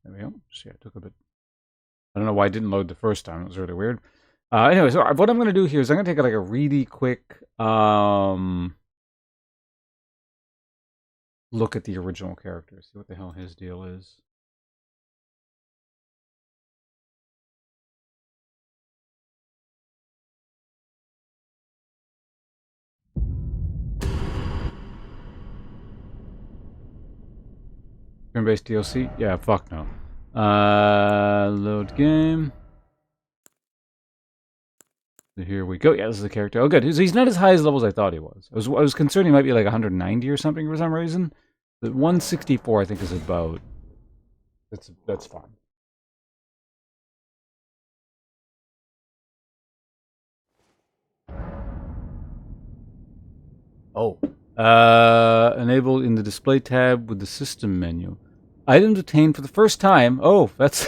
There we go. So yeah, it took a bit. I don't know why it didn't load the first time. It was really weird. Anyway, so what I'm going to do here is I'm going to take like a really quick look at the original character. See what the hell his deal is. Turn-based DLC? Yeah, fuck no. Load game. So here we go. Yeah, this is the character. Oh, good. He's not as high as levels I thought he was. I was concerned he might be like 190 or something for some reason. But 164, I think, is about. That's fine. Oh. Enable in the display tab with the system menu. Items obtained for the first time. Oh, that's...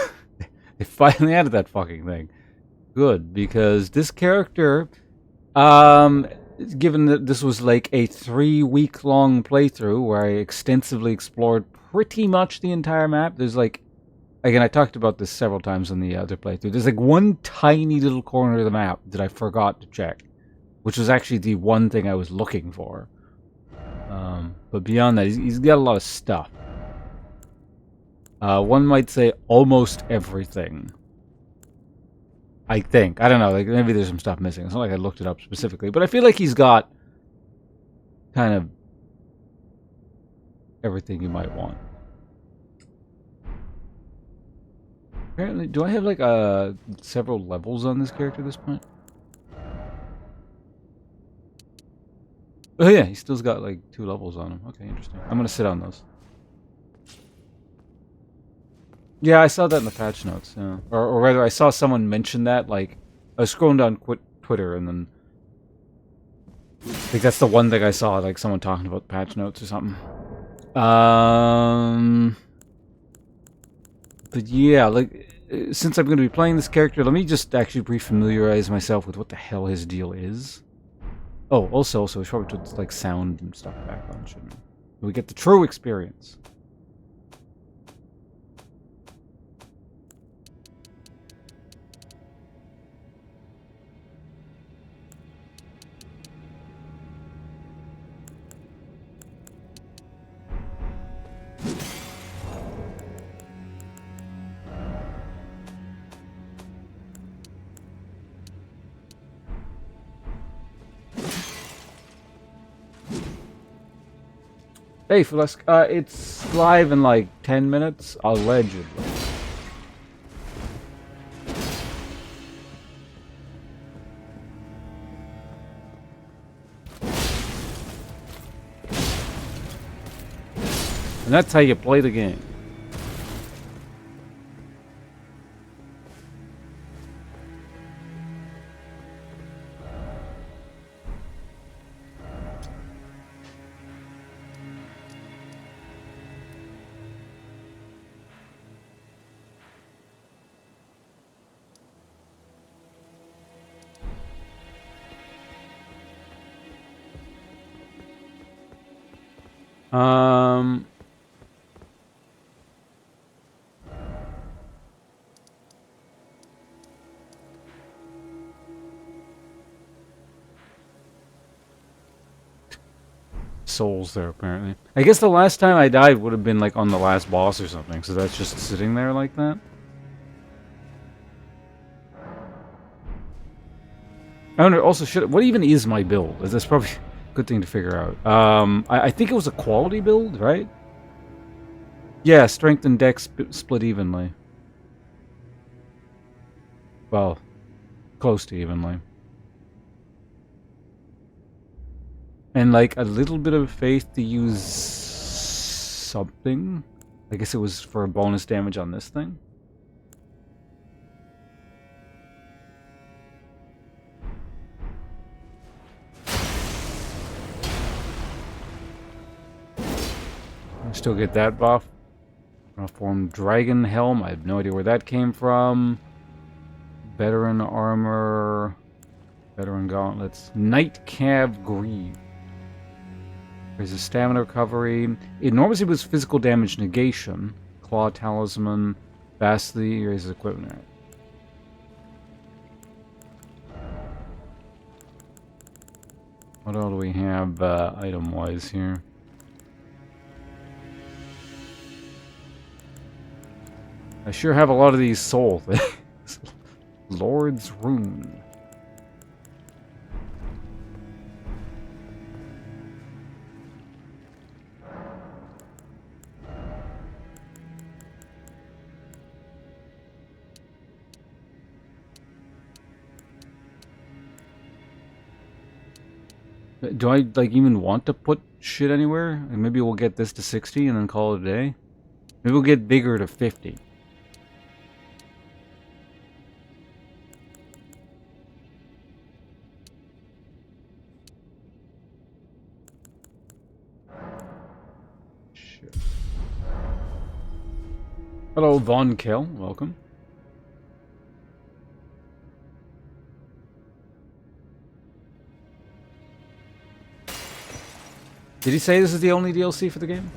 they finally added that fucking thing. Good, because this character, given that this was like a 3-week-long playthrough where I extensively explored pretty much the entire map, there's like, again, I talked about this several times in the other playthrough, there's like one tiny little corner of the map that I forgot to check, which was actually the one thing I was looking for. But beyond that, he's got a lot of stuff. One might say almost everything. I think. I don't know. Like maybe there's some stuff missing. It's not like I looked it up specifically, but I feel like he's got kind of everything you might want. Apparently, do I have like several levels on this character at this point? Oh yeah, he still's got like 2 levels on him. Okay, interesting. I'm gonna sit on those. Yeah, I saw that in the patch notes. Yeah. Or rather, I saw someone mention that. Like, I was scrolling down Twitter, and then like that's the one thing I saw. Like someone talking about patch notes or something. But yeah, like since I'm going to be playing this character, let me just actually re-familiarize myself with what the hell his deal is. Oh, also, we should probably put like sound and stuff back on, shouldn't we? We get the true experience. Hey, Flesk, it's live in like 10 minutes, allegedly. And that's how you play the game. Um... Souls there, apparently. I guess the last time I died would have been like on the last boss or something, so that's just sitting there like that. I wonder, also, what even is my build? That's probably a good thing to figure out. I think it was a quality build, right? Yeah, strength and dex split evenly. Well, close to evenly. And like a little bit of faith to use something. I guess it was for bonus damage on this thing. I still get that buff. Form Dragon Helm. I have no idea where that came from. Veteran Armor. Veteran Gauntlets. Night Cav Greave. There's a stamina recovery. Enormously boosts physical damage negation. claw talisman, vastly raises equipment. Right. What all do we have item-wise here? I sure have a lot of these soul things. Lord's Rune. Do I, like, even want to put shit anywhere? And maybe we'll get this to 60 and then call it a day? Maybe we'll get bigger to 50. Shit. Hello, Von Kell. Welcome. Did he say this is the only DLC for the game?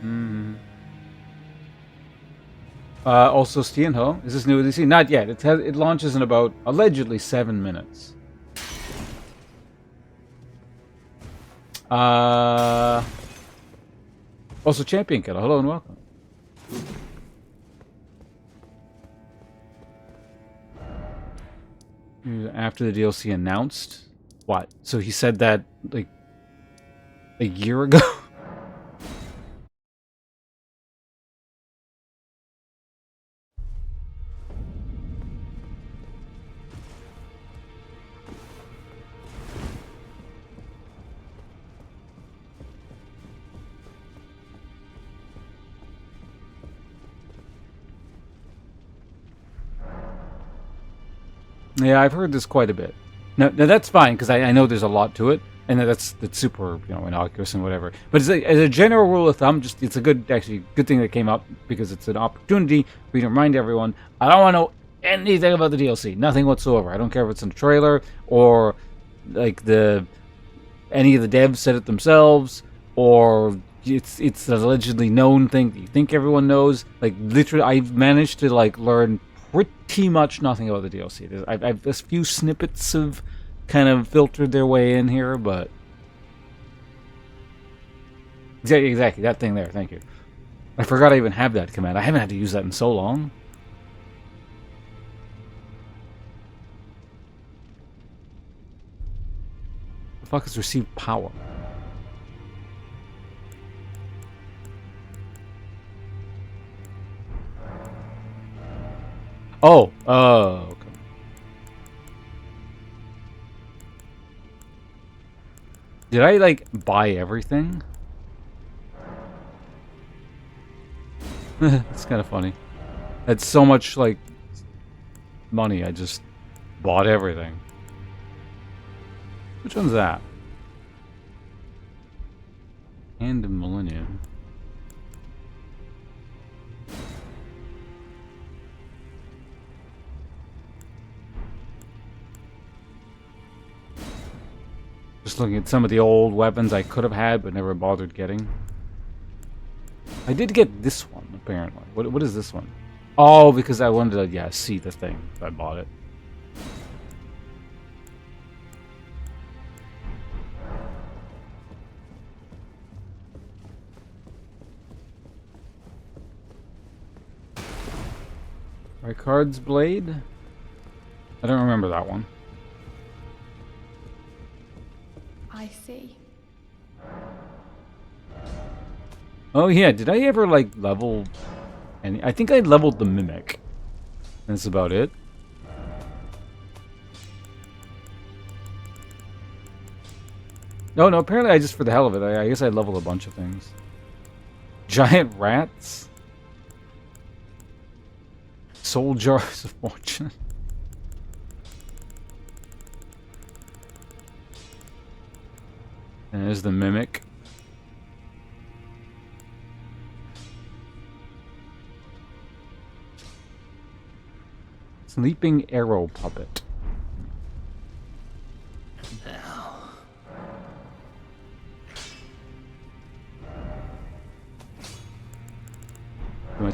Hmm. Also, Stienho, is this new DLC? Not yet. It launches in about, allegedly, 7 minutes. Also, Champion Killer, hello and welcome. After the DLC announced? What? So he said that, like, a year ago? Yeah, I've heard this quite a bit. Now that's fine, because I know there's a lot to it, and that's super, innocuous and whatever. But as a general rule of thumb, just it's a good thing that came up, because it's an opportunity for you to remind everyone, I don't want to know anything about the DLC. Nothing whatsoever. I don't care if it's in the trailer, or like any of the devs said it themselves, or it's an allegedly known thing that you think everyone knows. Like, literally, I've managed to, like, learn pretty much nothing about the DLC. I've a few snippets of kind of filtered their way in here, but exactly that thing there. Thank you. I forgot I even have that command. I haven't had to use that in so long. The fuck has received power? Oh, okay. Did I, like, buy everything? It's kind of funny. That's so much, like, money. I just bought everything. Which one's that? Hand of Millennium. Just looking at some of the old weapons I could have had but never bothered getting. I did get this one, apparently. What is this one? Oh, because I wanted to, see the thing. So I bought it. Ricard's Blade? I don't remember that one. I see. Oh yeah, did I ever, like, level any? I think I leveled the Mimic. That's about it. No, apparently I just, for the hell of it, I guess I leveled a bunch of things. Giant rats? Soul jars of fortune. And there's the Mimic. Sleeping Arrow Puppet. Now.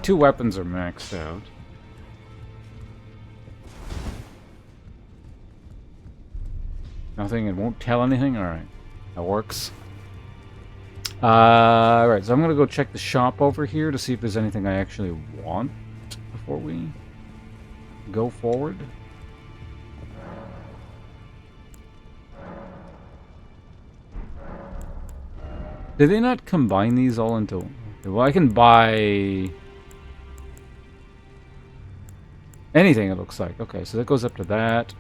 2 weapons are maxed out. Nothing, it won't tell anything? Alright. That works. Alright, so I'm gonna go check the shop over here to see if there's anything I actually want before we go forward. Did they not combine these all into... Okay, well, I can buy... anything, it looks like. Okay, so that goes up to that.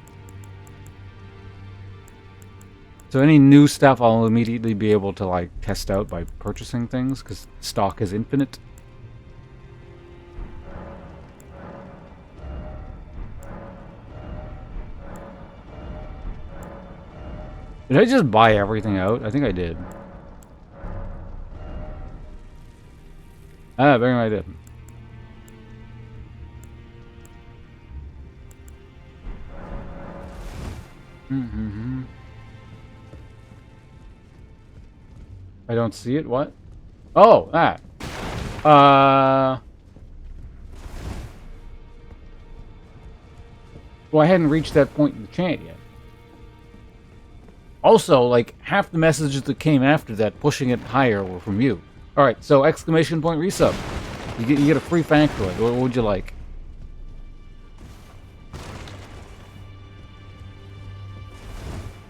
So any new stuff I'll immediately be able to, like, test out by purchasing things, because stock is infinite. Did I just buy everything out? I think I did. Ah, apparently I didn't. Mm-hmm. I don't see it. What? Oh, that. Well, I hadn't reached that point in the chant yet. Also, like, half the messages that came after that, pushing it higher, were from you. Alright, so exclamation point resub. You get a free factoid. What would you like?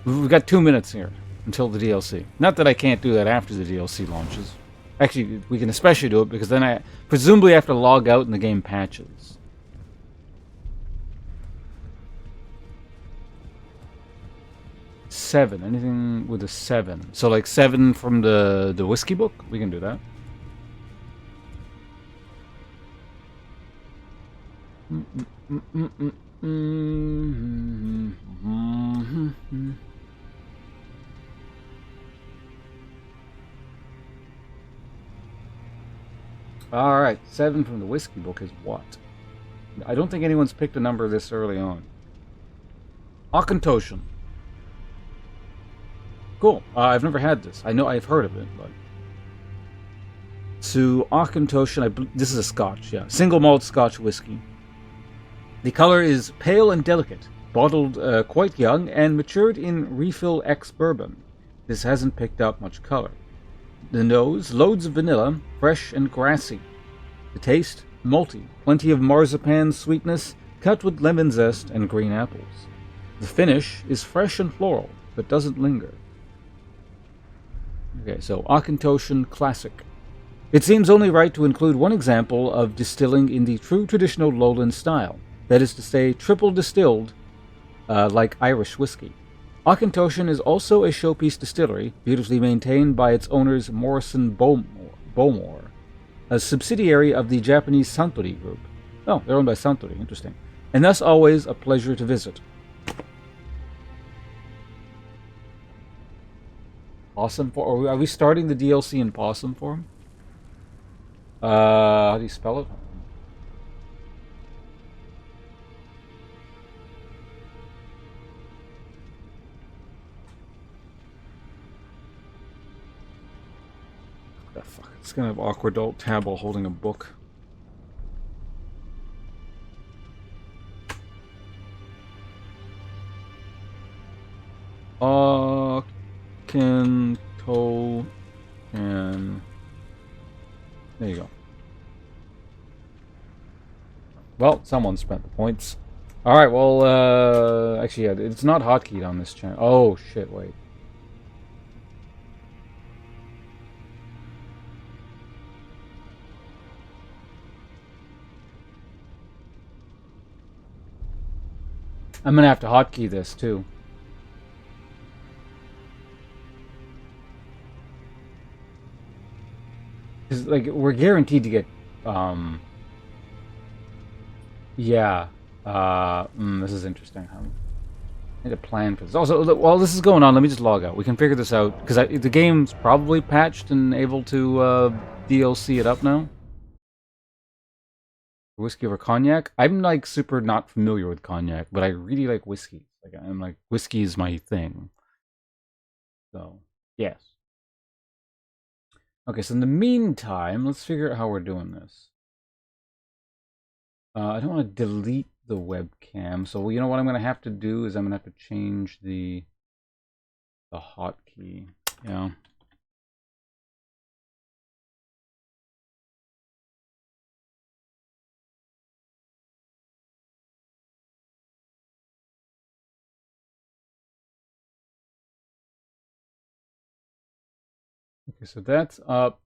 We've got 2 minutes here until the DLC. Not that I can't do that after the DLC launches. Actually, we can especially do it because then I presumably have to log out and the game patches. Seven. Anything with a 7. So like 7 from the whiskey book? We can do that. Alright, 7 from the whiskey book is what? I don't think anyone's picked a number this early on. Auchentoshan. Cool. I've never had this. I know I've heard of it, but... So, Auchentoshan, this is a Scotch, yeah. Single malt Scotch whiskey. The color is pale and delicate, bottled quite young, and matured in refill X bourbon. This hasn't picked up much color. The nose, loads of vanilla, fresh and grassy. The taste, malty, plenty of marzipan sweetness, cut with lemon zest and green apples. The finish is fresh and floral, but doesn't linger. Okay, so Auchentoshan Classic. It seems only right to include one example of distilling in the true traditional lowland style. That is to say, triple distilled, like Irish whiskey. Auchentoshan is also a showpiece distillery, beautifully maintained by its owners Morrison Bowmore, a subsidiary of the Japanese Suntory Group. Oh, they're owned by Suntory, interesting. And thus always a pleasure to visit. Possum form? Are we starting the DLC in possum form? How do you spell it? Oh, fuck. It's gonna have awkward adult tab while holding a book. And there you go. Well, someone spent the points. Alright, well, actually, yeah, it's not hotkeyed on this channel. Oh, shit, wait. I'm gonna have to hotkey this, too. Because, like, we're guaranteed to get, yeah. This is interesting. I need a plan for this. Also, while this is going on, let me just log out. We can figure this out. Because the game's probably patched and able to, DLC it up now. Whiskey over cognac? I'm, like, super not familiar with cognac, but I really like whiskey. Like, I'm like, whiskey is my thing. So, yes. Okay, so in the meantime, let's figure out how we're doing this. I don't want to delete the webcam, so you know what I'm going to have to do is I'm going to have to change the hotkey. Yeah. Okay, so that's up.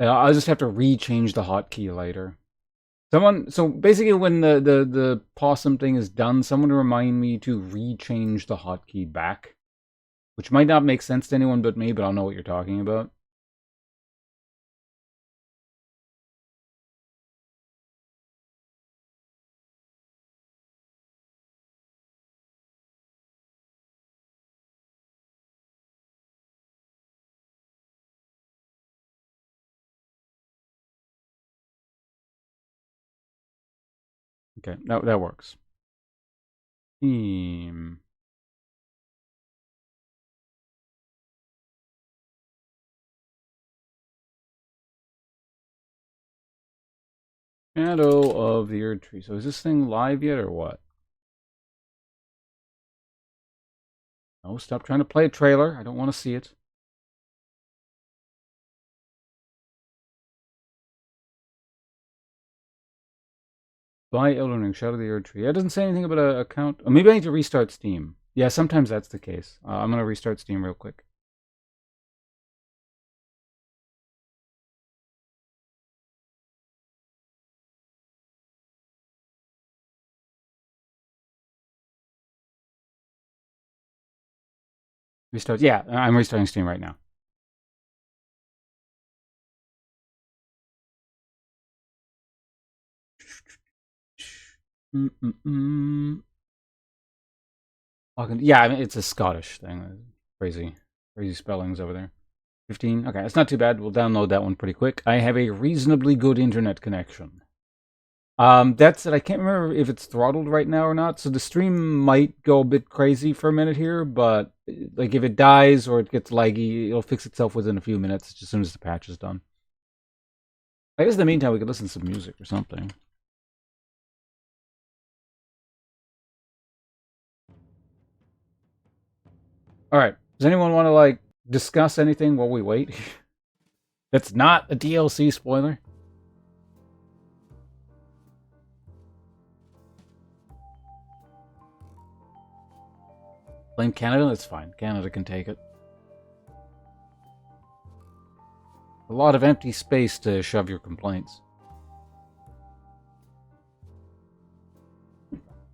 I'll just have to re-change the hotkey later. So basically when the possum thing is done, someone remind me to re-change the hotkey back. Which might not make sense to anyone but me, but I'll know what you're talking about. Okay, that works. Theme. Shadow of the Erd Tree. So is this thing live yet or what? No, stop trying to play a trailer. I don't want to see it. Buy Elden Ring, Shadow of the Erd Tree. It doesn't say anything about an account. Oh, maybe I need to restart Steam. Yeah, sometimes that's the case. I'm going to restart Steam real quick. Restart. Yeah, I'm restarting Steam right now. Yeah, I mean, it's a Scottish thing. Crazy spellings over there. 15. Okay, it's not too bad. We'll download that one pretty quick. I have a reasonably good internet connection. That's it. I can't remember if it's throttled right now or not. So the stream might go a bit crazy for a minute here, but like if it dies or it gets laggy, it'll fix itself within a few minutes as soon as the patch is done. I guess in the meantime we could listen to some music or something. All right. Does anyone want to like discuss anything while we wait? That's not a DLC spoiler. Blame Canada? That's fine. Canada can take it. A lot of empty space to shove your complaints.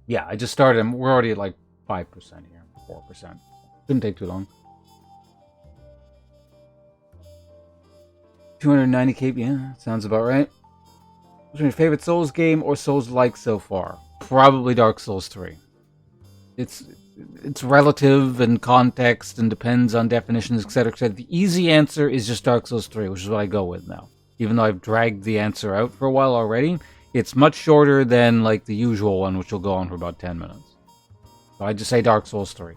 Yeah, I just started. We're already at like 5% here, 4%. Didn't take too long. 290k, yeah, sounds about right. What's your favorite Souls game or Souls-like so far? Probably Dark Souls 3. It's relative and context and depends on definitions, etc., etc. The easy answer is just Dark Souls 3, which is what I go with now. Even though I've dragged the answer out for a while already, it's much shorter than like the usual one, which will go on for about 10 minutes. So I just say Dark Souls 3.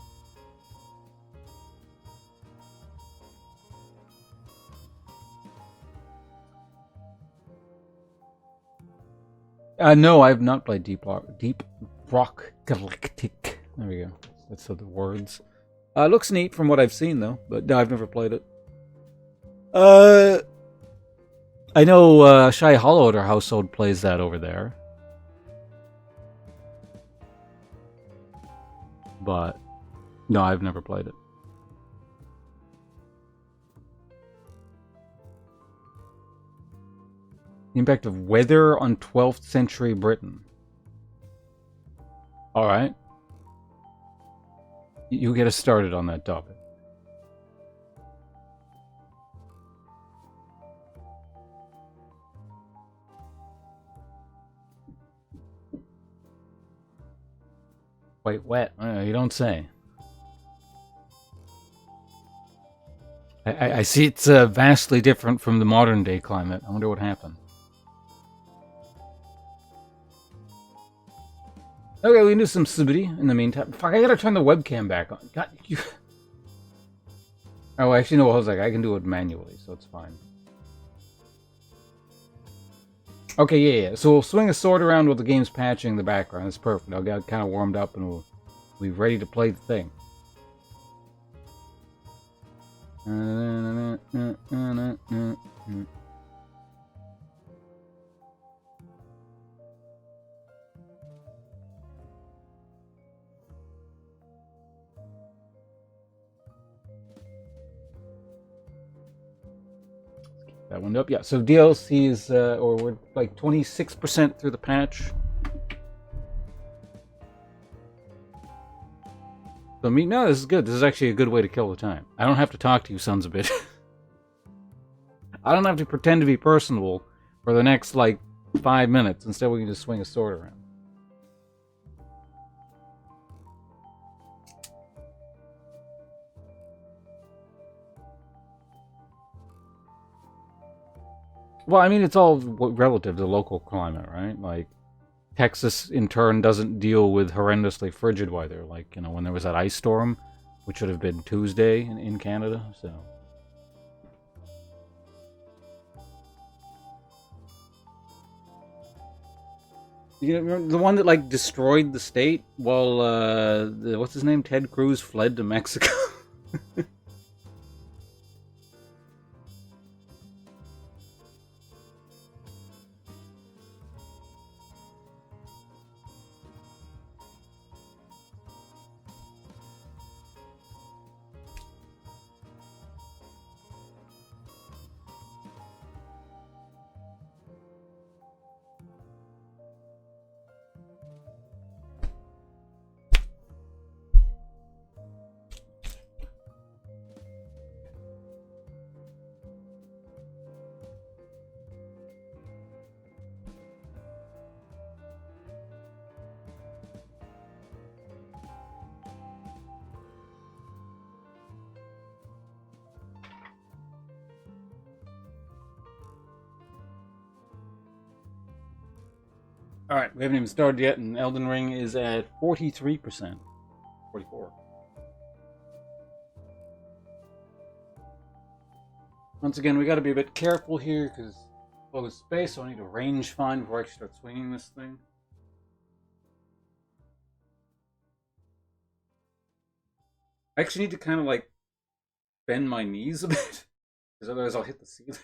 No, I have not played Deep Rock Galactic. There we go. That's the words. Looks neat from what I've seen, though, but no, I've never played it. I know Shy Hollow at our household plays that over there. But no, I've never played it. The impact of weather on 12th century Britain. Alright. You get us started on that topic. Quite wet. You don't say. I see it's vastly different from the modern day climate. I wonder what happened. Okay, we can do some subity in the meantime. Fuck, I gotta turn the webcam back on. God, you... Oh, actually, no, I was like, I can do it manually, so it's fine. Okay, yeah. So we'll swing a sword around while the game's patching in the background. That's perfect. I'll get kind of warmed up and we'll be ready to play the thing. That one up. Yeah, so DLC is, or we're like 26% through the patch. So no, this is good. This is actually a good way to kill the time. I don't have to talk to you sons of bitch. I don't have to pretend to be personable for the next, like, 5 minutes. Instead, we can just swing a sword around. Well, I mean, it's all relative to local climate, right? Like, Texas, in turn, doesn't deal with horrendously frigid weather. Like, when there was that ice storm, which would have been Tuesday in Canada, so... You know, the one that, like, destroyed the state while, what's his name? Ted Cruz fled to Mexico? Alright, we haven't even started yet, and Elden Ring is at 43%. 44. Once again, we gotta be a bit careful here, because well, there's space, so I need to range find before I actually start swinging this thing. I actually need to kind of, like, bend my knees a bit, because otherwise I'll hit the ceiling.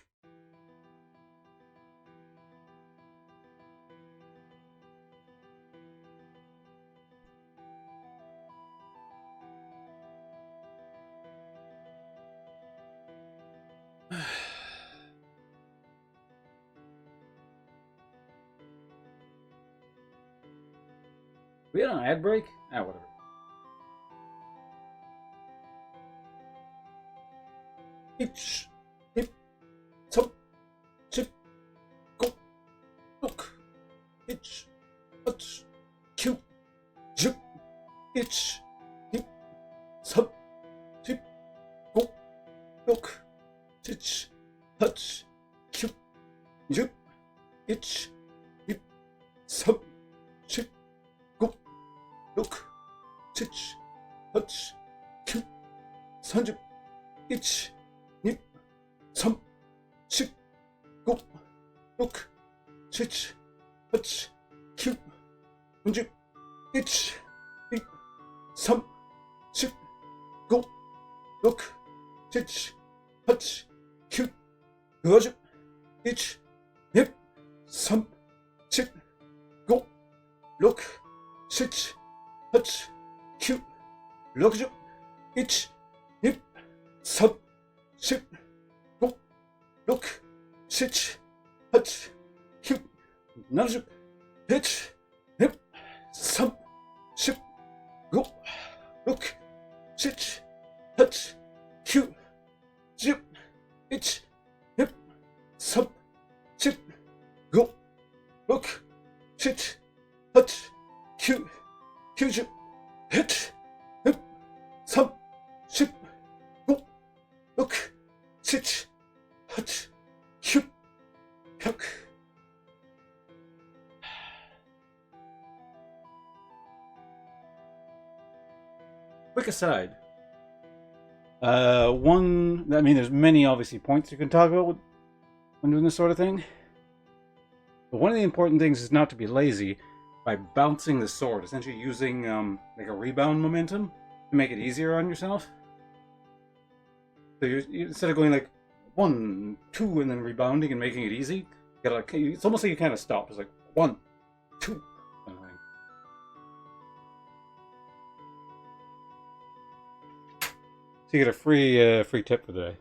We had an ad break? Ah, whatever. Itch, hip, top, chip, go, look, itch, touch, cute, jip, itch, hip, sub, chip, go, look, itch, touch, cute, jip, itch, hip, sub, chip, go, look, itch, touch, cute, sanjip, itch, nip, some, chip, go, look, chich, touch, cute, unjip, itch, nip, some, chip, go, look, chich, touch, cute, unjip, itch, nip, some, chip, go, look, chich, touch, cute, look, itch, nip, some, chip, go, look, chich, touch, cute, nudge, pitch, hip, some, chip, go, look, chich, touch, cute, jip, itch, hip, some, chip, go, look, chich, touch, cute, jip, hit, hip, some, chip, go, look, chich, touch, cute, hook. Quick aside. I mean, there's many, obviously, points you can talk about when doing this sort of thing. But one of the important things is not to be lazy by bouncing the sword, essentially using like a rebound momentum to make it easier on yourself. So instead of going like 1, 2, and then rebounding and making it easy, you gotta. It's almost like you kind of stop. It's like 1, 2. Kind of thing. So you get a free tip for the day.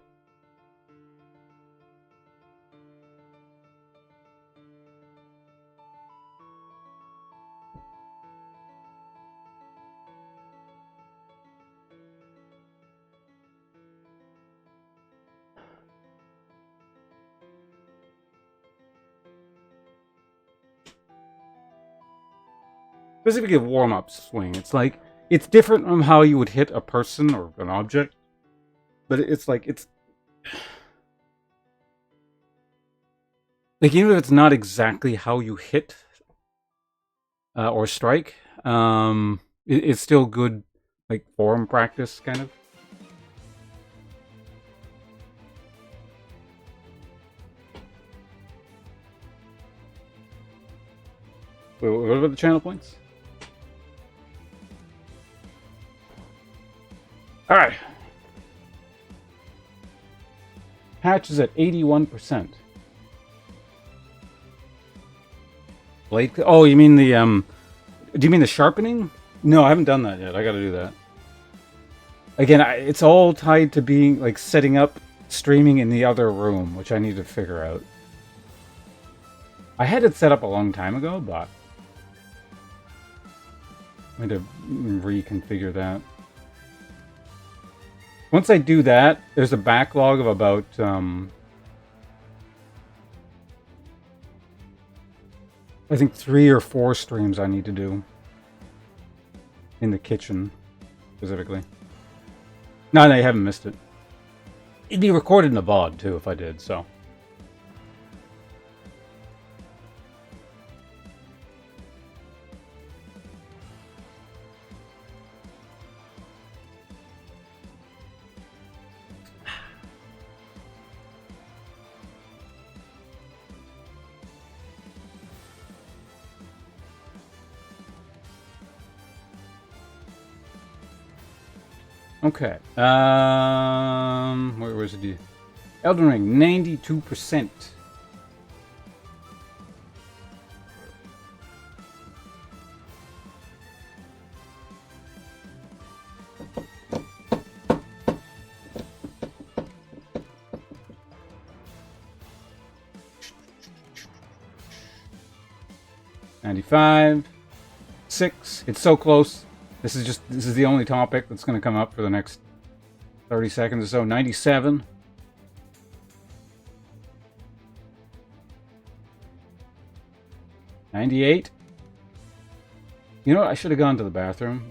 Specifically a warm-up swing. It's like it's different from how you would hit a person or an object, but it's like even if it's not exactly how you hit or strike, it's still good like form practice kind of. Wait, what about the channel points? All right. Hatch is at 81%. Blade. Oh, you mean the Do you mean the sharpening? No, I haven't done that yet. I got to do that. Again, it's all tied to being like setting up streaming in the other room, which I need to figure out. I had it set up a long time ago, but I need to reconfigure that. Once I do that, there's a backlog of about I think 3 or 4 streams I need to do in the kitchen specifically. No, you haven't missed it. It'd be recorded in a VOD too if I did, so. Okay. Where's it? Elden Ring, 92%. $95. 6. It's so close. This is the only topic that's going to come up for the next 30 seconds or so. 97. $98. You know what? I should have gone to the bathroom.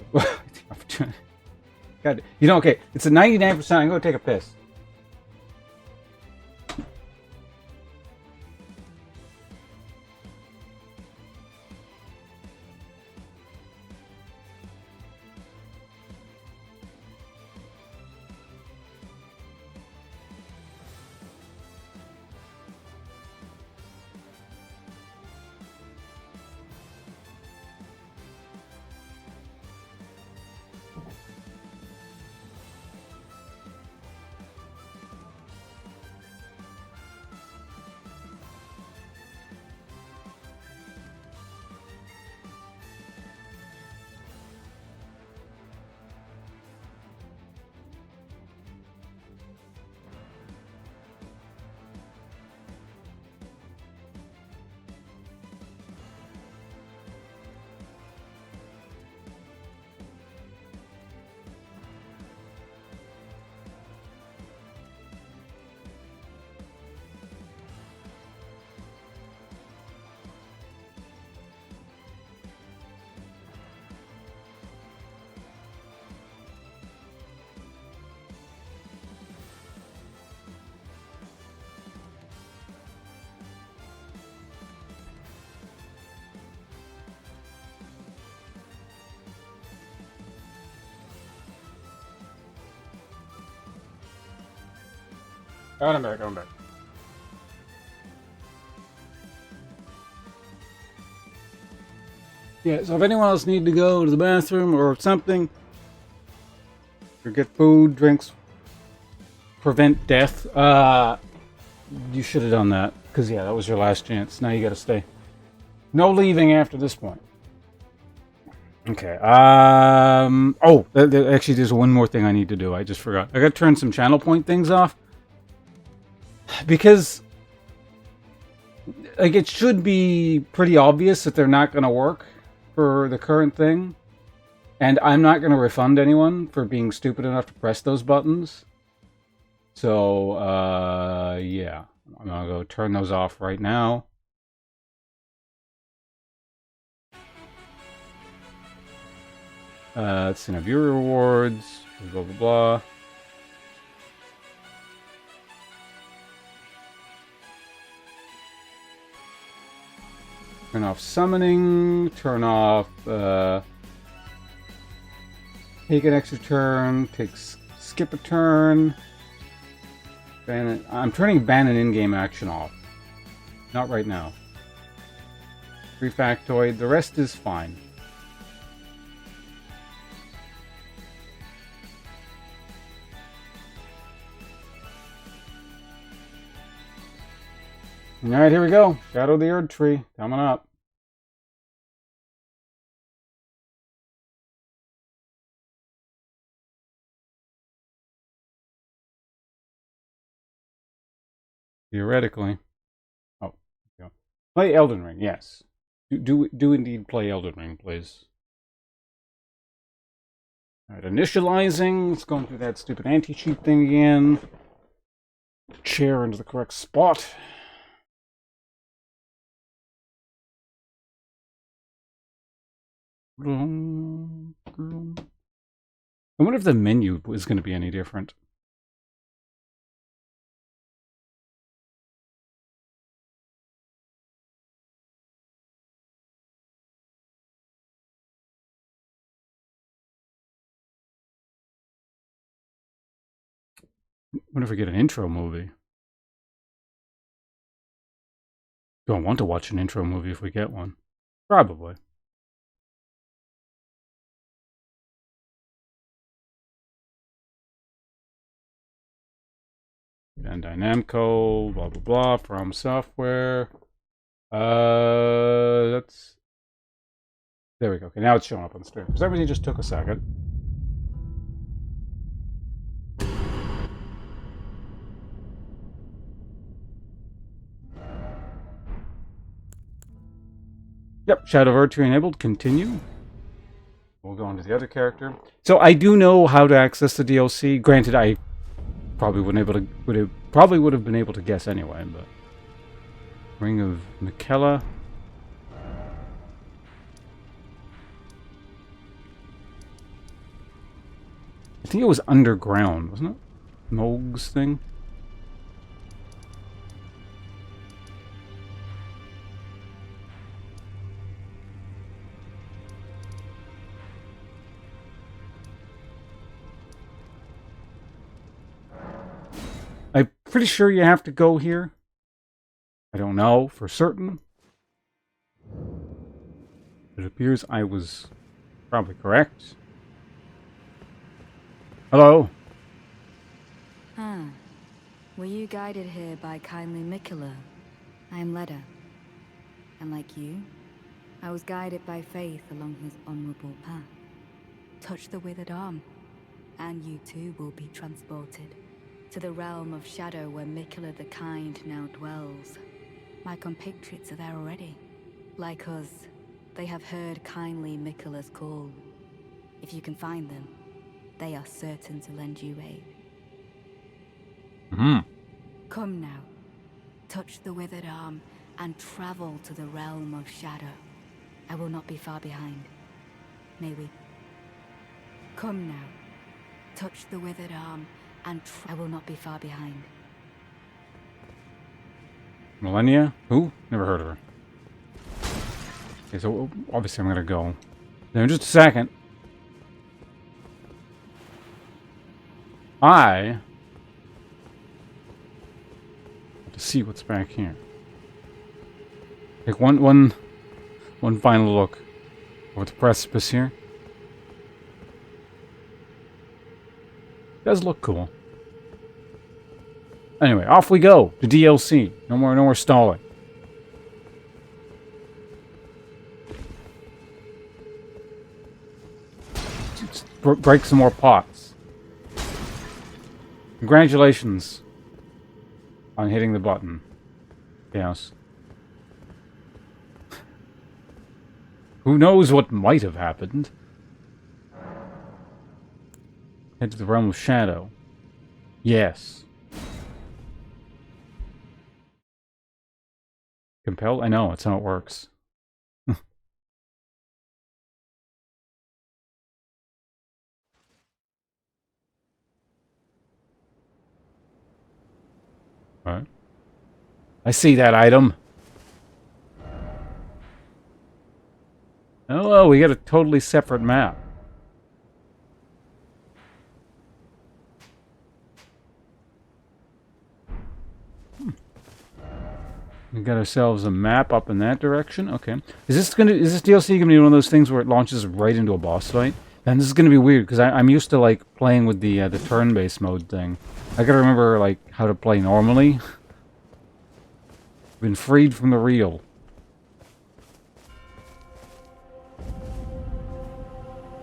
God, okay. It's a 99%. I'm going to take a piss. I'm back. Yeah, so if anyone else need to go to the bathroom or something, or get food, drinks, prevent death, you should have done that. Because, yeah, that was your last chance. Now you gotta stay. No leaving after this point. Okay, actually, there's one more thing I need to do. I just forgot. I gotta turn some channel point things off. Because, like, it should be pretty obvious that they're not gonna work for the current thing. And I'm not gonna refund anyone for being stupid enough to press those buttons. So, yeah. I'm gonna go turn those off right now. Let's see, viewer rewards, blah, blah, blah. Turn off summoning, turn off, take an extra turn, skip a turn. I'm turning ban and in-game action off. Not right now. Free factoid, the rest is fine. Alright, here we go. Shadow of the Erd Tree, coming up. Theoretically. Oh, yeah. Play Elden Ring, yes. Do indeed play Elden Ring, please. Alright, initializing. Let's go through that stupid anti-cheat thing again. Chair into the correct spot. I wonder if the menu is going to be any different. I wonder if we get an intro movie. Do I want to watch an intro movie if we get one? Probably. Bandai Namco, blah blah blah, From Software. That's... There we go. Okay, now it's showing up on the screen. Because everything just took a second. Yep, Shadow of Erd Tree enabled. Continue. We'll go on to the other character. So I do know how to access the DLC. Granted, I probably would have been able to guess anyway, but Ring of Miquella. I think it was underground, wasn't it? Mog's thing. I'm pretty sure you have to go here. I don't know for certain. It appears I was probably correct. Hello? Ah, were you guided here by kindly Miquella? I am Leda. And like you, I was guided by faith along his honorable path. Touch the withered arm, and you too will be transported to the realm of shadow where Miquella the Kind now dwells. My compatriots are there already. Like us, they have heard kindly Miquella's call. If you can find them, they are certain to lend you aid. Come now, touch the withered arm, and travel to the realm of shadow. I will not be far behind. May we? Come now, touch the withered arm, and I will not be far behind. Millennia? Who? Never heard of her. Okay, so obviously I'm gonna go. Now, in just a second. I want to see what's back here. Take one final look. Over the precipice here. Does look cool. Anyway, off we go to DLC. No more stalling. Let's break some more pots. Congratulations on hitting the button. Yes. Who knows what might have happened? Head to the realm of shadow. Yes. Compel? I know, that's how it works. Alright. I see that item. Oh, well, we got a totally separate map. We got ourselves a map up in that direction. Okay. Is this DLC gonna be one of those things where it launches right into a boss fight? And this is gonna be weird because I'm used to like playing with the turn-based mode thing. I gotta remember like how to play normally. Been freed from the real.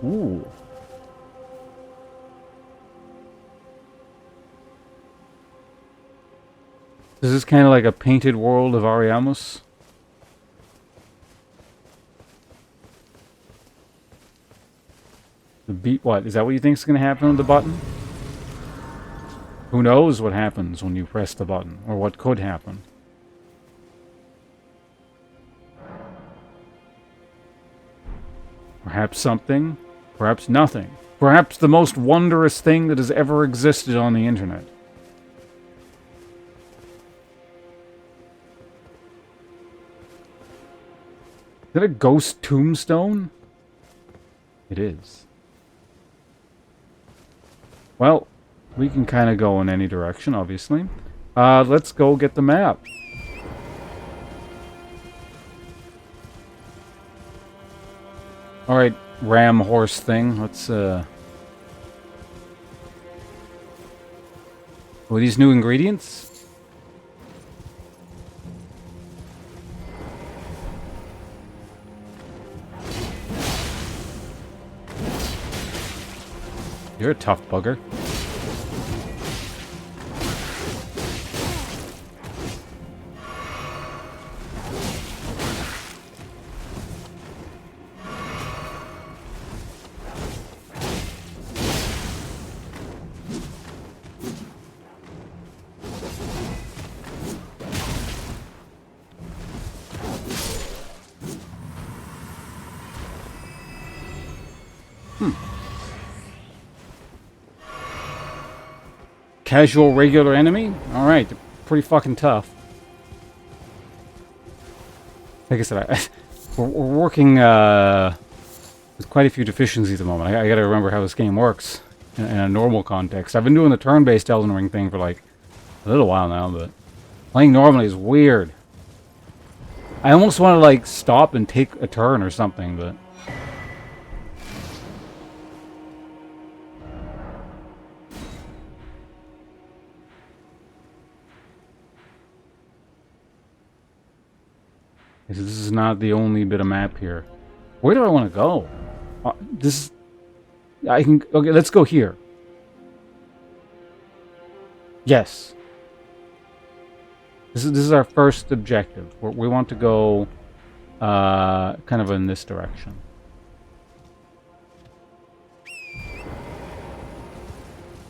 Ooh. Is this kind of like a painted world of Ariamos? The beat what? Is that what you think is going to happen with the button? Who knows what happens when you press the button, or what could happen? Perhaps something, perhaps nothing. Perhaps the most wondrous thing that has ever existed on the internet. Is that a ghost tombstone? It is. Well, we can kind of go in any direction, obviously. Let's go get the map. Alright, ram horse thing. Let's, Oh, these new ingredients? You're a tough bugger. Casual, regular enemy? Alright, they're pretty fucking tough. Like I said, we're working with quite a few deficiencies at the moment. I gotta remember how this game works in a normal context. I've been doing the turn-based Elden Ring thing for like a little while now, but playing normally is weird. I almost want to like stop and take a turn or something, but... This is not the only bit of map here. Where do I want to go? This... I can... Okay, let's go here. Yes. This is our first objective. We want to go... kind of in this direction.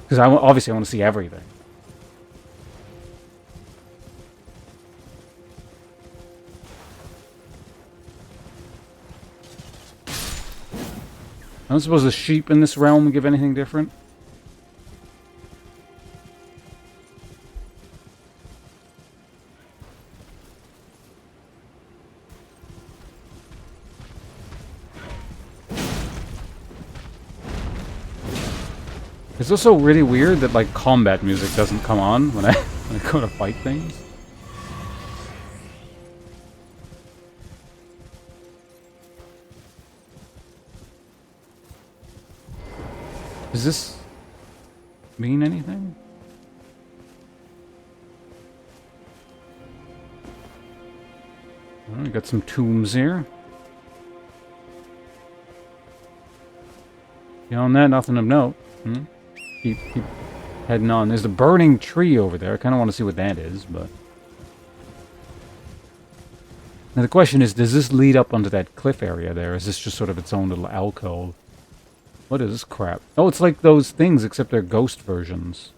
Because obviously I want to see everything. I don't suppose the sheep in this realm give anything different? It's also really weird that like combat music doesn't come on when I go to fight things. Does this mean anything? We got some tombs here. Beyond that, nothing of note. Keep heading on. There's a burning tree over there. I kind of want to see what that is, but... Now the question is, does this lead up onto that cliff area there? Is this just sort of its own little alcove? What is this crap? Oh, it's like those things, except they're ghost versions.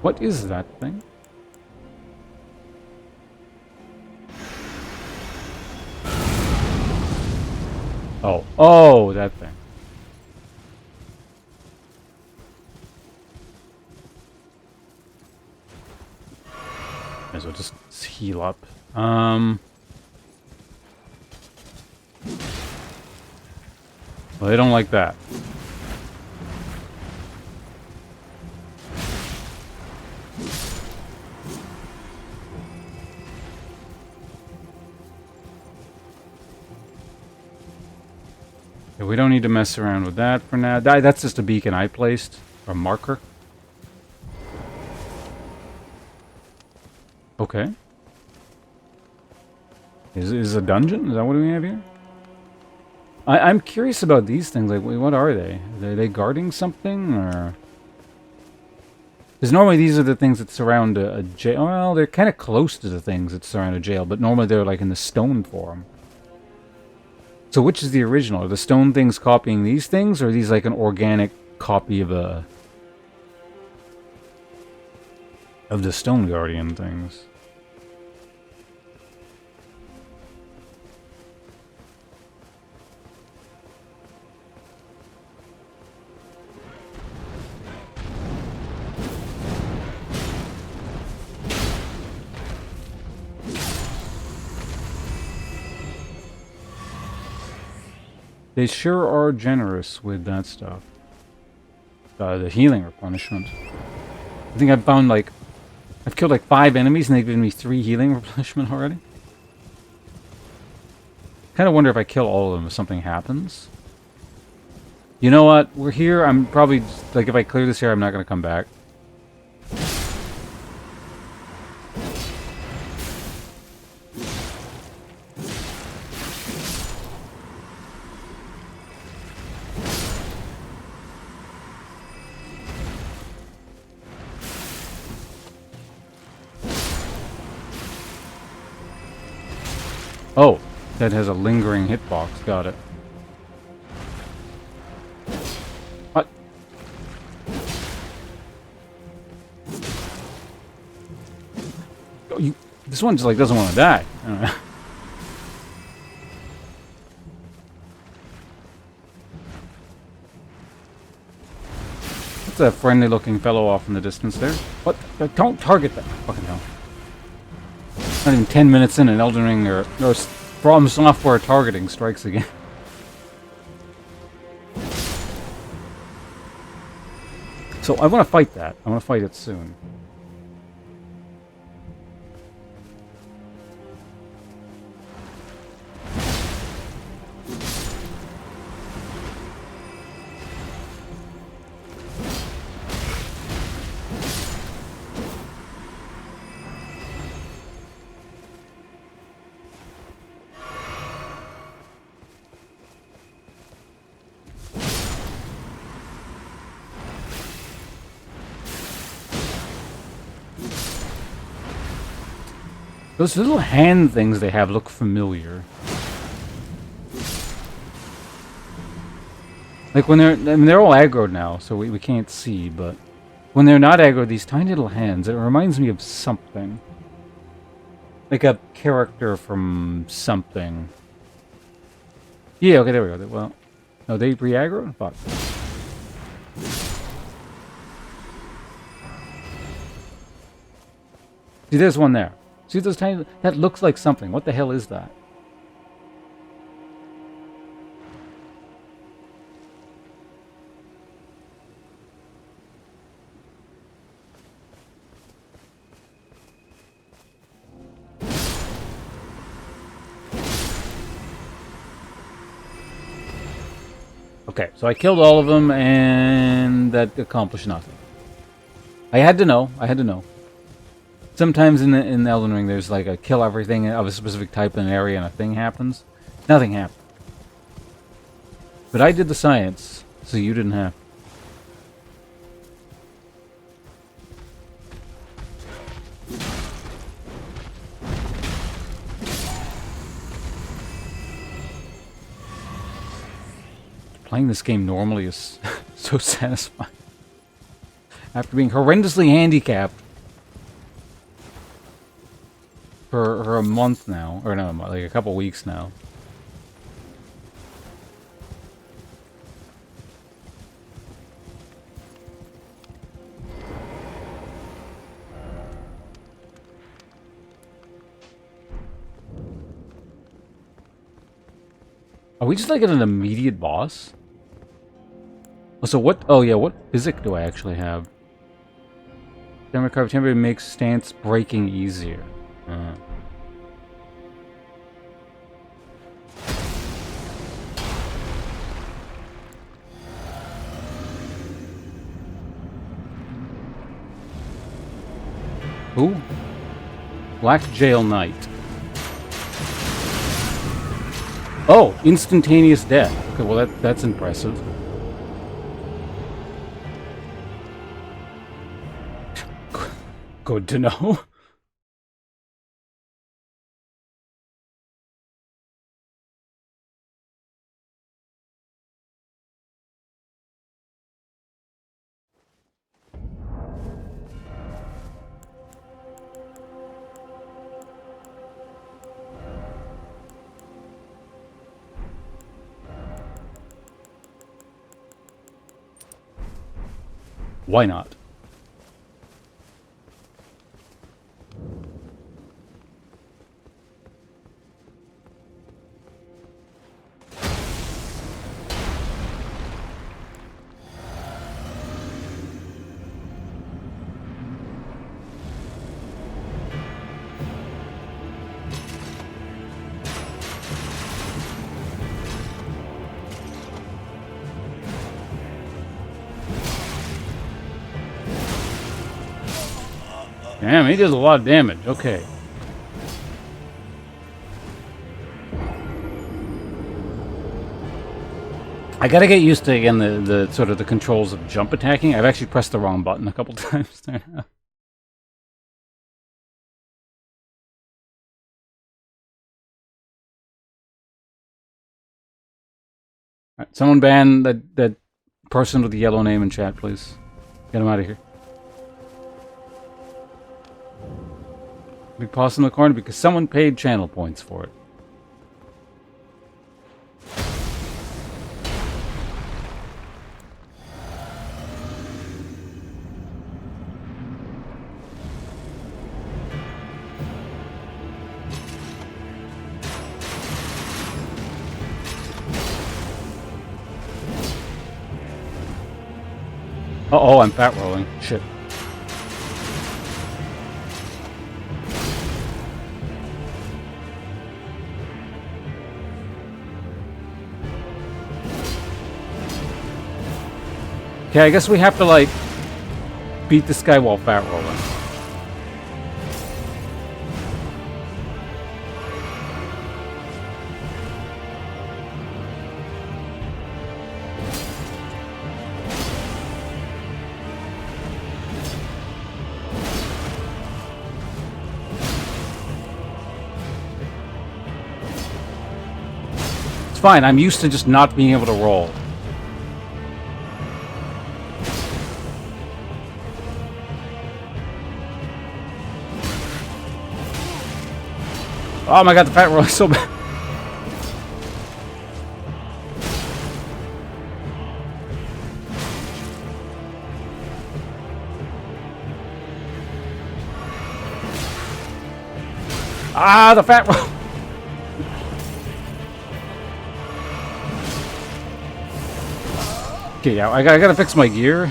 What is that thing? Oh. Oh, that thing. Might as well just heal up. Well, they don't like that. Yeah, we don't need to mess around with that for now. That's just a beacon I placed. Or a marker. Okay. Is a dungeon? Is that what we have here? I'm curious about these things. Like, what are they? Are they guarding something, or...? Because normally these are the things that surround a jail. Well, they're kind of close to the things that surround a jail, but normally they're like in the stone form. So which is the original? Are the stone things copying these things, or are these like an organic copy of the Stone Guardian things? They sure are generous with that stuff. The healing replenishment. I think I've found like... I've killed like 5 enemies and they've given me 3 healing replenishment already. Kind of wonder if I kill all of them if something happens. You know what? We're here. I'm probably... Like if I clear this here, I'm not going to come back. Oh, that has a lingering hitbox. Got it. What? Oh, this one just like doesn't want to die. I don't know. What's that friendly looking fellow off in the distance there? What? Don't target that. Fucking hell. Not even 10 minutes in, and Elden Ring or From Software targeting strikes again. So I want to fight that. I want to fight it soon. Those little hand things they have look familiar. Like when they're... I mean, they're all aggroed now, so we can't see, but... When they're not aggroed, these tiny little hands, it reminds me of something. Like a character from something. Yeah, okay, there we go. Well... No, they re-aggroed? Fuck. See, there's one there. See those tiny... That looks like something. What the hell is that? Okay, so I killed all of them, and that accomplished nothing. I had to know. I had to know. Sometimes in Elden Ring, there's like a kill everything of a specific type in an area, and a thing happens. Nothing happened. But I did the science, so you didn't have. Playing this game normally is so satisfying. After being horrendously handicapped for a month now, or no, like a couple weeks now. Are we just like at an immediate boss? Oh, so what? Oh yeah, what physic do I actually have? Camera carve temporary makes stance breaking easier. Ooh. Black Jail Knight. Oh, instantaneous death. Okay, well that's impressive. Good to know. Why not? Damn, he does a lot of damage. Okay. I gotta get used to, again, the sort of the controls of jump attacking. I've actually pressed the wrong button a couple times there. Alright, someone ban that person with the yellow name in chat, please. Get him out of here. Big pause in the corner because someone paid channel points for it. Uh-oh, I'm fat rolling. Shit. Okay, I guess we have to, like, beat this guy while fat rolling. It's fine, I'm used to just not being able to roll. Oh my god, the fat roll is so bad. Ah, the fat roll. Okay, yeah, I gotta fix my gear.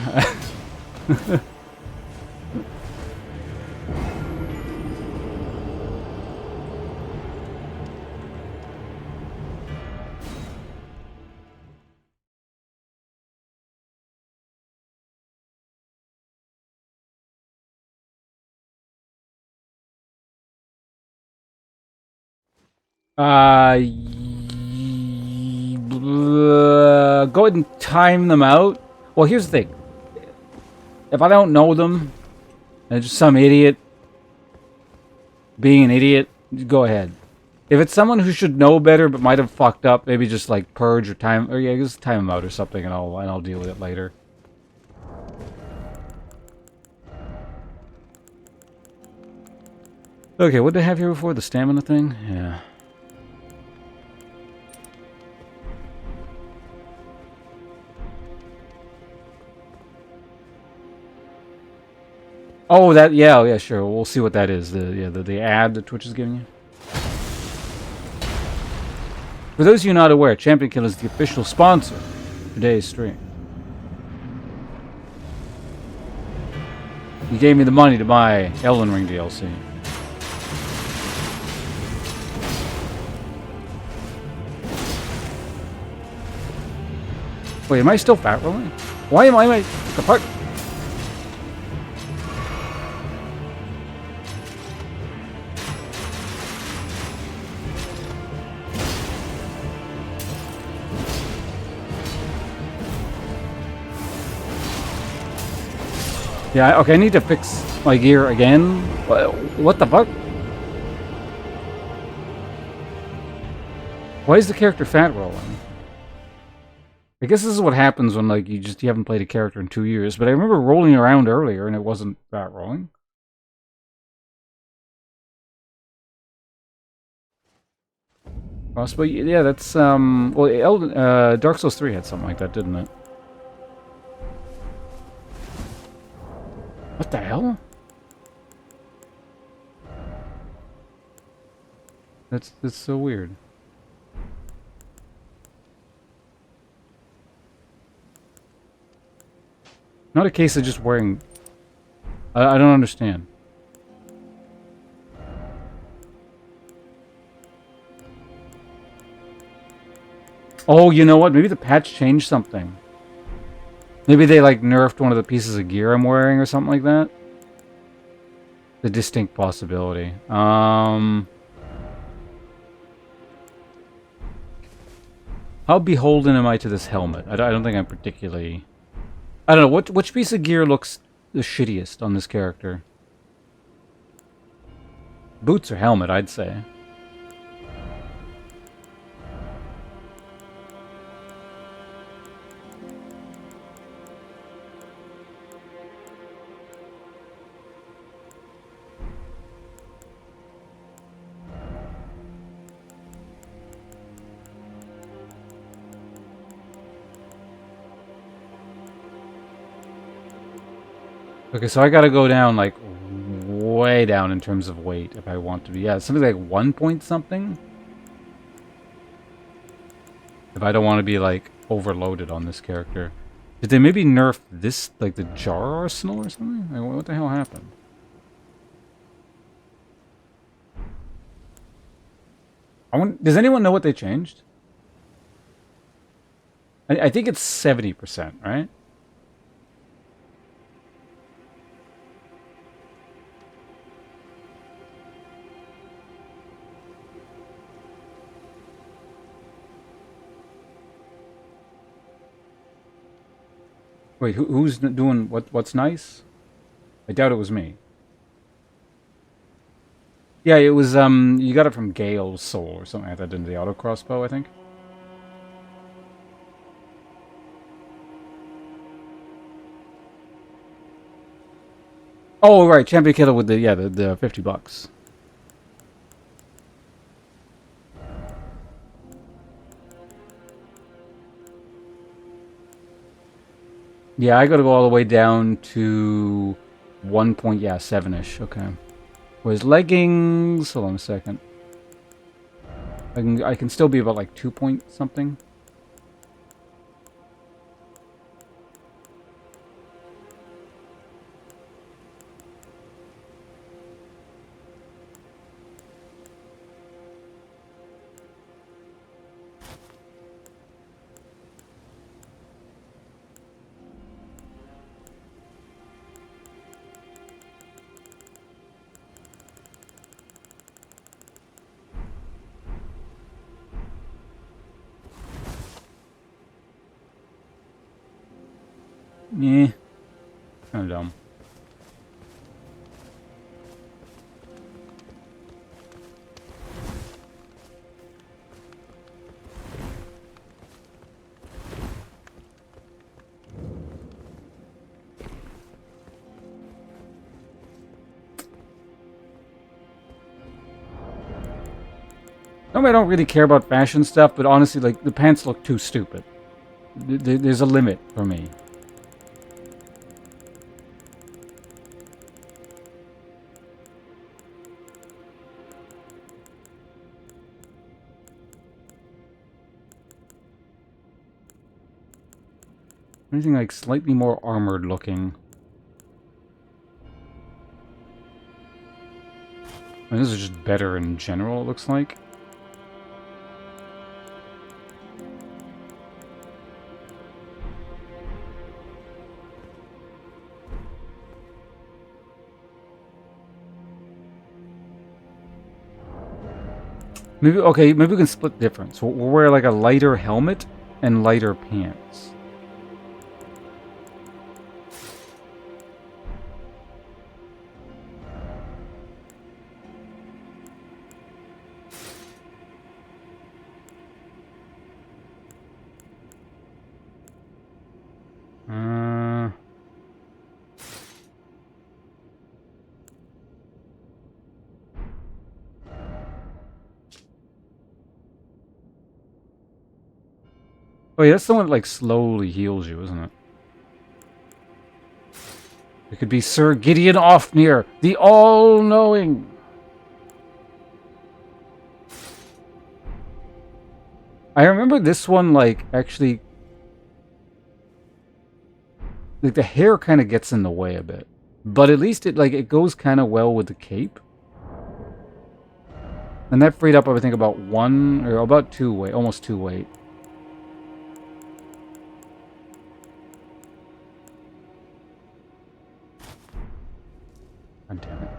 Go ahead and time them out. Well, here's the thing. If I don't know them, and just some idiot being an idiot, go ahead. If it's someone who should know better but might have fucked up, maybe just like purge or time, or yeah, just time them out or something, and I'll deal with it later. Okay, what did I have here before? The stamina thing? Yeah. Oh, that, yeah, yeah, sure. We'll see what that is. The ad that Twitch is giving you. For those of you not aware, Champion Kill is the official sponsor of today's stream. He gave me the money to buy Elden Ring DLC. Wait, am I still fat rolling? Why am I the part? Yeah, okay, I need to fix my gear again. What the fuck? Why is the character fat rolling? I guess this is what happens when, like, you haven't played a character in 2 years, but I remember rolling around earlier and it wasn't fat rolling. Possibly, yeah, that's, well, Dark Souls 3 had something like that, didn't it? What the hell? That's so weird. Not a case of just wearing... I don't understand. Oh, you know what? Maybe the patch changed something. Maybe they, like, nerfed one of the pieces of gear I'm wearing or something like that. The distinct possibility. How beholden am I to this helmet? I don't think I'm particularly... I don't know, which piece of gear looks the shittiest on this character? Boots or helmet, I'd say. Okay, so I gotta go down, like, way down in terms of weight if I want to be. Yeah, something like 1 point something. If I don't want to be, like, overloaded on this character. Did they maybe nerf this, like, the jar arsenal or something? Like, what the hell happened? Does anyone know what they changed? I think it's 70%, right? Wait, who's doing what's nice? I doubt it was me. Yeah, it was, you got it from Gale's Soul or something like that in the auto crossbow, I think. Oh, right, Champion Killer with the, yeah, the $50. Yeah, I gotta go all the way down to 1 point, yeah, 7-ish, okay. Whereas leggings, hold on a second. I can still be about like 2 point something. Yeah, kind of dumb. I don't really care about fashion stuff, but honestly, like, the pants look too stupid. There's a limit for me. Anything like slightly more armored looking. I mean, this is just better in general, it looks like. Maybe, okay, maybe we can split difference. We'll wear like a lighter helmet and lighter pants. Oh yeah, that's the one that like slowly heals you, isn't it? It could be Sir Gideon Ofnir, the All-Knowing. I remember this one, like, actually... Like, the hair kind of gets in the way a bit. But at least it, like, it goes kind of well with the cape. And that freed up, I think, about 1, or about 2 weight, almost 2 weight. God damn it.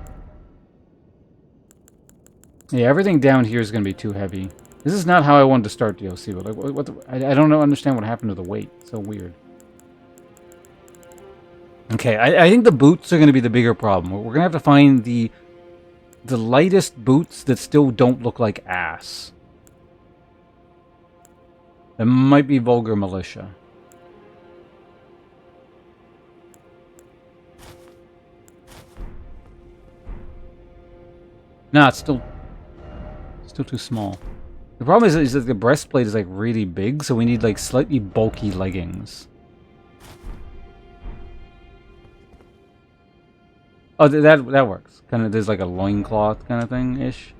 Yeah, everything down here is going to be too heavy. This is not how I wanted to start DLC, but like, I don't know, understand what happened to the weight. It's so weird. Okay, I think the boots are going to be the bigger problem. We're going to have to find the lightest boots that still don't look like ass. It might be Vulgar Militia. Nah, it's still too small. The problem is that the breastplate is like really big, so we need like slightly bulky leggings. Oh, that works. Kind of, there's like a loincloth kind of thing-ish.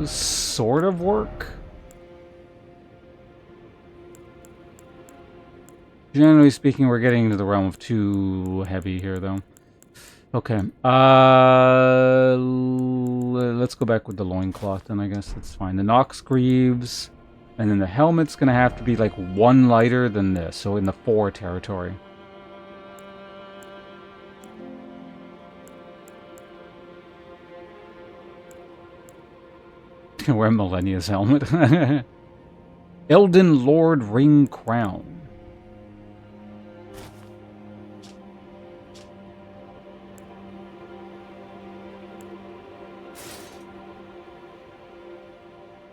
Sort of work. Generally speaking, we're getting into the realm of too heavy here, though. Okay. Let's go back with the loincloth, then I guess that's fine. The Nox Greaves, and then the helmet's gonna have to be like 1 lighter than this, so in the 4 territory. Wear Millennia's helmet. Elden Lord Ring Crown.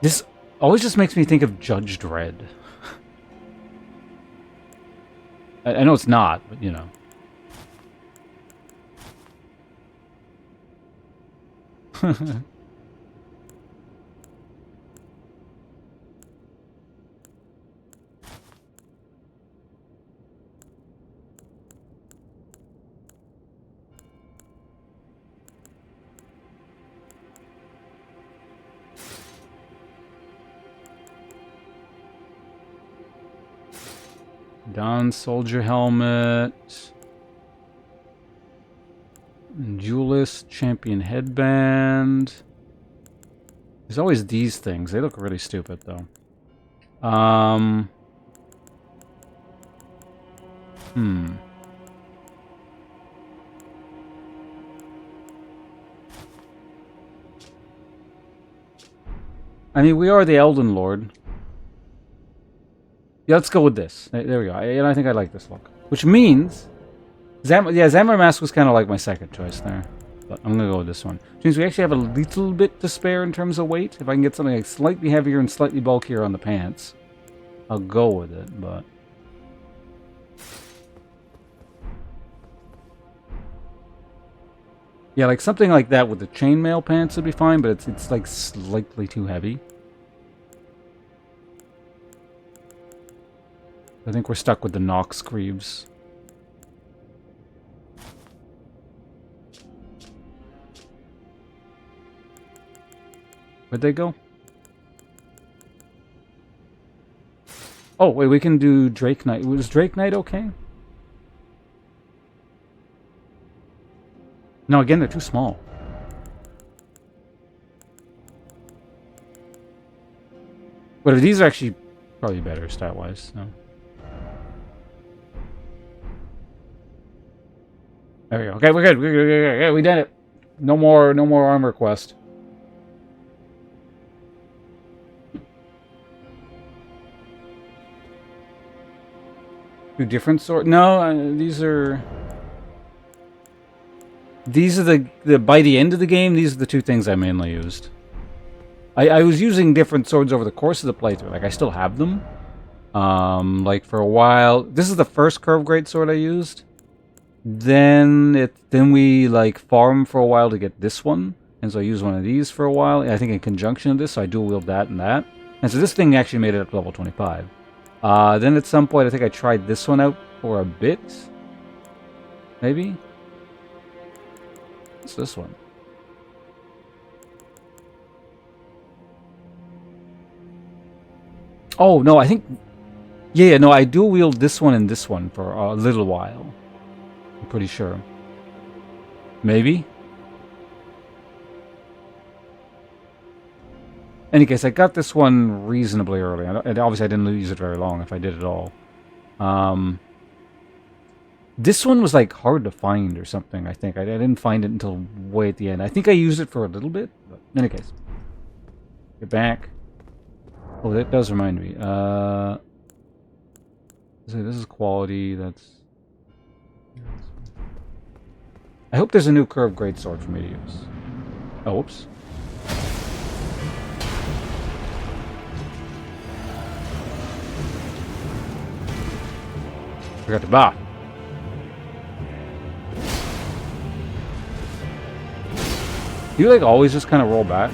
This always just makes me think of Judge Dredd. I know it's not, but you know. Don soldier helmet. Duelist champion headband. There's always these things. They look really stupid though. I mean, we are the Elden Lord. Yeah, let's go with this. There we go. And I think I like this look. Which means... Zamor Mask was kind of like my second choice there. But I'm going to go with this one. Which means we actually have a little bit to spare in terms of weight. If I can get something like slightly heavier and slightly bulkier on the pants, I'll go with it, but... Yeah, like something like that with the chainmail pants would be fine, but it's like slightly too heavy. I think we're stuck with the Nox Greaves. Where'd they go? Oh, wait, we can do Drake Knight. Was Drake Knight okay? No, again, they're too small. But these are actually probably better stat-wise. No. There we go. Okay, we're good. We're good. Yeah, we did it. No more armor quest. Two different sort? No, these are the by the end of the game. These are the two things I mainly used. I was using different swords over the course of the playthrough. Like I still have them. Like for a while. This is the first curved greatsword I used. Then we like farm for a while to get this one, and so I used one of these for a while. I think in conjunction with this, so I dual wield that and that. And so this thing actually made it up to level 25. Then at some point, I think I tried this one out for a bit. Maybe? What's this one? Oh, no, I think... Yeah, no, I dual wield this one and this one for a little while. I'm pretty sure. Maybe? In any case, I got this one reasonably early. And obviously, I didn't use it very long, if I did at all. This one was, like, hard to find or something, I think. I didn't find it until way at the end. I think I used it for a little bit. But in any case. Get back. Oh, that does remind me. This is quality. That's... I hope there's a new curved greatsword for me to use. Oh, whoops. Forgot to buy. You like always just kind of roll back?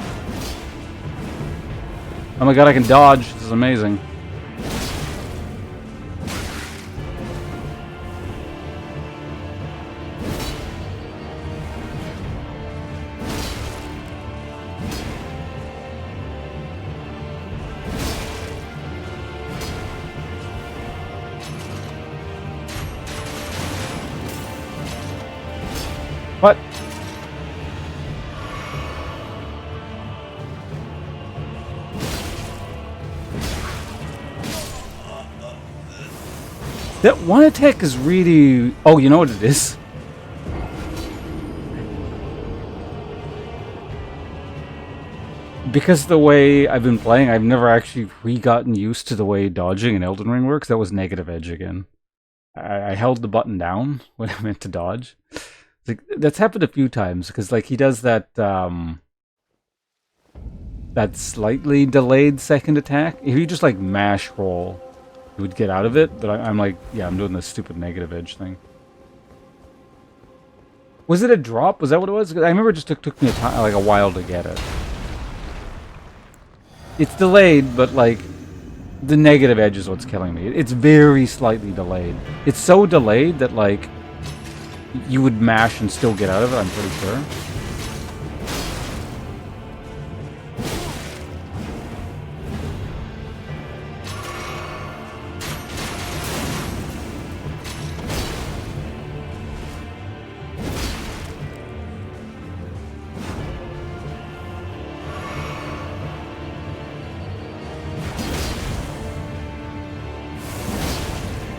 Oh my god, I can dodge. This is amazing. What? That one attack is really... Oh, you know what it is? Because the way I've been playing, I've never actually re-gotten used to the way dodging in Elden Ring works. That was negative edge again. I held the button down when I meant to dodge. Like, that's happened a few times, because like he does that... that slightly delayed second attack. If you just like mash roll, you would get out of it. But I'm like, yeah, I'm doing this stupid negative edge thing. Was it a drop? Was that what it was? I remember it just took me like a while to get it. It's delayed, but like the negative edge is what's killing me. It's very slightly delayed. It's so delayed that like you would mash and still get out of it, I'm pretty sure.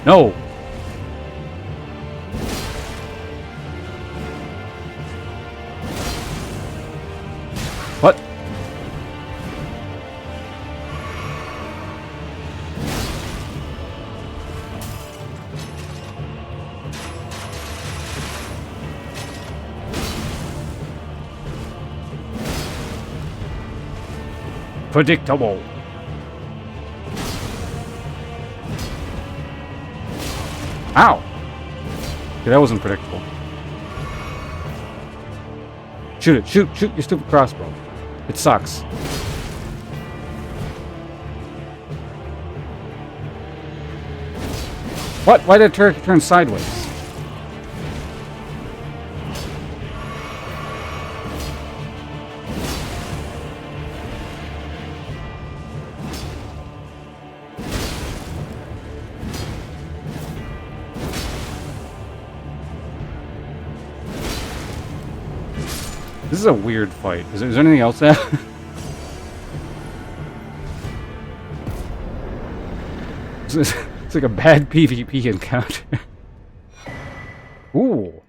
No! What? Predictable. Ow! Okay, that wasn't predictable. Shoot it, shoot your stupid crossbow. It sucks. What? Why did it turn sideways? This is a weird fight. Is there anything else there? It's like a bad PvP encounter. Ooh.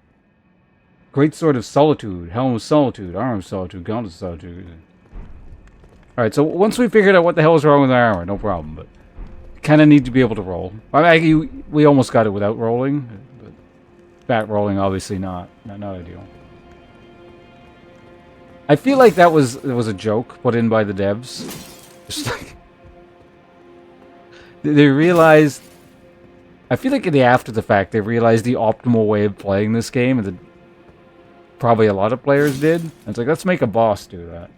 Great Sword of Solitude, Helm of Solitude, Arm of Solitude, Gauntlet of Solitude. Alright, so once we figured out what the hell is wrong with our armor, no problem, but kind of need to be able to roll. We almost got it without rolling, but bat rolling obviously not ideal. I feel like that was a joke put in by the devs. Just like they realized. I feel like after the fact they realized the optimal way of playing this game, and that probably a lot of players did. And it's like, let's make a boss do that.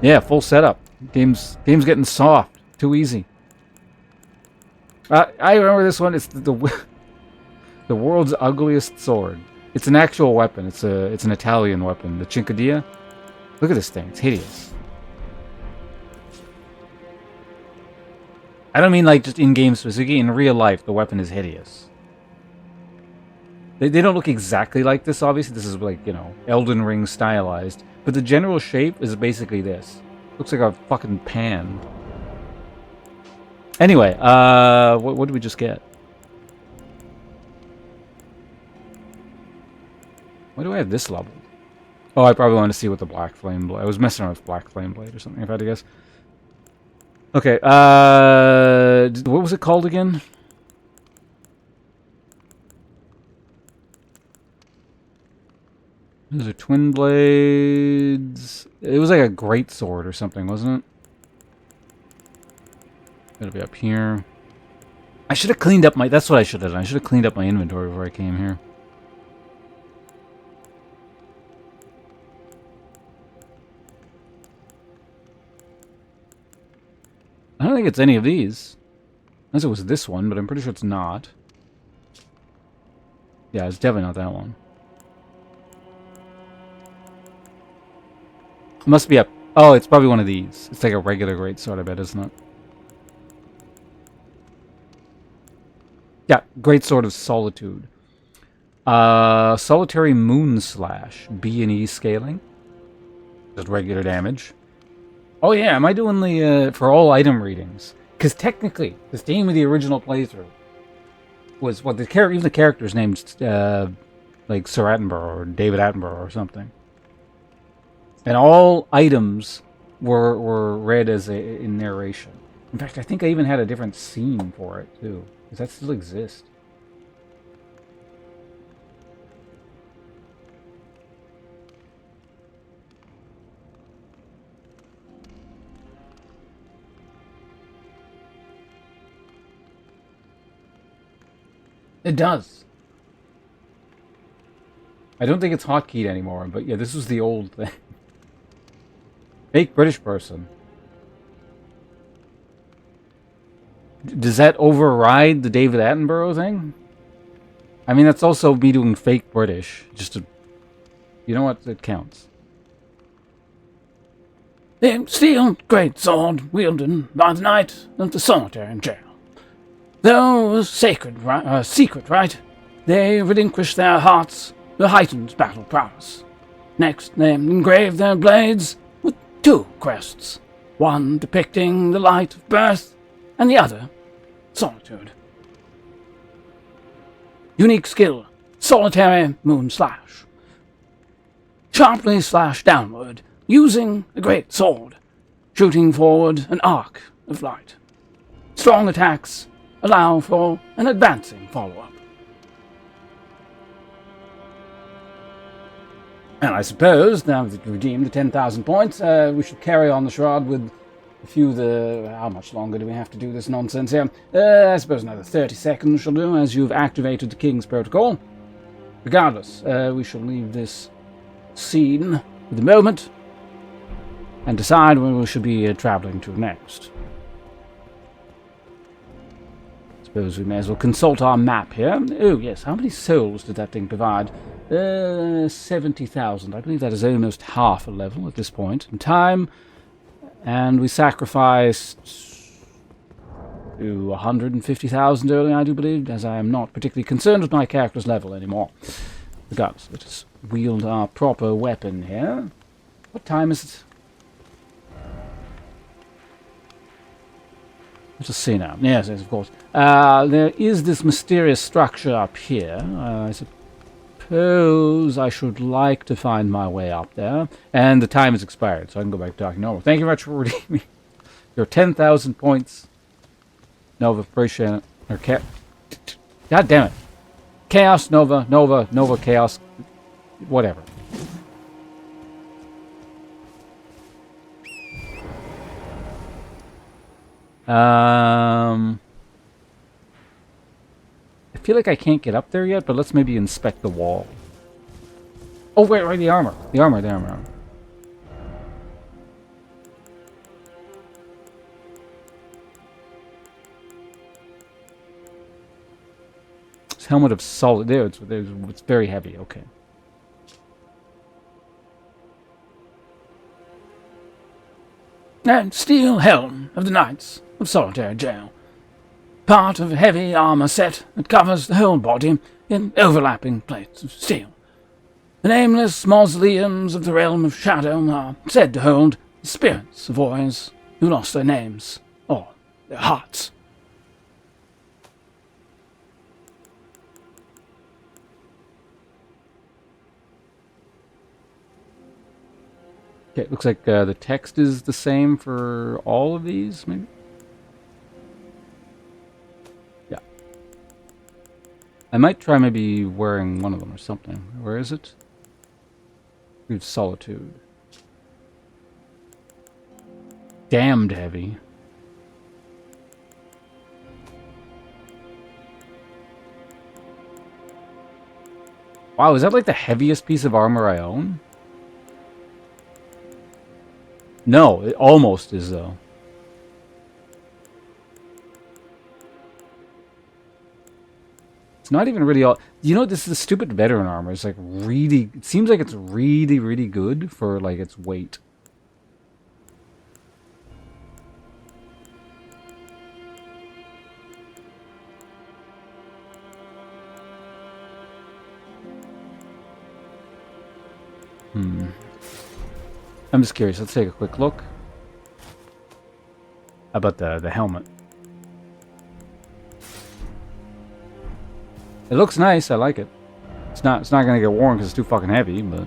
Yeah, full setup. Game's getting soft, too easy. I remember this one. It's the world's ugliest sword. It's an actual weapon. It's an Italian weapon. The Cincadilla. Look at this thing. It's hideous. I don't mean like just in-game specifically. In real life, the weapon is hideous. They don't look exactly like this, obviously. This is like, you know, Elden Ring stylized. But the general shape is basically this. Looks like a fucking pan. Anyway, what did we just get? Why do I have this leveled? Oh, I probably want to see what the Black Flame Blade... I was messing around with Black Flame Blade or something, if I had to guess. Okay, what was it called again? Those are twin blades. It was like a great sword or something, wasn't it? It'll be up here. I should have cleaned up my... That's what I should have done. I should have cleaned up my inventory before I came here. I don't think it's any of these. Unless it was this one, but I'm pretty sure it's not. Yeah, it's definitely not that one. It must be up. Oh, it's probably one of these. It's like a regular greatsword, I bet, isn't it? Yeah, Greatsword of Solitude. Solitary Moon Slash. B and E scaling. Just regular damage. Oh yeah, am I doing the, for all item readings? Because technically, the theme of the original playthrough was what the character, even the character's named, like Sir Attenborough or David Attenborough or something. And all items were read as in narration. In fact, I think I even had a different scene for it too. Does that still exist? It does. I don't think it's hotkeyed anymore, but yeah, this was the old thing. Fake British person. Does that override the David Attenborough thing? I mean, that's also me doing fake British. Just to... You know what? It counts. The steel great sword wielded by the knight of the solitary jail. Though a secret rite, they relinquish their hearts to heightened battle prowess. Next, they engrave their blades with two crests, one depicting the light of birth, and the other, solitude. Unique skill, solitary moon slash. Sharply slash downward, using a great sword, shooting forward an arc of light. Strong attacks allow for an advancing follow-up. And I suppose, now that you've redeemed the 10,000 points, we should carry on the shard with a few of the... How much longer do we have to do this nonsense here? I suppose another 30 seconds shall do, as you've activated the King's Protocol. Regardless, we shall leave this scene for the moment and decide where we should be traveling to next. Suppose we may as well consult our map here. Oh, yes, how many souls did that thing provide? 70,000. I believe that is almost half a level at this point in time. And we sacrificed 150,000 earlier, I do believe, as I am not particularly concerned with my character's level anymore. Regardless, let us wield our proper weapon here. What time is it? Let us see now. Yes, of course. There is this mysterious structure up here. I suppose I should like to find my way up there. And the time has expired, so I can go back to talking normal. Thank you very much for redeeming your 10,000 points. Nova, appreciate it. Or God damn it. Chaos, Nova, Chaos. Whatever. I feel like I can't get up there yet, but let's maybe inspect the wall. Oh, wait, the armor. The armor. It's helmet of solid. There, it's very heavy. Okay. And steel helm of the Knights of Solitary Jail. Part of a heavy armor set that covers the whole body in overlapping plates of steel. The nameless mausoleums of the realm of shadow are said to hold the spirits of warriors who lost their names or their hearts. Okay, it looks like the text is the same for all of these, maybe? Yeah. I might try maybe wearing one of them or something. Where is it? We have Solitude. Damned heavy. Wow, is that like the heaviest piece of armor I own? No, it almost is, though. It's not even really all... You know, this is the stupid veteran armor. It's like really... It seems like it's really, really good for, like, its weight. I'm just curious. Let's take a quick look. How about the helmet? It looks nice. I like it. It's not gonna get worn because it's too fucking heavy, but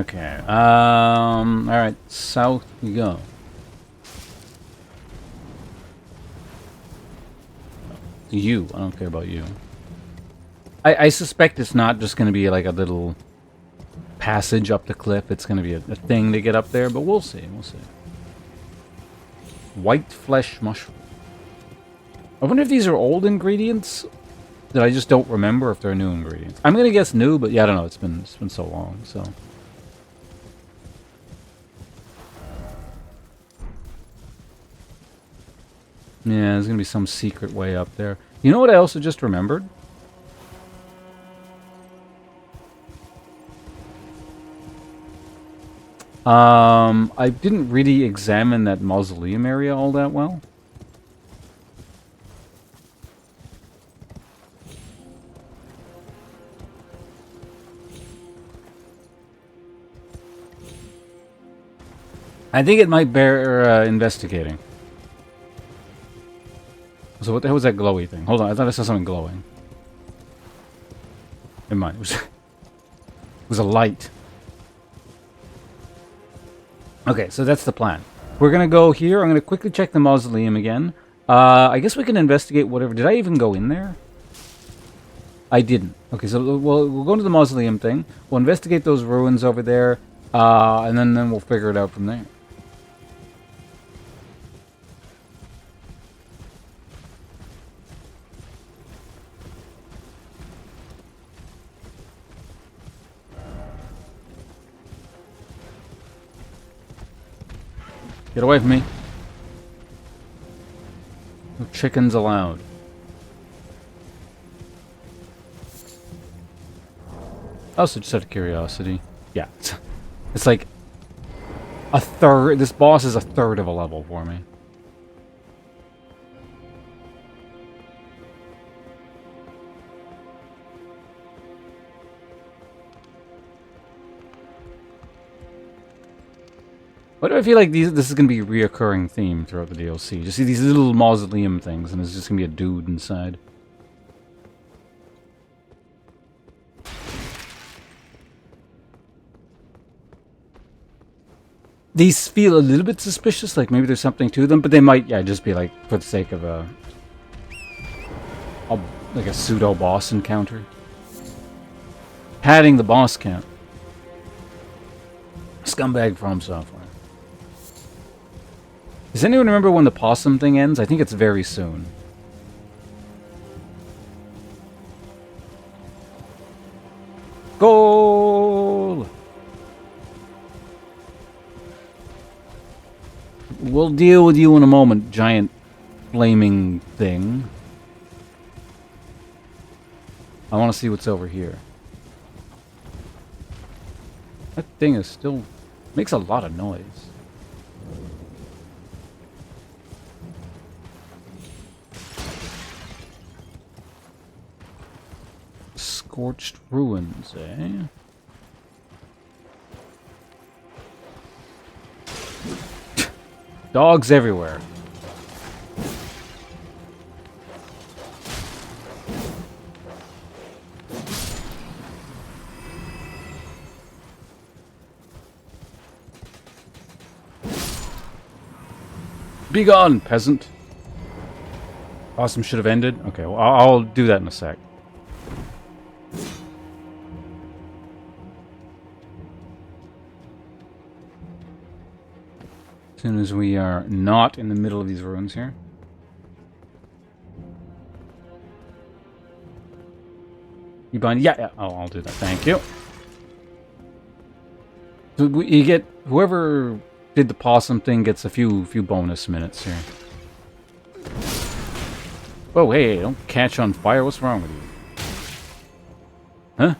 okay. All right. South we go. You. I don't care about you. I suspect it's not just going to be like a little passage up the cliff. It's going to be a thing to get up there, but we'll see. We'll see. White flesh mushroom. I wonder if these are old ingredients that I just don't remember, if they're new ingredients. I'm going to guess new, but yeah, I don't know. It's been so long, so. Yeah, there's going to be some secret way up there. You know what I also just remembered? I didn't really examine that mausoleum area all that well. I think it might bear investigating. So what the hell was that glowy thing? Hold on, I thought I saw something glowing. Never mind, it was a light. Okay, so that's the plan. We're gonna go here. I'm gonna quickly check the mausoleum again. I guess we can investigate whatever. Did I even go in there? I didn't. Okay, so we'll go to the mausoleum thing. We'll investigate those ruins over there, and then we'll figure it out from there. Get away from me. No chickens allowed. Also, just out of curiosity. Yeah. It's like a third. This boss is a third of a level for me. Why do I feel like this is going to be a reoccurring theme throughout the DLC? Just see these little mausoleum things, and there's just going to be a dude inside. These feel a little bit suspicious, like maybe there's something to them, but they might, yeah, just be like, for the sake of like a pseudo-boss encounter. Padding the boss count. Scumbag from software. Does anyone remember when the possum thing ends? I think it's very soon. Goal! We'll deal with you in a moment, giant flaming thing. I want to see what's over here. That thing is still... makes a lot of noise. Scorched ruins, eh? Dogs everywhere. Be gone, peasant. Awesome should have ended. Okay, well, I'll do that in a sec. As soon as we are not in the middle of these ruins here. You bind? Yeah. Oh, I'll do that. Thank you. So you get whoever did the possum thing gets a few bonus minutes here. Whoa, hey! Don't catch on fire. What's wrong with you? Huh?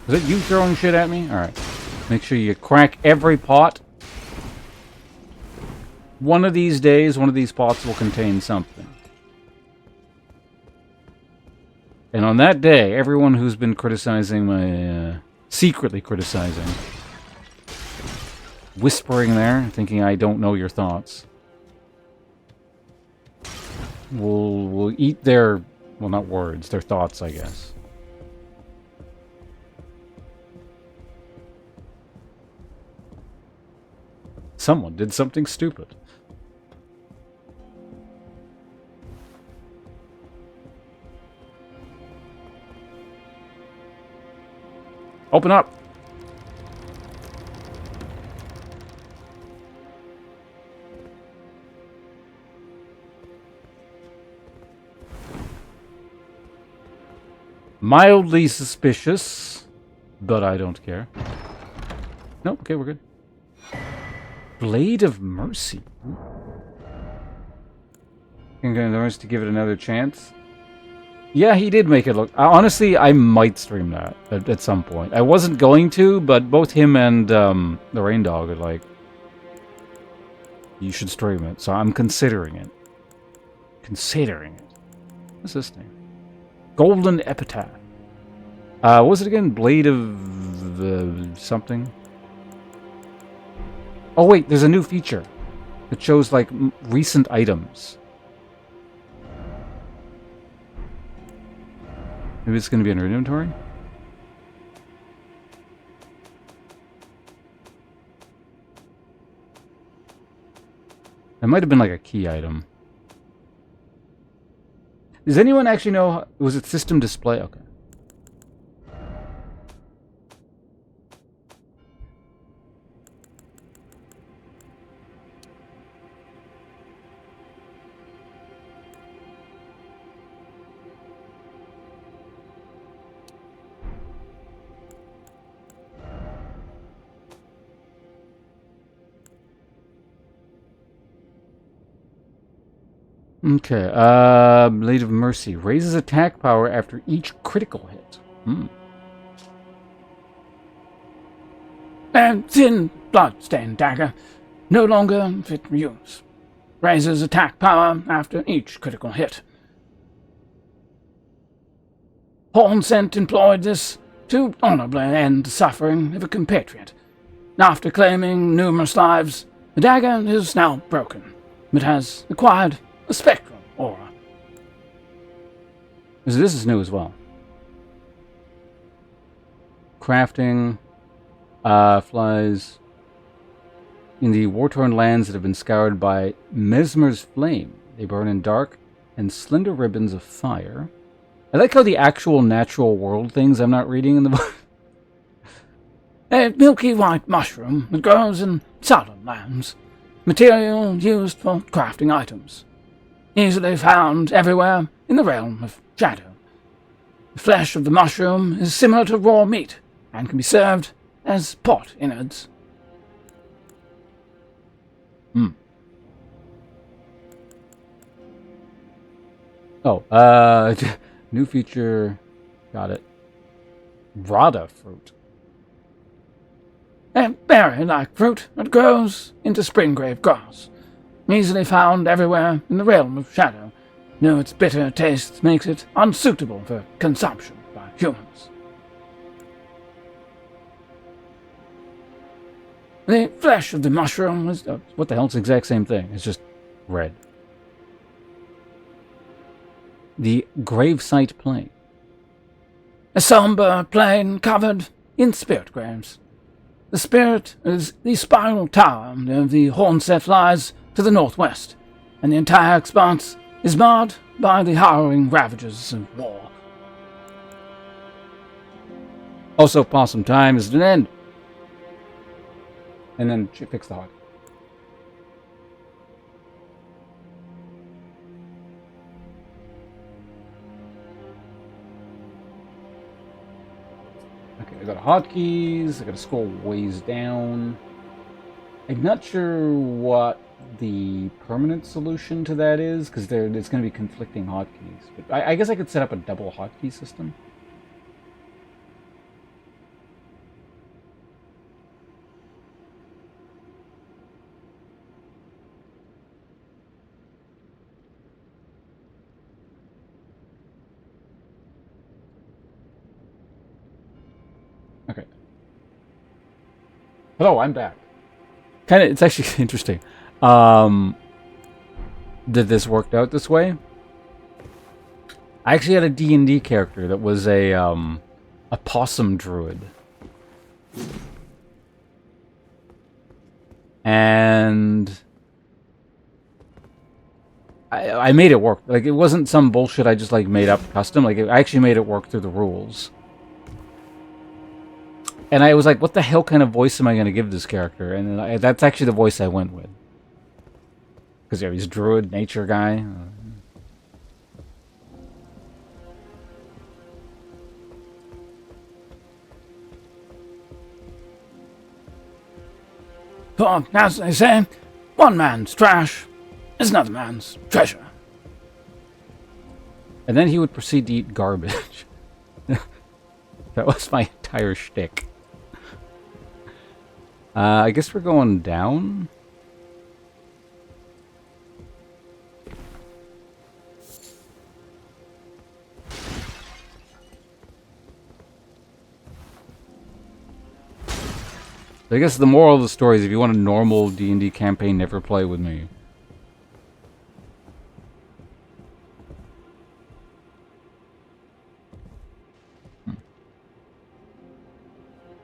Is it you throwing shit at me? Alright. Make sure you crack every pot. One of these days, one of these pots will contain something. And on that day, everyone who's been criticizing my... secretly criticizing... whispering there, thinking I don't know your thoughts... will eat their... well, not words, their thoughts, I guess. Someone did something stupid. Open up! Mildly suspicious, but I don't care. No, okay, we're good. Blade of Mercy. Congrats to give it another chance. Yeah, he did make it look... honestly, I might stream that at some point. I wasn't going to, but both him and the Rain Dog are like, you should stream it. So I'm considering it. Considering it. What's this thing? Golden Epitaph. What was it again? Blade of something? Oh wait, there's a new feature. It shows like recent items. Maybe it's going to be in our inventory? It might have been like a key item. Does anyone actually know... was it system display? Okay. Okay, Blade of Mercy. Raises attack power after each critical hit. And thin bloodstained dagger. No longer fit for use. Raises attack power after each critical hit. Hornsent employed this to honorably end the suffering of a compatriot. After claiming numerous lives, the dagger is now broken, but has acquired a spectral aura. So this is new as well. Crafting flies in the war-torn lands that have been scoured by Mesmer's flame. They burn in dark and slender ribbons of fire. I like how the actual natural world things I'm not reading in the book. A milky white mushroom that grows in southern lands. Material used for crafting items. Easily found everywhere in the realm of shadow. The flesh of the mushroom is similar to raw meat and can be served as pot innards. Oh, new feature. Got it. Rada fruit. A berry-like fruit that grows into springgrave grass. Easily found everywhere in the realm of shadow. Though its bitter taste makes it unsuitable for consumption by humans. The flesh of the mushroom is... What the hell? It's the exact same thing. It's just red. The gravesite plain. A somber plain covered in spirit graves. The spirit is the spiral tower of the Hornset lies to the northwest, and the entire expanse is marred by the harrowing ravages of war. Also, Possum Time is at an end. And then fix the heart. Okay, I got hotkeys. I got to scroll ways down. I'm not sure what the permanent solution to that is, because there's going to be conflicting hotkeys. But I guess I could set up a double hotkey system. Okay. Hello, I'm back. It's actually interesting. That this worked out this way. I actually had a D&D character that was a possum druid. And I made it work. Like, it wasn't some bullshit I just, like, made up custom. Like, I actually made it work through the rules. And I was like, what the hell kind of voice am I going to give this character? And that's actually the voice I went with. Because, yeah, he's a druid, nature guy. For, as they say, one man's trash is another man's treasure. And then he would proceed to eat garbage. That was my entire shtick. I guess we're going down. I guess the moral of the story is if you want a normal D&D campaign, never play with me.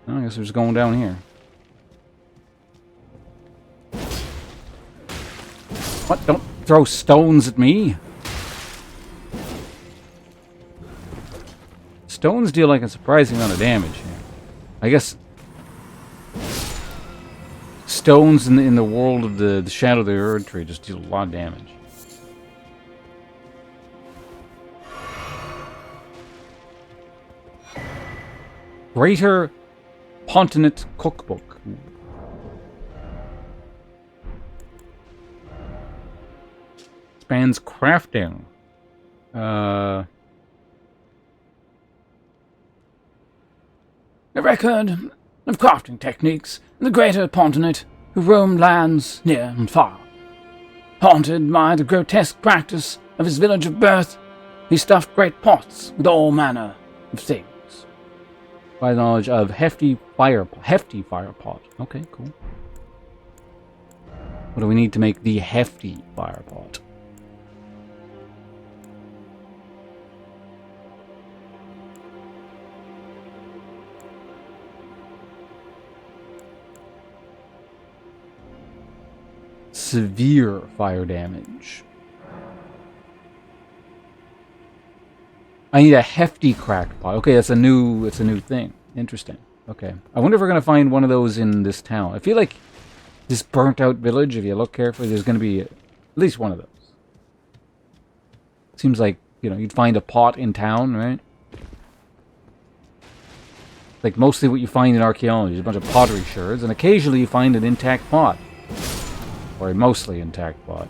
I guess we're just going down here. What? Don't throw stones at me! Stones deal like a surprising amount of damage here. I guess stones in the world of the Shadow of the Erd Tree just deal a lot of damage. Greater Pontinate Cookbook. Spans crafting. A record of crafting techniques in the greater Pontinate who roamed lands near and far. Haunted by the grotesque practice of his village of birth, he stuffed great pots with all manner of things. By knowledge of hefty fire pot. Okay, cool. What do we need to make the hefty fire pot? Severe fire damage. I need a hefty cracked pot. Okay, it's a new thing. Interesting. Okay. I wonder if we're gonna find one of those in this town. I feel like this burnt out village, if you look carefully, there's gonna be at least one of those. Seems like, you know, you'd find a pot in town, right? Like mostly what you find in archaeology is a bunch of pottery sherds, and occasionally you find an intact pot. Or a mostly intact pot.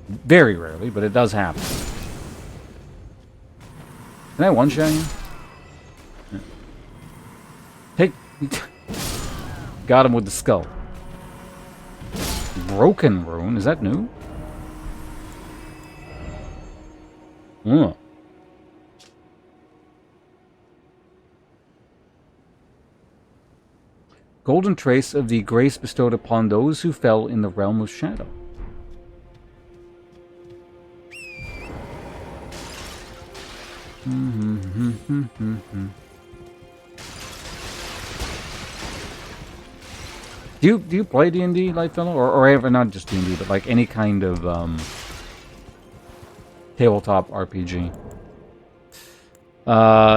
Very rarely, but it does happen. Can I one-shot you? Take... Got him with the skull. Broken rune? Is that new? Hmm. Golden trace of the grace bestowed upon those who fell in the realm of shadow. Do you play D&D, Lightfellow? Or ever, not just D&D, but like any kind of tabletop RPG?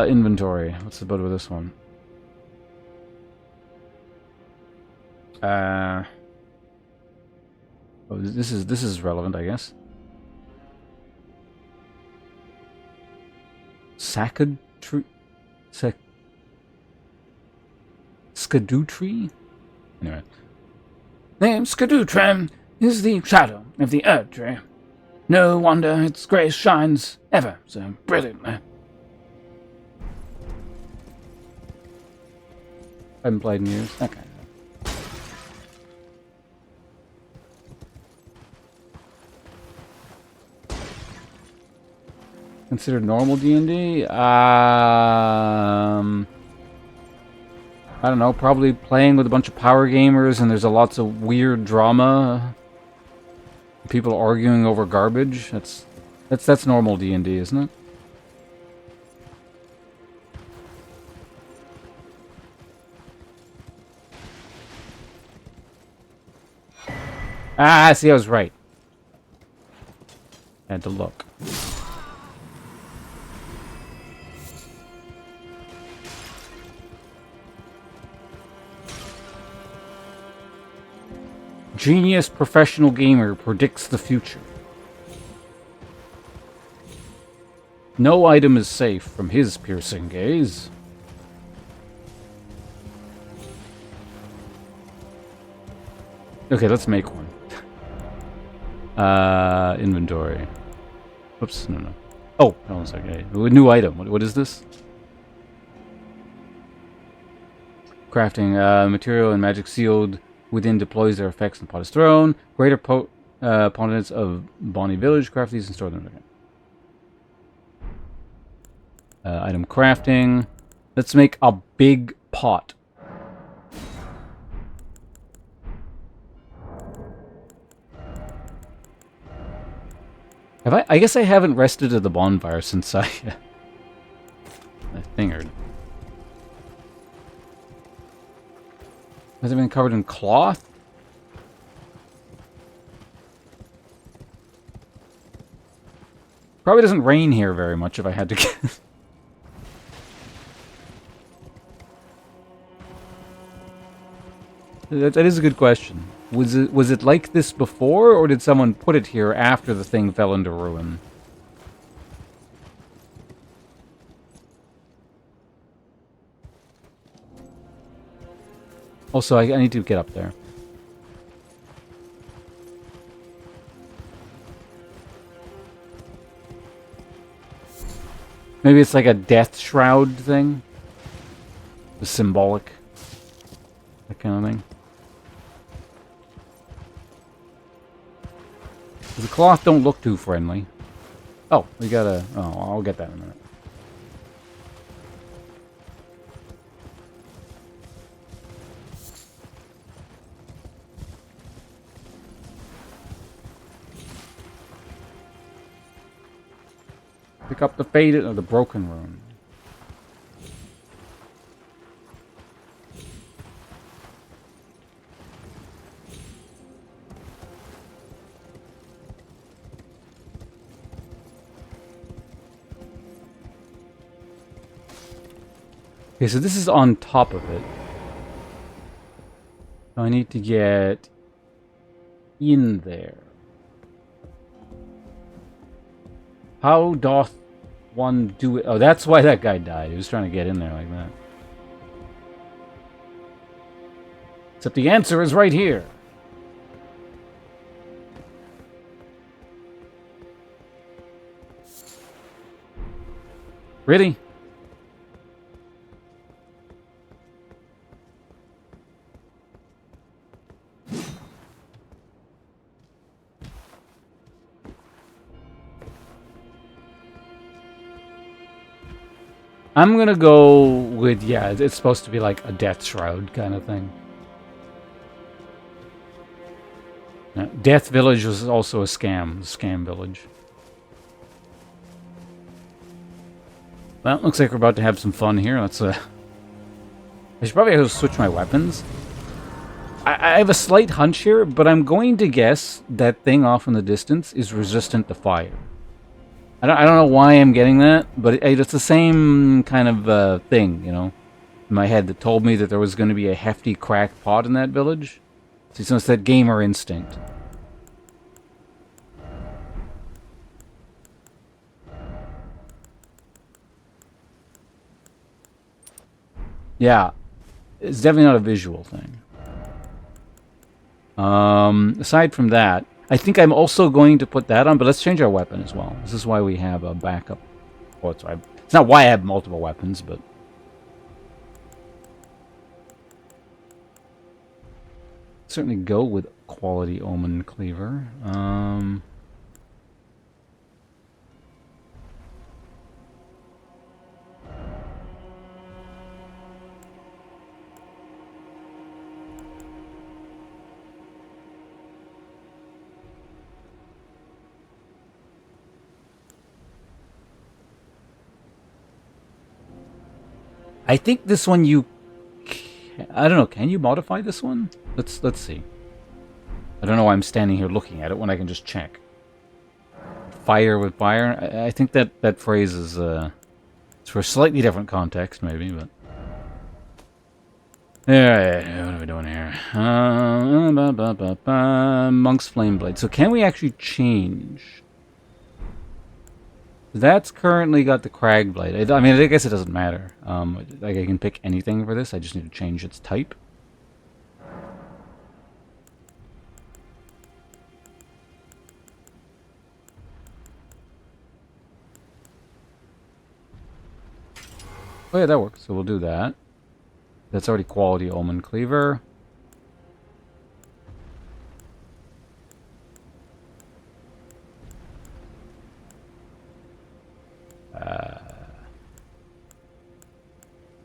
Inventory. What's the bud with this one? Oh, this is relevant, I guess. Skadutri? Anyway. The Skadutri is the shadow of the Erd Tree. No wonder its grace shines ever so brilliantly. I haven't played in years. Okay. Considered normal D&D? I don't know, probably playing with a bunch of power gamers and there's lots of weird drama. People arguing over garbage. That's normal D&D, isn't it? Ah, see, I was right. Had to look. Genius professional gamer predicts the future. No item is safe from his piercing gaze. Okay, let's make one. Inventory. Oops, no. Oh, hold on a second. Hey, new item. What is this? Crafting. Material and magic sealed within deploys their effects on the pot is thrown. Greater potence of Bonnie Village. Craft these and store them. Okay. Item crafting. Let's make a big pot. Have I guess I haven't rested at the bonfire since I fingered. Has it been covered in cloth? Probably doesn't rain here very much if I had to guess. That is a good question. Was it like this before, or did someone put it here after the thing fell into ruin? Also, I need to get up there. Maybe it's like a death shroud thing? The symbolic. That kind of thing. The cloth don't look too friendly. Oh, we gotta... Oh, I'll get that in a minute. Pick up the faded or the broken rune. Okay, so this is on top of it. So I need to get in there. How doth one do it? Oh, that's why that guy died. He was trying to get in there like that. Except the answer is right here. Really? I'm gonna go with, yeah, it's supposed to be like a death shroud kind of thing. Death Village was also a scam village. Well, looks like we're about to have some fun here. Let's, I should probably have to switch my weapons. I have a slight hunch here, but I'm going to guess that thing off in the distance is resistant to fire. I don't know why I'm getting that, but it's the same kind of thing, you know, in my head that told me that there was going to be a hefty cracked pot in that village. So it's that gamer instinct. Yeah, it's definitely not a visual thing. Aside from that, I think I'm also going to put that on, but let's change our weapon as well. This is why we have a backup. Oh, it's not why I have multiple weapons, but... certainly go with quality omen cleaver. I think this one I don't know, can you modify this one? Let's see. I don't know why I'm standing here looking at it when I can just check. Fire with fire? I think that phrase is it's for a slightly different context, maybe, but... Alright, what are we doing here? Monk's Flame Blade. So can we actually change? That's currently got the Crag Blade. I mean, I guess it doesn't matter. Like, I can pick anything for this. I just need to change its type. Oh yeah, that works. So we'll do that. That's already quality Omen Cleaver.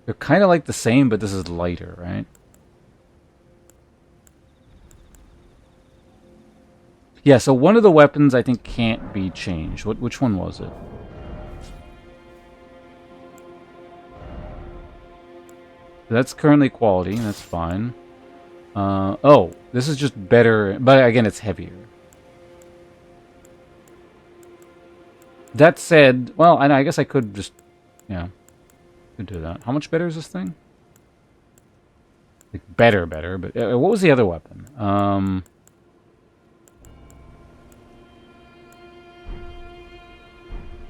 They're kind of like the same, but this is lighter, right? Yeah, so one of the weapons I think can't be changed. Which one was it? That's currently quality, that's fine. Oh, this is just better, but again, it's heavier. That said, well, I guess I could just, yeah, could do that. How much better is this thing? Like, better, but what was the other weapon?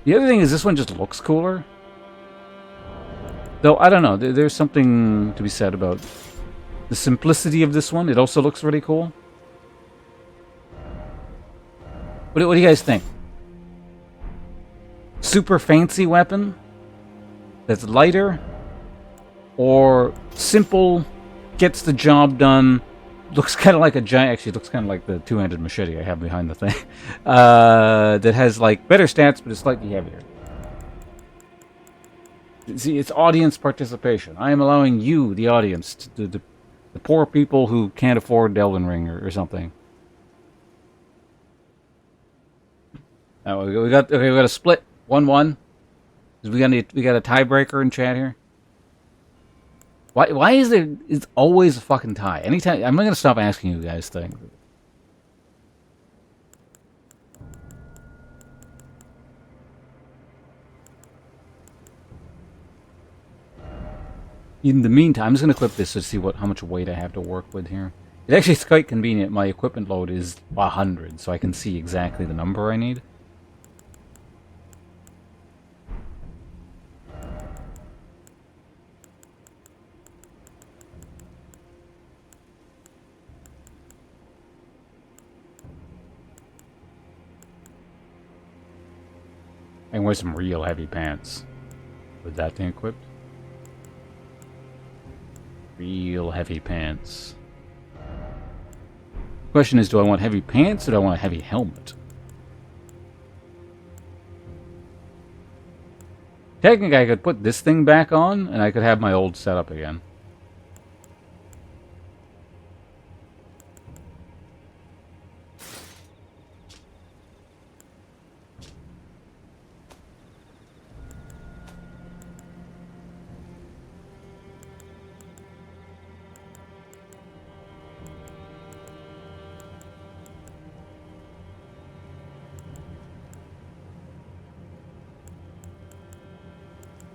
The other thing is this one just looks cooler. Though, I don't know, there's something to be said about the simplicity of this one. It also looks really cool. What do you guys think? Super fancy weapon that's lighter, or simple, gets the job done, looks kind of like a giant, actually looks kind of like the two-handed machete I have behind the thing, that has like better stats but is slightly heavier. See, it's audience participation. I am allowing you, the audience, the poor people who can't afford Elden Ring or something. Oh, we got a split 1-1. We got a tiebreaker in chat here. Why is there? It's always a fucking tie. Anytime I'm not gonna stop asking you guys things. In the meantime, I'm just going to clip this to see how much weight I have to work with here. It actually is quite convenient. My equipment load is 100, so I can see exactly the number I need. And wear some real heavy pants with that thing equipped. Real heavy pants. Question is, do I want heavy pants or do I want a heavy helmet? Technically, I could put this thing back on and I could have my old setup again.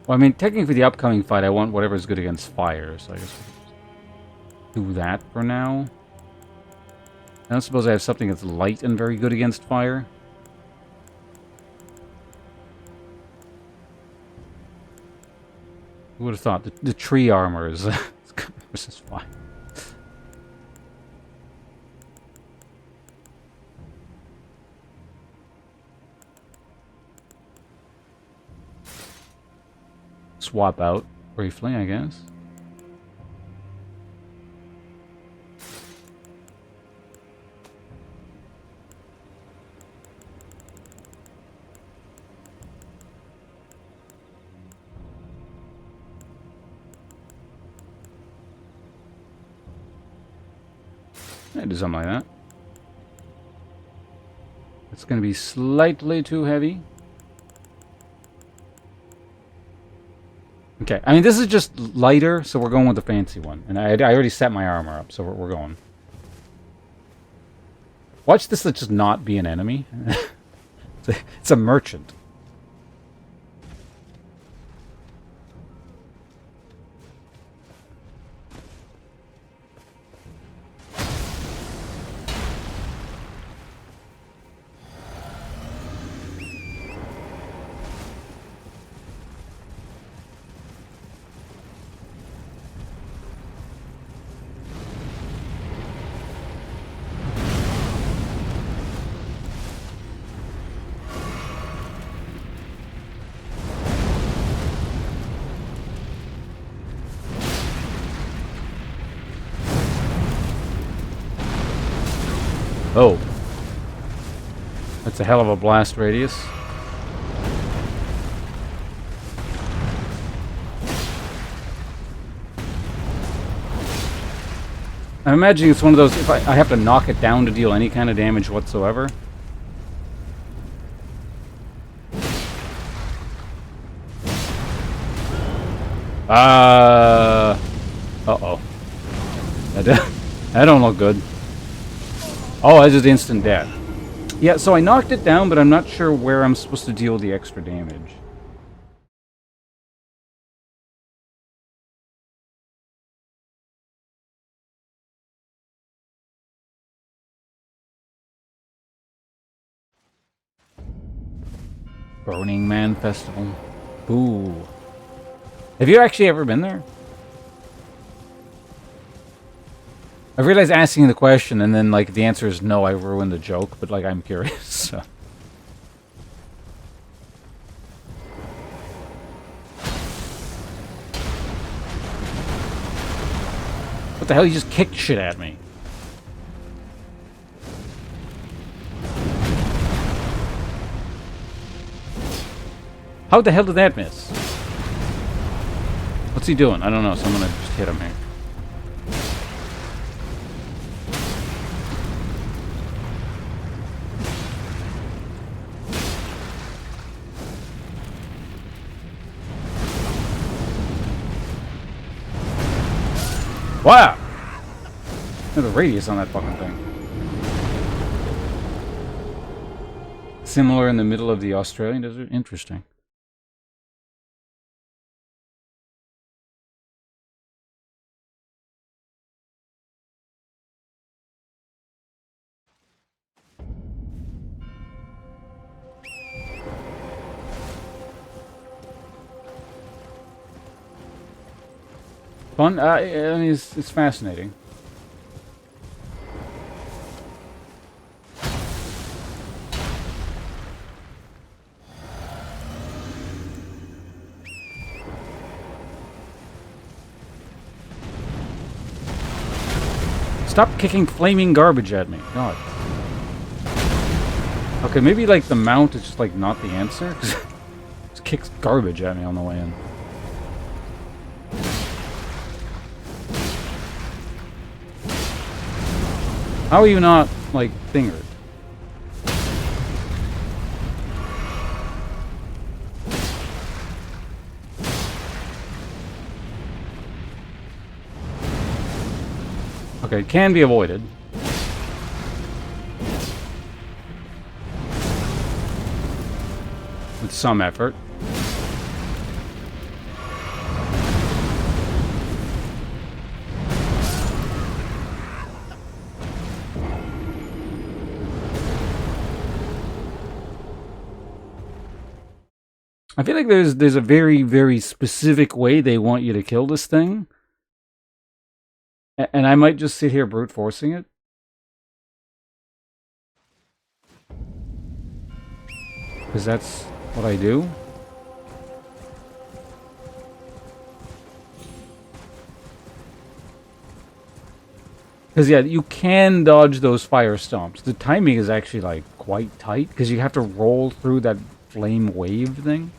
Well, I mean, technically for the upcoming fight, I want whatever's good against fire, so I guess we'll do that for now. I don't suppose I have something that's light and very good against fire. Who would have thought? The tree armor is versus fire. Swap out briefly, I guess. I do something like that. It's going to be slightly too heavy. Okay, I mean, this is just lighter, so we're going with the fancy one. And I already set my armor up, so we're going. Watch this just not be an enemy. It's a merchant. Oh. That's a hell of a blast radius. I'm imagining it's one of those, if I have to knock it down to deal any kind of damage whatsoever. Uh-oh. That don't look good. Oh, I just instant death. Yeah, so I knocked it down, but I'm not sure where I'm supposed to deal the extra damage. Burning Man Festival. Ooh. Have you actually ever been there? I realized asking the question and then, like, the answer is no, I ruined the joke, but, like, I'm curious, so. What the hell? You just kicked shit at me. How the hell did that miss? What's he doing? I don't know, so I'm gonna just hit him here. Wow! Look at the radius on that fucking thing. Similar in the middle of the Australian desert? Interesting. Fun? I mean, it's fascinating. Stop kicking flaming garbage at me. God. Okay, maybe, like, the mount is just, like, not the answer? Because it just kicks garbage at me on the way in. How are you not, like, fingered? Okay, it can be avoided. With some effort. I feel like there's a very, very specific way they want you to kill this thing. And I might just sit here brute forcing it. Because that's what I do. Because, yeah, you can dodge those fire stomps. The timing is actually, like, quite tight. Because you have to roll through that flame wave thing.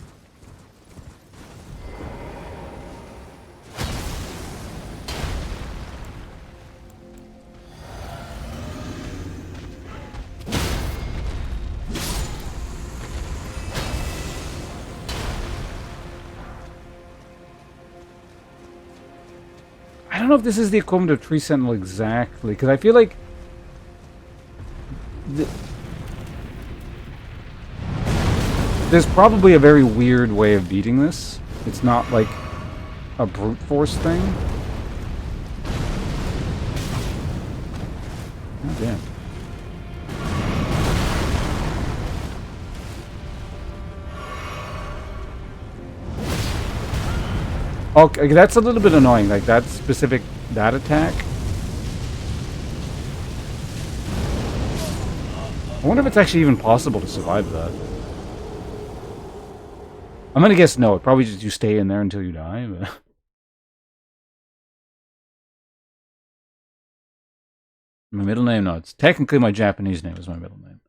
I don't know if this is the equivalent of Tree Sentinel exactly, because I feel like There's probably a very weird way of beating this. It's not like a brute force thing. Oh, damn. Okay, that's a little bit annoying, like that specific, that attack. I wonder if it's actually even possible to survive that. I'm gonna guess no, it probably just you stay in there until you die, but... My middle name? No, it's technically my Japanese name is my middle name.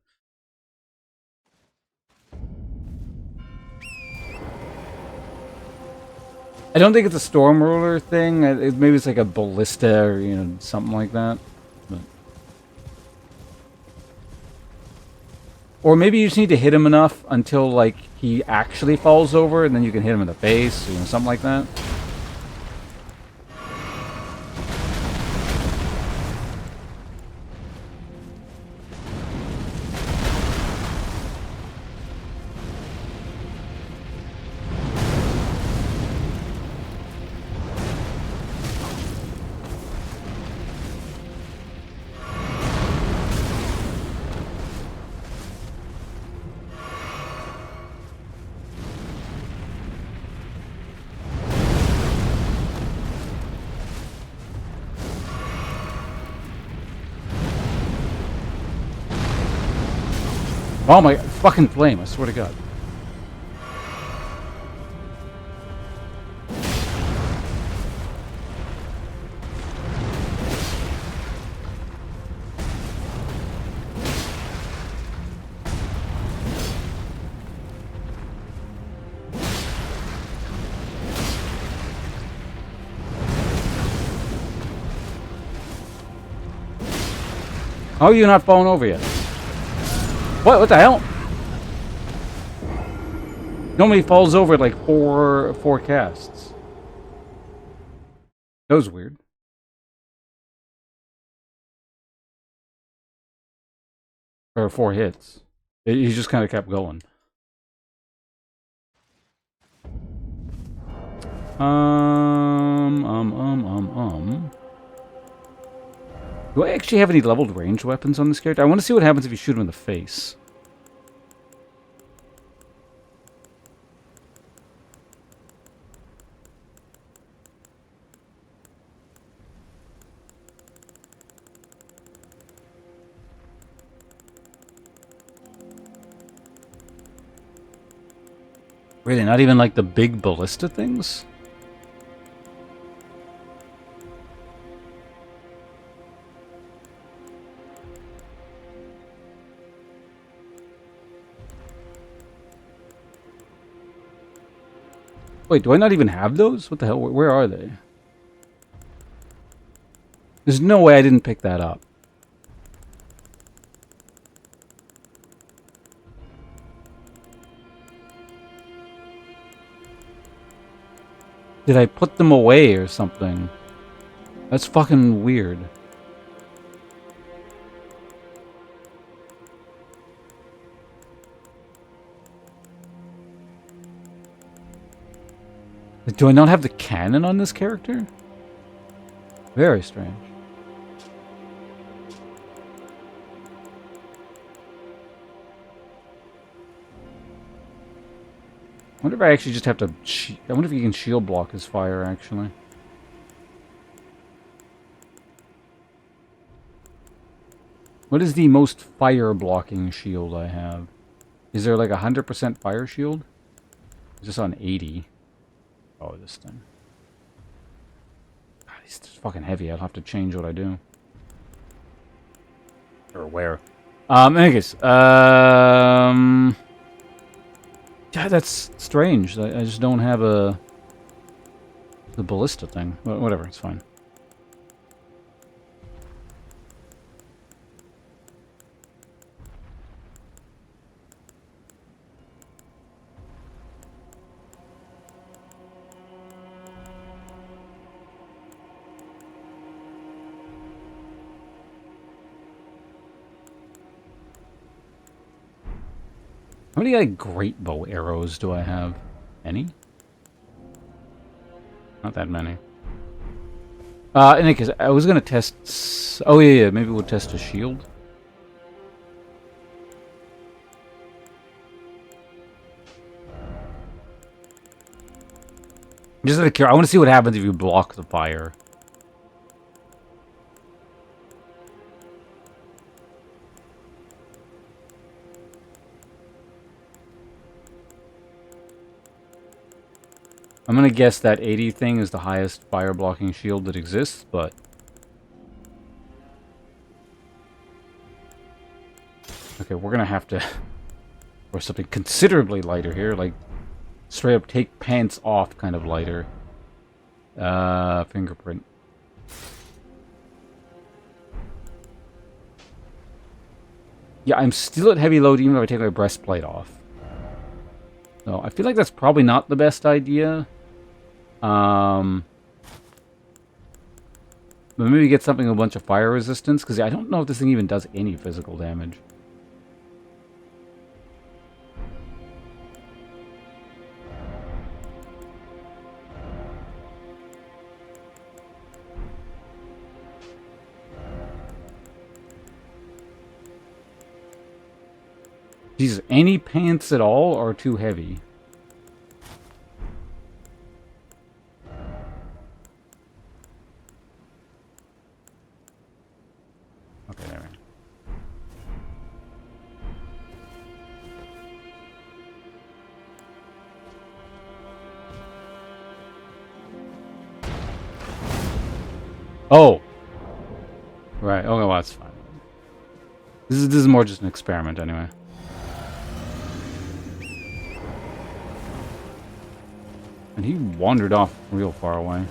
I don't think it's a storm ruler thing. Maybe it's like a ballista or, you know, something like that. But... Or maybe you just need to hit him enough until, like, he actually falls over, and then you can hit him in the face, or, you know, something like that. Oh my fucking flame, I swear to God. How are you not falling over yet? What the hell? Normally falls over at like four casts. That was weird. Or 4 hits. He just kind of kept going. Do I actually have any leveled ranged weapons on this character? I want to see what happens if you shoot him in the face. Really, not even like the big ballista things? Wait, do I not even have those? What the hell? Where are they? There's no way I didn't pick that up. Did I put them away or something? That's fucking weird. Do I not have the cannon on this character? Very strange. I wonder if I actually just have to... I wonder if you can shield block his fire, actually. What is the most fire blocking shield I have? Is there like 100% fire shield? It's just on 80. Oh, this thing. God, he's just fucking heavy. I'll have to change what I do. Or where. Anyways, yeah, that's strange. I just don't have the ballista thing. Whatever, it's fine. How many, like, great bow arrows do I have? Any? Not that many. In any case, I was gonna test... Oh, yeah, maybe we'll test a shield. Just out of curiosity, I want to see what happens if you block the fire. I'm gonna guess that 80 thing is the highest fire blocking shield that exists, but... Okay, we're gonna have to... or something considerably lighter here, like... straight up take pants off kind of lighter. Fingerprint. Yeah, I'm still at heavy load even if I take my breastplate off. So, I feel like that's probably not the best idea. But maybe get something with a bunch of fire resistance, because I don't know if this thing even does any physical damage. Jesus, any pants at all are too heavy. Okay, there we go. Oh! Right, okay, well that's fine. This is more just an experiment anyway. And he wandered off real far away.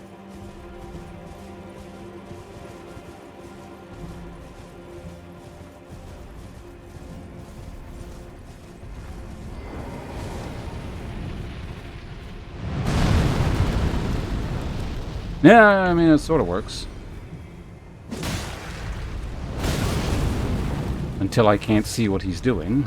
Yeah, I mean, it sort of works. Until I can't see what he's doing.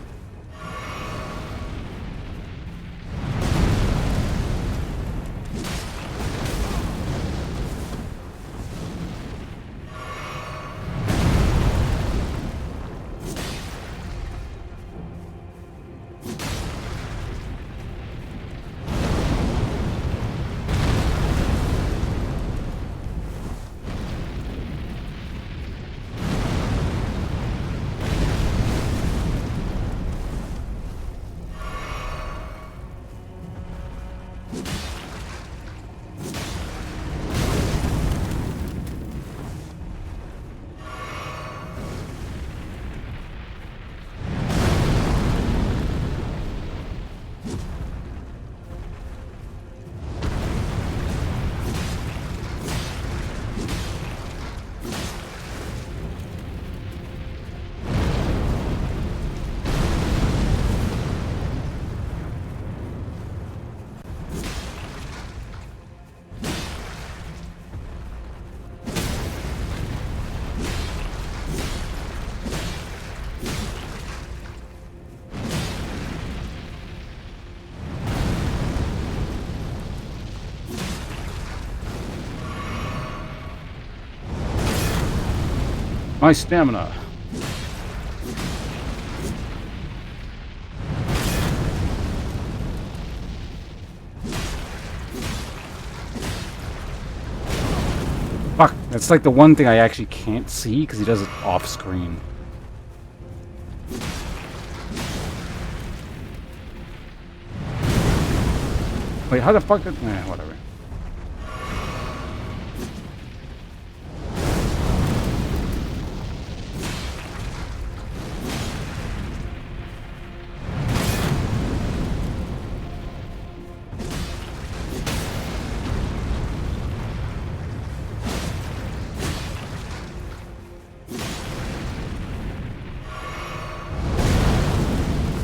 My stamina. Fuck, that's like the one thing I actually can't see because he does it off screen. Wait, how the fuck did... whatever.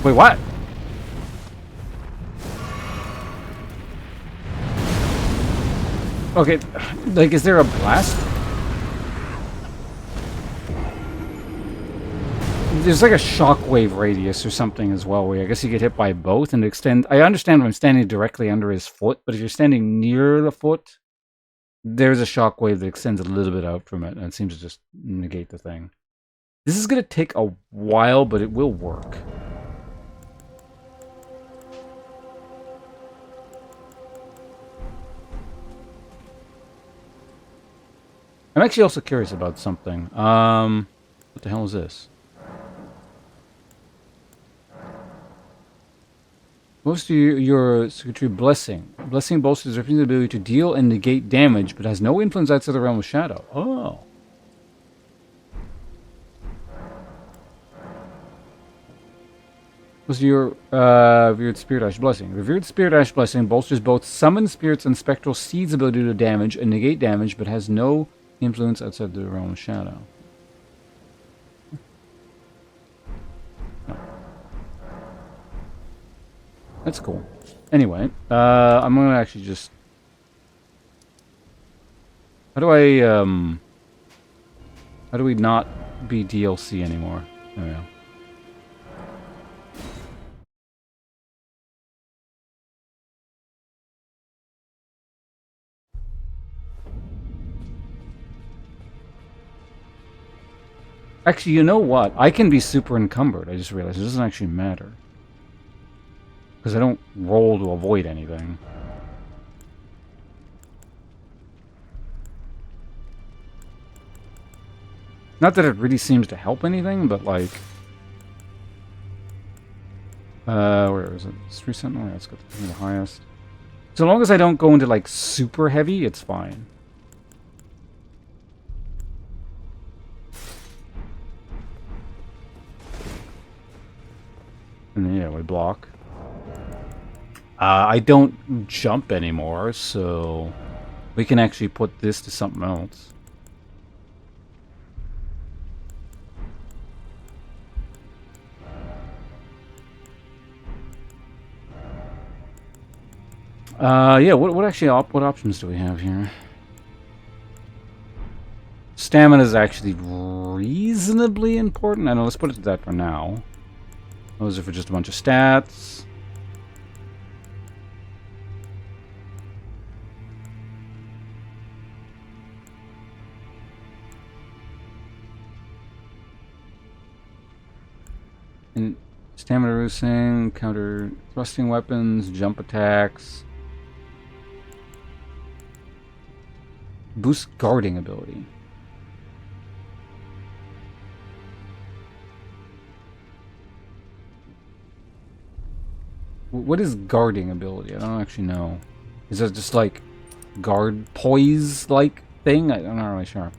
Wait, what? Okay, like, is there a blast? There's like a shockwave radius or something as well, where I guess you get hit by both and extend. I understand when I'm standing directly under his foot, but if you're standing near the foot, there's a shockwave that extends a little bit out from it, and it seems to just negate the thing. This is going to take a while, but it will work. I'm actually also curious about something. What the hell is this? Most of your secretary blessing. Blessing bolsters the ability to deal and negate damage, but has no influence outside the realm of shadow. Oh. Was your Revered Spirit Ash Blessing. Revered Spirit Ash Blessing bolsters both Summon Spirits and Spectral Seeds' ability to damage and negate damage, but has no influence outside the realm of shadow. Oh. That's cool. Anyway, I'm gonna actually just... How do we not be DLC anymore? There we go. Actually, you know what? I can be super encumbered. I just realized it doesn't actually matter. Because I don't roll to avoid anything. Not that it really seems to help anything, but like... where is it? Street Sentinel? Yeah, let's go to the highest. So long as I don't go into like super heavy, it's fine. And then, yeah, we block. I don't jump anymore, so we can actually put this to something else. Yeah, what actually, what options do we have here? Stamina is actually reasonably important. I know, let's put it to that for now. Those are for just a bunch of stats. And stamina boosting, counter thrusting weapons, jump attacks. Boost guarding ability. What is guarding ability? I don't actually know. Is that just like guard poise like thing? I'm not really sure.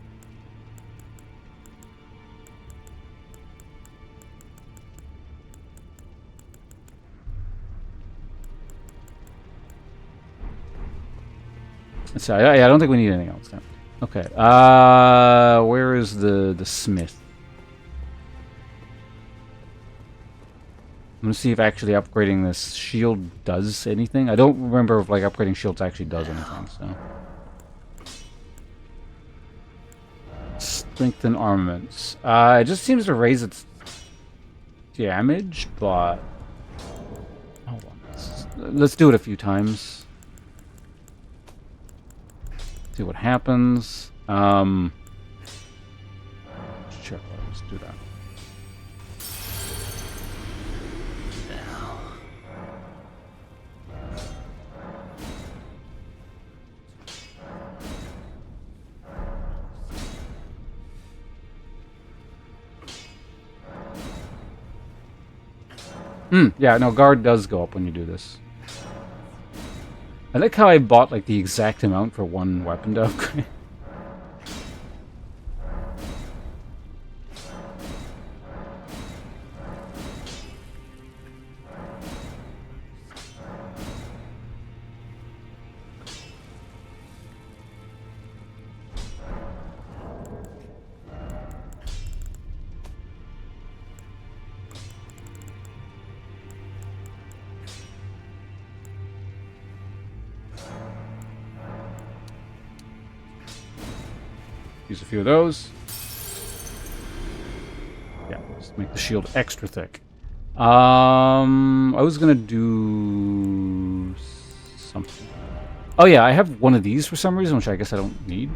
So I don't think we need anything else then. Okay. Where is the smith? I'm gonna see if actually upgrading this shield does anything. I don't remember if like upgrading shields actually does anything. So strengthen armaments. It just seems to raise its damage, but hold on. Let's do it a few times. See what happens. Let's check. Let's do that. Yeah, no, guard does go up when you do this. I like how I bought like the exact amount for one weapon to upgrade. Use a few of those. Yeah, Just make the shield extra thick. I was gonna do something. Oh yeah, I have one of these for some reason, which I guess I don't need.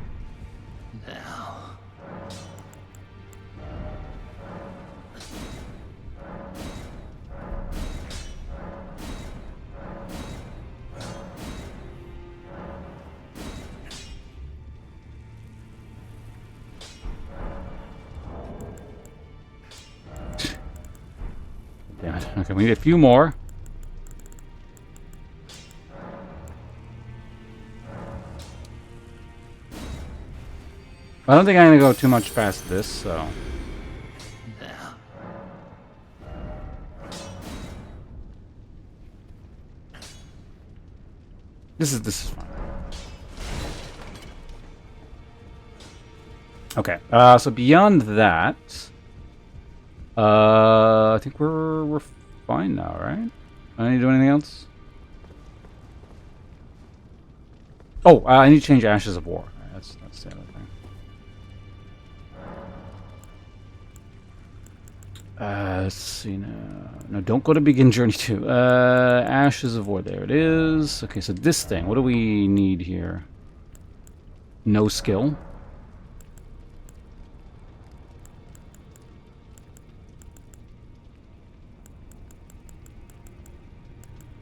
Damn it. Okay, we need a few more. I don't think I'm gonna go too much past this, so. This is fine. Okay, so beyond that, I think we're fine now, right? I need to do anything else? Oh, I need to change Ashes of War. Right, that's the other thing. Let's see now. No, don't go to Begin Journey 2. Ashes of War. There it is. Okay, so this thing. What do we need here? No skill.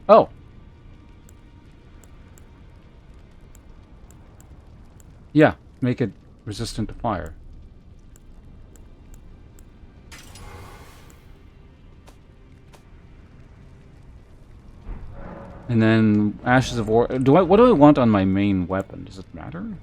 Oh. Yeah, make it resistant to fire. And then Ashes of War. What do I want on my main weapon? Does it matter?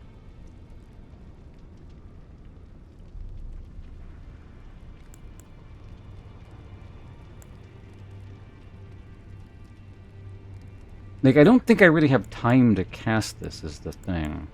Like, I don't think I really have time to cast this, is the thing.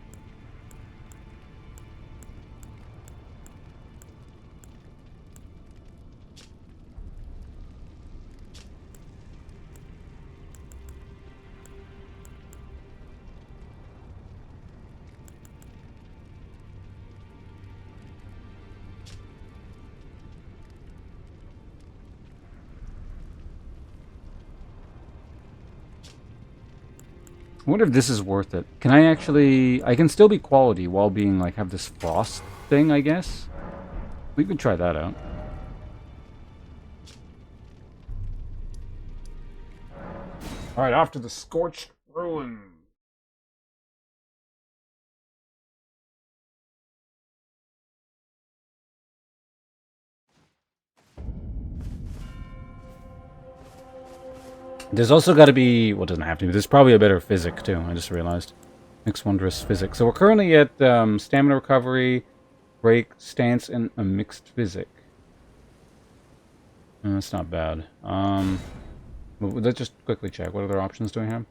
I wonder if this is worth it. Can I actually... I can still be quality while being, like, have this frost thing, I guess? We could try that out. Alright, off to the Scorched Ruin. There's also got to be... Well, it doesn't have to be. There's probably a better physic, too. I just realized. Next Wondrous Physic. So we're currently at Stamina Recovery, Break, Stance, and a Mixed Physic. That's not bad. Let's just quickly check. What other options do I have?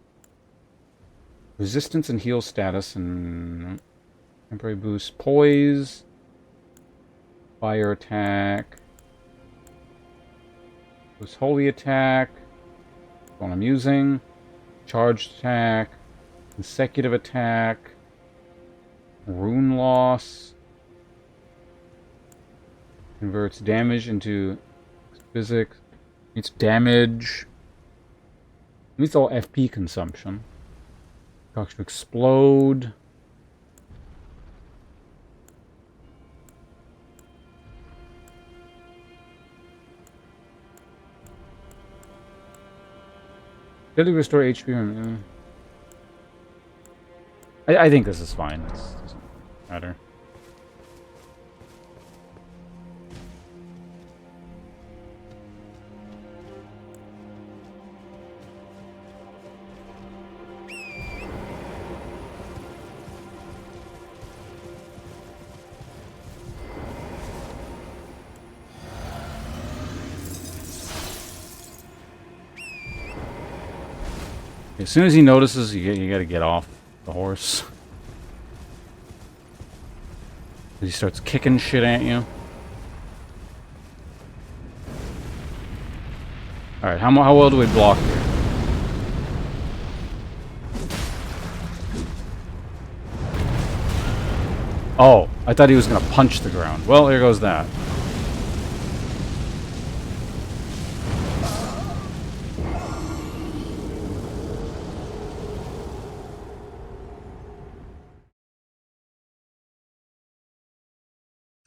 Resistance and heal status and... Temporary boost. Poise. Fire attack. Boost holy attack. What I'm using. Charged attack. Consecutive attack. Rune loss. Converts damage into physics. It's damage. It's all FP consumption. Talks to explode. Steadily restore HP. I think this is fine. It doesn't matter. As soon as he notices, you gotta get off the horse. He starts kicking shit at you. Alright, how well do we block here? Oh, I thought he was gonna punch the ground. Well, there goes that.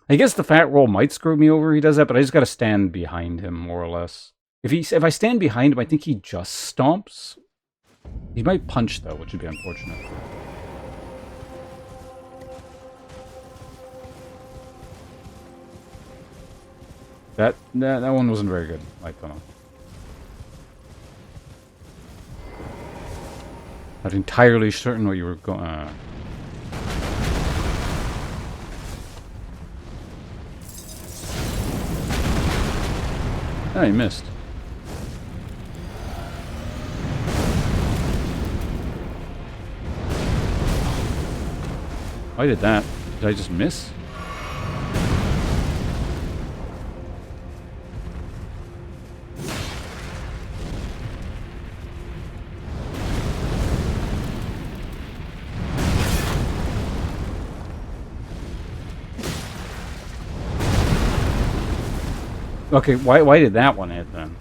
I guess the fat roll might screw me over if he does that, but I just gotta stand behind him, more or less. If I stand behind him, I think he just stomps. He might punch, though, which would be unfortunate. That one wasn't very good, I don't know. Not entirely certain what you were going. Oh, you missed. I did that. Did I just miss? Okay, why did that one hit then?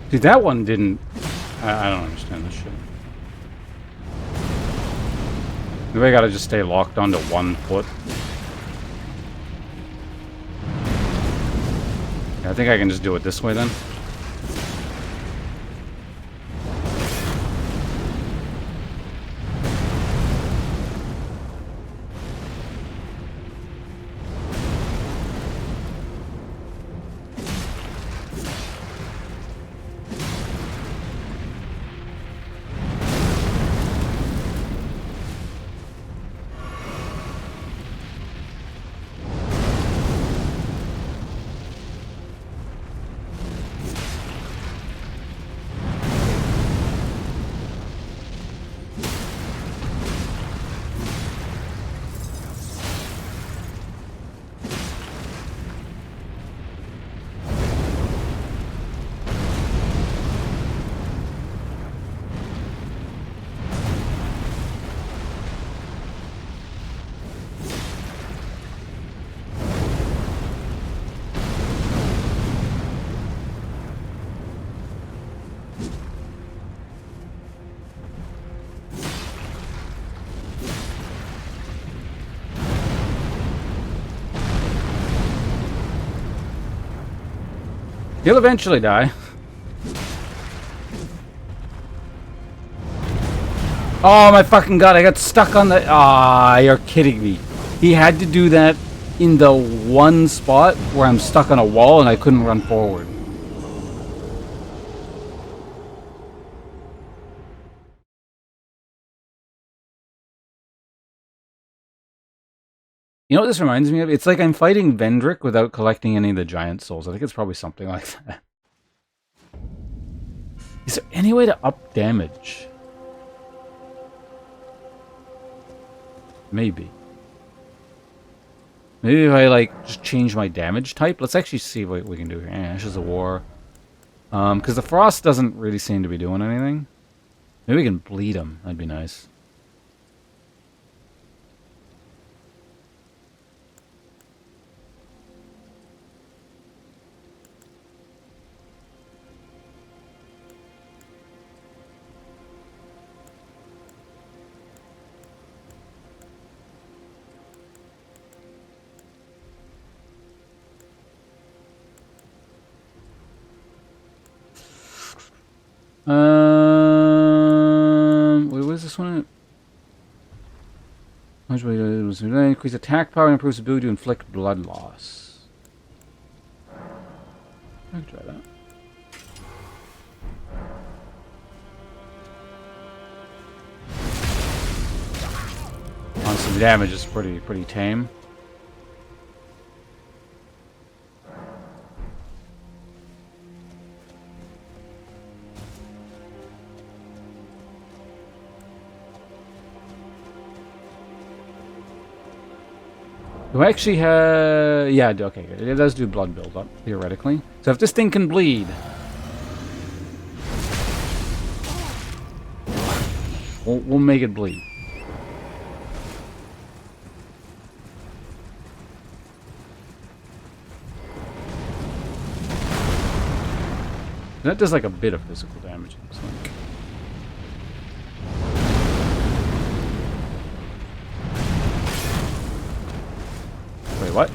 Dude, that one didn't... I don't understand this shit. Maybe I gotta just stay locked onto one foot. Yeah, I think I can just do it this way then. He'll eventually die. Oh my fucking god, I got stuck on the... Ah, you're kidding me. He had to do that in the one spot where I'm stuck on a wall and I couldn't run forward. You know what this reminds me of? It's like I'm fighting Vendrick without collecting any of the giant souls. I think it's probably something like that. Is there any way to up damage? Maybe. Maybe if I, like, just change my damage type? Let's actually see what we can do here. Ashes of War. Because the Frost doesn't really seem to be doing anything. Maybe we can bleed him. That'd be nice. Increase attack power and improves ability to inflict blood loss. I can try that. Honestly, the damage is pretty tame. Do I actually have... Yeah, okay, it does do blood buildup, theoretically. So if this thing can bleed... We'll make it bleed. That does like a bit of physical damage, it looks like. Wait, what?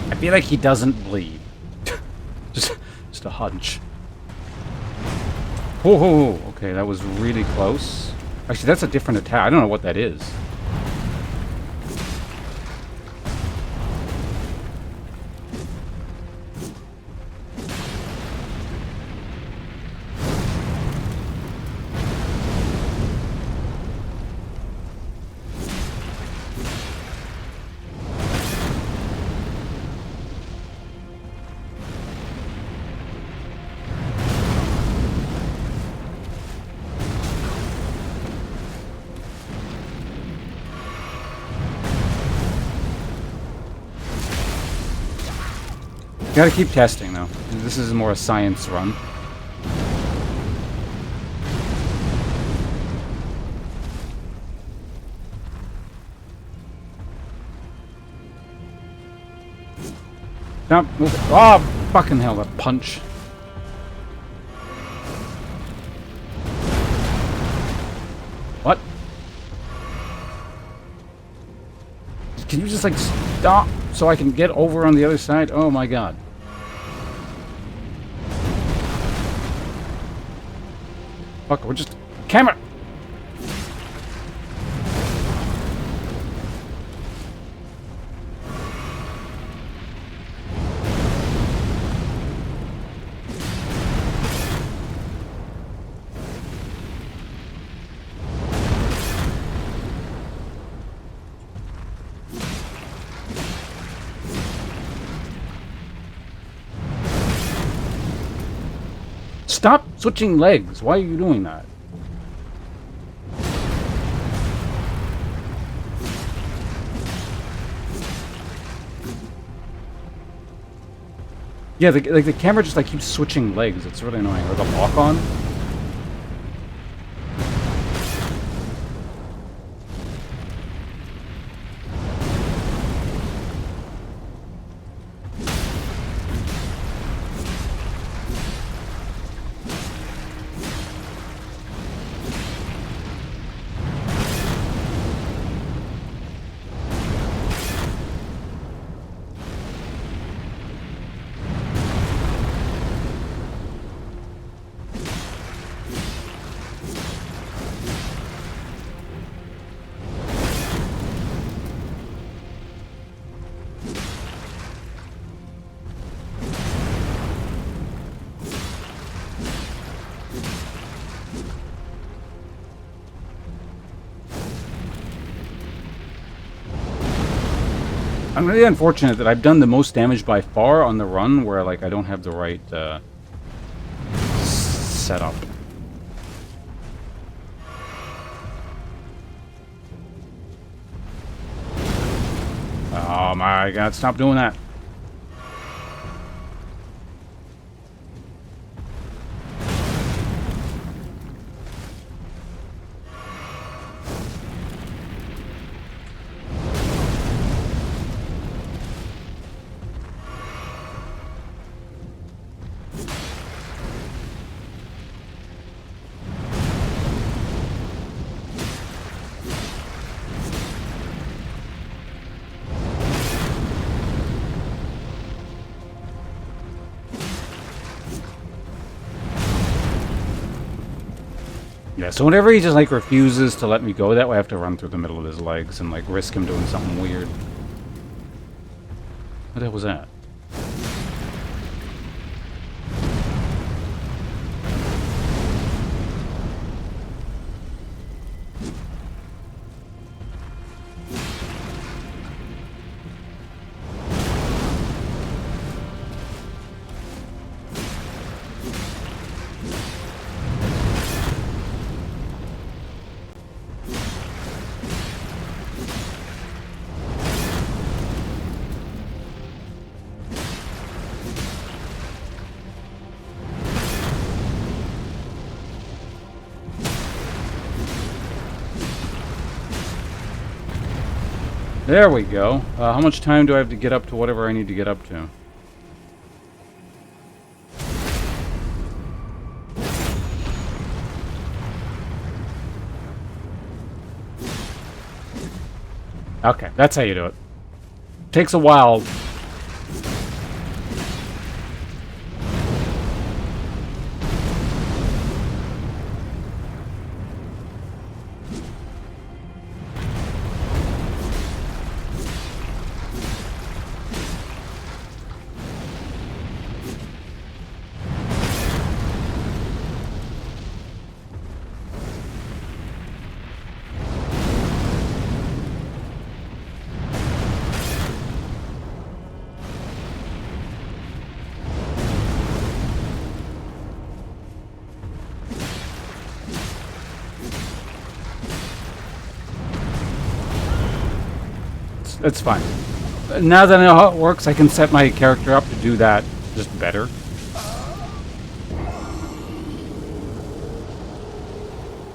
I feel like he doesn't bleed. just a hunch. Oh, okay, that was really close. Actually, that's a different attack. I don't know what that is. Gotta keep testing, though. This is more a science run. Stop. Oh, fucking hell, that punch. What? Can you just, like, stop so I can get over on the other side? Oh, my God. Fuck, we're just... Camera! Stop switching legs. Why are you doing that? Yeah, the camera just like keeps switching legs. It's really annoying. Or the lock on. I'm really unfortunate that I've done the most damage by far on the run where, like, I don't have the right setup. Oh my god, stop doing that. Yeah, so whenever he just, like, refuses to let me go that way, I have to run through the middle of his legs and, like, risk him doing something weird. What the hell was that? There we go. How much time do I have to get up to whatever I need to get up to? Okay, that's how you do it. Takes a while. It's fine. Now that I know how it works, I can set my character up to do that just better.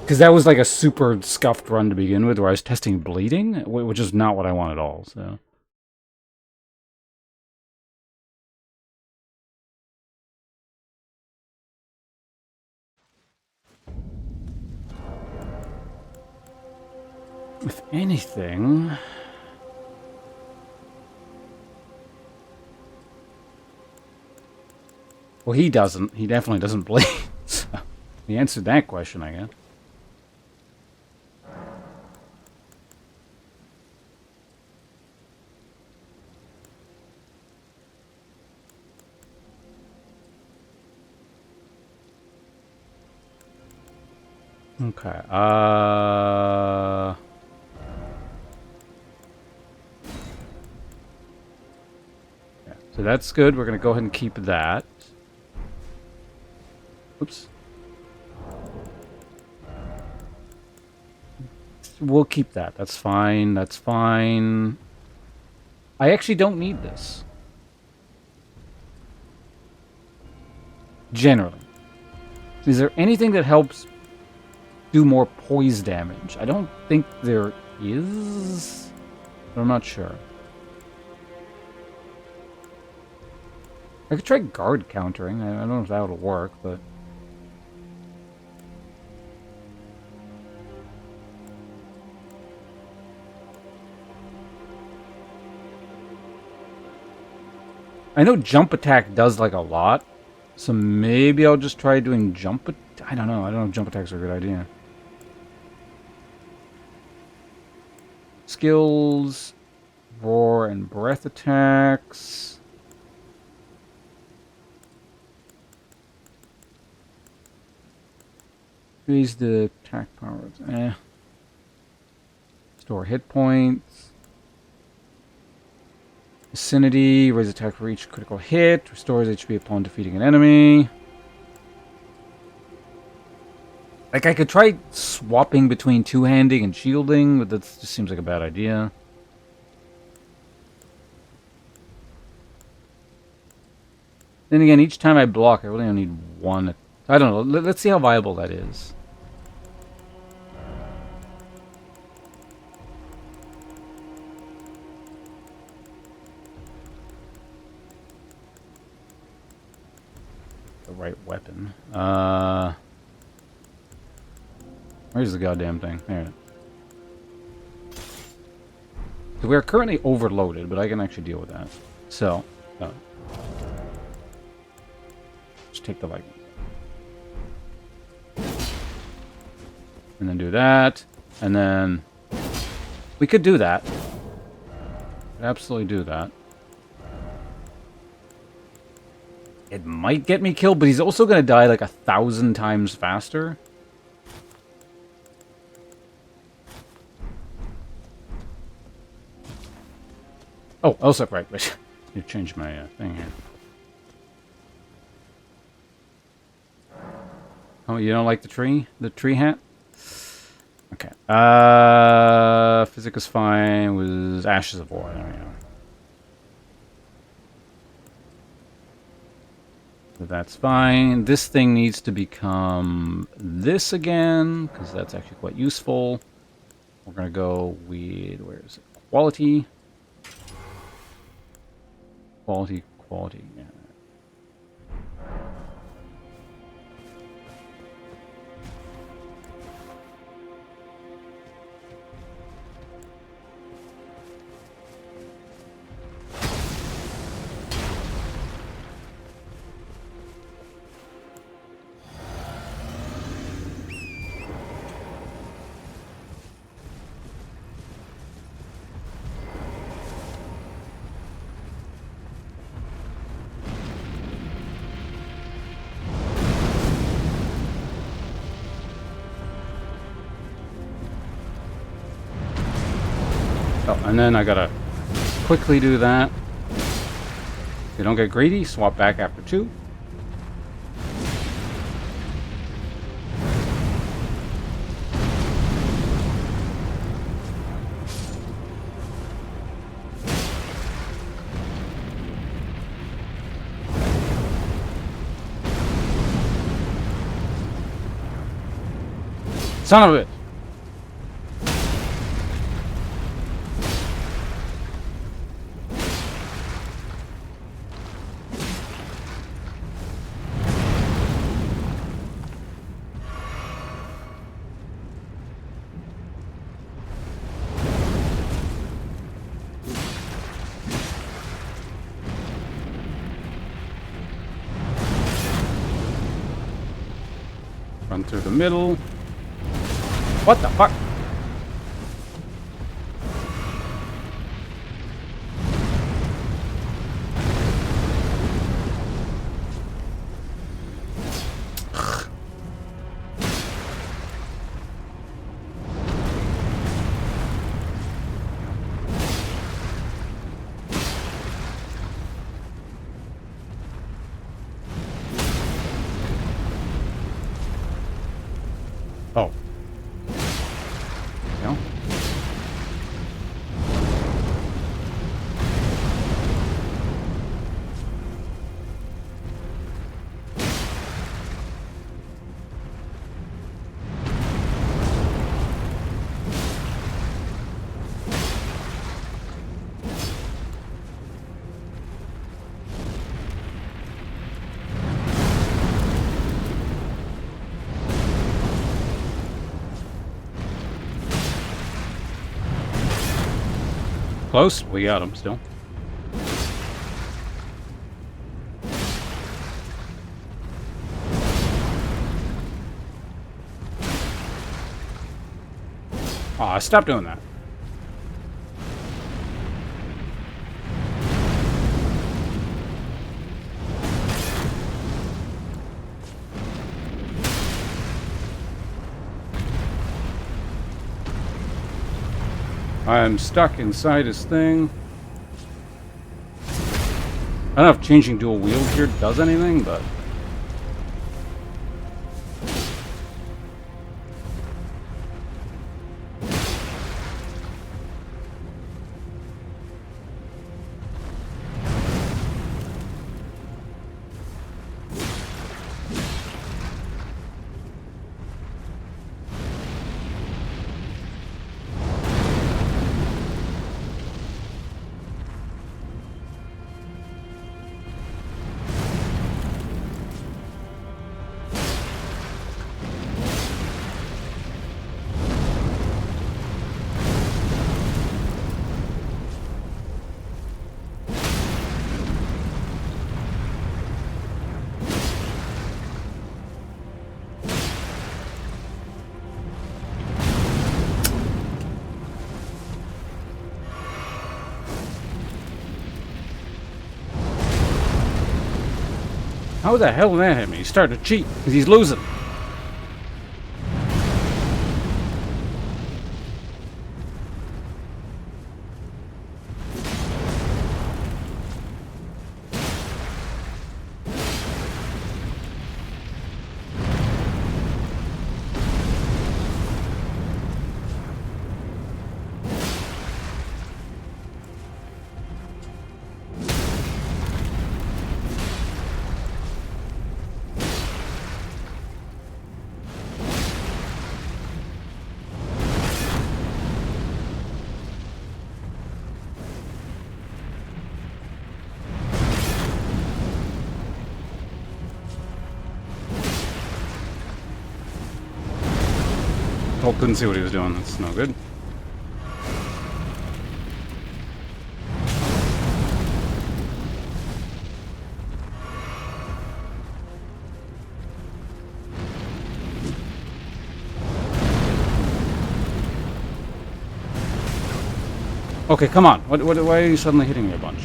Because that was like a super scuffed run to begin with, where I was testing bleeding, which is not what I want at all, so... If anything... Well, he doesn't. He definitely doesn't bleed. So he answered that question, I guess. Okay, yeah, so that's good. We're gonna go ahead and keep that. Oops. We'll keep that. That's fine. That's fine. I actually don't need this. Generally. Is there anything that helps do more poise damage? I don't think there is. But I'm not sure. I could try guard countering. I don't know if that would work, but... I know jump attack does, like, a lot. So maybe I'll just try doing jump attack. I don't know. I don't know if jump attacks are a good idea. Skills. Roar and breath attacks. Increase the attack powers. Store hit points. Vicinity, raise attack for each critical hit, restores HP upon defeating an enemy. Like, I could try swapping between two-handing and shielding, but that just seems like a bad idea. Then again, each time I block, I really only need one. I don't know. Let's see how viable that is. The right weapon. Where's the goddamn thing? There it is. So we are currently overloaded, but I can actually deal with that. So, just take the Viking. And then do that. And then we could do that. Could absolutely do that. It might get me killed, but he's also going to die like 1,000 times faster. Oh, also, right. You changed my thing here. Oh, you don't like the tree? The tree hat? Okay. Physic is fine. Was Ashes of War. There we go. So that's fine. This thing needs to become this again, because that's actually quite useful. We're going to go with, where is it? Quality. Quality, yeah. Oh, and then I gotta quickly do that. If you don't get greedy, swap back after 2. Son of a bitch! Run through the middle. What the fuck? Oh. No? Close. We got him still. Aw, stop doing that. I'm stuck inside his thing. I don't know if changing dual wield here does anything, but... How the hell did that hit me? He started to cheat because he's losing. Hulk couldn't see what he was doing. That's no good. Okay, come on. Why are you suddenly hitting me a bunch?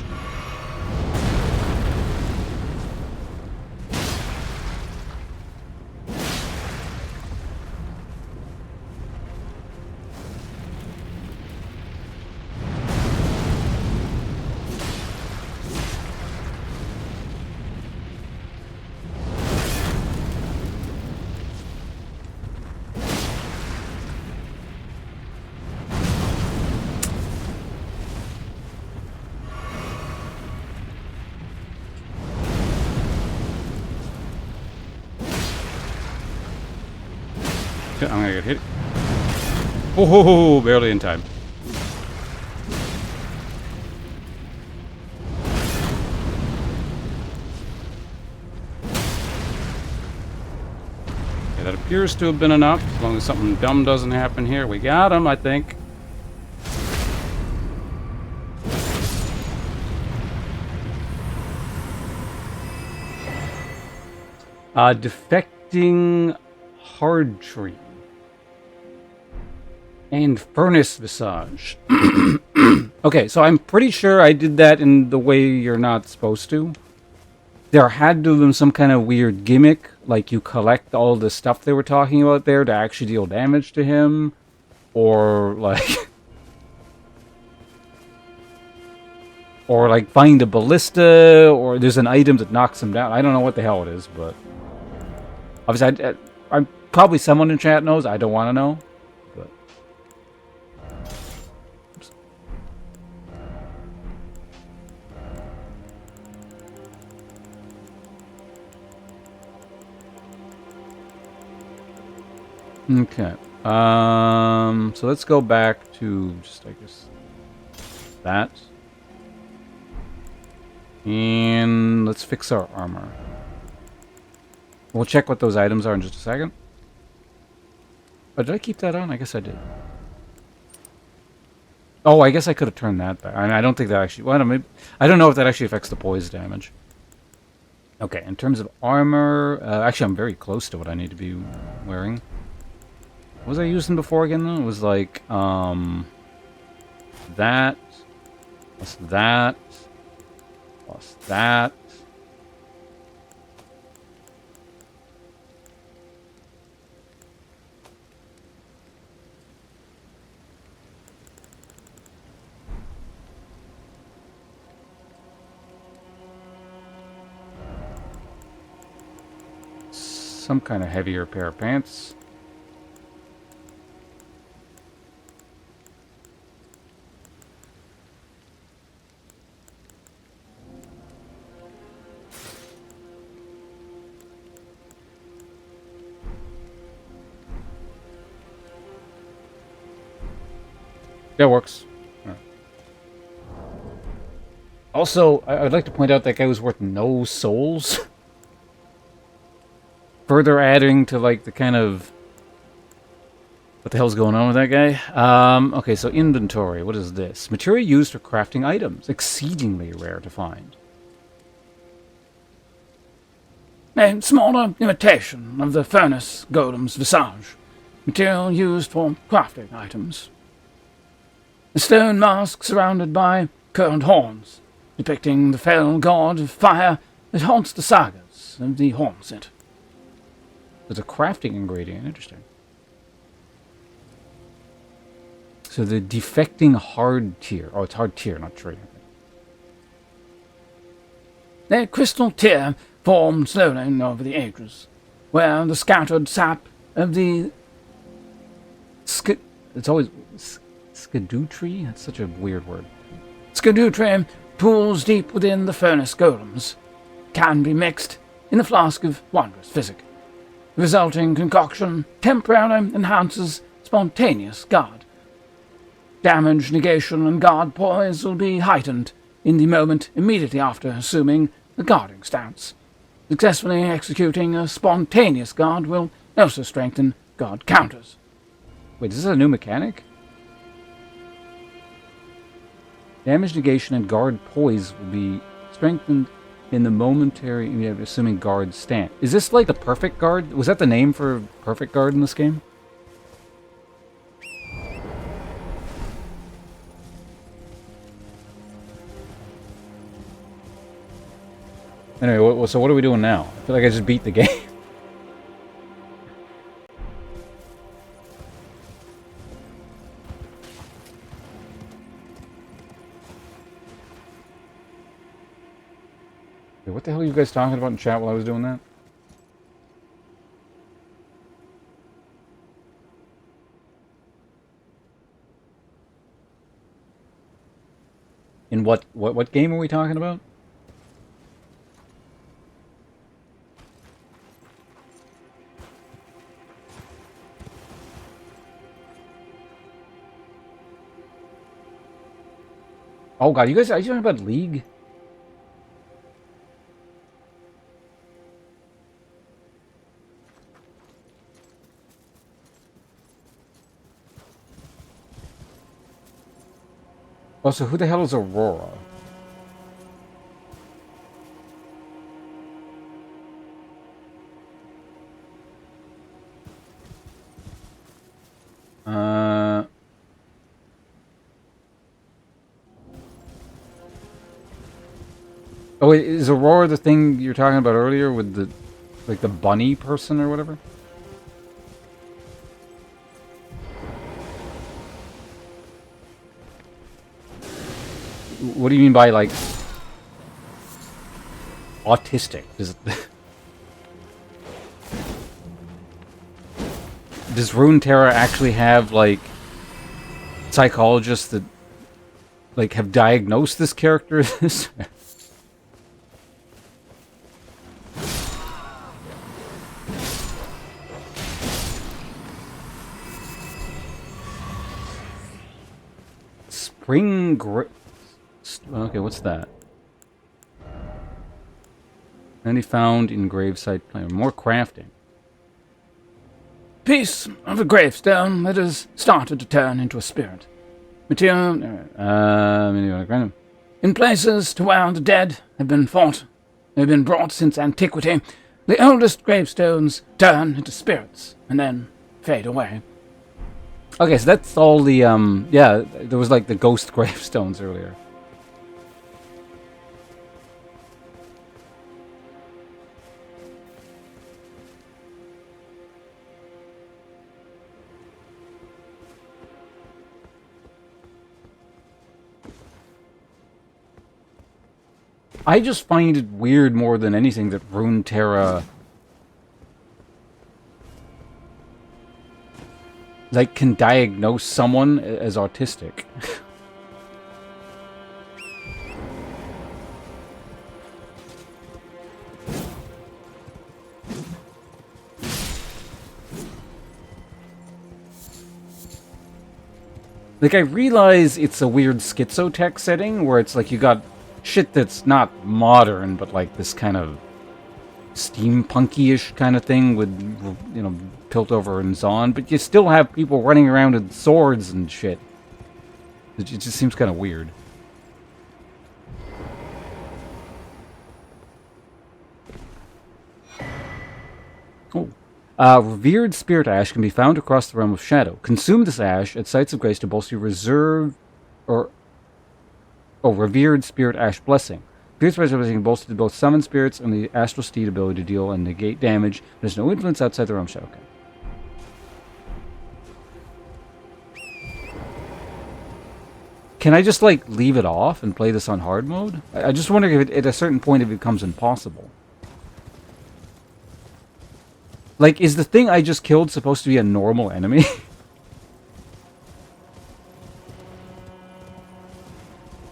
I'm gonna get hit. Oh, barely in time. Okay, that appears to have been enough. As long as something dumb doesn't happen here. We got him, I think. Defecting hard tree. And furnace visage. Okay, so I'm pretty sure I did that in the way you're not supposed to. There had to have been some kind of weird gimmick, like you collect all the stuff they were talking about there to actually deal damage to him, or like... or like find a ballista, or there's an item that knocks him down. I don't know what the hell it is, but... obviously, I'm probably someone in chat knows. I don't want to know. But... okay. So let's go back to just, I guess, that. And let's fix our armor. We'll check what those items are in just a second. Oh, did I keep that on? I guess I did. Oh, I guess I could have turned that back. I don't think that actually... well, maybe, I don't know if that actually affects the poise damage. Okay, in terms of armor... actually, I'm very close to what I need to be wearing. What was I using before again, though? It was like, that... plus that... plus that... some kind of heavier pair of pants. That works. Right. Also, I'd like to point out that guy was worth no souls. Further adding to, like, the kind of... What the hell's going on with that guy? Okay, so inventory. What is this? Material used for crafting items. Exceedingly rare to find. A smaller imitation of the furnace golem's visage. Material used for crafting items. A stone mask surrounded by curled horns, depicting the fell god of fire that haunts the sagas of the Hornset. There's a crafting ingredient. Interesting. So the defecting hard tier. Oh, it's hard tier, not tree. A crystal tear formed slowly over the ages, where the scattered sap of the It's always... Skidoo tree? That's such a weird word. skidoo tree pools deep within the furnace golems, can be mixed in the flask of wondrous physic. The resulting concoction temporarily enhances spontaneous guard. Damage, negation, and guard poise will be heightened in the moment immediately after assuming the guarding stance. Successfully executing a spontaneous guard will also strengthen guard counters. Wait, is this a new mechanic? Damage negation and guard poise will be strengthened in the momentary, assuming guard stand. Is this like the perfect guard? Was that the name for perfect guard in this game? Anyway, so what are we doing now? I feel like I just beat the game. Wait, what the hell are you guys talking about in chat while I was doing that? In what game are we talking about? Oh god, are you talking about League? Oh, so who the hell is Aurora? Oh, wait, is Aurora the thing you're talking about earlier with the, like, the bunny person or whatever? What do you mean by, like, autistic? Does Runeterra actually have, like, psychologists that, like, have diagnosed this character as this? Okay, what's that? Any found in gravesite plan. More crafting. Piece of a gravestone that has started to turn into a spirit. Material in places to where the dead have been fought, have been brought since antiquity. The oldest gravestones turn into spirits and then fade away. Okay, so that's all the, yeah, there was like the ghost gravestones earlier. I just find it weird more than anything that Runeterra like, can diagnose someone as autistic. Like, I realize it's a weird schizotech setting where it's like you got shit that's not modern, but like this kind of steampunky-ish kind of thing with, you know, Piltover and Zon, but you still have people running around with swords and shit. It just seems kind of weird. Oh. Revered spirit ash can be found across the realm of shadow. Consume this ash at sites of grace to bolster your reserve or revered spirit ash blessing. Spirit spirit blessing can bolster both summon spirits and the astral steed ability to deal and negate damage. There's no influence outside the realm of shadow. Okay. Can I just like leave it off and play this on hard mode? I just wonder if at a certain point it becomes impossible. Like, is the thing I just killed supposed to be a normal enemy?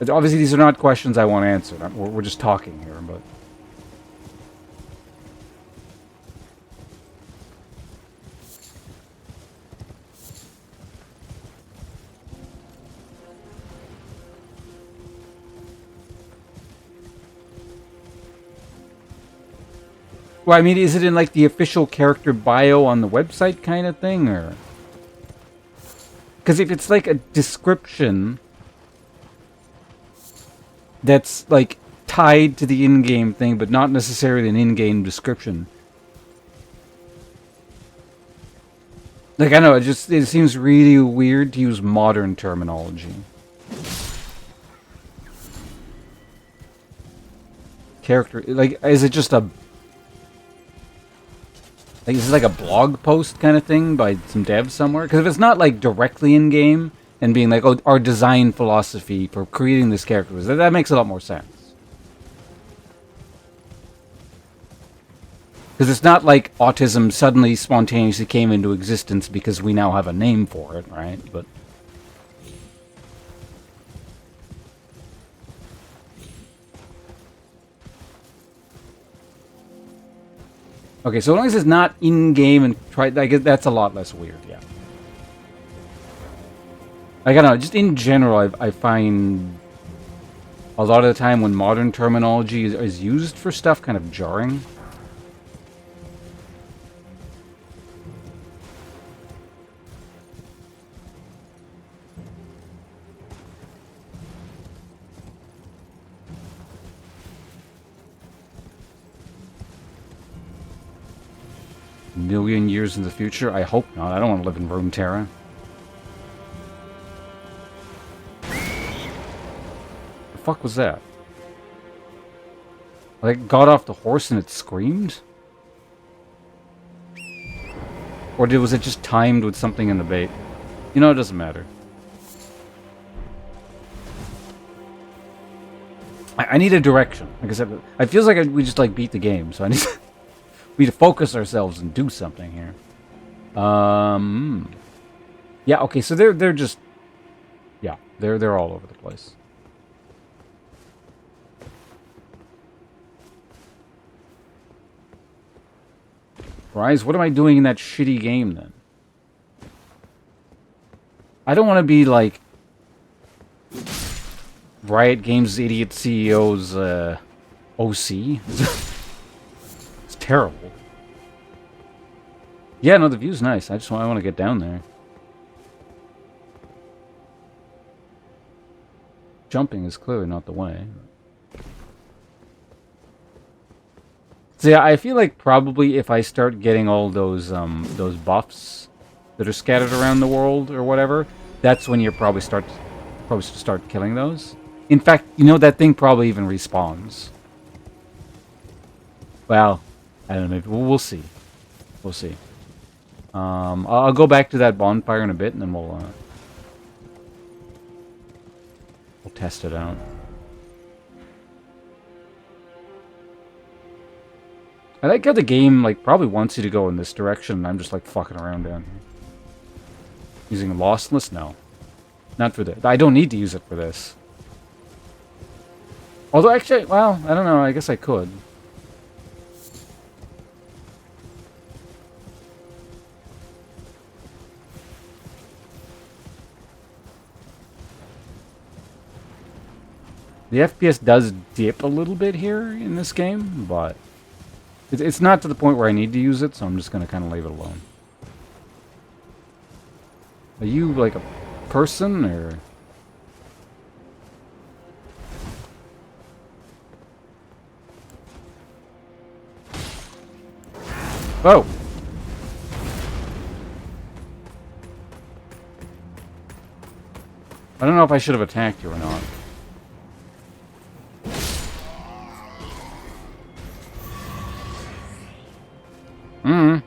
Obviously, these are not questions I want answered. We're just talking here, but... Well, I mean, is it in, like, the official character bio on the website kind of thing, or... Because if it's, like, a description that's, like, tied to the in-game thing, but not necessarily an in-game description. Like, I don't know, it seems really weird to use modern terminology. Character, like, is it just a... Like, is it like a blog post kind of thing by some devs somewhere? Because if it's not, like, directly in-game, and being like, oh, our design philosophy for creating this character, that makes a lot more sense. Because it's not like autism suddenly spontaneously came into existence because we now have a name for it, right? But... Okay, so as long as it's not in-game and I guess that's a lot less weird, yeah. Like, I don't know, just in general, I find a lot of the time when modern terminology is used for stuff kind of jarring. Million years in the future? I hope not. I don't want to live in Runeterra. The fuck was that? Like, got off the horse and it screamed? Or was it just timed with something in the bait? You know, it doesn't matter. I need a direction. Like I said, it feels like we just, like, beat the game, so I need to... We need to focus ourselves and do something here. Yeah, okay, so they're just... Yeah, they're all over the place. Rise, what am I doing in that shitty game, then? I don't want to be, like... Riot Games' idiot CEO's, OC. It's terrible. Yeah, no, the view's nice. I want to get down there. Jumping is clearly not the way. So yeah, I feel like probably if I start getting all those buffs that are scattered around the world or whatever, that's when you're probably start killing those. In fact, you know, that thing probably even respawns. Well, I don't know. Maybe we'll see. We'll see. I'll go back to that bonfire in a bit, and then we'll test it out. I like how the game, like, probably wants you to go in this direction, and I'm just, like, fucking around down here. Using Lostless? No. Not for this. I don't need to use it for this. Although, actually, well, I don't know. I guess I could. The FPS does dip a little bit here in this game, but it's not to the point where I need to use it, so I'm just going to kind of leave it alone. Are you, like, a person, or...? Oh! I don't know if I should have attacked you or not. Hmm.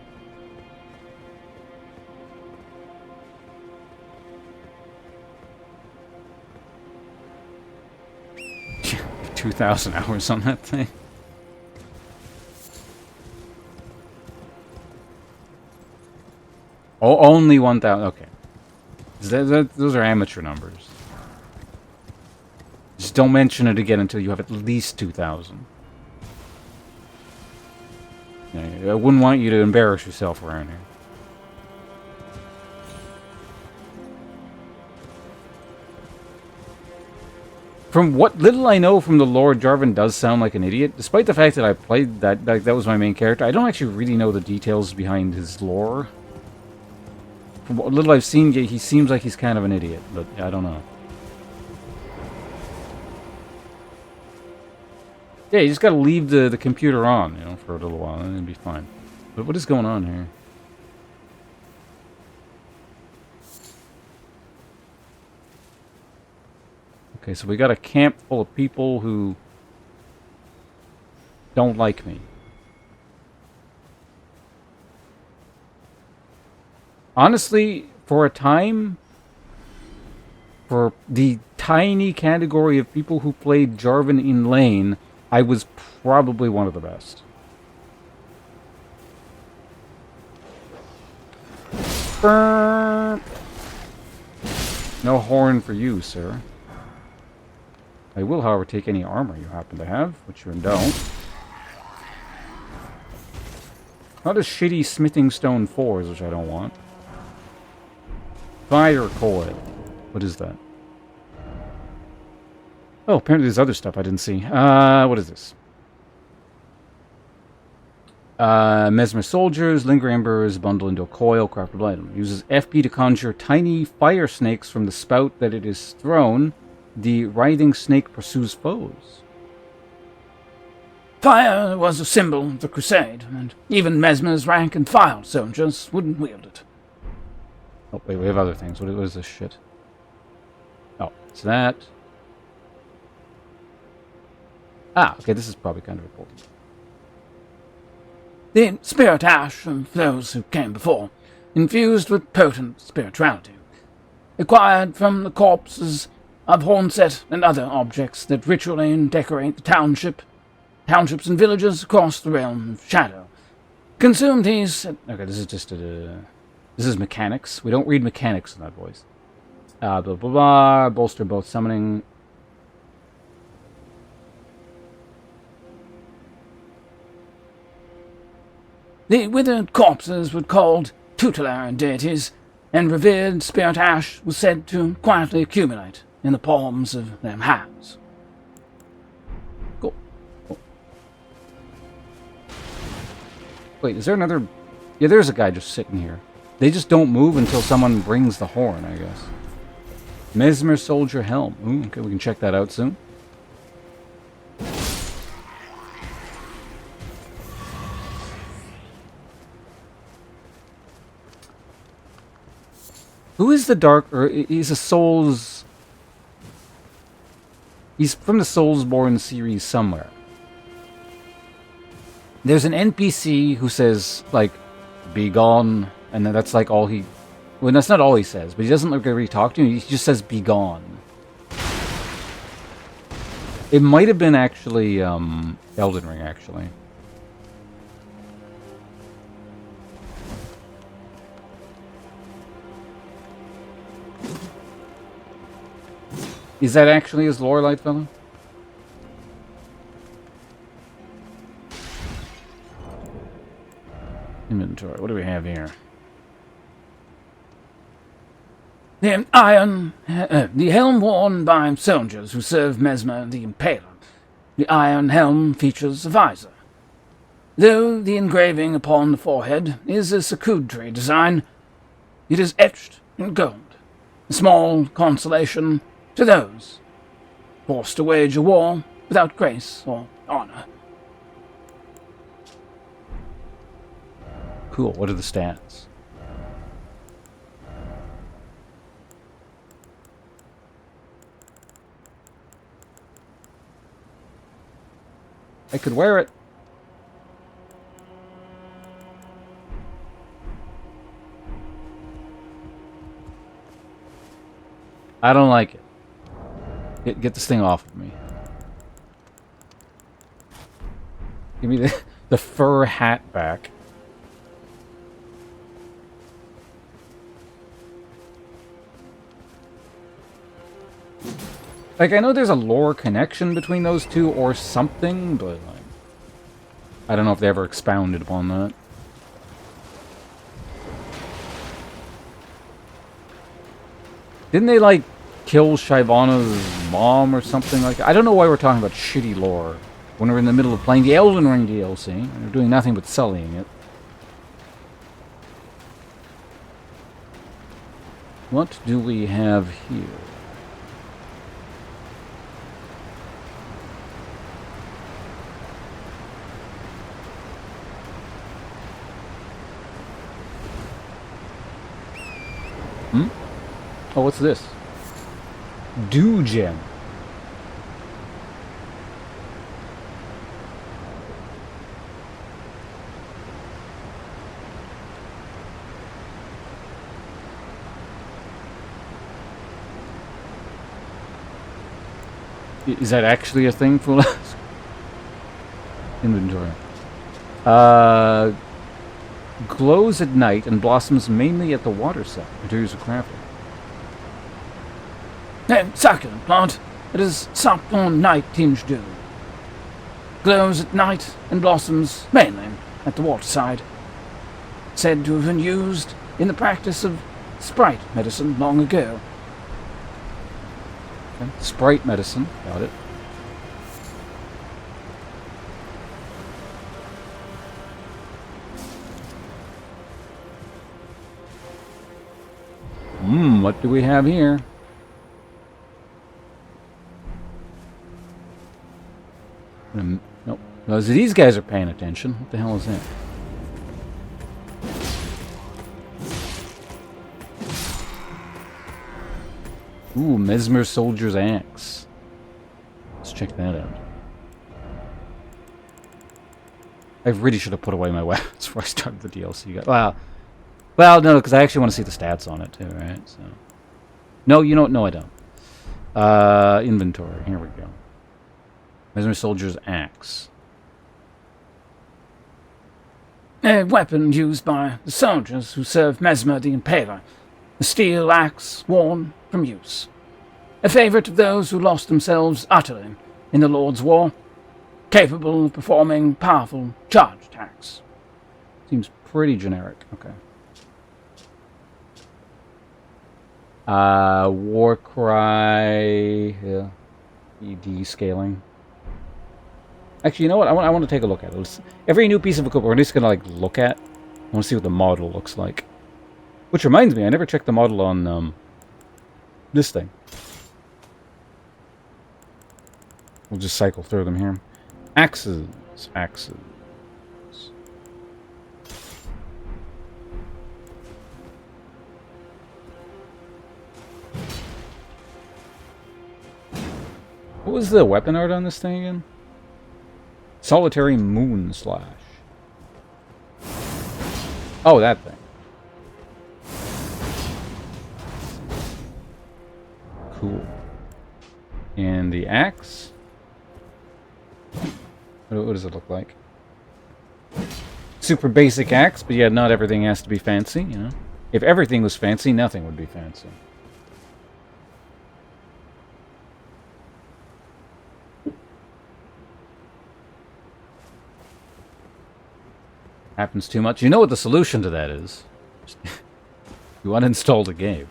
2,000 hours on that thing. Oh, only 1,000. Okay. Those are amateur numbers. Just don't mention it again until you have at least 2,000. I wouldn't want you to embarrass yourself around here. From what little I know from the lore, Jarvan does sound like an idiot. Despite the fact that I played that was my main character, I don't actually really know the details behind his lore. From what little I've seen, he seems like he's kind of an idiot, but I don't know. Yeah, you just gotta leave the computer on, you know, for a little while, and it'll be fine. But what is going on here? Okay, so we got a camp full of people who don't like me. Honestly, for a time, for the tiny category of people who played Jarvan in lane, I was probably one of the best. Burp. No horn for you, sir. I will, however, take any armor you happen to have, which you don't. Not a shitty smithing stone 4s, which I don't want. Fire coil. What is that? Oh, apparently there's other stuff I didn't see. What is this? Mesmer soldiers, linger embers, bundle into a coil, craftable item. Uses FP to conjure tiny fire snakes from the spout that it is thrown. The writhing snake pursues foes. Fire was a symbol of the crusade, and even Mesmer's rank and file soldiers wouldn't wield it. Oh, wait, we have other things. What is this shit? Oh, it's that. Ah, okay, this is probably kind of important. The spirit ash of those who came before, infused with potent spirituality, acquired from the corpses of Hornset and other objects that ritually decorate the townships and villages across the realm of shadow. Consume these... Okay, this is just a... This is mechanics. We don't read mechanics in that voice. Blah, blah, blah. Bolster both summoning... The withered corpses were called tutelary deities, and revered spirit ash was said to quietly accumulate in the palms of their hands. Cool. Oh. Wait, is there another... Yeah, there's a guy just sitting here. They just don't move until someone brings the horn, I guess. Mesmer Soldier Helm. Ooh, okay, we can check that out soon. Who is the Dark... Or he's a Souls... He's from the Soulsborne series somewhere. There's an NPC who says, like, be gone, and then that's like all he... Well, that's not all he says, but he doesn't like really talk to you, he just says be gone. It might have been actually, Elden Ring, actually. Is that actually his lore, light fellow? Inventory. What do we have here? The helm worn by soldiers who serve Mesmer the Impaler. The iron helm features a visor. Though the engraving upon the forehead is a Sakudri design, it is etched in gold, a small consolation to those forced to wage a war without grace or honor. Cool. What are the stats? I could wear it. I don't like it. Get this thing off of me. Give me the fur hat back. Like, I know there's a lore connection between those two or something, but like, I don't know if they ever expounded upon that. Didn't they, like, kill Shyvana's mom or something like that? I don't know why we're talking about shitty lore when we're in the middle of playing the Elden Ring DLC, and we're doing nothing but sullying it. What do we have here? Oh, what's this? Gem. Is that actually a thing for us? Inventory. Glows at night and blossoms mainly at the waterside. Materials of crafting. Succulent plant. It is sopped on night tinged dew. Glows at night and blossoms mainly at the waterside. Said to have been used in the practice of sprite medicine long ago. Okay. Sprite medicine. Got it. What do we have here? Nope. No, these guys are paying attention. What the hell is that? Ooh, Mesmer Soldier's Axe. Let's check that out. I really should have put away my weapons before I started the DLC. Well, no, because I actually want to see the stats on it too, right? So, no, you don't. No, I don't. Inventory. Here we go. Mesmer Soldier's Axe. A weapon used by the soldiers who serve Mesmer the Impaler. A steel axe worn from use. A favorite of those who lost themselves utterly in the Lord's War. Capable of performing powerful charge attacks. Seems pretty generic. Okay. Warcry. Yeah. ED scaling. Actually, you know what? I want to take a look at it. Every new piece of equipment we're just going to like look at. I want to see what the model looks like. Which reminds me, I never checked the model on this thing. We'll just cycle through them here. Axes. Axes. What was the weapon art on this thing again? Solitary Moon Slash. Oh, that thing. Cool. And the axe? What does it look like? Super basic axe, but yeah, not everything has to be fancy, you know? If everything was fancy, nothing would be fancy. Happens too much. You know what the solution to that is. You uninstall the game.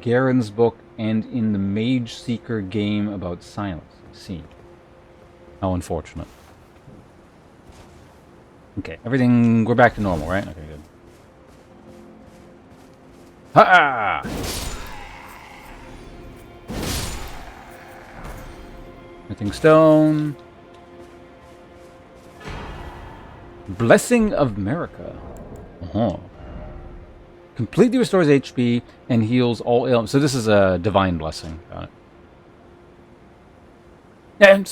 Garen's book and in the Mage Seeker game about silence. I see. How unfortunate. Okay, everything... We're back to normal, right? Okay, good. Ha! Nothing stone. Blessing of America. Completely restores HP and heals all ailments. So this is a divine blessing. Got it. And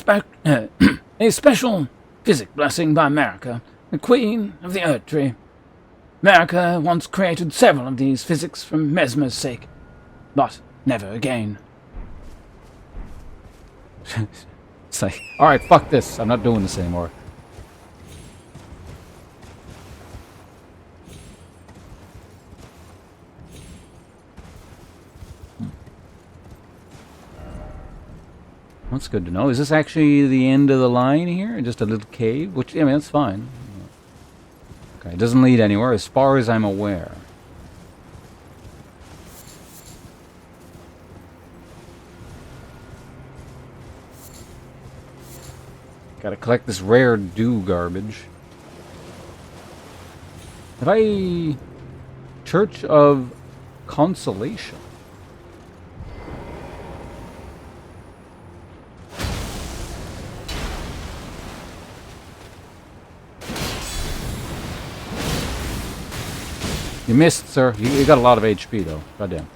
a special physic blessing by America, the Queen of the Earth Tree. America once created several of these physics for Mesmer's sake, but never again. It's like, alright, fuck this. I'm not doing this anymore. That's good to know. Is this actually the end of the line here? Just a little cave? Which, I mean, that's fine. Okay, it doesn't lead anywhere as far as I'm aware. Gotta collect this rare dew garbage. Have I... Church of Consolation. You missed, sir. You got a lot of HP, though. Goddamn.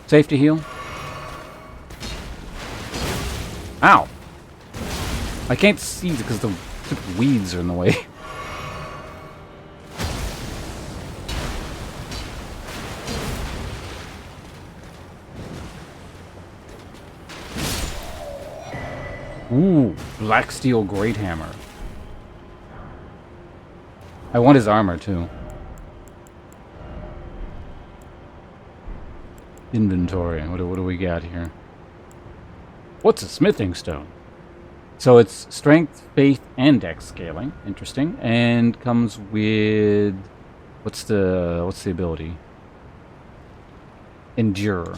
Safety heal. Ow! I can't see because the weeds are in the way. Ooh, Black Steel Great Hammer. I want his armor, too. Inventory. What do we got here? What's a smithing stone? So it's strength, faith, and dex scaling. Interesting. And comes with what's the ability? Endure.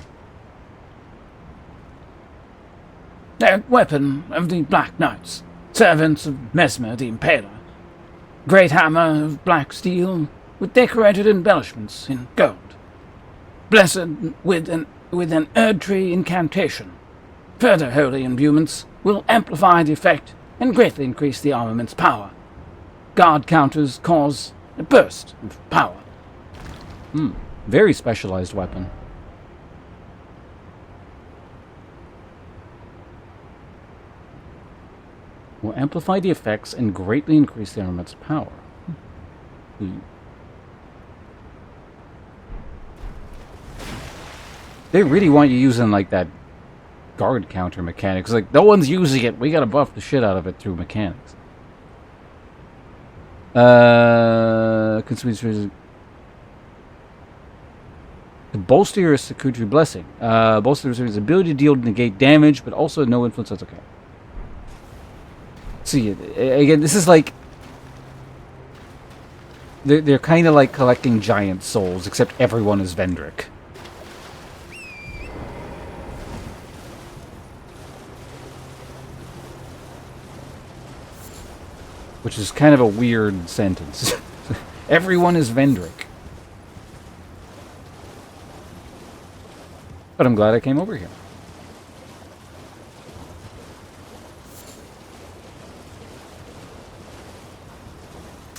A weapon of the Black Knights, servants of Mesmer the Impaler. Great hammer of black steel with decorated embellishments in gold. Blessed with an Erdtree incantation. Further holy imbuements will amplify the effect and greatly increase the armament's power. Guard counters cause a burst of power. Very specialized weapon. Will amplify the effects and greatly increase the armament's power. They really want you using, like, that guard counter mechanics. Like, no one's using it. We gotta buff the shit out of it through mechanics. To bolster your Security Blessing. Bolster his ability to deal negate damage, but also no influence. That's okay. See, again, this is like... They're kind of like collecting giant souls, except everyone is Vendrick. Which is kind of a weird sentence. Everyone is Vendrick. But I'm glad I came over here.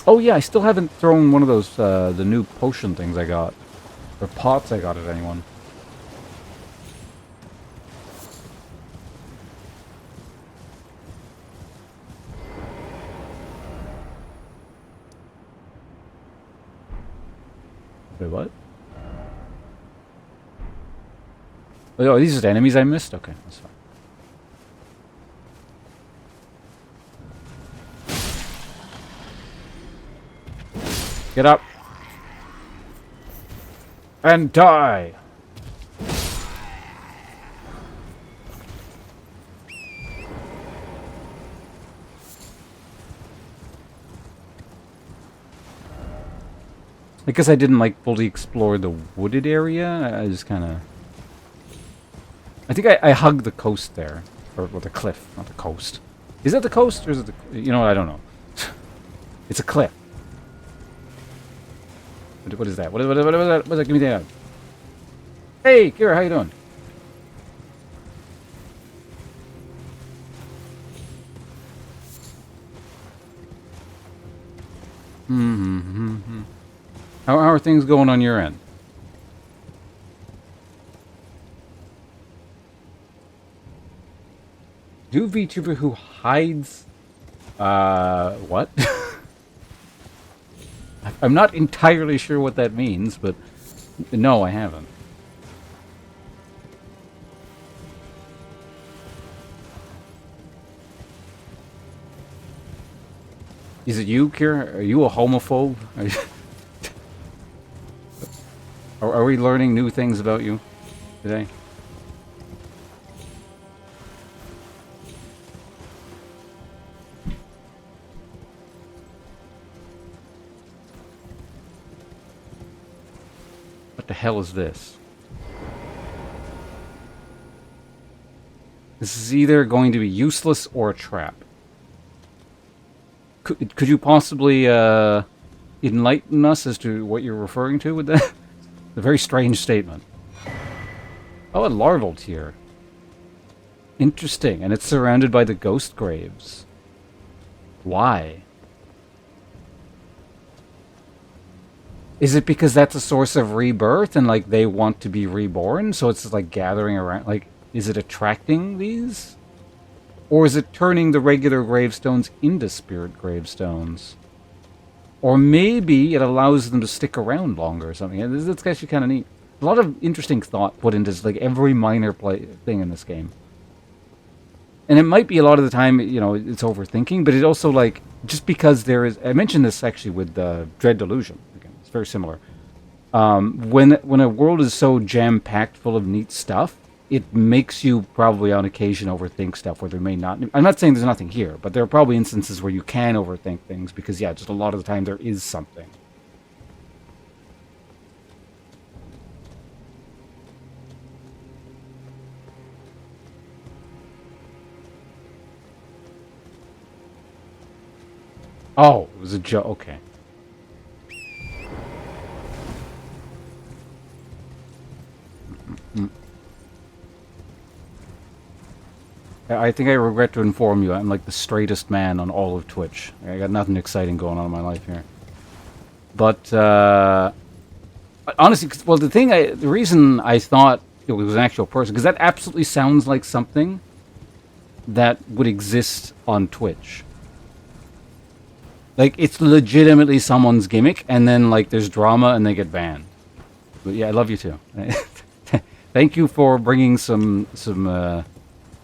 Oh yeah, I still haven't thrown one of those, the new potion things I got. Or pots I got at anyone. Wait, what? Oh, these are the enemies I missed? Okay, that's fine. Get up. And die. I guess I didn't like fully explore the wooded area. I just kind of... I think I hugged the coast there. Or the cliff, not the coast. Is that the coast or is it the... You know what, I don't know. It's a cliff. What is that? What is that? What is that? Give me that. Hey, Kira, how you doing? How are things going on your end? New VTuber who hides... what? I'm not entirely sure what that means, but no, I haven't. Is it you, Kira? Are you a homophobe? Are we learning new things about you today? What the hell is this? This is either going to be useless or a trap. Could you possibly enlighten us as to what you're referring to with that? A very strange statement. Oh, a larval tier. Interesting, and it's surrounded by the ghost graves. Why? Is it because that's a source of rebirth and like they want to be reborn? So it's like gathering around, like, is it attracting these? Or is it turning the regular gravestones into spirit gravestones? Or maybe it allows them to stick around longer or something. That's actually kind of neat. A lot of interesting thought put into like every minor thing in this game. And it might be a lot of the time, you know, it's overthinking, but it also like, just because there is... I mentioned this actually with Dread Delusion. Again, it's very similar. When a world is so jam-packed full of neat stuff, it makes you probably on occasion overthink stuff where there may not... I'm not saying there's nothing here, but there are probably instances where you can overthink things because, yeah, just a lot of the time there is something. Oh, it was a joke. Okay. I think I regret to inform you, I'm like the straightest man on all of Twitch. I got nothing exciting going on in my life here. But, honestly, well, the reason I thought it was an actual person, because that absolutely sounds like something that would exist on Twitch. Like, it's legitimately someone's gimmick, and then, like, there's drama and they get banned. But yeah, I love you too. Thank you for bringing some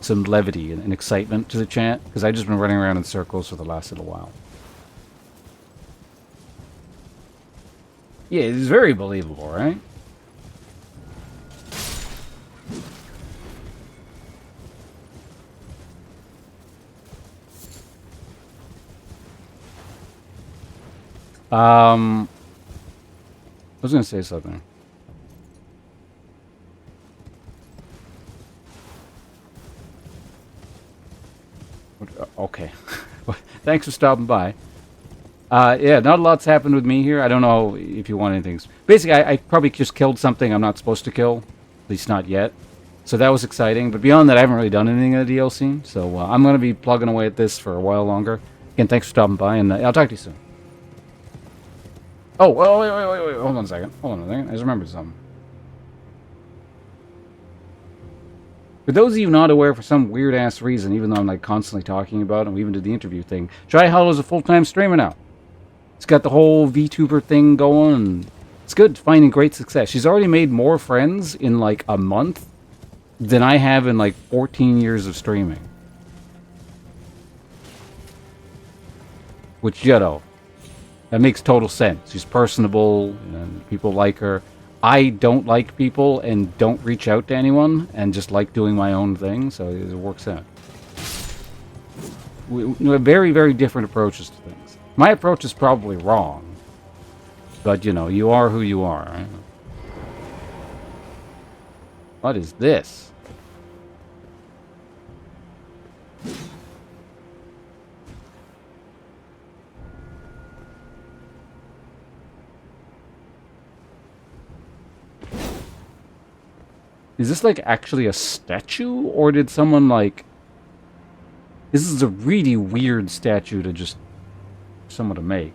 levity and excitement to the chat, because I've just been running around in circles for the last little while. Yeah, it's very believable, right? I was going to say something. Okay. Thanks for stopping by. Yeah, not a lot's happened with me here. I don't know if you want anything. Basically, I probably just killed something I'm not supposed to kill. At least not yet. So that was exciting. But beyond that, I haven't really done anything in the DLC. So I'm going to be plugging away at this for a while longer. Again, thanks for stopping by, and I'll talk to you soon. Oh, well, wait. Hold on a second. I just remembered something. For those of you not aware, for some weird-ass reason, even though I'm like constantly talking about it, and we even did the interview thing, Shy Hollow's a full-time streamer now. It's got the whole VTuber thing going, and it's good, finding great success. She's already made more friends in like a month than I have in like 14 years of streaming. Which, you know, that makes total sense. She's personable, and people like her. I don't like people and don't reach out to anyone and just like doing my own thing, so it works out. We have very, very different approaches to things. My approach is probably wrong, But, you know, you are who you are, right? What is this? Is this, like, actually a statue? Or did someone, like... This is a really weird statue to just... someone to make.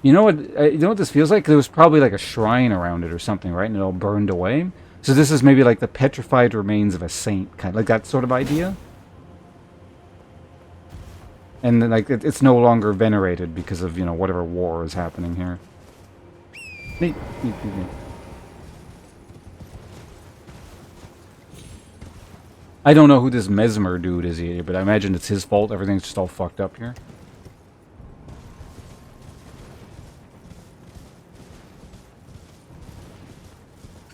You know what this feels like? There was probably like a shrine around it or something, right? And it all burned away. So this is maybe like the petrified remains of a saint, kind of like that sort of idea. And then, like it's no longer venerated because of, you know, whatever war is happening here. Neat, neat, neat, neat. I don't know who this Mesmer dude is here, but I imagine it's his fault. Everything's just all fucked up here.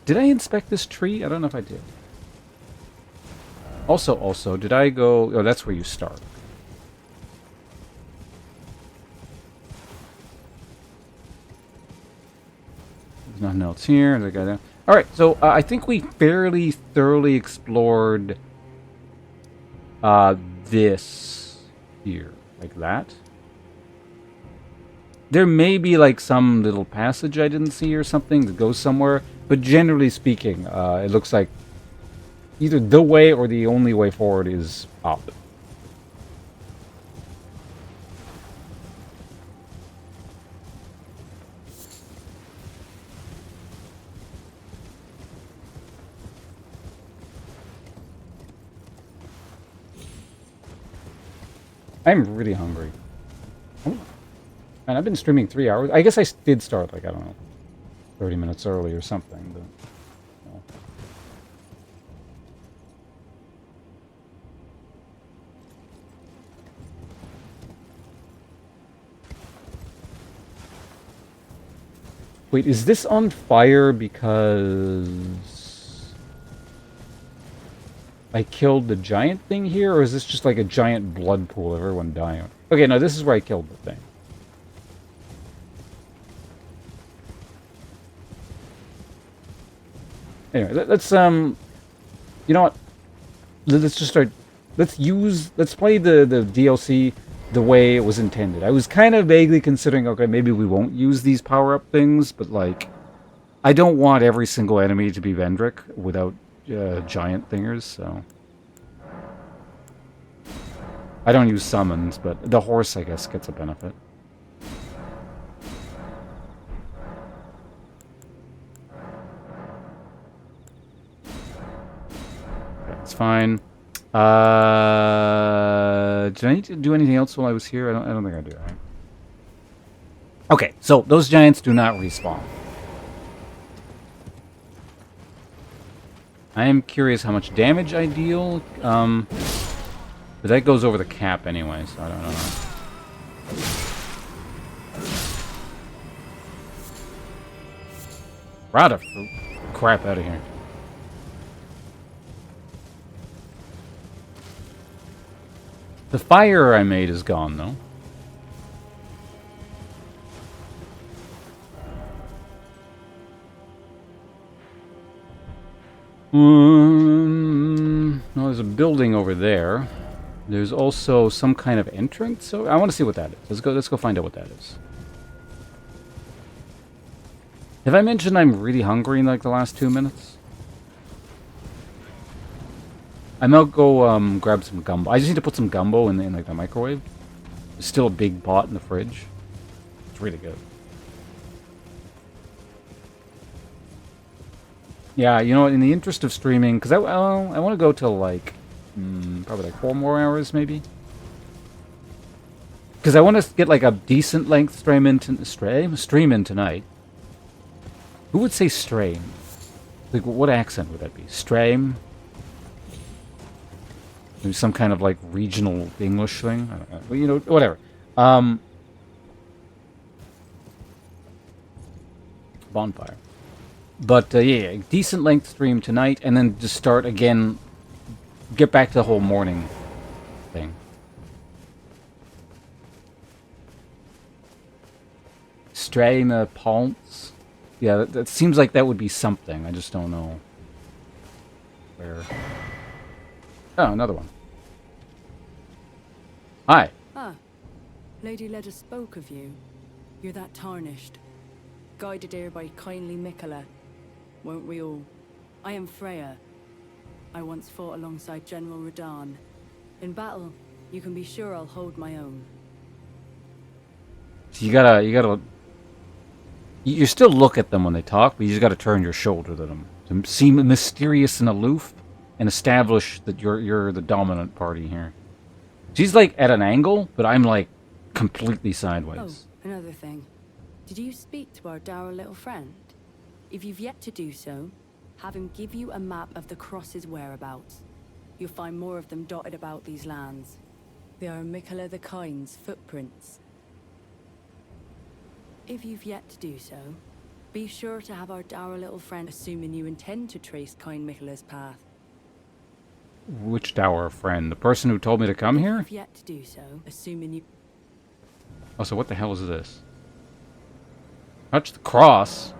Did I inspect this tree? I don't know if I did. Also, did I go... Oh, that's where you start. There's nothing else here. There's a guy there. Alright, so I think we fairly thoroughly explored this here. Like that. There may be like some little passage I didn't see or something that goes somewhere. But generally speaking, it looks like either the way or the only way forward is up. I'm really hungry. Oh. And I've been streaming 3 hours. I guess I did start, like, I don't know, 30 minutes early or something, but... No. Wait, is this on fire because... I killed the giant thing here, or is this just like a giant blood pool of everyone dying? Okay, no, this is where I killed the thing. Anyway, let's, you know what? Let's just start, let's play the DLC the way it was intended. I was kind of vaguely considering, okay, maybe we won't use these power-up things, but, like, I don't want every single enemy to be Vendrick without giant thingers, so... I don't use summons, but the horse, I guess, gets a benefit. That's fine. Did I need to do anything else while I was here? I don't think I do, right? Okay, so those giants do not respawn. I am curious how much damage I deal. But that goes over the cap anyway, so I don't know. Rada fruit. Crap out of here. The fire I made is gone, though. No, there's a building over there. There's also some kind of entrance. So I want to see what that is. Let's go find out what that is. Have I mentioned I'm really hungry in like the last 2 minutes? I might go grab some gumbo. I just need to put some gumbo in like the microwave. There's still a big pot in the fridge. It's really good. Yeah, you know, in the interest of streaming, because I want to go till like probably like 4 more hours, maybe. Because I want to get like a decent length stream in tonight. Who would say stream? Like, what accent would that be? Stream? Maybe some kind of like regional English thing. I don't know. Well, you know, whatever. Bonfire. But decent length stream tonight, and then just start again. Get back to the whole morning Strainer Pulse. Yeah, that seems like that would be something. I just don't know where. Oh, another one. Hi. Ah, Lady Leda spoke of you. You're that tarnished. Guided here by kindly Mikola. Won't we all? I am Freya. I once fought alongside General Radahn. In battle, you can be sure I'll hold my own. You gotta. You still look at them when they talk, but you just gotta turn your shoulder to them to seem mysterious and aloof, and establish that you're the dominant party here. She's like at an angle, but I'm like completely sideways. Oh, another thing. Did you speak to our dour little friend? If you've yet to do so, have him give you a map of the Cross's whereabouts. You'll find more of them dotted about these lands. They are Mikola the Kind's footprints. If you've yet to do so, be sure to have our dour little friend, assuming you intend to trace kind Mikola's path. Which dour friend? The person who told me to come here? If you've yet to do so, assuming you... Oh, so what the hell is this? Touch the cross.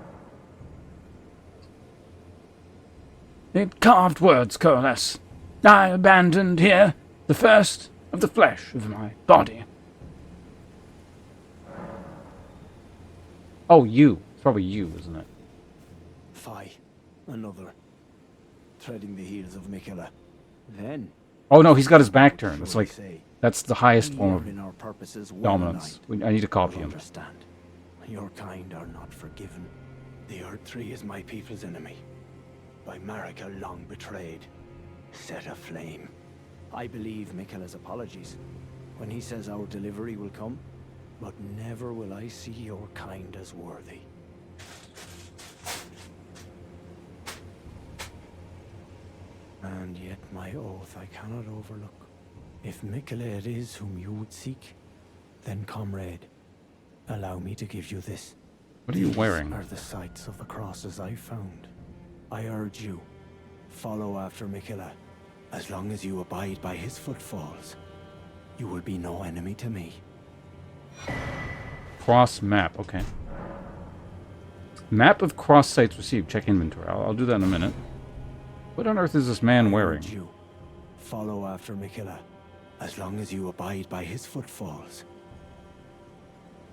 In carved words coalesce. I abandoned here the first of the flesh of my body. Oh, you. It's probably you, isn't it? Fie, another. Treading the heels of Mikola. Then... Oh no, he's got his back turned. It's like, say, that's the highest "We form are of in our purposes well dominance. aligned. I need to copy You'll him. understand. Your kind are not forgiven. The Earth Tree is my people's enemy. By Marika long betrayed. Set aflame. I believe Mikola's apologies when he says our delivery will come, but never will I see your kind as worthy. And yet my oath I cannot overlook. If Mikola it is whom you would seek, then comrade, allow me to give you this. What are you wearing? These are the sights of the crosses I found. I urge you, follow after Mikola. As long as you abide by his footfalls, you will be no enemy to me. Cross map, okay. Map of cross sites received. Check inventory. I'll do that in a minute. What on earth is this man wearing? I urge you, follow after Mikola. As long as you abide by his footfalls.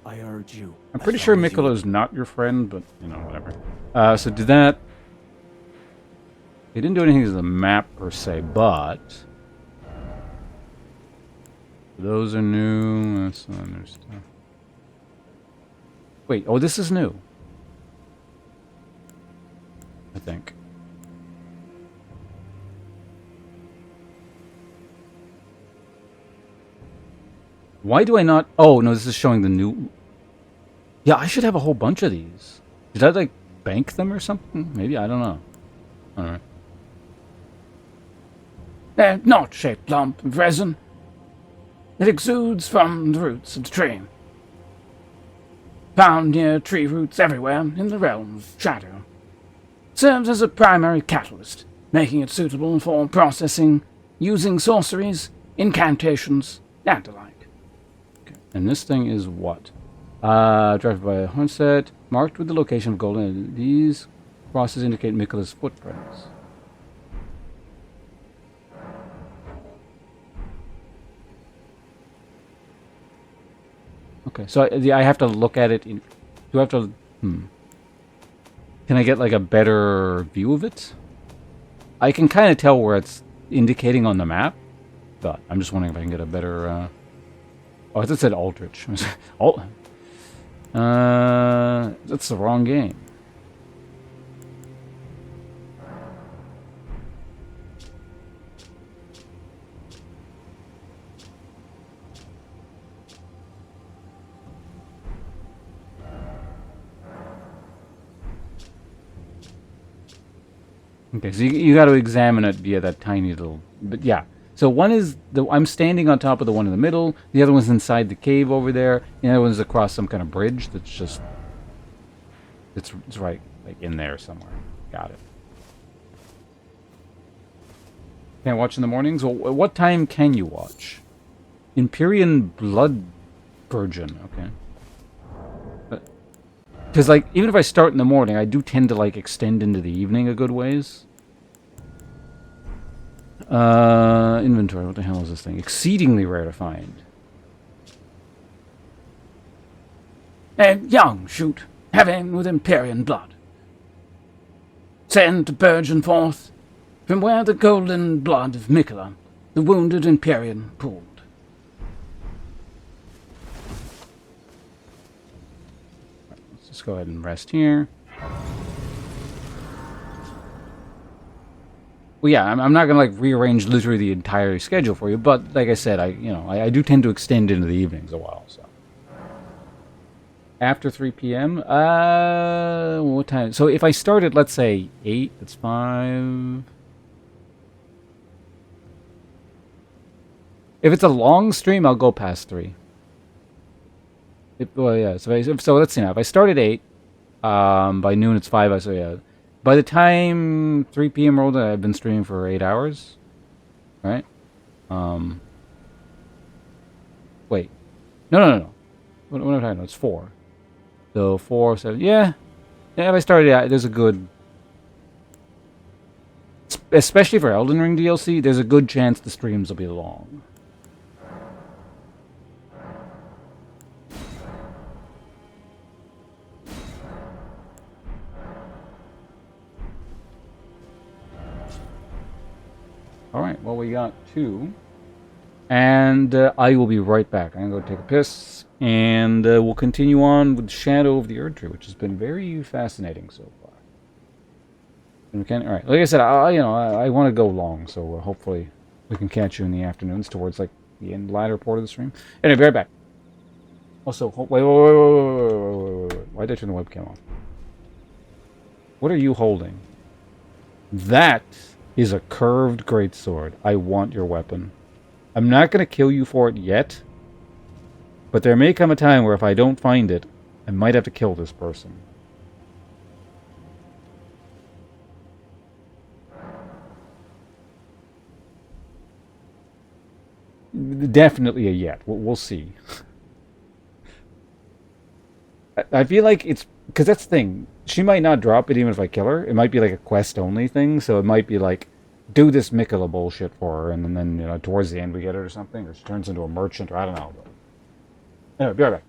I urge you. I'm pretty sure Mikola is not your friend, but, you know, whatever. So did that... They didn't do anything to the map, per se, but... Those are new. That's other stuff. Wait, oh, this is new. I think. Why do I not... Oh, no, this is showing the new... Yeah, I should have a whole bunch of these. Did I, like, bank them or something? Maybe, I don't know. Alright. They're not shaped lump of resin. It exudes from the roots of the tree. Found near tree roots everywhere in the realm of shadow. Serves as a primary catalyst, making it suitable for processing, using sorceries, incantations, and the like. Okay. And this thing is what? Driven by a hornset, marked with the location of golden. These crosses indicate Mikola's footprints. Okay, so I have to look at it. Do I have to... Can I get like a better view of it? I can kind of tell where it's indicating on the map, but I'm just wondering if I can get a better... Oh, it said Aldrich. That's the wrong game. Okay, so you got to examine it via that tiny little... But yeah, so one is... I'm standing on top of the one in the middle. The other one's inside the cave over there. The other one's across some kind of bridge that's just... It's right like in there somewhere. Got it. Can't watch in the mornings? Well, what time can you watch? Empyrean Blood Virgin, okay. Because, like, even if I start in the morning, I do tend to, like, extend into the evening a good ways. Inventory. What the hell is this thing? Exceedingly rare to find. And young, shoot, having with Empyrean blood. Send to burgeon forth, from where the golden blood of Mikola, the wounded Empyrean, pooled. Let's just go ahead and rest here. Well, yeah, I'm not gonna like rearrange literally the entire schedule for you, but like I said, I do tend to extend into the evenings a while. So after 3 p.m. What time? So if I start at, let's say, 8, that's 5. If it's a long stream, I'll go past 3. Well, yeah. So let's see now. If I start at 8, by noon it's 5. So yeah, by the time 3 p.m. rolled, I've been streaming for 8 hours, right? Wait, no. What am I talking about? It's 4. So 4, 7. Yeah. If I started out, there's a good, especially for Elden Ring DLC, there's a good chance the streams will be long. Alright, well, we got 2. And I will be right back. I'm going to take a piss, and we'll continue on with Shadow of the Erdtree, which has been very fascinating so far. All right, like I said, I want to go long, so hopefully we can catch you in the afternoons towards like the latter part of the stream. Anyway, be right back. Also, wait. Why did I turn the webcam off? What are you holding? That is a curved greatsword. I want your weapon. I'm not going to kill you for it yet, but there may come a time where if I don't find it, I might have to kill this person. Definitely a yet. We'll see. I feel like it's... Because that's the thing. She might not drop it even if I kill her. It might be like a quest-only thing, so it might be like, do this Mikola bullshit for her, and then towards the end we get her or something, or she turns into a merchant, or I don't know. But anyway, be right back.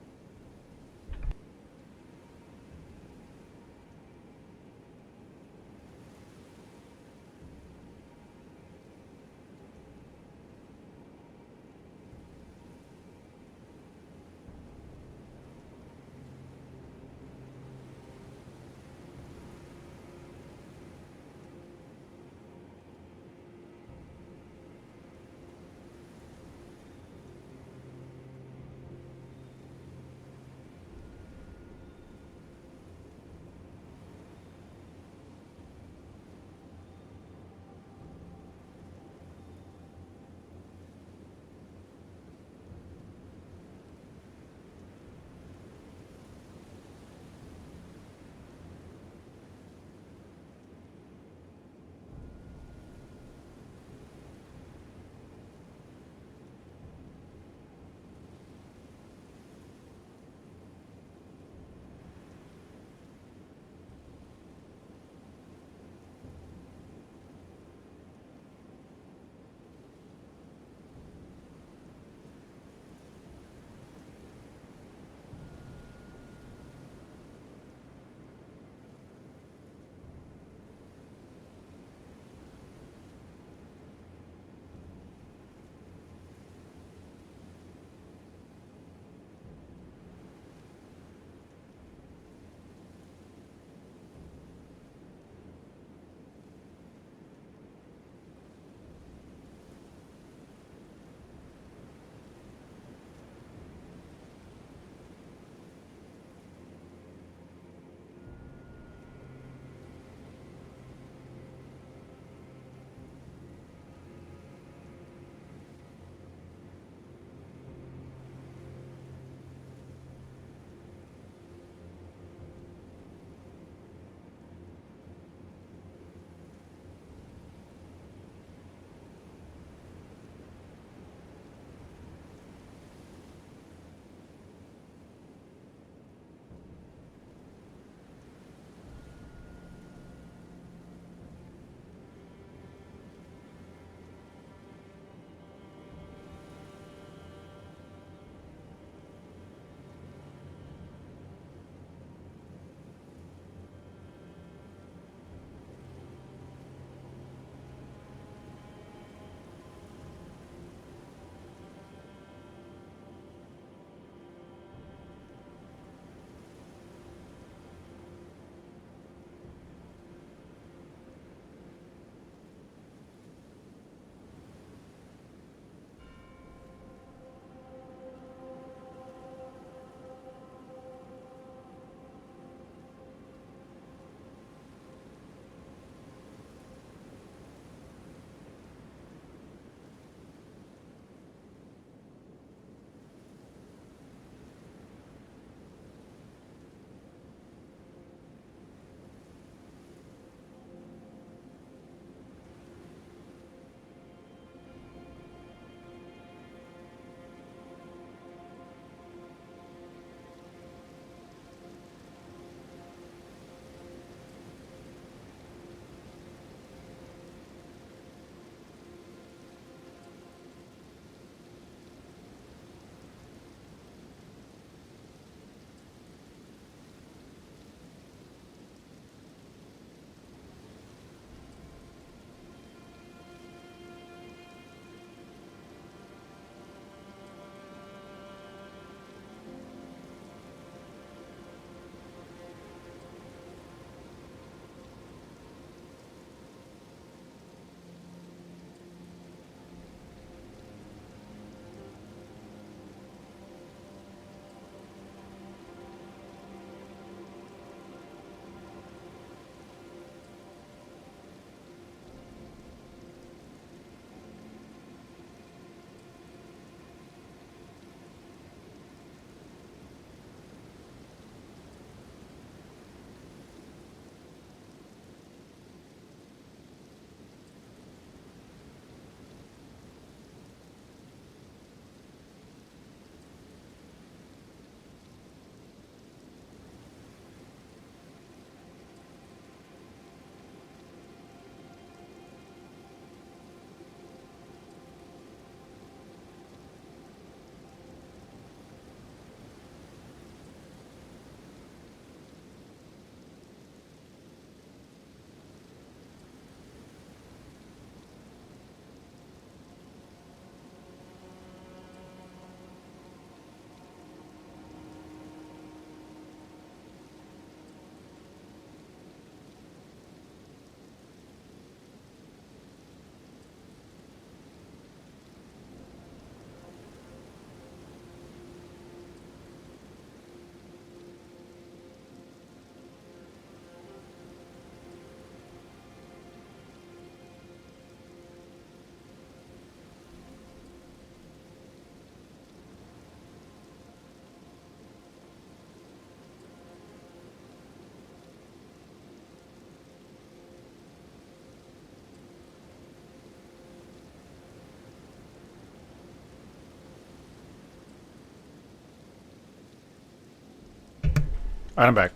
Alright, I'm back.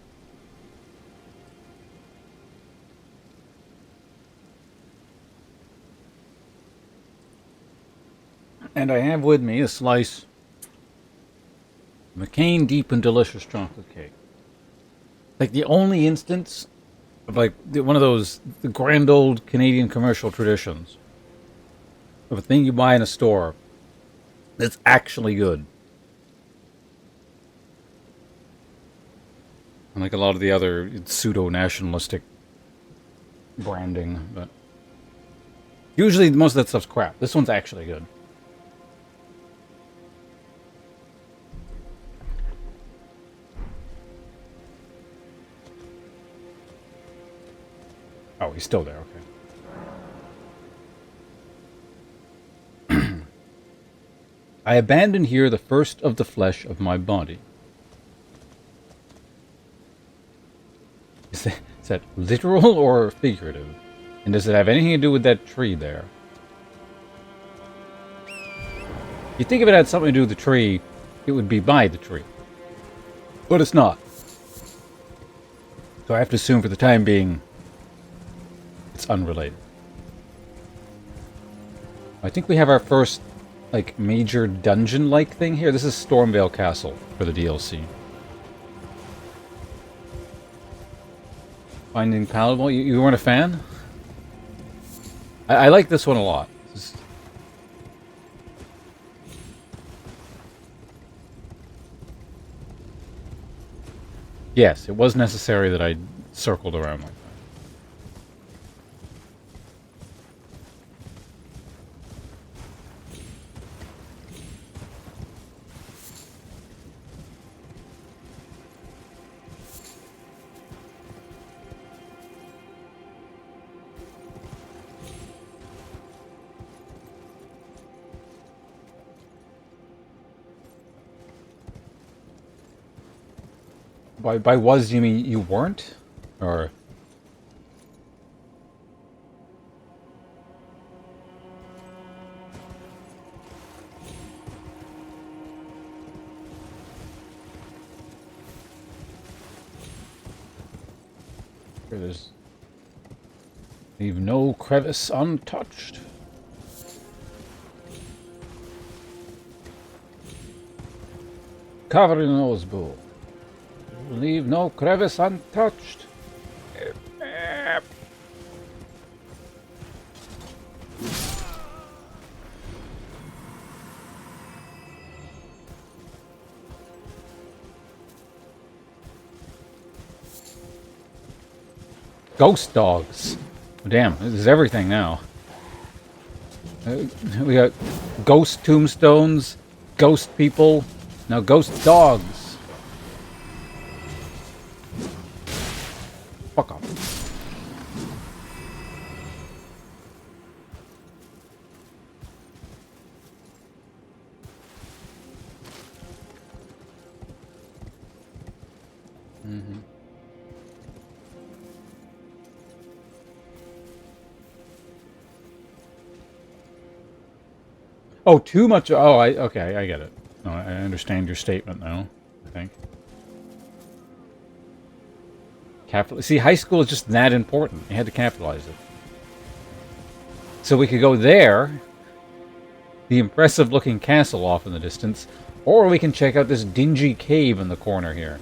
And I have with me a slice of McCain deep and delicious chocolate cake. Like the only instance of like one of those the grand old Canadian commercial traditions of a thing you buy in a store that's actually good. Unlike a lot of the other pseudo-nationalistic branding, but usually most of that stuff's crap. This one's actually good. Oh, he's still there, okay. I abandon here the first of the flesh of my body. Is that literal or figurative? And does it have anything to do with that tree there? You think if it had something to do with the tree, it would be by the tree. But it's not. So I have to assume for the time being, it's unrelated. I think we have our first, like, major dungeon-like thing here. This is Stormvale Castle for the DLC. Finding palatable? You weren't a fan? I like this one a lot. Yes, it was necessary that I circled around like that. By was, you mean you weren't? Or... Here, there's... Leave no crevice untouched. Cover your nose, bull. Leave no crevice untouched. Ghost dogs. Damn, this is everything now. We got ghost tombstones, ghost people, now ghost dogs. Fuck off. Mm-hmm. Oh, too much. Oh, okay, I get it. No, I understand your statement now, I think. See, high school is just that important. You had to capitalize it. So we could go there, the impressive-looking castle off in the distance, or we can check out this dingy cave in the corner here.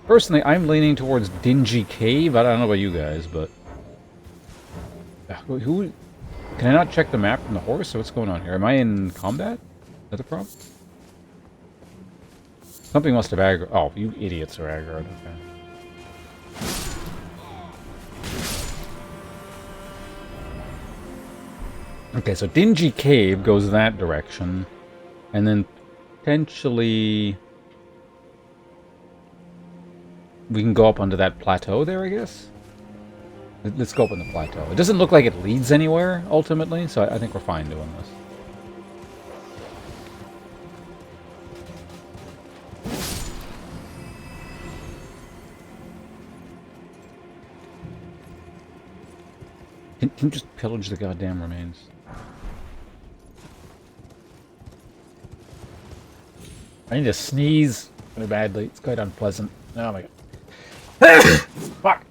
Personally, I'm leaning towards dingy cave. I don't know about you guys, but... Who... Can I not check the map from the horse? So what's going on here? Am I in combat? Is that the problem? Something must have aggro... Oh, you idiots are aggroed. Okay. Okay, so Dingy Cave goes that direction. And then potentially... we can go up onto that plateau there, I guess? Let's go up on the plateau. It doesn't look like it leads anywhere, ultimately, so I think we're fine doing this. Can you just pillage the goddamn remains? I need to sneeze. Very badly. It's quite unpleasant. Oh my god. Fuck!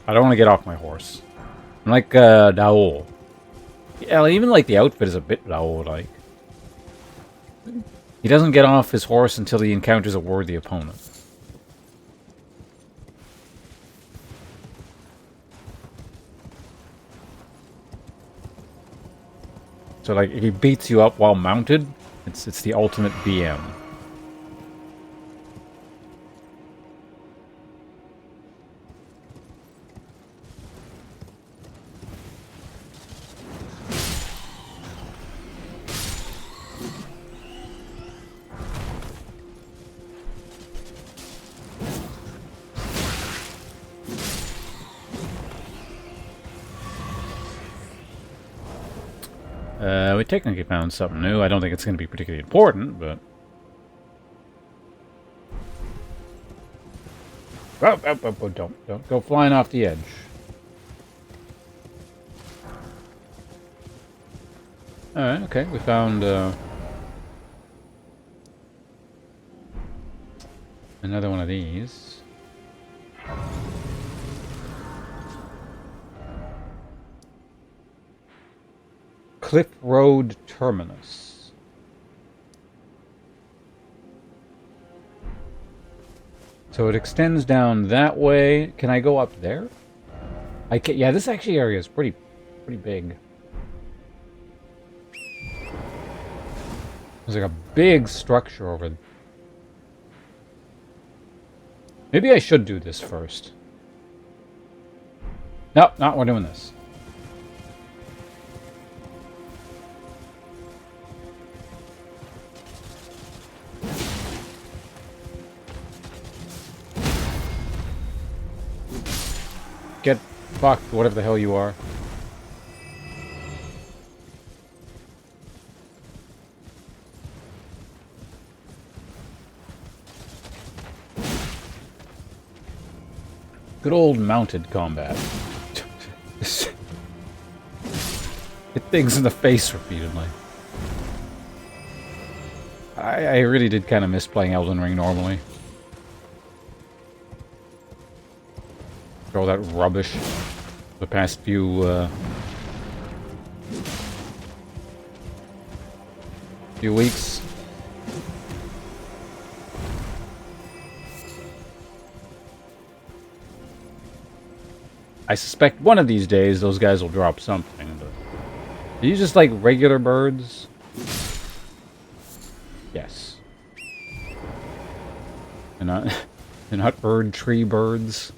I don't want to get off my horse. I'm like Daol. Yeah, even like the outfit is a bit Daol-like. He doesn't get off his horse until he encounters a worthy opponent. So like, if he beats you up while mounted, it's the ultimate BM. We technically found something new. I don't think it's going to be particularly important, but... Oh, don't go flying off the edge. Alright, okay, we found, another one of these. Cliff Road Terminus. So it extends down that way. Can I go up there? I can. Yeah, this actually area is pretty big. There's like a big structure over there. Maybe I should do this first. No, not we're doing this. Get fucked, whatever the hell you are. Good old mounted combat. Hit things in the face repeatedly. I really did kind of miss playing Elden Ring normally. All that rubbish the past few weeks. I suspect one of these days those guys will drop something. But are you just like regular birds? Yes. They're not bird tree birds.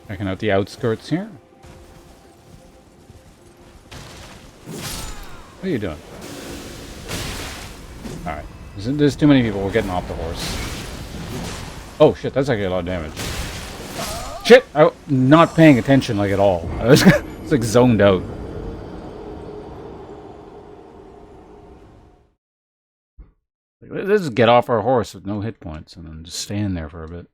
Checking out the outskirts here. What are you doing? Alright. There's too many people. We're getting off the horse. Oh shit, that's actually a lot of damage. Shit! I'm not paying attention like at all. I was like zoned out. Let's just get off our horse with no hit points and then just stand there for a bit.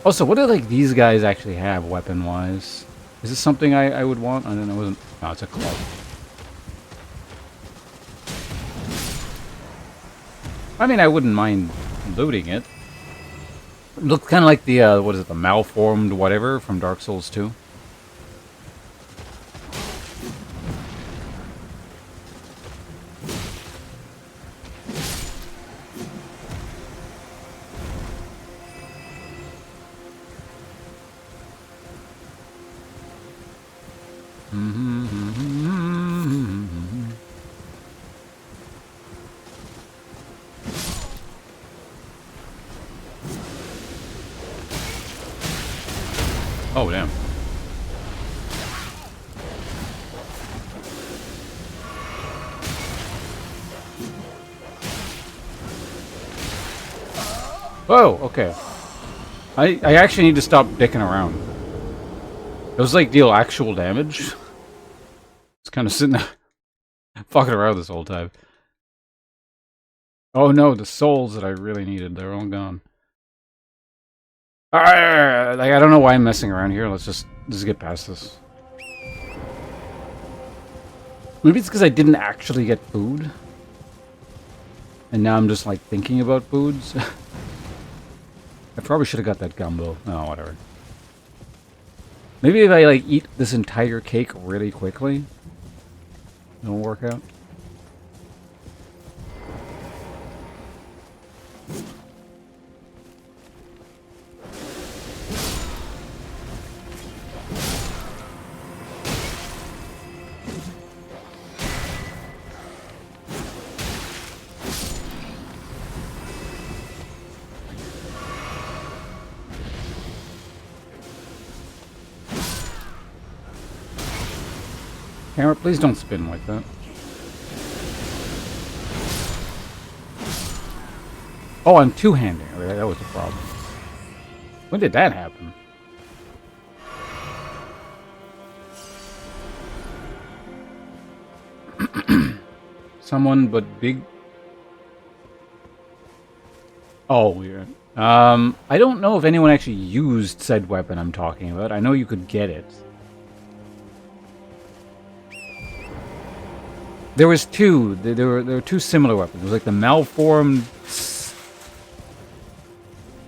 Also, what do like these guys actually have weapon-wise? Is this something I would want? I don't know. It wasn't. No, it's a club. I mean, I wouldn't mind looting it. It looks kind of like the what is it? The malformed whatever from Dark Souls 2. Oh, damn. Whoa, okay. I actually need to stop dicking around. Those, like, deal actual damage. It's kind of sitting there fucking around this whole time. Oh no, the souls that I really needed, they're all gone. Alright, like, I don't know why I'm messing around here. Let's just get past this. Maybe it's because I didn't actually get food. And now I'm just, like, thinking about foods. I probably should have got that gumbo. Oh, whatever. Maybe if I, like, eat this entire cake really quickly, it'll work out. Camera, please don't spin like that. Oh, I'm two-handing. Okay, that was the problem. When did that happen? Someone but big... Oh, weird. I don't know if anyone actually used said weapon I'm talking about. I know you could get it. There was two. There were two similar weapons. It was like the malformed.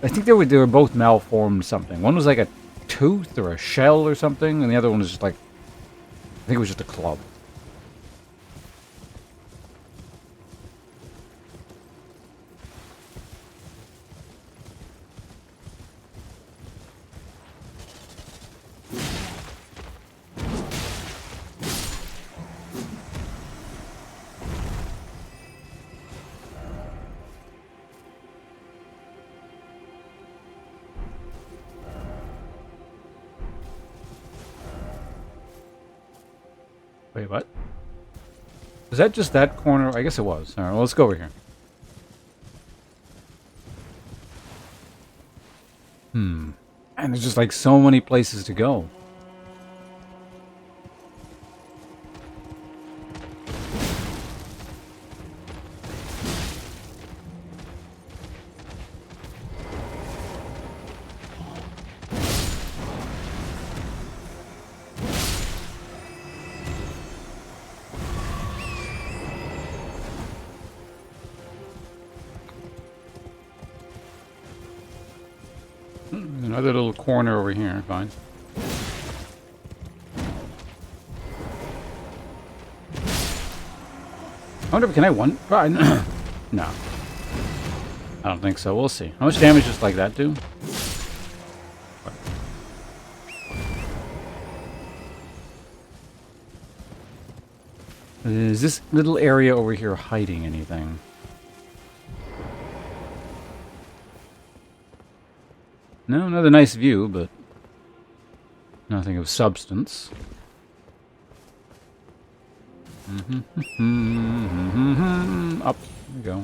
I think they were both malformed something. One was like a tooth or a shell or something, and the other one was just like, I think it was just a club. Wait, what? Was that just that corner? I guess it was. Alright, well, let's go over here. And there's just like so many places to go. Another little corner over here, fine. I wonder if can I one? No. I don't think so. We'll see. How much damage does like that do? Is this little area over here hiding anything? No, another nice view, but nothing of substance. Up we go.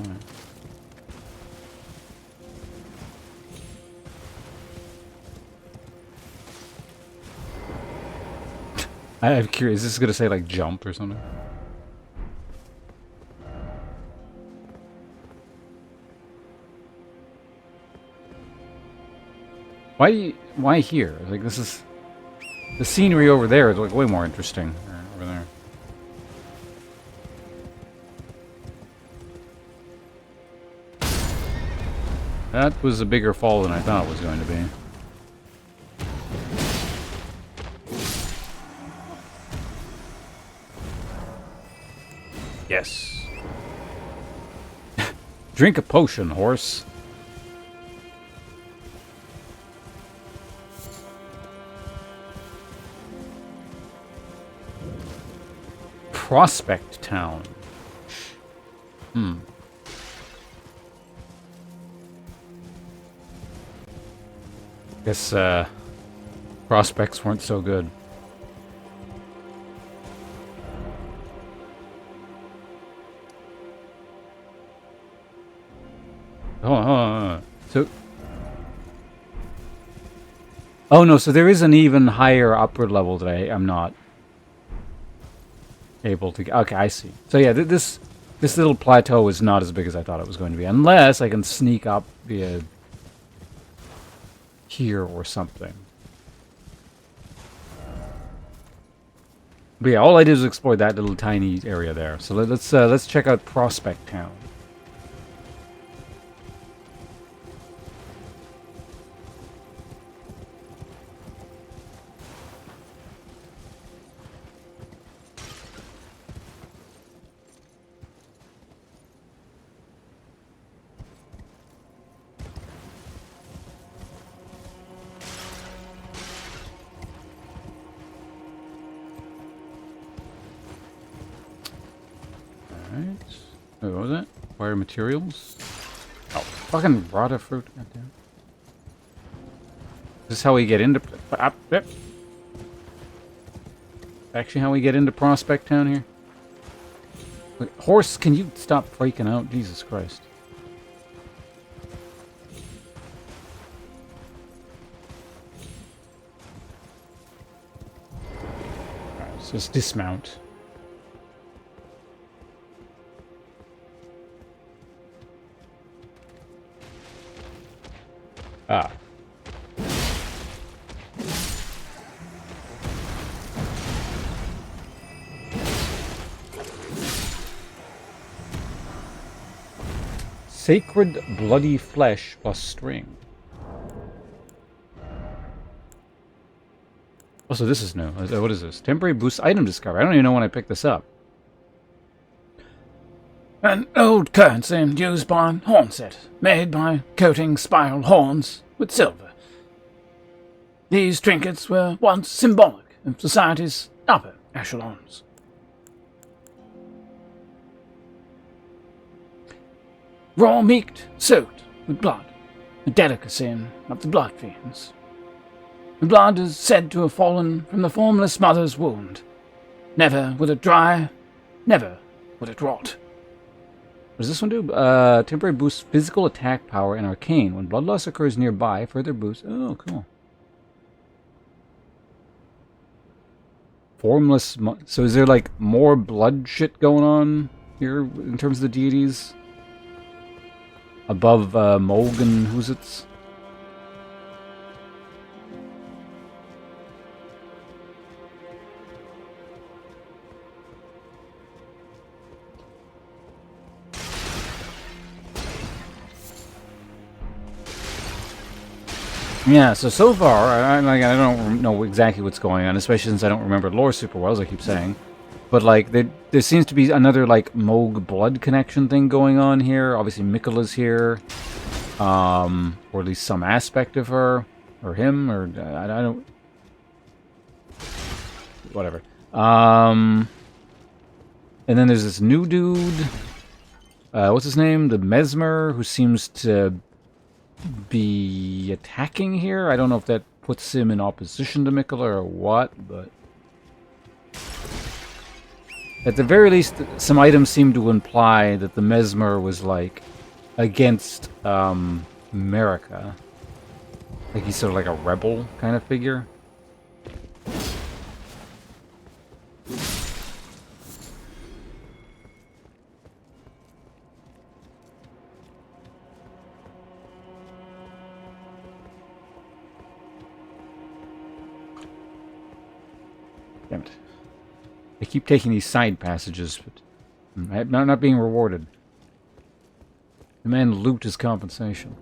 I'm curious, is this gonna say like jump or something? Why here? Like, this is... The scenery over there is, like, way more interesting. Over there. That was a bigger fall than I thought it was going to be. Yes. Drink a potion, horse. Prospect Town. Guess, prospects weren't so good. Hold on. So, Oh no, so there is an even higher upper level that I'm not able to get. Okay, I see. So yeah, this little plateau is not as big as I thought it was going to be. Unless I can sneak up via here or something. But yeah, all I did was explore that little tiny area there. So let's check out Prospect Town. Alright. What was that? Wire materials? Oh, fucking rotted fruit. Goddamn. Is this how we get into... Actually how we get into Prospect Town here? Wait, horse, can you stop freaking out? Jesus Christ. Alright, so let's dismount. Ah. Sacred bloody flesh plus string. Oh, so this is new. What is this? Temporary boost item discovery. I don't even know when I picked this up. An old currency used by Hornset, made by coating spiral horns with silver. These trinkets were once symbolic of society's upper echelons. Raw meat soaked with blood, a delicacy of the blood fiends. The blood is said to have fallen from the formless mother's wound. Never would it dry, never would it rot. What does this one do? Temporary boosts physical attack power and arcane. When blood loss occurs nearby, further boost. Oh, cool. Formless. So is there like more blood shit going on here in terms of the deities? Above Moog and Hoozits? Yeah, so far, I don't know exactly what's going on, especially since I don't remember lore super well, as I keep saying. But, like, there seems to be another, like, Moog blood connection thing going on here. Obviously, Miquella's here. Or at least some aspect of her. Or him, or... I don't... Whatever. And then there's this new dude. What's his name? The Mesmer, who seems to be attacking here. I don't know if that puts him in opposition to Miquella or what, but... At the very least, some items seem to imply that the Mesmer was, like, against, America. Like, he's sort of like a rebel kind of figure. Damn it. I keep taking these side passages, but I'm not being rewarded. Demand loot as compensation.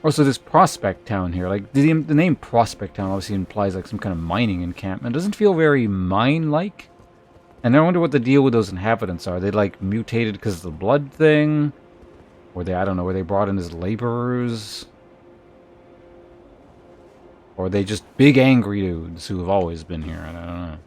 Also, this Prospect Town here, like, the name Prospect Town obviously implies, like, some kind of mining encampment. It doesn't feel very mine-like. And I wonder what the deal with those inhabitants are. They, like, mutated because of the blood thing? Or they, I don't know, were they brought in as laborers? Or are they just big angry dudes who have always been here? I don't know.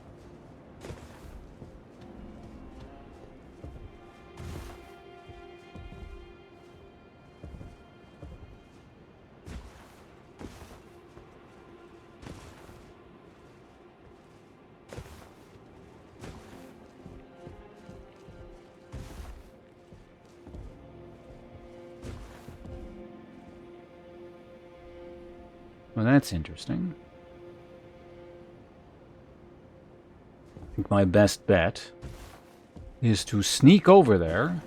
Well, that's interesting. I think my best bet is to sneak over there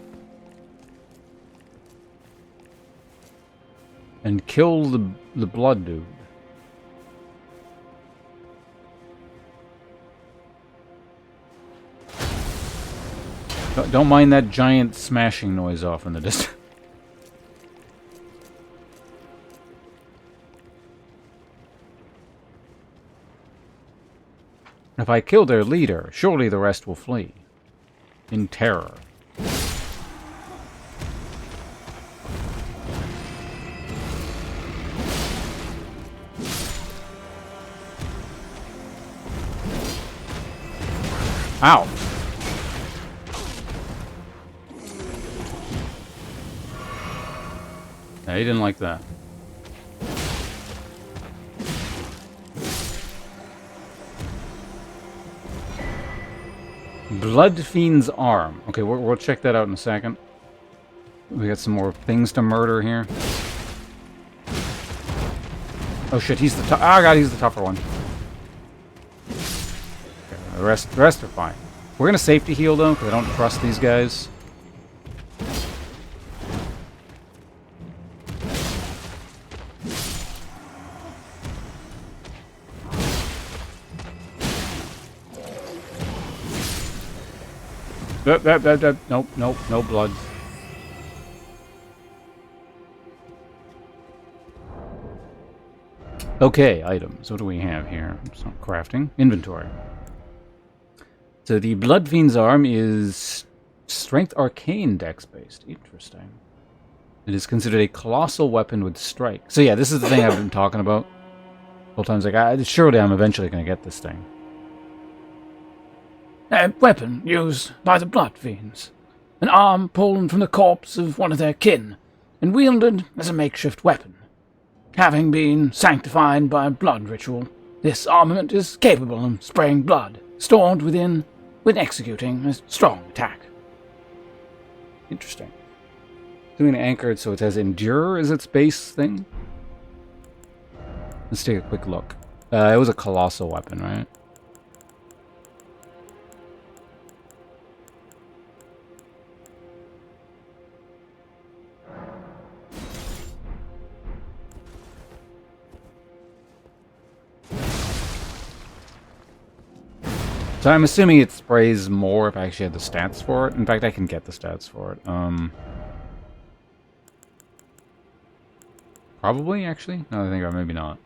and kill the blood dude. Don't mind that giant smashing noise off in the distance. If I kill their leader, surely the rest will flee in terror. Ow! Yeah, he didn't like that. Blood Fiend's arm. Okay, we'll check that out in a second. We got some more things to murder here. Oh shit, he's the tough. Oh god, he's the tougher one. Okay, the rest are fine. We're gonna safety heal though, because I don't trust these guys. Nope, no blood. Okay, items. What do we have here? Some crafting. Inventory. So the Blood Fiend's arm is Strength Arcane Dex based. Interesting. It is considered a colossal weapon with strike. So yeah, this is the thing I've been talking about. Whole times like, surely I'm eventually going to get this thing. A weapon used by the Blood Fiends. An arm pulled from the corpse of one of their kin, and wielded as a makeshift weapon. Having been sanctified by a blood ritual, this armament is capable of spraying blood, stored within, when executing a strong attack. Interesting. Doing anchored so it has endure as its base thing. Let's take a quick look. It was a colossal weapon, right? So I'm assuming it sprays more if I actually had the stats for it. In fact, I can get the stats for it. Probably, actually? No, I think maybe not.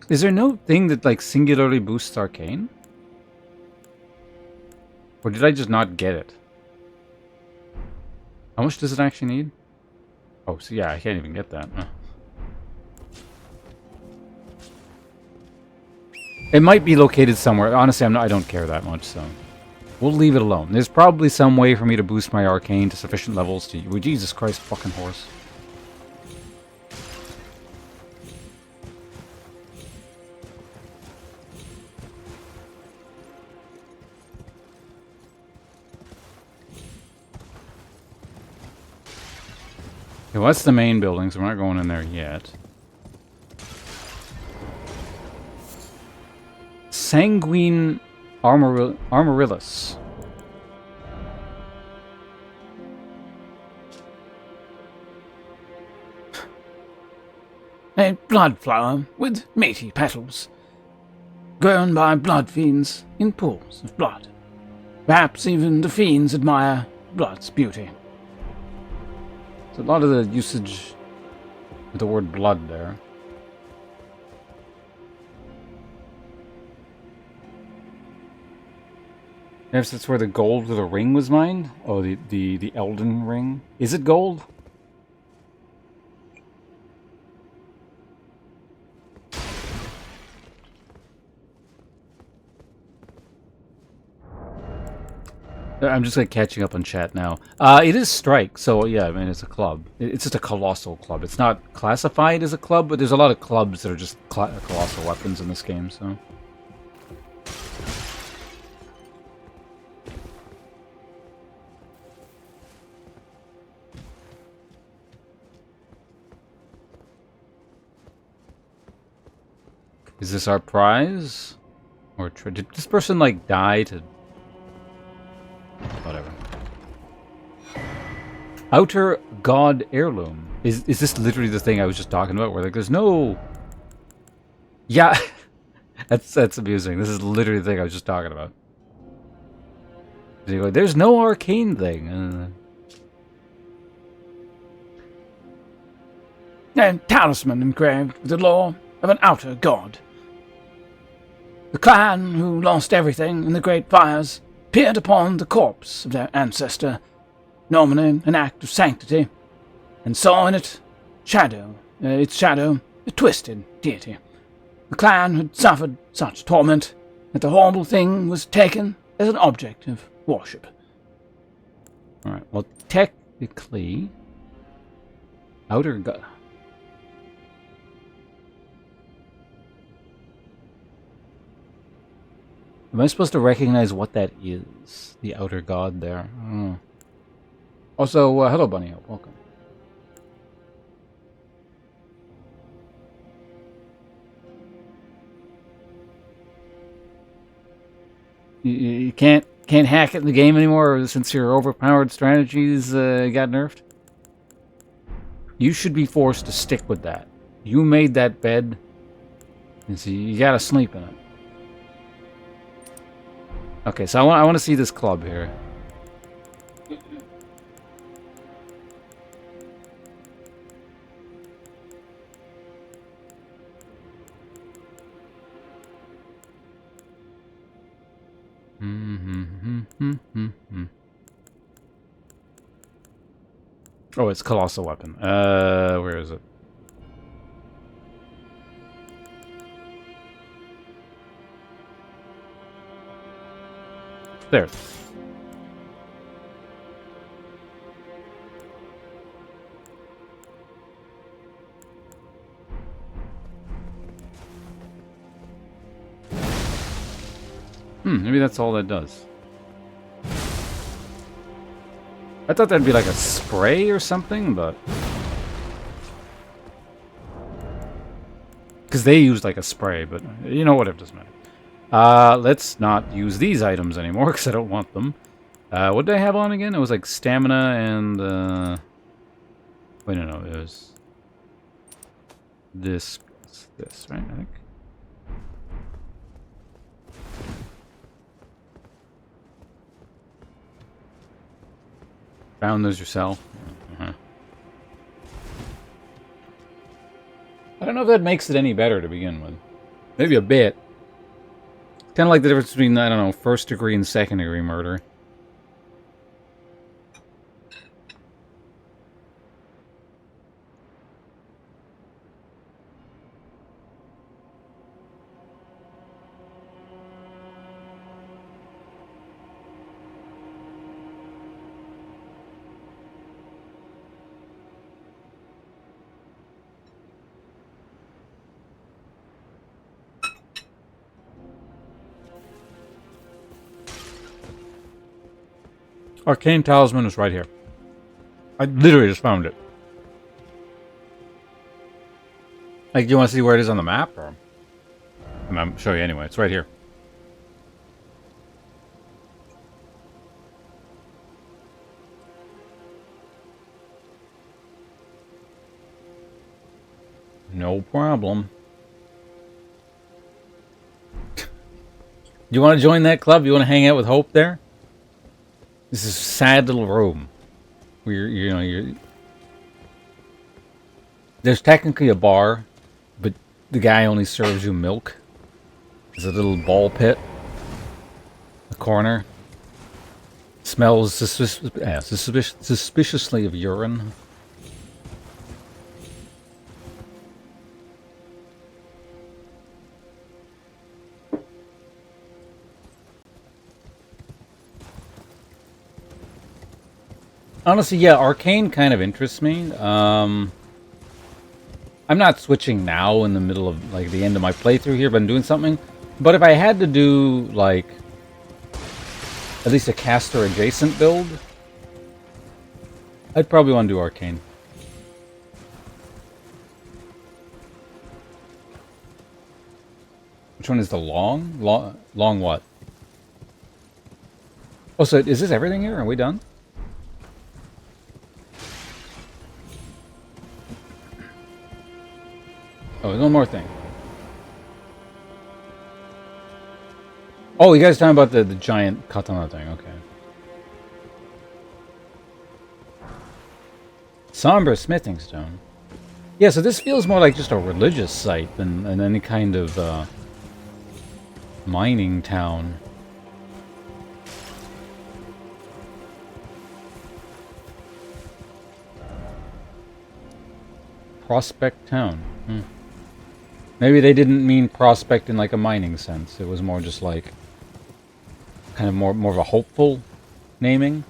Is there no thing that, like, singularly boosts Arcane? Or did I just not get it? How much does it actually need? Oh, so yeah, I can't even get that. It might be located somewhere. Honestly, I don't care that much, so we'll leave it alone. There's probably some way for me to boost my arcane to sufficient levels to... Oh, Jesus Christ, fucking horse. Okay, well, that's the main building, so we're not going in there yet. Sanguine Armorilus. A blood flower with meaty petals, grown by blood fiends in pools of blood. Perhaps even the fiends admire blood's beauty. There's a lot of the usage with the word blood there. Perhaps that's where the gold with the ring was mined? Oh, the Elden ring. Is it gold? I'm just like catching up on chat now. It is strike, so yeah, I mean it's a club. It's just a colossal club. It's not classified as a club, but there's a lot of clubs that are just colossal weapons in this game, so... Is this our prize? Or did this person, like, die to... Whatever. Outer God Heirloom. Is this literally the thing I was just talking about? Where, like, there's no... Yeah, that's amusing. This is literally the thing I was just talking about. Anyway, there's no arcane thing. A talisman engraved with the lore of an outer god. The clan who lost everything in the great fires peered upon the corpse of their ancestor, nominally an act of sanctity, and saw in its shadow a twisted deity. The clan had suffered such torment that the horrible thing was taken as an object of worship. Alright, well, technically... Outer God... Am I supposed to recognize what that is? The outer god there. Oh. Also, hello, Bunny. Welcome. You can't hack it in the game anymore since your overpowered strategies got nerfed? You should be forced to stick with that. You made that bed, and so you gotta sleep in it. Okay, so I want to see this club here. Oh, it's colossal weapon. Where is it? There. Maybe that's all that does. I thought that'd be like a spray or something, but... Because they used like a spray, but you know what, it doesn't matter. Let's not use these items anymore, because I don't want them. What did I have on again? It was like stamina and... Wait, no, it was... This, right, I think? Found those yourself? I don't know if that makes it any better to begin with. Maybe a bit. Kind of like the difference between, I don't know, first degree and second degree murder. Arcane Talisman is right here. I literally just found it. Like, do you want to see where it is on the map? Or... I'll show you anyway. It's right here. No problem. Do you want to join that club? You want to hang out with Hope there? This is a sad little room. Where you're... There's technically a bar, but the guy only serves you milk. There's a little ball pit. A corner. Smells suspiciously of urine. Honestly, yeah, Arcane kind of interests me. I'm not switching now in the middle of, like, the end of my playthrough here, but I'm doing something. But if I had to do, like, at least a caster adjacent build, I'd probably want to do Arcane. Which one is the long? Long what? Oh, so is this everything here? Are we done? Oh, there's one more thing. Oh, you guys talking about the giant katana thing, okay. Somber smithing stone. Yeah, so this feels more like just a religious site than any kind of mining town. Prospect Town. Maybe they didn't mean prospect in like a mining sense. It was more just like kind of more of a hopeful naming.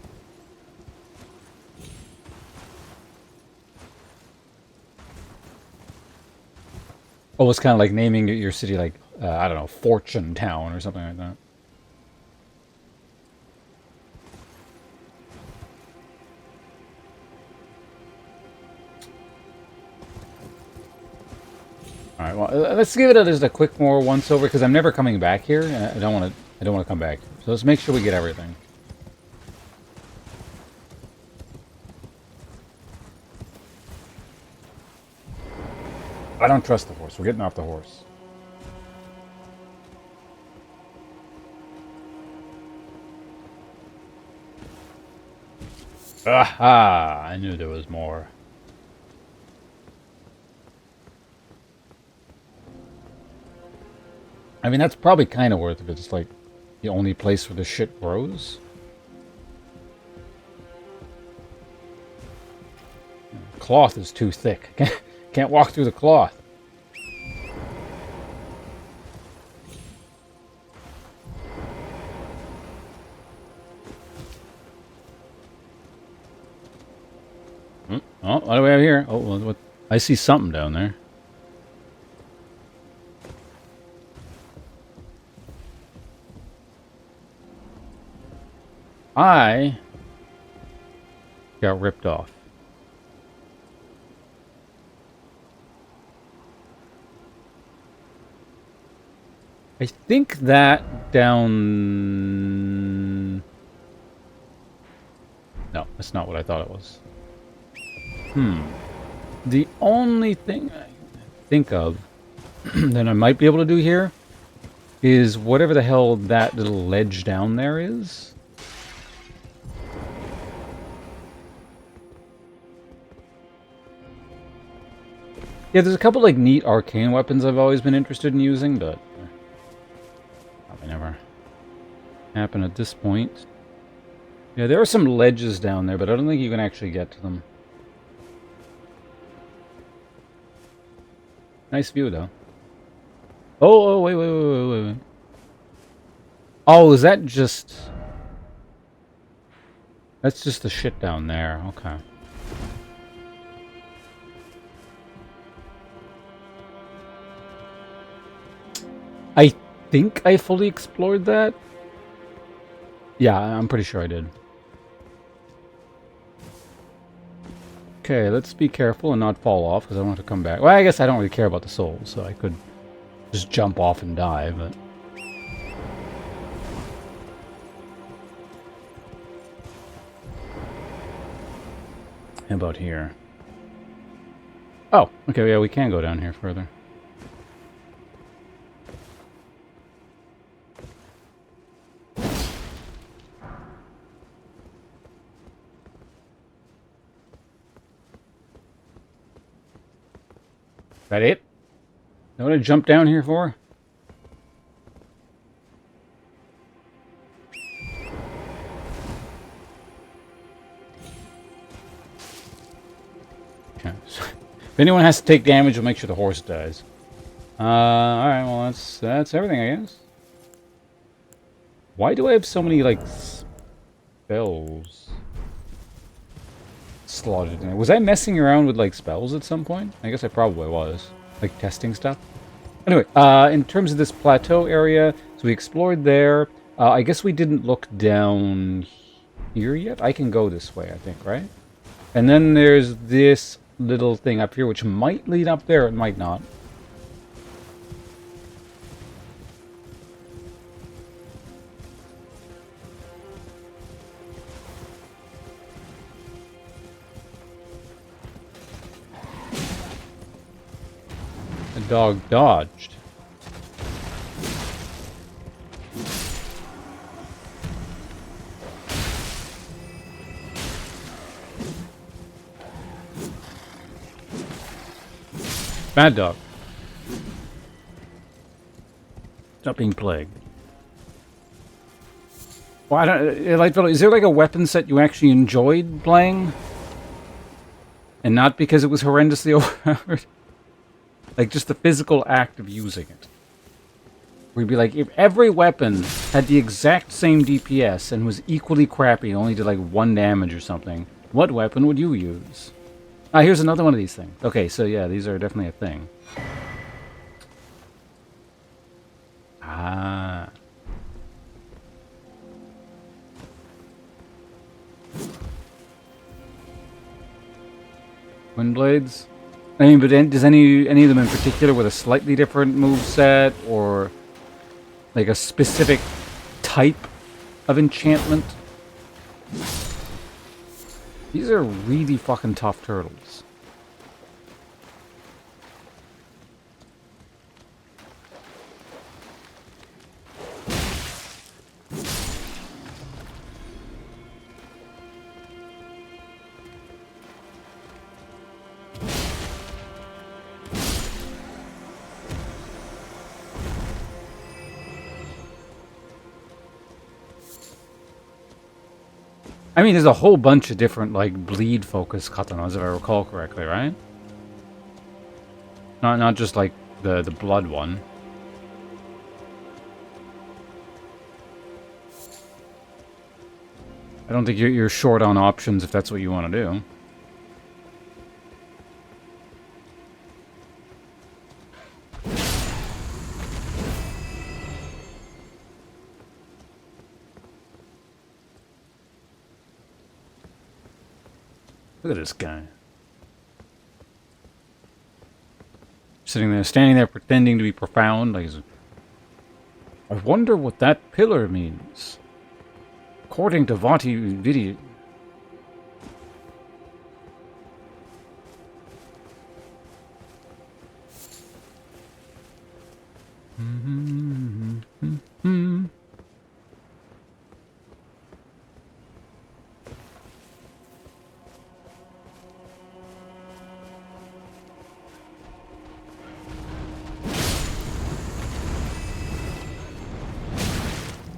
Oh, it's kind of like naming your city like I don't know, Fortune Town or something like that. All right, well, let's give it just a quick more once over because I'm never coming back here, and I don't want to come back. So let's make sure we get everything. I don't trust the horse. We're getting off the horse. Aha! I knew there was more. I mean, that's probably kind of worth it. It's like the only place where the shit grows. Cloth is too thick. Can't walk through the cloth. Oh, what do we have here? Oh, well, what? I see something down there. I got ripped off. I think that down... No, that's not what I thought it was. The only thing I think of that I might be able to do here is whatever the hell that little ledge down there is. Yeah, there's a couple like neat arcane weapons I've always been interested in using, but probably never happen at this point. Yeah, there are some ledges down there, but I don't think you can actually get to them. Nice view, though. Oh, wait. Oh, is that just... That's just the shit down there. Okay. I think I fully explored that. Yeah, I'm pretty sure I did. Okay, let's be careful and not fall off, because I don't want to come back. Well, I guess I don't really care about the souls, so I could just jump off and die, but... How about here? Oh, okay, yeah, we can go down here further. That it? Is that what I jumped down here for? Okay. If anyone has to take damage, we'll make sure the horse dies. Alright, well that's everything, I guess. Why do I have so many, like, spells slotted in there? Was I messing around with, like, spells at some point? I guess I probably was. Like, testing stuff. Anyway, in terms of this plateau area, so we explored there. I guess we didn't look down here yet. I can go this way, I think, right? And then there's this little thing up here, which might lead up there, it might not. dog dodged. Bad dog. Stop being plagued. Well, I don't, like, is there like a weapon set you actually enjoyed playing? And not because it was horrendously overpowered? Like, just the physical act of using it. We'd be like, if every weapon had the exact same DPS and was equally crappy and only did like 1 damage or something, what weapon would you use? Ah, here's another one of these things. Okay, so yeah, these are definitely a thing. Ah. Wind blades? I mean, but does any of them in particular with a slightly different move set or like a specific type of enchantment? These are really fucking tough turtles. I mean, there's a whole bunch of different, like, bleed-focused katanas, if I recall correctly, right? Not just, like, the blood one. I don't think you're short on options if that's what you want to do. Look at this guy. Standing there pretending to be profound. Like, I wonder what that pillar means. According to Vati video.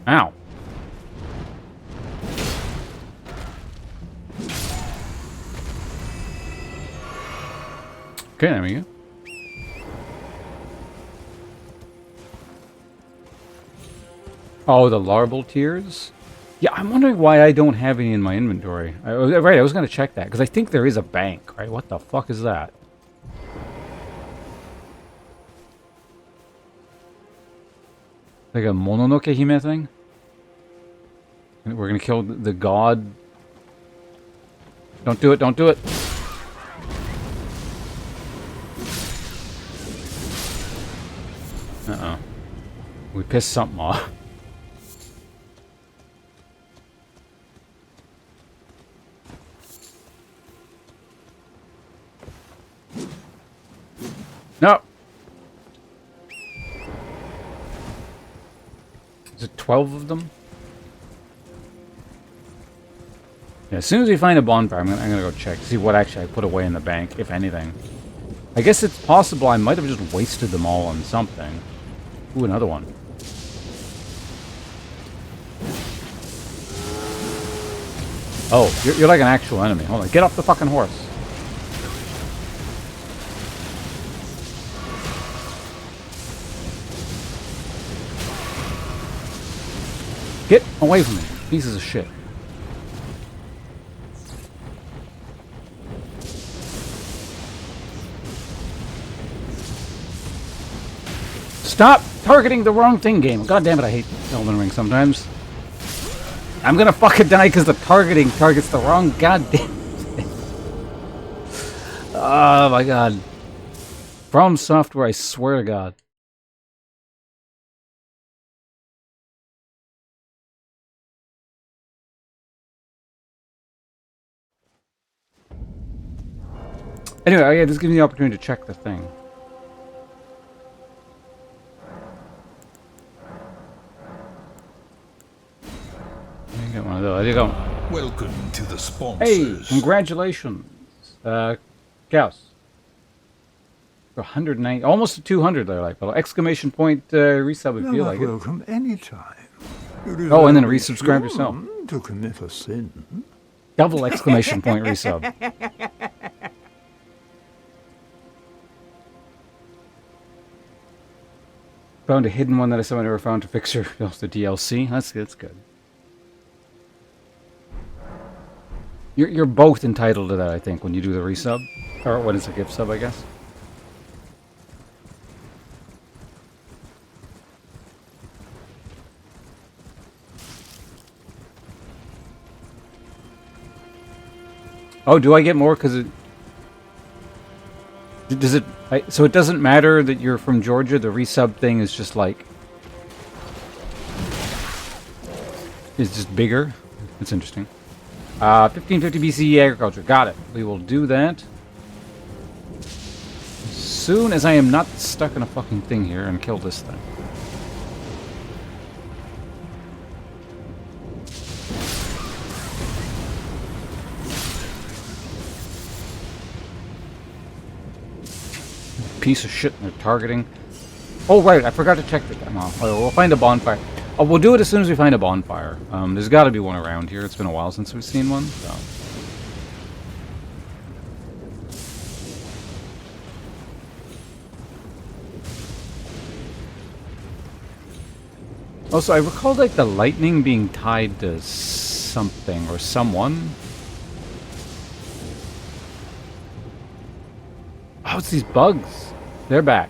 Ow. Okay, there we go. Oh, the larval tears? Yeah, I'm wondering why I don't have any in my inventory. Right, I was going to check that, because I think there is a bank, right? What the fuck is that? Like a Mononoke Hime thing? We're going to kill the god. Don't do it, don't do it. Uh-oh. We pissed something off. No! Is it 12 of them? Yeah, as soon as we find a bonfire, I'm gonna go check, see what actually I put away in the bank, if anything. I guess it's possible I might have just wasted them all on something. Ooh, another one. Oh, you're like an actual enemy. Hold on, get off the fucking horse. Get away from me, pieces of shit. Stop targeting the wrong thing, game. God damn it, I hate Elden Ring sometimes. I'm gonna fucking die because the targeting targets the wrong goddamn thing. Oh my god. From Software, I swear to God. Anyway, yeah, this gives me the opportunity to check the thing. I got one of those. There you go. Welcome to the sponsors. Hey, congratulations. Chaos. 190, almost to 200 there, like, well, exclamation point resub if you like it. Welcome anytime. Oh, and then resubscribe yourself. To commit a sin. Double exclamation point resub. Found a hidden one that I somehow never found to fix the DLC. That's good. You're both entitled to that, I think, when you do the resub. Or when it's a gift sub, I guess. Oh, do I get more because it... Does it... so it doesn't matter that you're from Georgia? The resub thing is just like... It's just bigger? That's interesting. 1550 BCE agriculture. Got it. We will do that. As soon as I am not stuck in a fucking thing here and kill this thing. Piece of shit they're targeting. Oh, right. I forgot to check the time off. We'll find a bonfire. Oh, we'll do it as soon as we find a bonfire. There's got to be one around here. It's been a while since we've seen one. So. Also, I recall like the lightning being tied to something or someone. Oh, it's these bugs. They're back.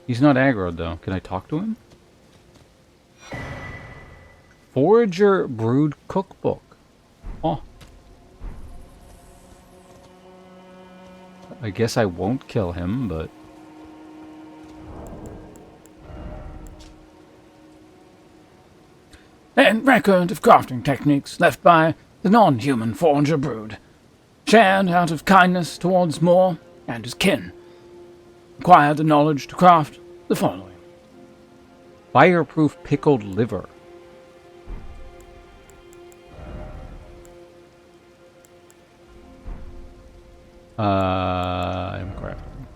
He's not aggroed though. Can I talk to him? Forager Brood Cookbook. Oh. I guess I won't kill him, but... And record of crafting techniques left by the non-human Forager Brood, shared out of kindness towards Moore and his kin. Acquired the knowledge to craft the following. Fireproof pickled liver. I'm crafting.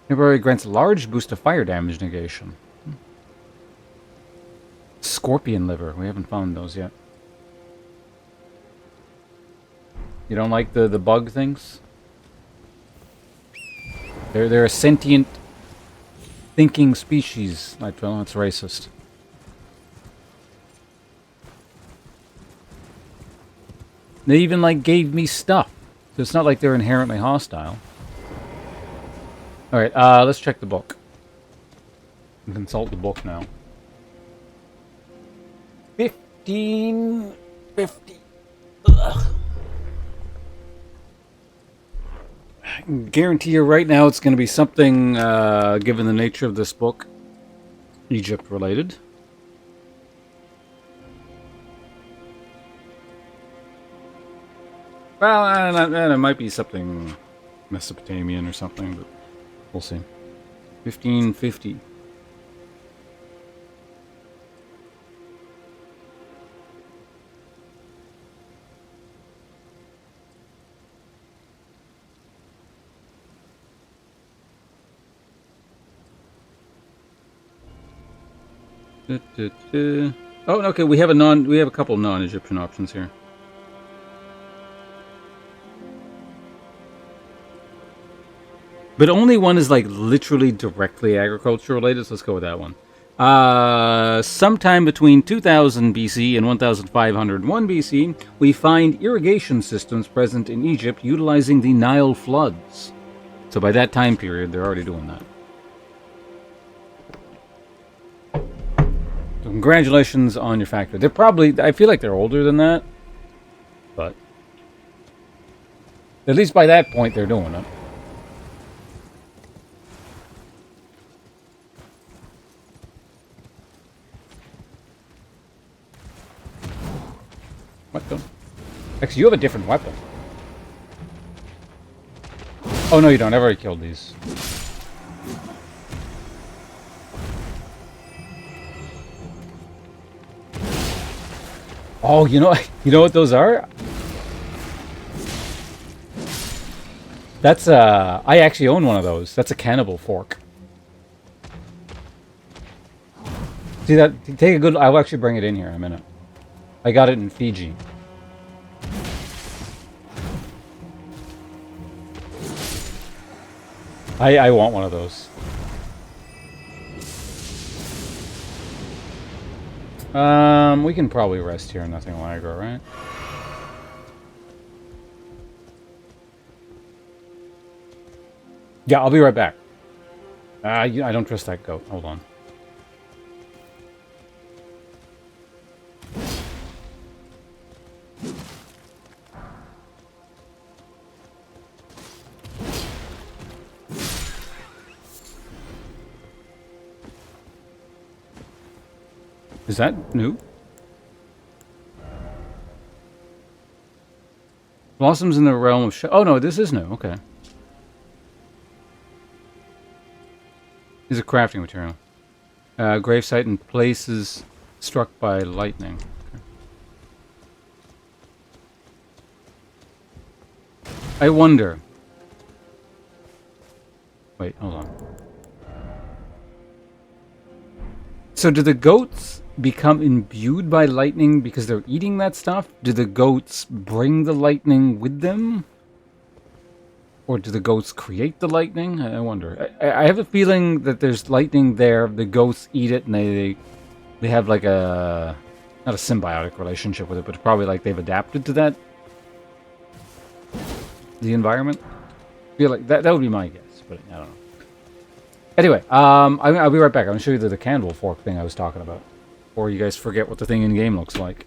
Temporary grants large boost of fire damage negation. Scorpion liver. We haven't found those yet. You don't like the bug things? They're a sentient, thinking species. Well, that's racist. They even like gave me stuff, so it's not like they're inherently hostile. All right, let's check the book. And consult the book now. 1550. Ugh. I can guarantee you right now it's going to be something, given the nature of this book, Egypt related. Well, and it might be something Mesopotamian or something, but we'll see. 1550. Oh, okay. We have a couple non-Egyptian options here. But only one is like literally directly agriculture related, so let's go with that one. Sometime between 2000 BC and 1501 BC, we find irrigation systems present in Egypt utilizing the Nile floods. So by that time period, they're already doing that. So congratulations on your factory. They're probably, I feel like they're older than that. But at least by that point, they're doing it. What the? Actually, you have a different weapon. Oh, no, you don't. I've already killed these. Oh, you know what those are? That's I actually own one of those. That's a cannibal fork. See that? Take a good. I'll actually bring it in here in a minute. I got it in Fiji. I want one of those. We can probably rest here. Nothing will aggro, right? Yeah, I'll be right back. I don't trust that goat. Hold on. Is that new? Blossoms in the realm of oh no, this is new. Okay. Is a crafting material. Gravesite in places struck by lightning. Okay. I wonder. Wait, hold on. So do the goats become imbued by lightning because they're eating that stuff? Do the goats bring the lightning with them? Or do the goats create the lightning? I wonder. I have a feeling that there's lightning there. The goats eat it and they have like a... Not a symbiotic relationship with it, but probably like they've adapted to that. The environment. I feel like that would be my guess, but I don't know. Anyway, I'll be right back. I'm going to show you the candle fork thing I was talking about. Or you guys forget what the thing in game looks like.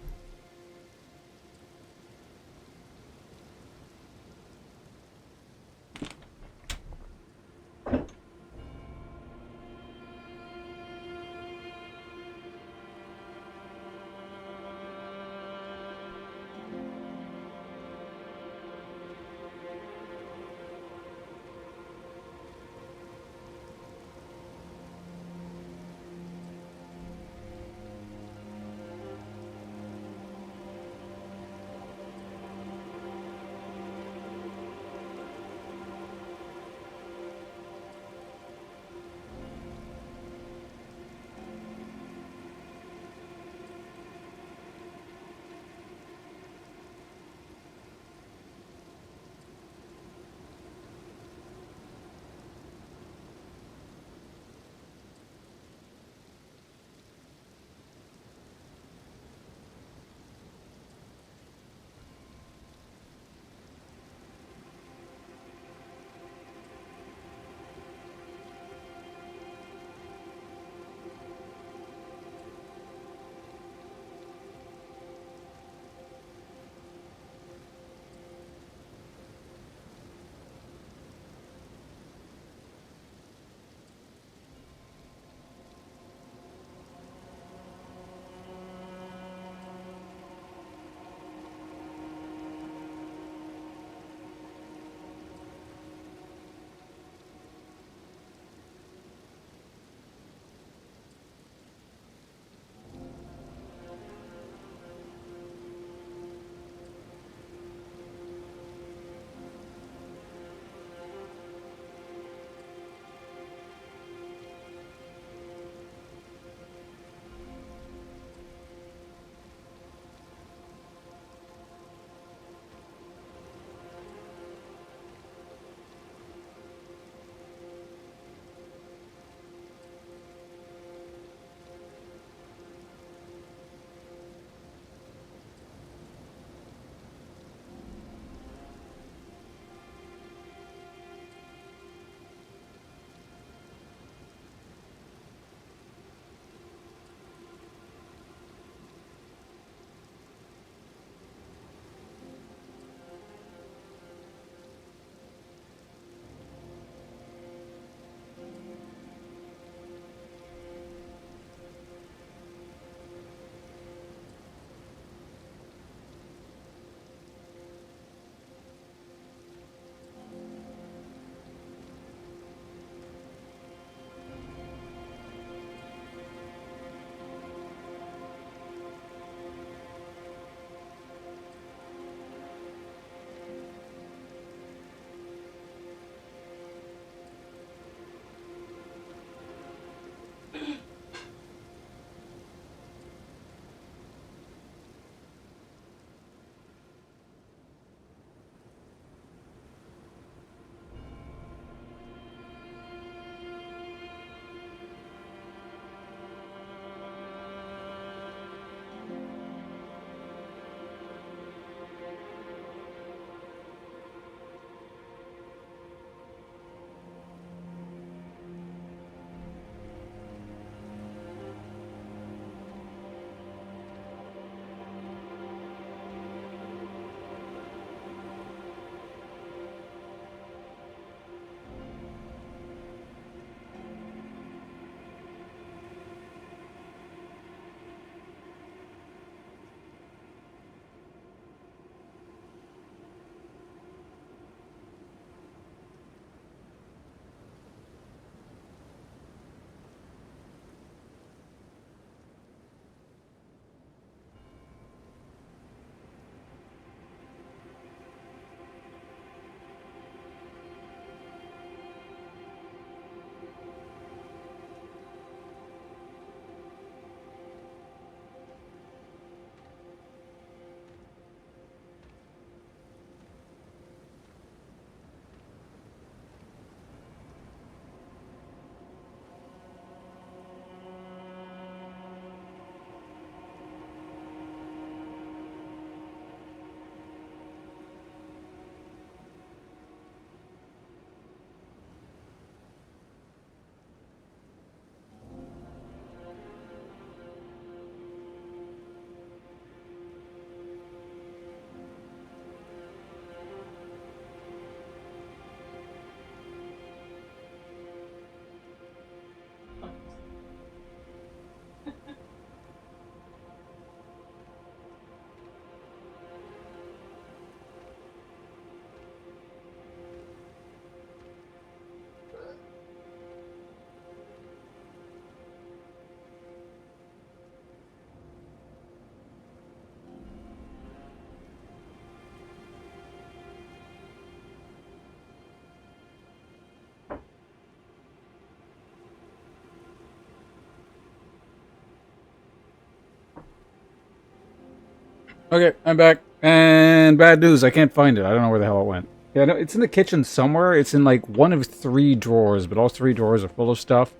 Okay, I'm back. And bad news, I can't find it. I don't know where the hell it went. Yeah, no, it's in the kitchen somewhere. It's in like one of 3 drawers, but all 3 drawers are full of stuff.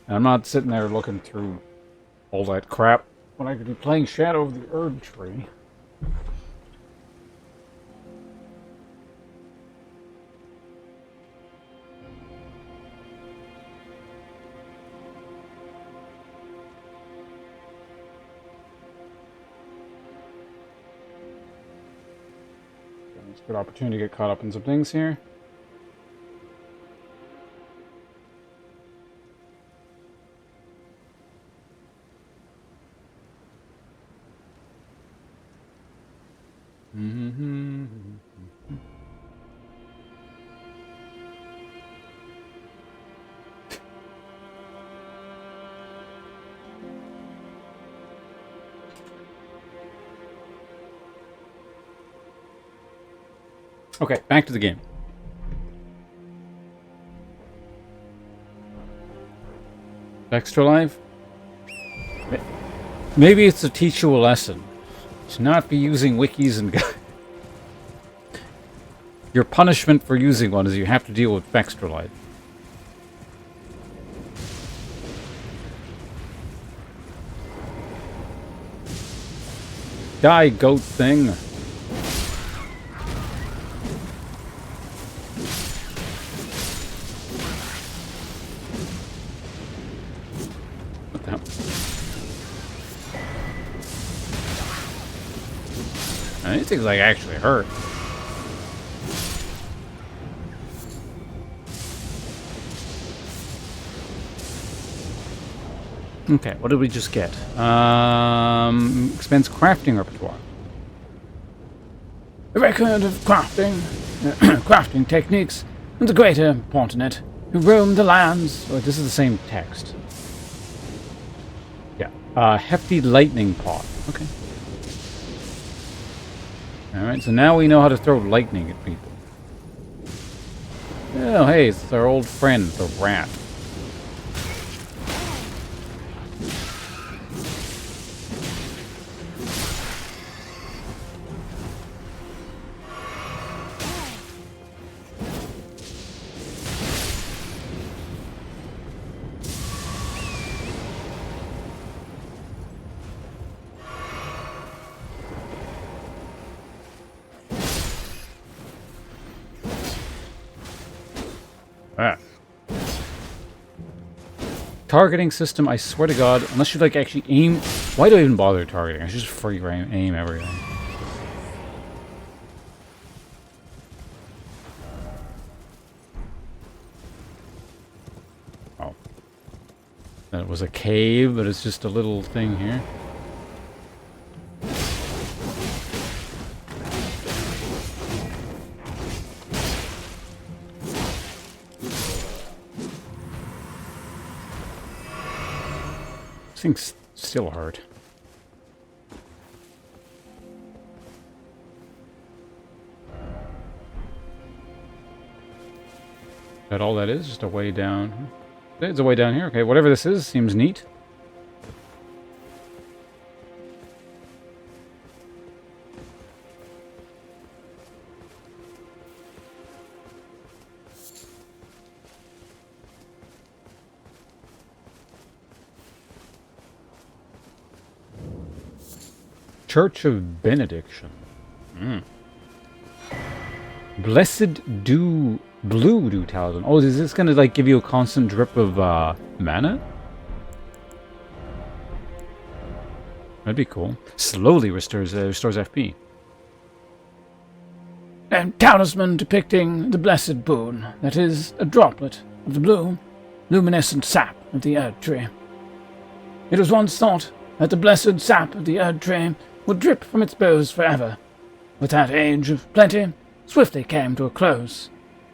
And I'm not sitting there looking through all that crap when I could be playing Shadow of the Herb Tree. It's a good opportunity to get caught up in some things here. Okay, back to the game. Extra life? Maybe it's to teach you a lesson. To not be using wikis and... Your punishment for using one is you have to deal with extra life. Die, goat thing. What the hell? These things like actually hurt. Okay, what did we just get? Expense crafting repertoire. A record of crafting, crafting techniques, and the greater Pontinet, who roamed the lands. Oh, this is the same text. Yeah, hefty lightning pot. Okay. Alright, so now we know how to throw lightning at people. Oh, hey, it's our old friend, the rat. Ah. Targeting system, I swear to God, unless you like actually aim... Why do I even bother targeting? I should just free aim everything. Oh. That was a cave, but it's just a little thing here. Things still hurt. That all that is? Just a way down. It's a way down here. Okay, whatever this is seems neat. Church of Benediction. Blessed Dew... Blue Dew Talisman. Oh, is this gonna, like, give you a constant drip of, mana? That'd be cool. Slowly restores FP. A talisman depicting the blessed boon. That is, a droplet of the blue, luminescent sap of the Erd Tree. It was once thought that the blessed sap of the Erd Tree would drip from its boughs forever. But that age of plenty swiftly came to a close,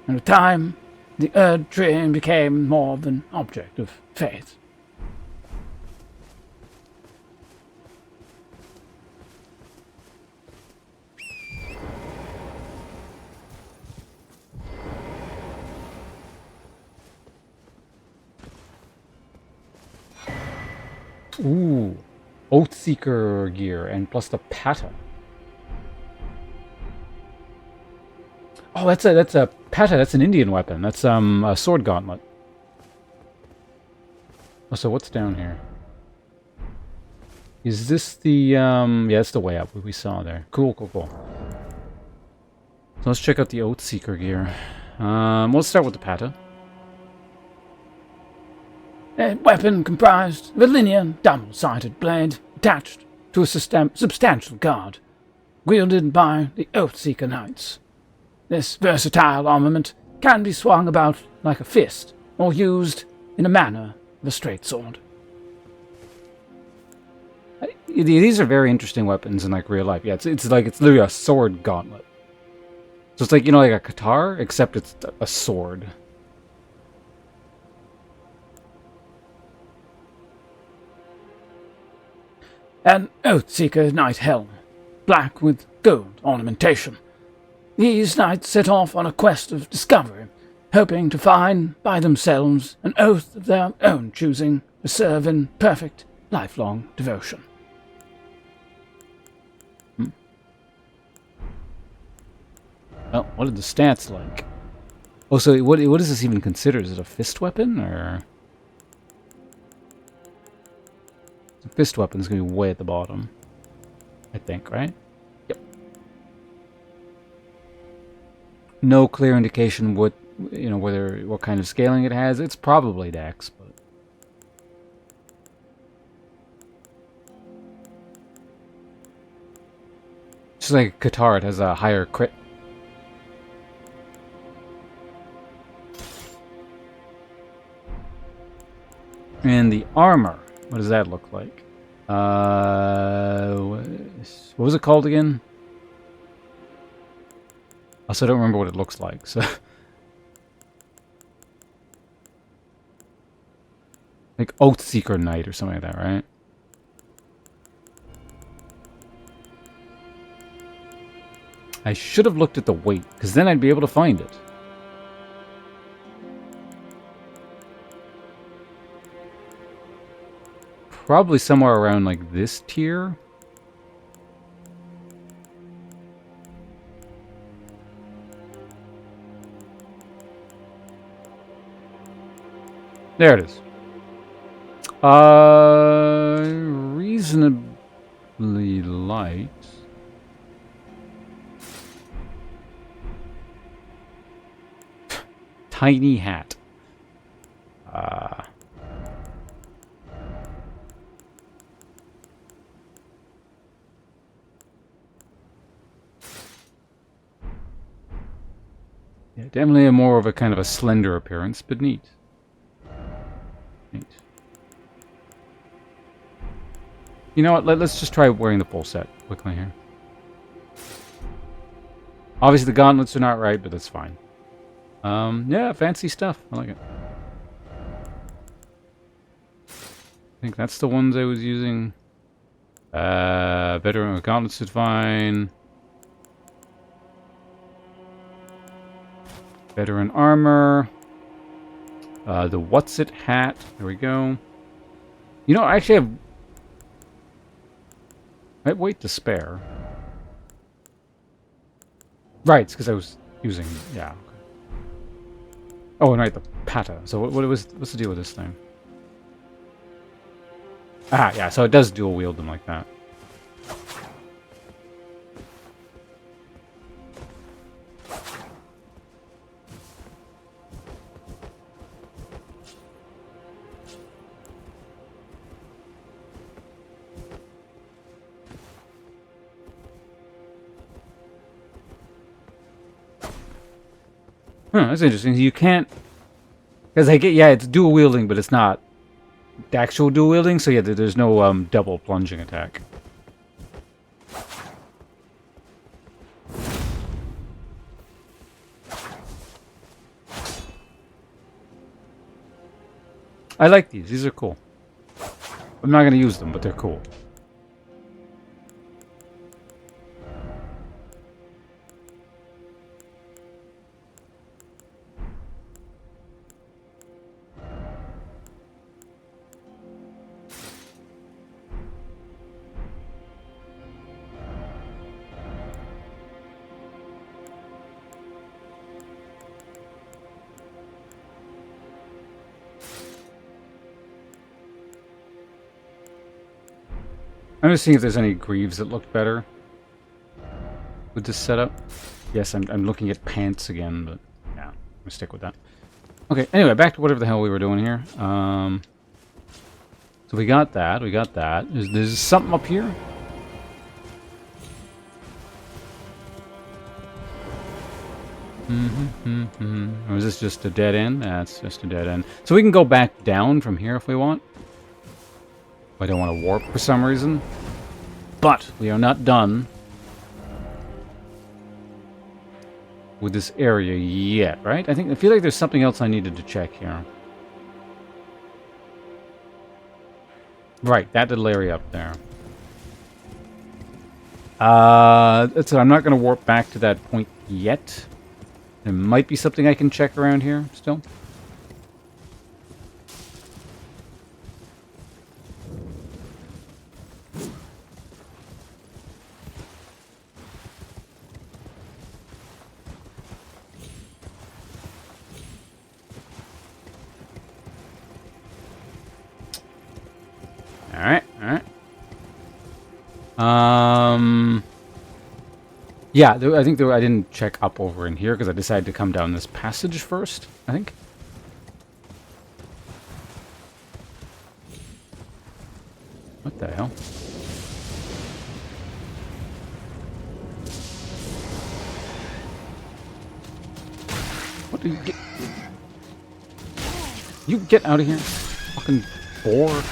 and with time, the Erd Tree became more of an object of faith. Ooh. Oathseeker gear and plus the pattern. Oh, that's a pata. That's an Indian weapon. That's a sword gauntlet. Oh, so what's down here? Is this the yeah, it's the way up we saw there. Cool. So let's check out the Oath Seeker gear. Let's start with the pata. A weapon comprised of a linear, double-sided blade attached to a substantial guard, wielded by the Oathseeker Knights. This versatile armament can be swung about like a fist, or used in a manner of a straight sword. These are very interesting weapons in like real life. Yeah, it's literally a sword gauntlet. So it's like, you know, like a guitar, except it's a sword. An Oathseeker Knight helm, black with gold ornamentation. These knights set off on a quest of discovery, hoping to find by themselves an oath of their own choosing to serve in perfect, lifelong devotion. Well, what are the stats like? Oh, so what is this even considered? Is it a fist weapon, or... The fist weapon's gonna be way at the bottom. I think, right? Yep. No clear indication what, you know, what kind of scaling it has. It's probably dex, but... Just like a guitar, it has a higher crit. And the armor, what does that look like? What was it called again? Also, I don't remember what it looks like, so... Like Oathseeker Knight or something like that, right? I should have looked at the weight, because then I'd be able to find it. Probably somewhere around like this tier. There it is. Reasonably light. Tiny hat. Yeah, definitely a more of a kind of a slender appearance, but neat. Neat. You know what? Let's just try wearing the full set quickly here. Obviously, the gauntlets are not right, but that's fine. Yeah, fancy stuff. I like it. I think that's the ones I was using. Veteran with gauntlets is fine. Veteran armor. The what's it hat. There we go. You know, I actually have... I have weight to spare. Right, it's because I was using... Yeah. Oh, and right, the pata. So what's the deal with this thing? Ah, yeah, so it does dual wield them like that. Huh, that's interesting. You can't... Because I get, yeah, it's dual wielding, but it's not the actual dual wielding, so yeah, there's no double plunging attack. I like these. These are cool. I'm not going to use them, but they're cool. I'm just seeing if there's any greaves that look better with this setup. Yes, I'm looking at pants again, but yeah, I'm gonna stick with that. Okay, anyway, back to whatever the hell we were doing here. So we got that, we got that. There's something up here? Or is this just a dead end? That's just a dead end. So we can go back down from here if we want. I don't want to warp for some reason. But we are not done with this area yet, right? I feel like there's something else I needed to check here. Right, that little area up there. That's it. I'm not going to warp back to that point yet. There might be something I can check around here still. Alright, alright. Yeah, I think I didn't check up over in here because I decided to come down this passage first, I think. What the hell? What do you get? You get out of here, fucking boar.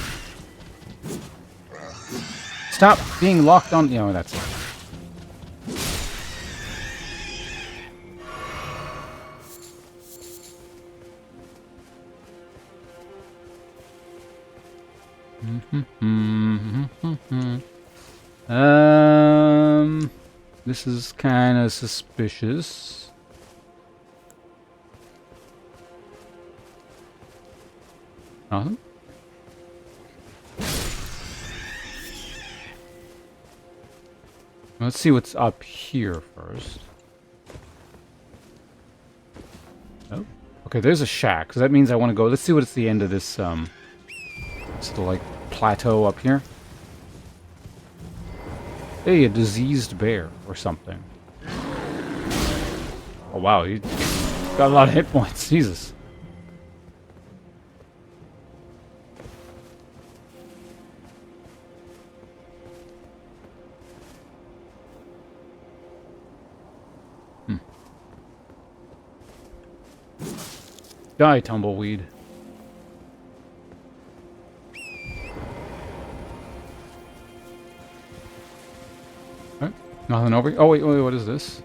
Stop being locked on. You know, that's it. This is kind of suspicious. Nothing. Let's see what's up here first. Oh, okay. There's a shack, so that means I want to go. Let's see what's the end of this. This little like plateau up here. Hey, a diseased bear or something. Oh wow, he got a lot of hit points. Jesus. Die, tumbleweed. Alright, nothing over here. Oh, wait, what is this?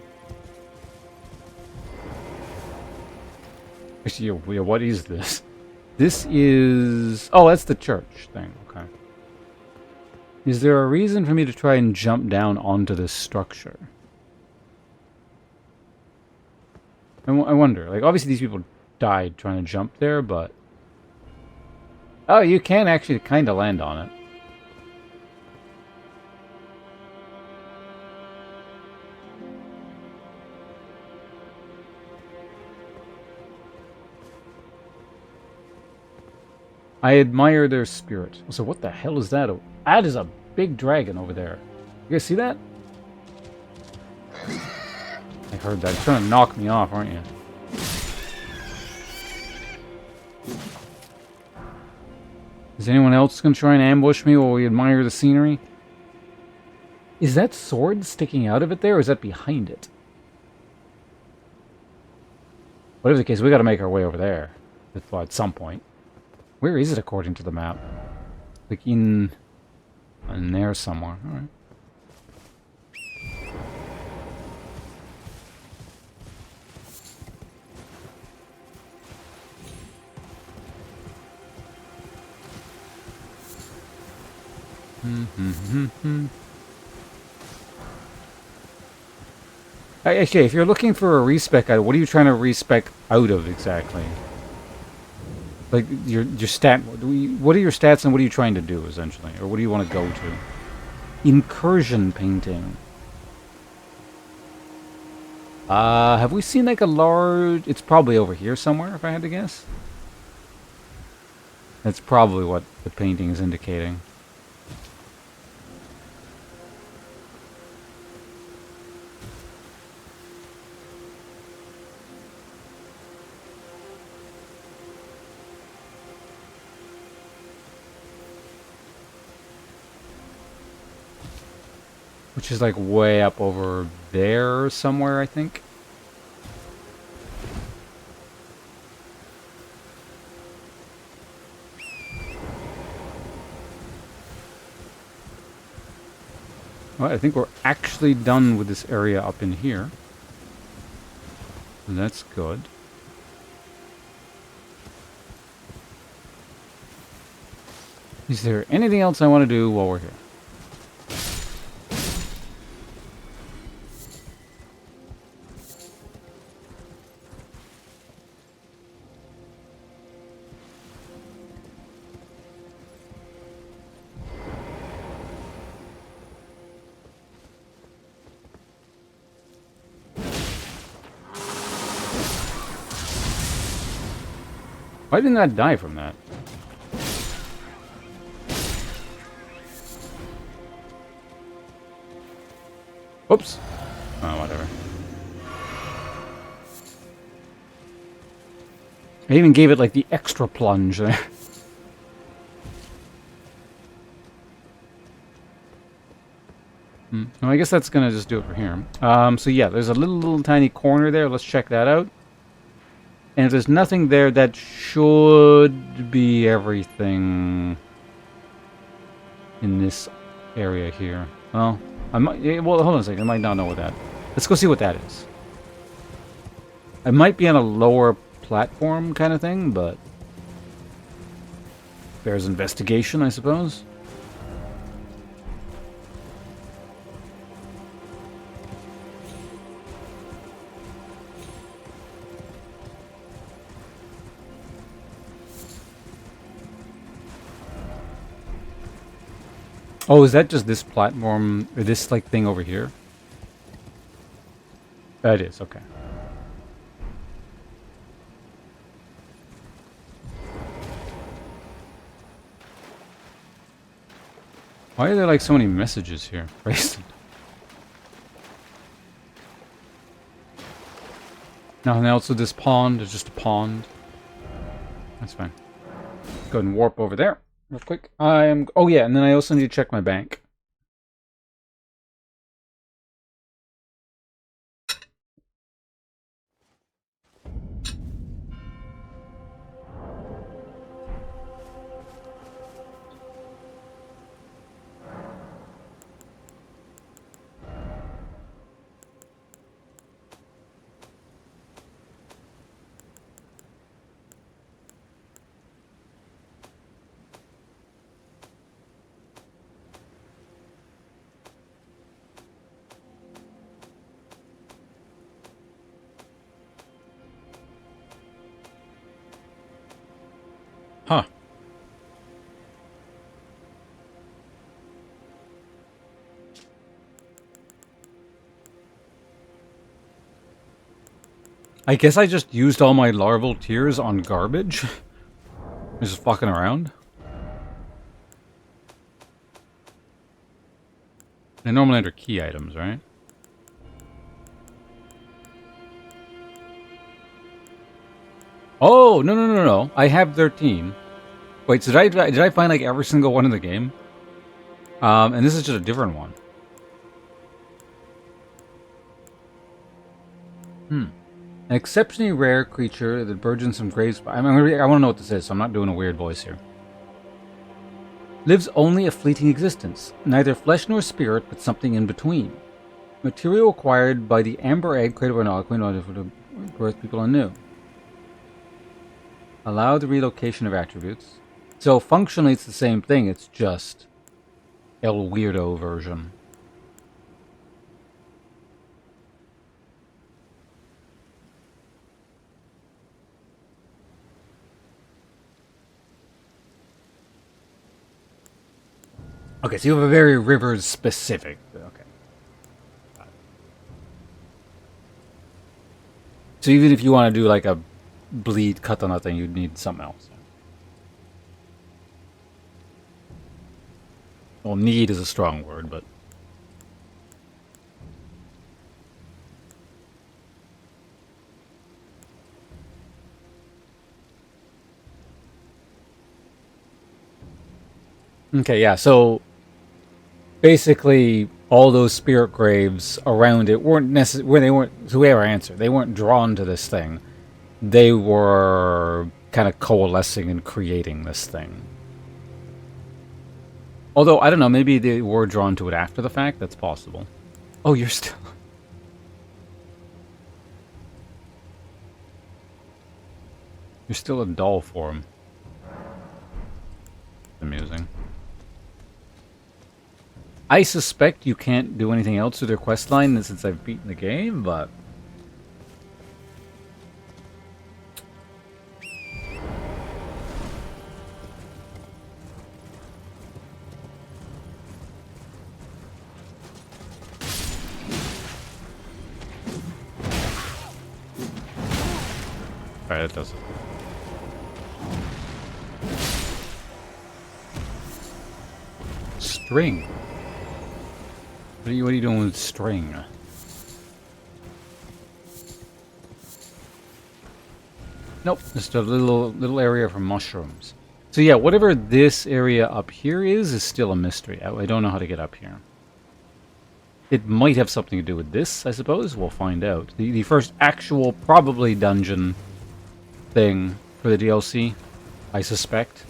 Actually, what is this? This is... Oh, that's the church thing. Okay. Is there a reason for me to try and jump down onto this structure? I wonder. Like, obviously these people died trying to jump there, but... Oh, you can actually kind of land on it. I admire their spirit. So what the hell is that? That is a big dragon over there. You guys see that? I heard that. You're trying to knock me off, aren't you? Is anyone else going to try and ambush me while we admire the scenery? Is that sword sticking out of it there, or is that behind it? Whatever the case, we got to make our way over there. At some point. Where is it according to the map? Like in there somewhere. Alright. Actually, if you're looking for a respec out, what are you trying to respec out of exactly? Like your stat. What are your stats and what are you trying to do essentially, or what do you want to go to? Incursion painting. Have we seen like a large? It's probably over here somewhere, if I had to guess. That's probably what the painting is indicating. which is like way up over there somewhere, I think. Well, I think we're actually done with this area up in here. So that's good. Is there anything else I want to do while we're here? Why didn't that die from that? Oops. Oh, whatever. I even gave it like the extra plunge there. Well, I guess that's gonna just do it for here. So yeah, there's a little tiny corner there. Let's check that out. And if there's nothing there, that should be everything in this area here. Well, I might. Well, hold on a second. I might not know what that. Let's go see what that is. I might be on a lower platform kind of thing, but bears investigation, I suppose. Oh, is that just this platform, or this, like, thing over here? That is, okay. Why are there, like, so many messages here? Nothing else with this pond, it's just a pond. That's fine. Go ahead and warp over there. Real quick. Oh yeah, and then I also need to check my bank. Huh. I guess I just used all my larval tears on garbage. Just fucking around. They normally enter key items, right? Oh, no. I have 13. Wait, so did I find like every single one in the game? And this is just a different one. An exceptionally rare creature that burgeons from graves. I want to know what this is, so I'm not doing a weird voice here. Lives only a fleeting existence, neither flesh nor spirit, but something in between. Material acquired by the amber egg created by an alchemy for the birth people anew. Allow the relocation of attributes. So functionally it's the same thing, it's just a weirdo version. Okay, so you have a very Rivers specific. Okay. So even if you want to do like a bleed cut on that thing, you'd need something else. Well, need is a strong word, but... Okay, yeah, so... Basically, all those spirit graves around it weren't necessarily, they weren't, whoever answered, they weren't drawn to this thing. They were kind of coalescing and creating this thing. Although, I don't know, maybe they were drawn to it after the fact. That's possible. Oh, you're still... You're still a doll form. Amusing. I suspect you can't do anything else with their questline since I've beaten the game, but... Alright, that does it. String. What are you doing with string? Nope, just a little area for mushrooms. So yeah, whatever this area up here is still a mystery. I don't know how to get up here. It might have something to do with this, I suppose. We'll find out. The first actual, probably dungeon thing for the DLC, I suspect.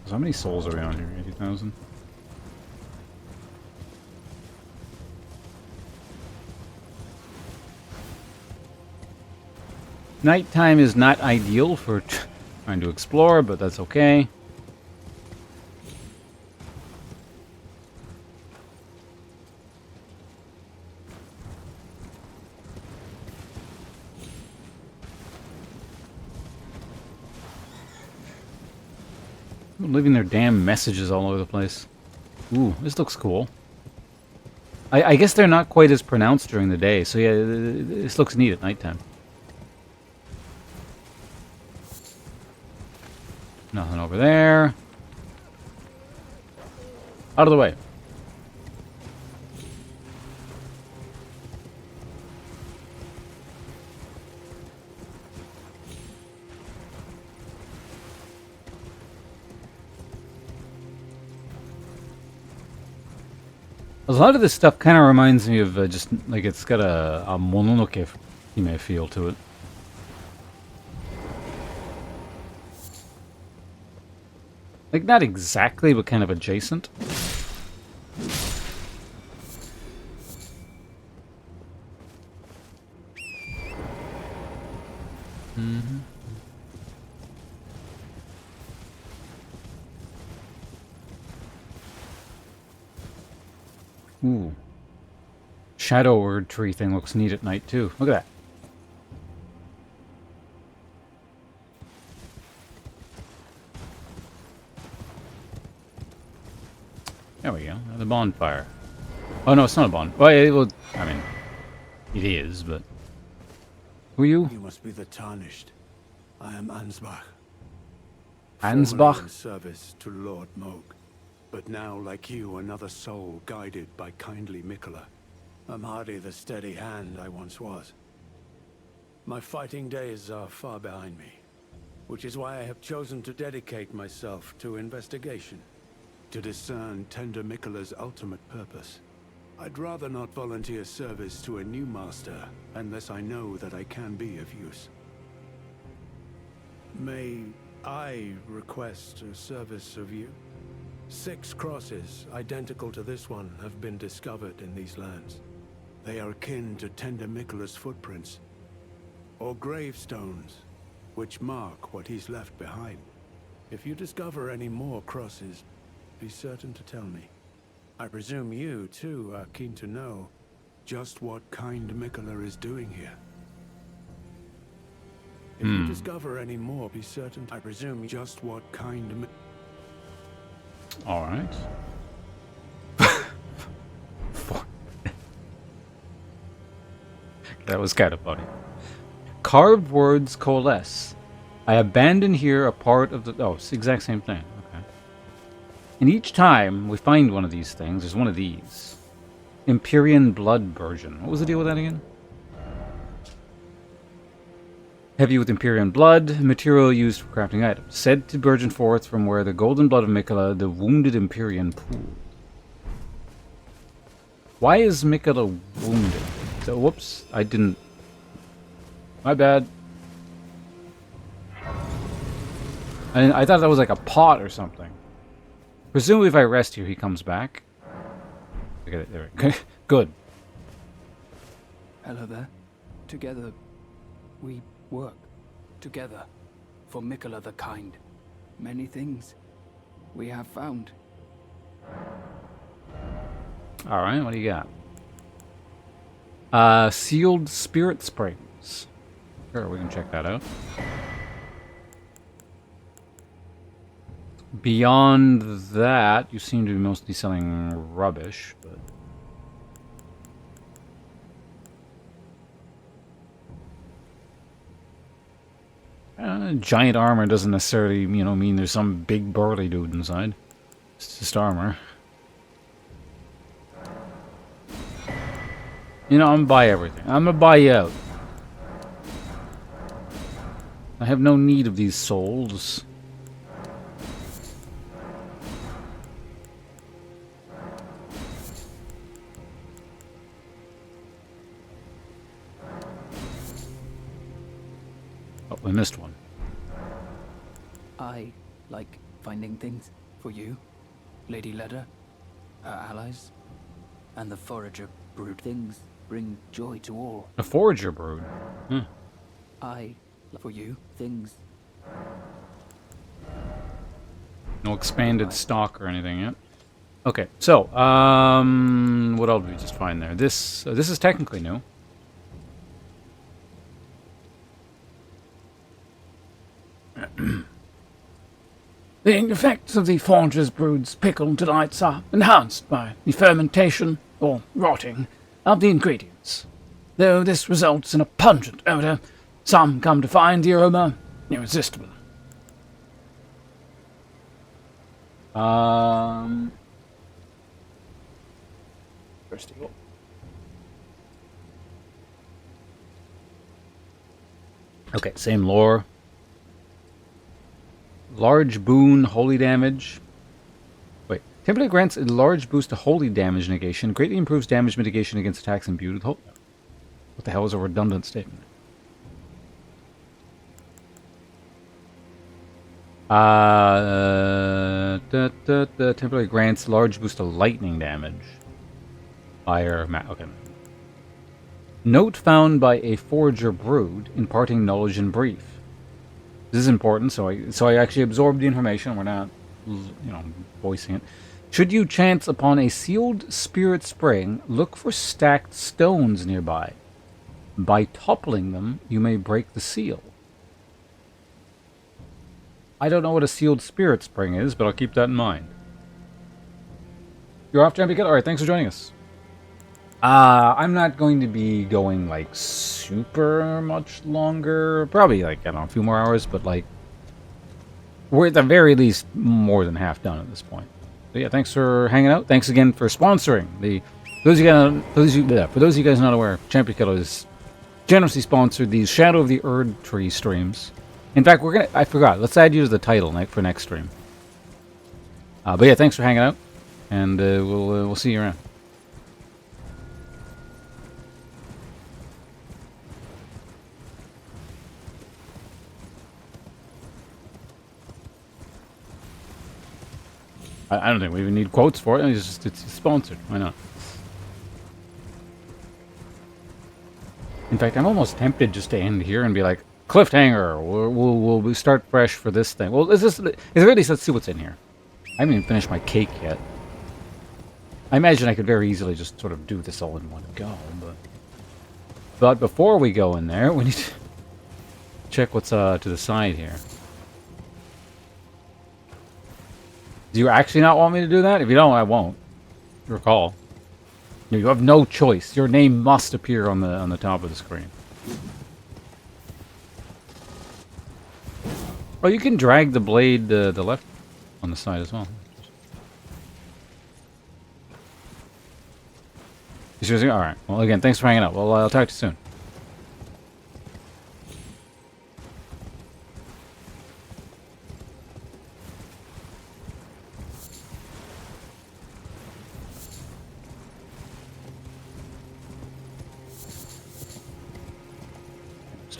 So how many souls are around here? 80,000? Nighttime is not ideal for trying to explore, but that's okay. Leaving their damn messages all over the place. Ooh, this looks cool. I guess they're not quite as pronounced during the day, so yeah, this looks neat at nighttime. Nothing over there. Out of the way. A lot of this stuff kind of reminds me of just like it's got a Mononoke Hime feel to it. Like, not exactly, but kind of adjacent. Ooh. Shadow word tree thing looks neat at night, too. Look at that. There we go. The bonfire. Oh, no, it's not a bonfire. Well, I mean, it is, but... Who are you? You must be the Tarnished. I am Ansbach. Ansbach? Formerly in service to Lord Moog, but now, like you, another soul guided by kindly Mikola. I'm hardly the steady hand I once was. My fighting days are far behind me, which is why I have chosen to dedicate myself to investigation, to discern Tender Mikola's ultimate purpose. I'd rather not volunteer service to a new master unless I know that I can be of use. May I request a service of you? 6 crosses, identical to this one, have been discovered in these lands. They are akin to Tender Mikola's footprints, or gravestones, which mark what he's left behind. If you discover any more crosses, be certain to tell me. I presume you, too, are keen to know just what kind Mikola is doing here. If you discover any more, be certain I presume just what kind Alright. That was kind of funny. Carved words coalesce. I abandon here a part of the... Oh, it's the exact same thing. Okay. And each time we find one of these things, there's one of these. Empyrean blood version. What was the deal with that again? Heavy with Empyrean blood, material used for crafting items. Said to burgeon forth from where the golden blood of Miquella, the wounded Empyrean pool. Why is Miquella wounded? So, whoops, I didn't... My bad. I thought that was like a pot or something. Presumably if I rest here, he comes back. Look at it, there we go. Good. Hello there. Together, we work. Together. For Miquella the Kind. Many things we have found. Alright, what do you got? Sealed Spirit Springs. Sure, we can check that out. Beyond that, you seem to be mostly selling rubbish, but... Giant armor doesn't necessarily, mean there's some big burly dude inside. It's just armor. I'm gonna buy everything. I'm gonna buy you out. I have no need of these souls. Oh, we missed one. I like finding things for you, Lady Leda, her allies, and the Forager brood. Things bring joy to all. A forager brood. Huh. I like for you things. No expanded stock or anything yet. Okay, so what else did we just find there? This is technically new. The effects of the Forager's brood's pickled delights are enhanced by the fermentation, or rotting, of the ingredients. Though this results in a pungent odor, some come to find the aroma irresistible. First of all. Okay, same lore. Large boon, holy damage. Wait. Template grants a large boost to holy damage negation. Greatly improves damage mitigation against attacks imbued with holy. What the hell is a redundant statement? Temporary grants large boost to lightning damage. Fire, okay. Note found by a forager brood, imparting knowledge in brief. This is important, so I actually absorbed the information. We're not, voicing it. Should you chance upon a sealed spirit spring, look for stacked stones nearby. By toppling them, you may break the seal. I don't know what a sealed spirit spring is, but I'll keep that in mind. You're off, Champion? Alright, thanks for joining us. I'm not going to be going, super much longer. Probably, I don't know, a few more hours, but, we're at the very least more than half done at this point. So, yeah, thanks for hanging out. Thanks again for sponsoring. For those of you guys not aware, Champion Kettle is generously sponsored these Shadow of the Erd Tree streams. In fact, I forgot. Let's add you as the title for next stream. But yeah, thanks for hanging out, and we'll see you around. I don't think we even need quotes for it. It's sponsored. Why not? In fact, I'm almost tempted just to end here and be like, cliffhanger. We'll start fresh for this thing. Well, is at very least let's see what's in here. I haven't even finished my cake yet. I imagine I could very easily just sort of do this all in one go, but before we go in there, we need to check what's to the side here. Do you actually not want me to do that? If you don't, I won't. Your call. You have no choice. Your name must appear on the top of the screen. Oh, you can drag the blade the left on the side as well. You seriously? Alright. Well, again, thanks for hanging out. Well, I'll talk to you soon.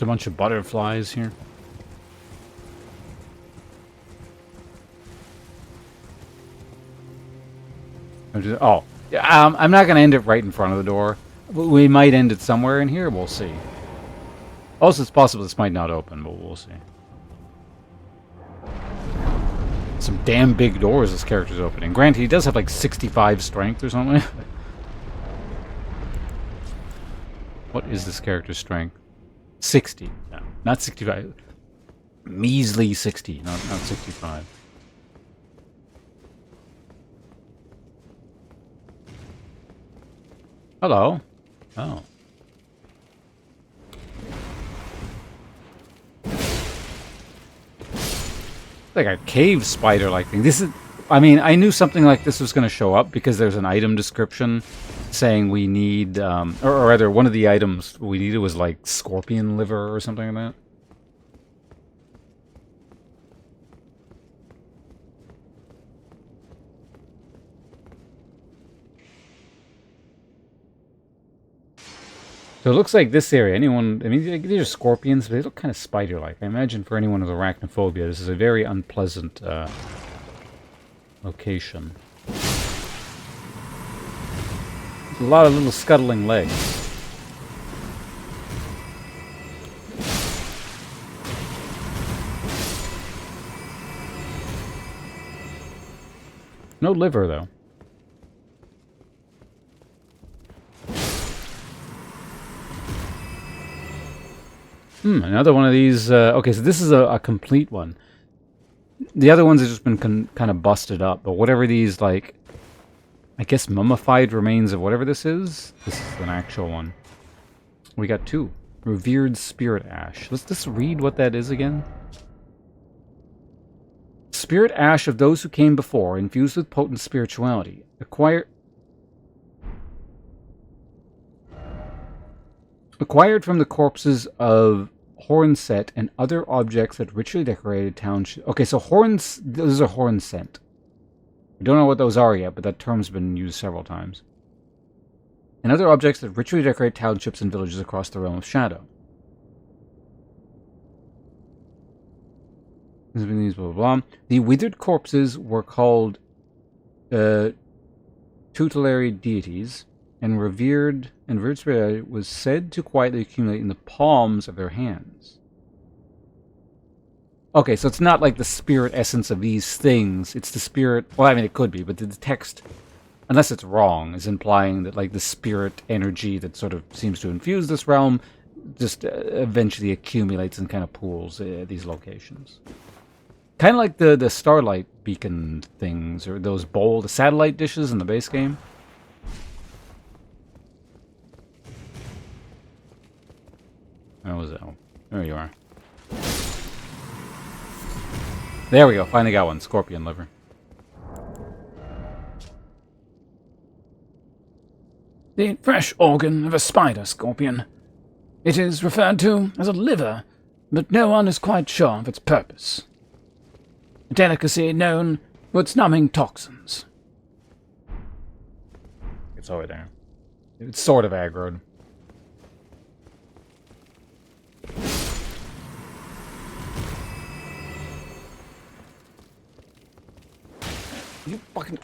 Just a bunch of butterflies here. Oh, I'm not going to end it right in front of the door. We might end it somewhere in here. We'll see. Also, it's possible this might not open, but we'll see. Some damn big doors this character's opening. Granted, he does have like 65 strength or something. What is this character's strength? 60. No, not 65. Measly 60, not 65. Hello. Oh. Like a cave spider-like thing. This is... I mean, I knew something like this was going to show up because there's an item description saying we need... or rather, one of the items we needed was like scorpion liver or something like that. So it looks like this area, anyone... I mean, these are scorpions, but they look kind of spider-like. I imagine for anyone with arachnophobia, this is a very unpleasant location. There's a lot of little scuttling legs. No liver, though. Another one of these... okay, so this is a complete one. The other ones have just been kind of busted up, but whatever these, like... I guess mummified remains of whatever this is an actual one. We got 2. Revered Spirit Ash. Let's just read what that is again. Spirit Ash of those who came before, infused with potent spirituality. Acquired from the corpses of Hornset and other objects at richly decorated townships. Okay, so those are Hornsent. We don't know what those are yet, but that term's been used several times. And other objects that richly decorate townships and villages across the realm of shadow. Blah, blah, blah. The withered corpses were called tutelary deities, and revered spirit was said to quietly accumulate in the palms of their hands. Okay, so it's not like the spirit essence of these things. It's the spirit... Well, I mean, it could be, but the text, unless it's wrong, is implying that, like, the spirit energy that sort of seems to infuse this realm just eventually accumulates and kind of pools at these locations. Kind of like the starlight beacon things, or those the satellite dishes in the base game. Where was that? Oh, there you are. There we go. Finally got one. Scorpion liver. The fresh organ of a spider scorpion. It is referred to as a liver, but no one is quite sure of its purpose. A delicacy known for its numbing toxins. It's over there. It's sort of aggroed. You fucking...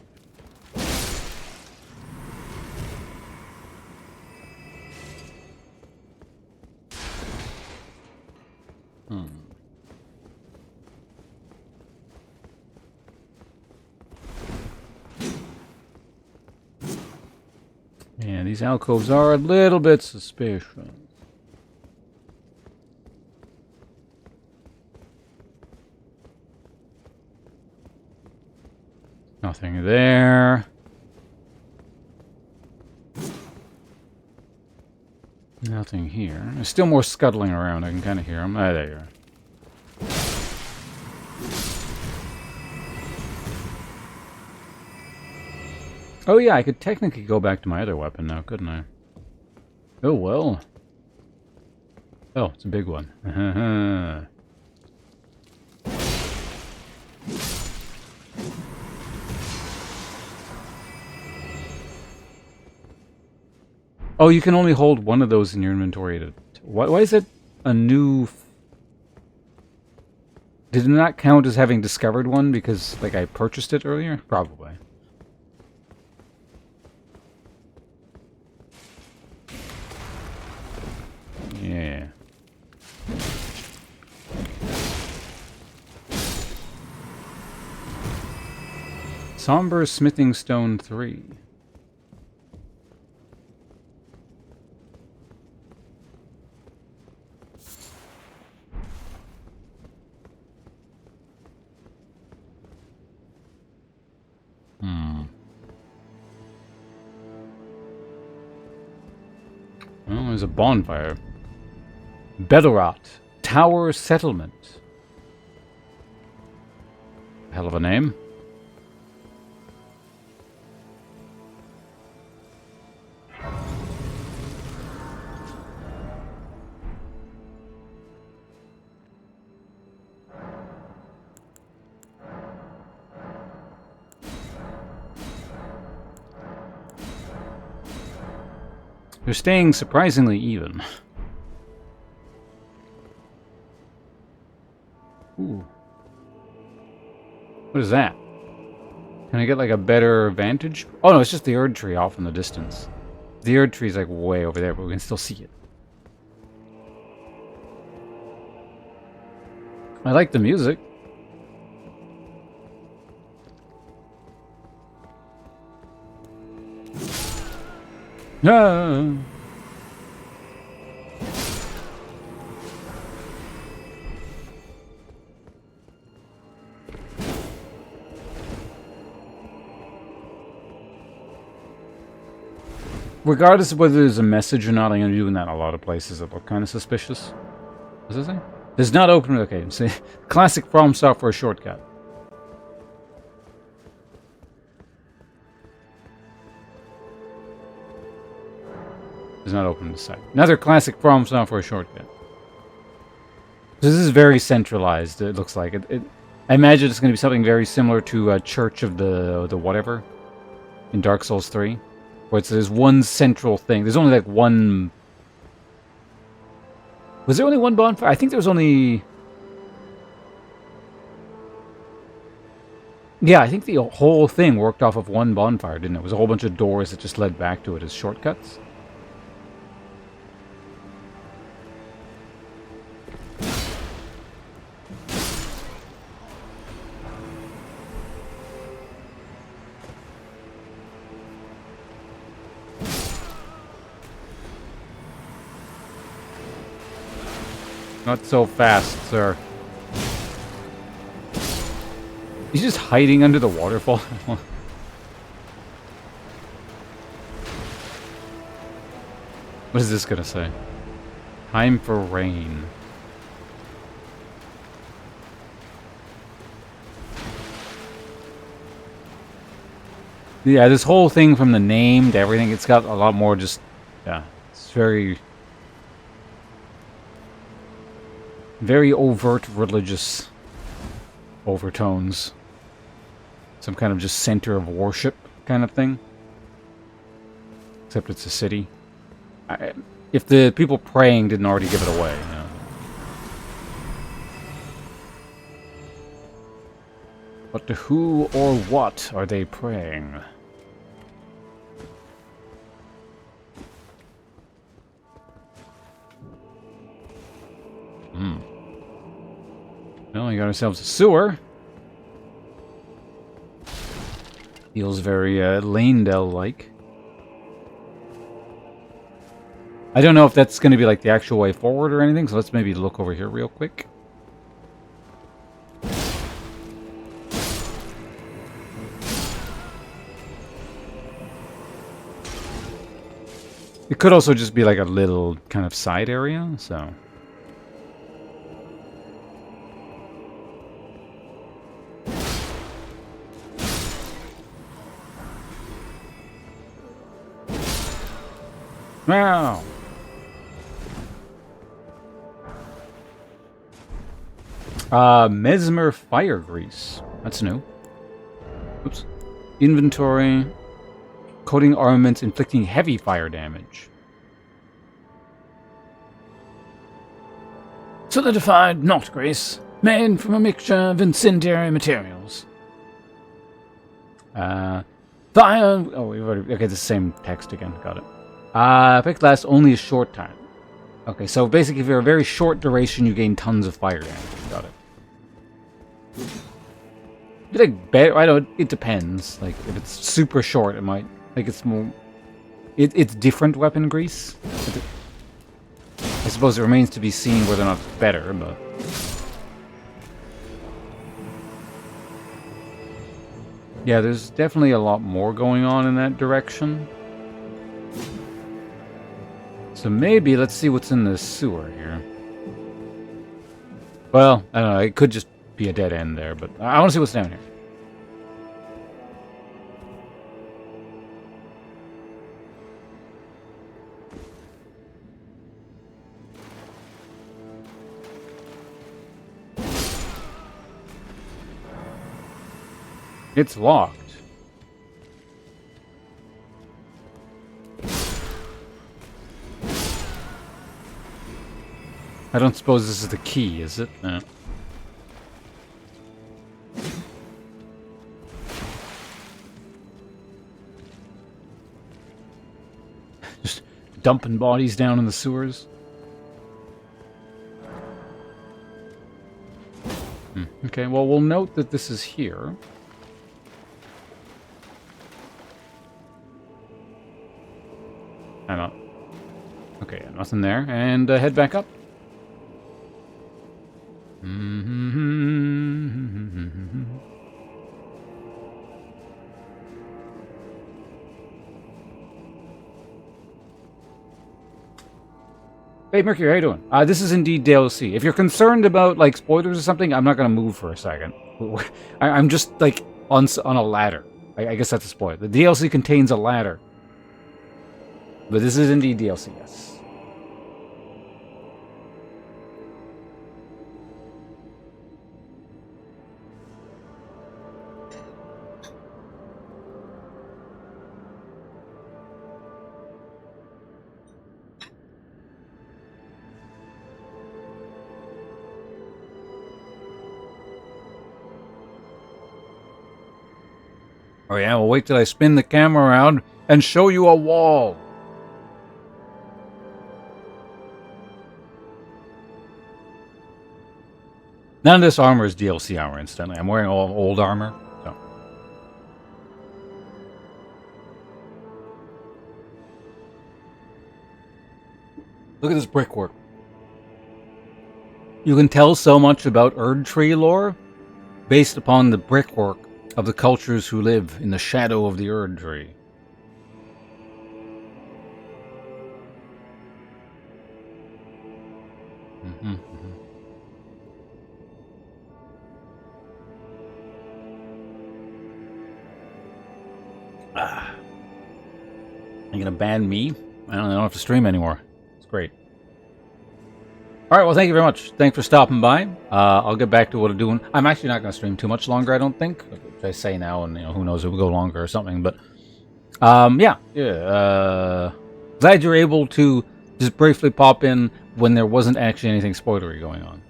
Yeah, these alcoves are a little bit suspicious. Nothing there. Nothing here. There's still more scuttling around. I can kind of hear them. Ah, there you are. Oh yeah, I could technically go back to my other weapon now, couldn't I? Oh well. Oh, it's a big one. Oh, you can only hold one of those in your inventory. Why is it a new... Did it not count as having discovered one because, like, I purchased it earlier? Probably. Yeah. Somber Smithing Stone 3. Well, there's a bonfire. Bellerat Tower Settlement. Hell of a name. They're staying surprisingly even. Ooh. What is that? Can I get like a better vantage? Oh no, it's just the Erd tree off in the distance. The Erd tree is like way over there, but we can still see it. I like the music. Ah. Regardless of whether there's a message or not, I'm going to be doing that in a lot of places that look kind of suspicious. What's this thing? Does not open... Okay, see. Classic From Software shortcut. Does not open the site. Another classic From Software shortcut. This is very centralized, it looks like. I imagine it's going to be something very similar to Church of the whatever in Dark Souls 3. Where there's one central thing. There's only like one... Was there only one bonfire? I think there was only... Yeah, I think the whole thing worked off of one bonfire, didn't it? It was a whole bunch of doors that just led back to it as shortcuts. Not so fast, sir. He's just hiding under the waterfall. What is this gonna say? Time for rain. Yeah, this whole thing from the name to everything, it's got a lot more just... Yeah, it's very overt religious overtones. Some kind of just center of worship kind of thing. Except it's a city. If the people praying didn't already give it away, you know. But to who or what are they praying? Well, we got ourselves a sewer. Feels very Lanedale-like. I don't know if that's going to be like the actual way forward or anything, so let's maybe look over here real quick. It could also just be like a little kind of side area, so... Wow! Mesmer Fire Grease. That's new. Oops. Inventory. Coating armaments inflicting heavy fire damage. Solidified knot grease, made from a mixture of incendiary materials. Fire. Oh, we've already. Okay, the same text again. Got it. Effect lasts only a short time. Okay, so basically, if you're a very short duration, you gain tons of fire damage. Got it. Like better. I don't. It depends. Like if it's super short, it might. Like it's more. It's different weapon grease. I suppose it remains to be seen whether or not it's better, but. Yeah, there's definitely a lot more going on in that direction. So maybe let's see what's in the sewer here. Well, I don't know. It could just be a dead end there, but I want to see what's down here. It's locked. I don't suppose this is the key, is it? No. Just dumping bodies down in the sewers. Okay, well, we'll note that this is here. I'm up. Okay, nothing there. And head back up. Hey Mercury, how you doing? This is indeed DLC. If you're concerned about like spoilers or something, I'm not gonna move for a second. I'm just like on a ladder. I guess that's a spoiler. The DLC contains a ladder, but this is indeed DLC. Yes. Oh yeah, well wait till I spin the camera around and show you a wall. None of this armor is DLC armor, incidentally. I'm wearing all old armor, so. Look at this brickwork. You can tell so much about Erd Tree lore based upon the brickwork of the cultures who live in the shadow of the Erd Tree. You're gonna ban me? I don't have to stream anymore. It's great. Alright, well thank you very much. Thanks for stopping by. I'll get back to what I'm doing. I'm actually not gonna stream too much longer, I don't think. Which I say now, and who knows, it will go longer or something, but glad you're able to just briefly pop in when there wasn't actually anything spoilery going on.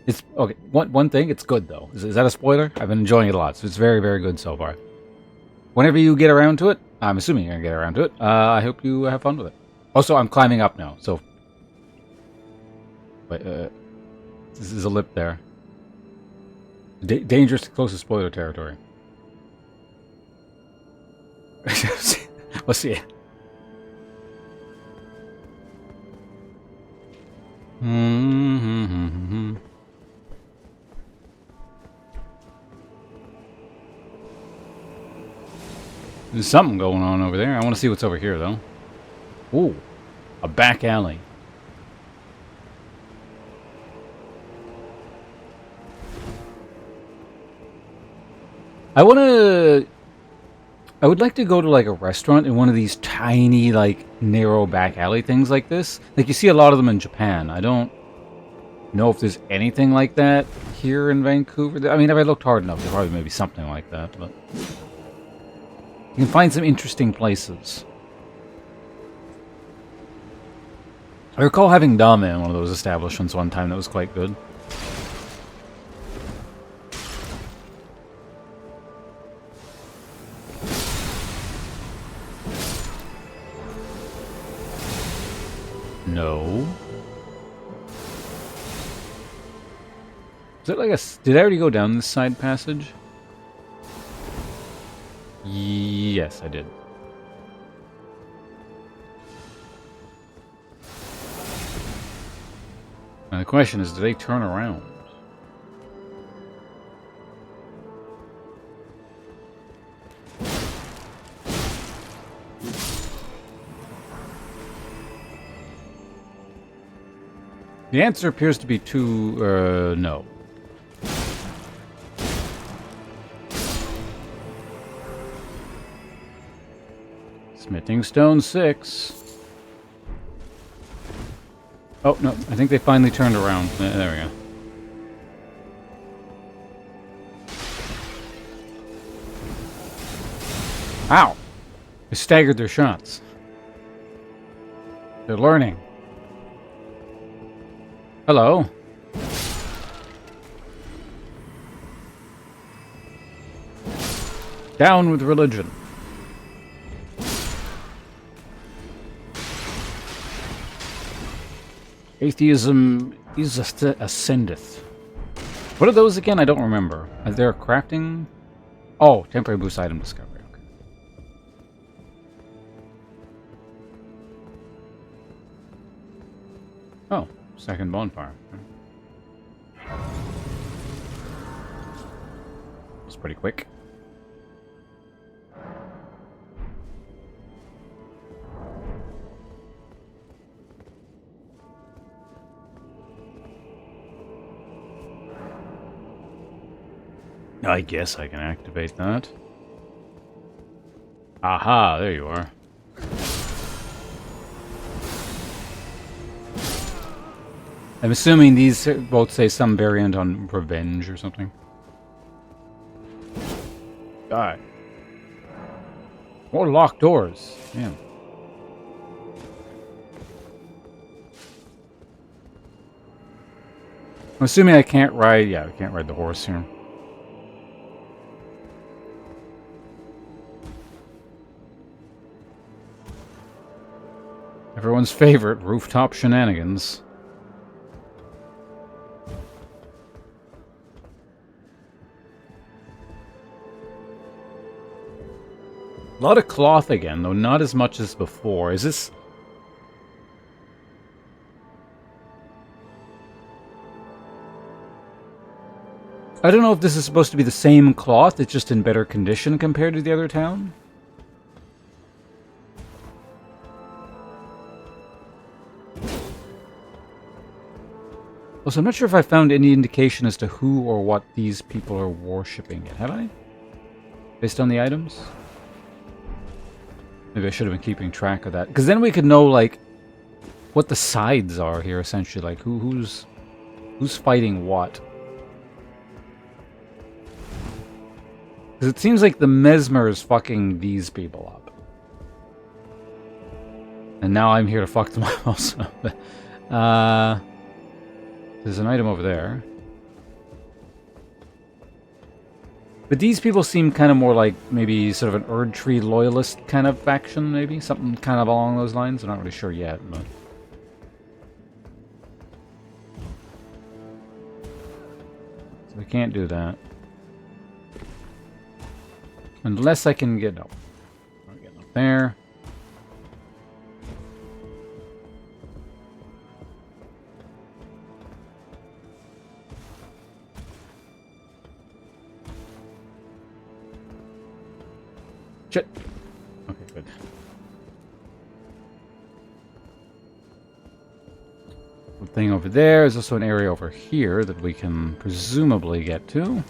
It's okay. One thing, it's good though. Is that a spoiler? I've been enjoying it a lot, so it's very, very good so far. Whenever you get around to it, I'm assuming you're gonna get around to it. I hope you have fun with it. Also, I'm climbing up now, so. Wait, this is a lip there. Dangerous to close to spoiler territory. Let's see. There's something going on over there. I want to see what's over here, though. Ooh, a back alley. I would like to go to like a restaurant in one of these tiny, like, narrow back alley things like this. Like, you see a lot of them in Japan. I don't know if there's anything like that here in Vancouver. I mean, if I looked hard enough, there's probably maybe something like that, but you can find some interesting places. I recall having Dame in one of those establishments one time that was quite good. No. Is it like a... Did I already go down this side passage? Yes, I did. And the question is, do they turn around? The answer appears to be no. Smithing Stone 6. Oh, no, I think they finally turned around. There we go. Ow! They staggered their shots. They're learning. Hello. Down with religion. Atheism is ascendeth. What are those again? I don't remember. Are there crafting? Oh, temporary boost item discovery. Okay. Oh, second bonfire. That's pretty quick. I guess I can activate that. Aha, there you are. I'm assuming these both say some variant on revenge or something. God. More locked doors. Yeah. I'm assuming I can't ride... Yeah, I can't ride the horse here. Everyone's favorite, rooftop shenanigans. A lot of cloth again, though not as much as before. Is this... I don't know if this is supposed to be the same cloth, it's just in better condition compared to the other town. Also, I'm not sure if I found any indication as to who or what these people are worshipping yet. Have I? Based on the items? Maybe I should have been keeping track of that. Because then we could know, like, what the sides are here, essentially. Like, who's fighting what. Because it seems like the Mesmer is fucking these people up. And now I'm here to fuck them up also. There's an item over there. But these people seem kind of more like maybe sort of an Erd Tree loyalist kind of faction, maybe? Something kind of along those lines. I'm not really sure yet, but... So we can't do that. Unless I can get... No. I'm getting up there. Shit. Okay, good. The thing over there is also an area over here that we can presumably get to.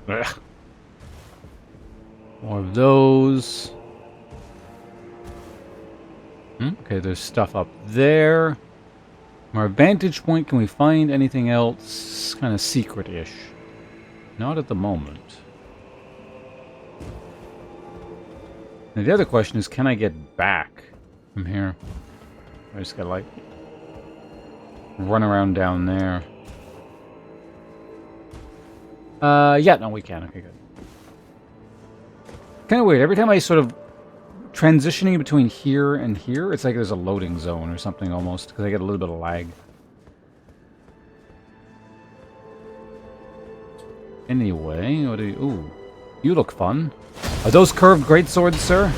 Ugh. More of those. Okay, there's stuff up there. From our vantage point, can we find anything else kind of secret-ish? Not at the moment. And the other question is, can I get back from here? I just gotta, like, run around down there. Yeah, no, we can. Okay, good. Kind of weird. Every time I sort of transitioning between here and here, it's like there's a loading zone or something almost, because I get a little bit of lag. Anyway, what do you... Ooh, you look fun. Are those curved greatswords, sir?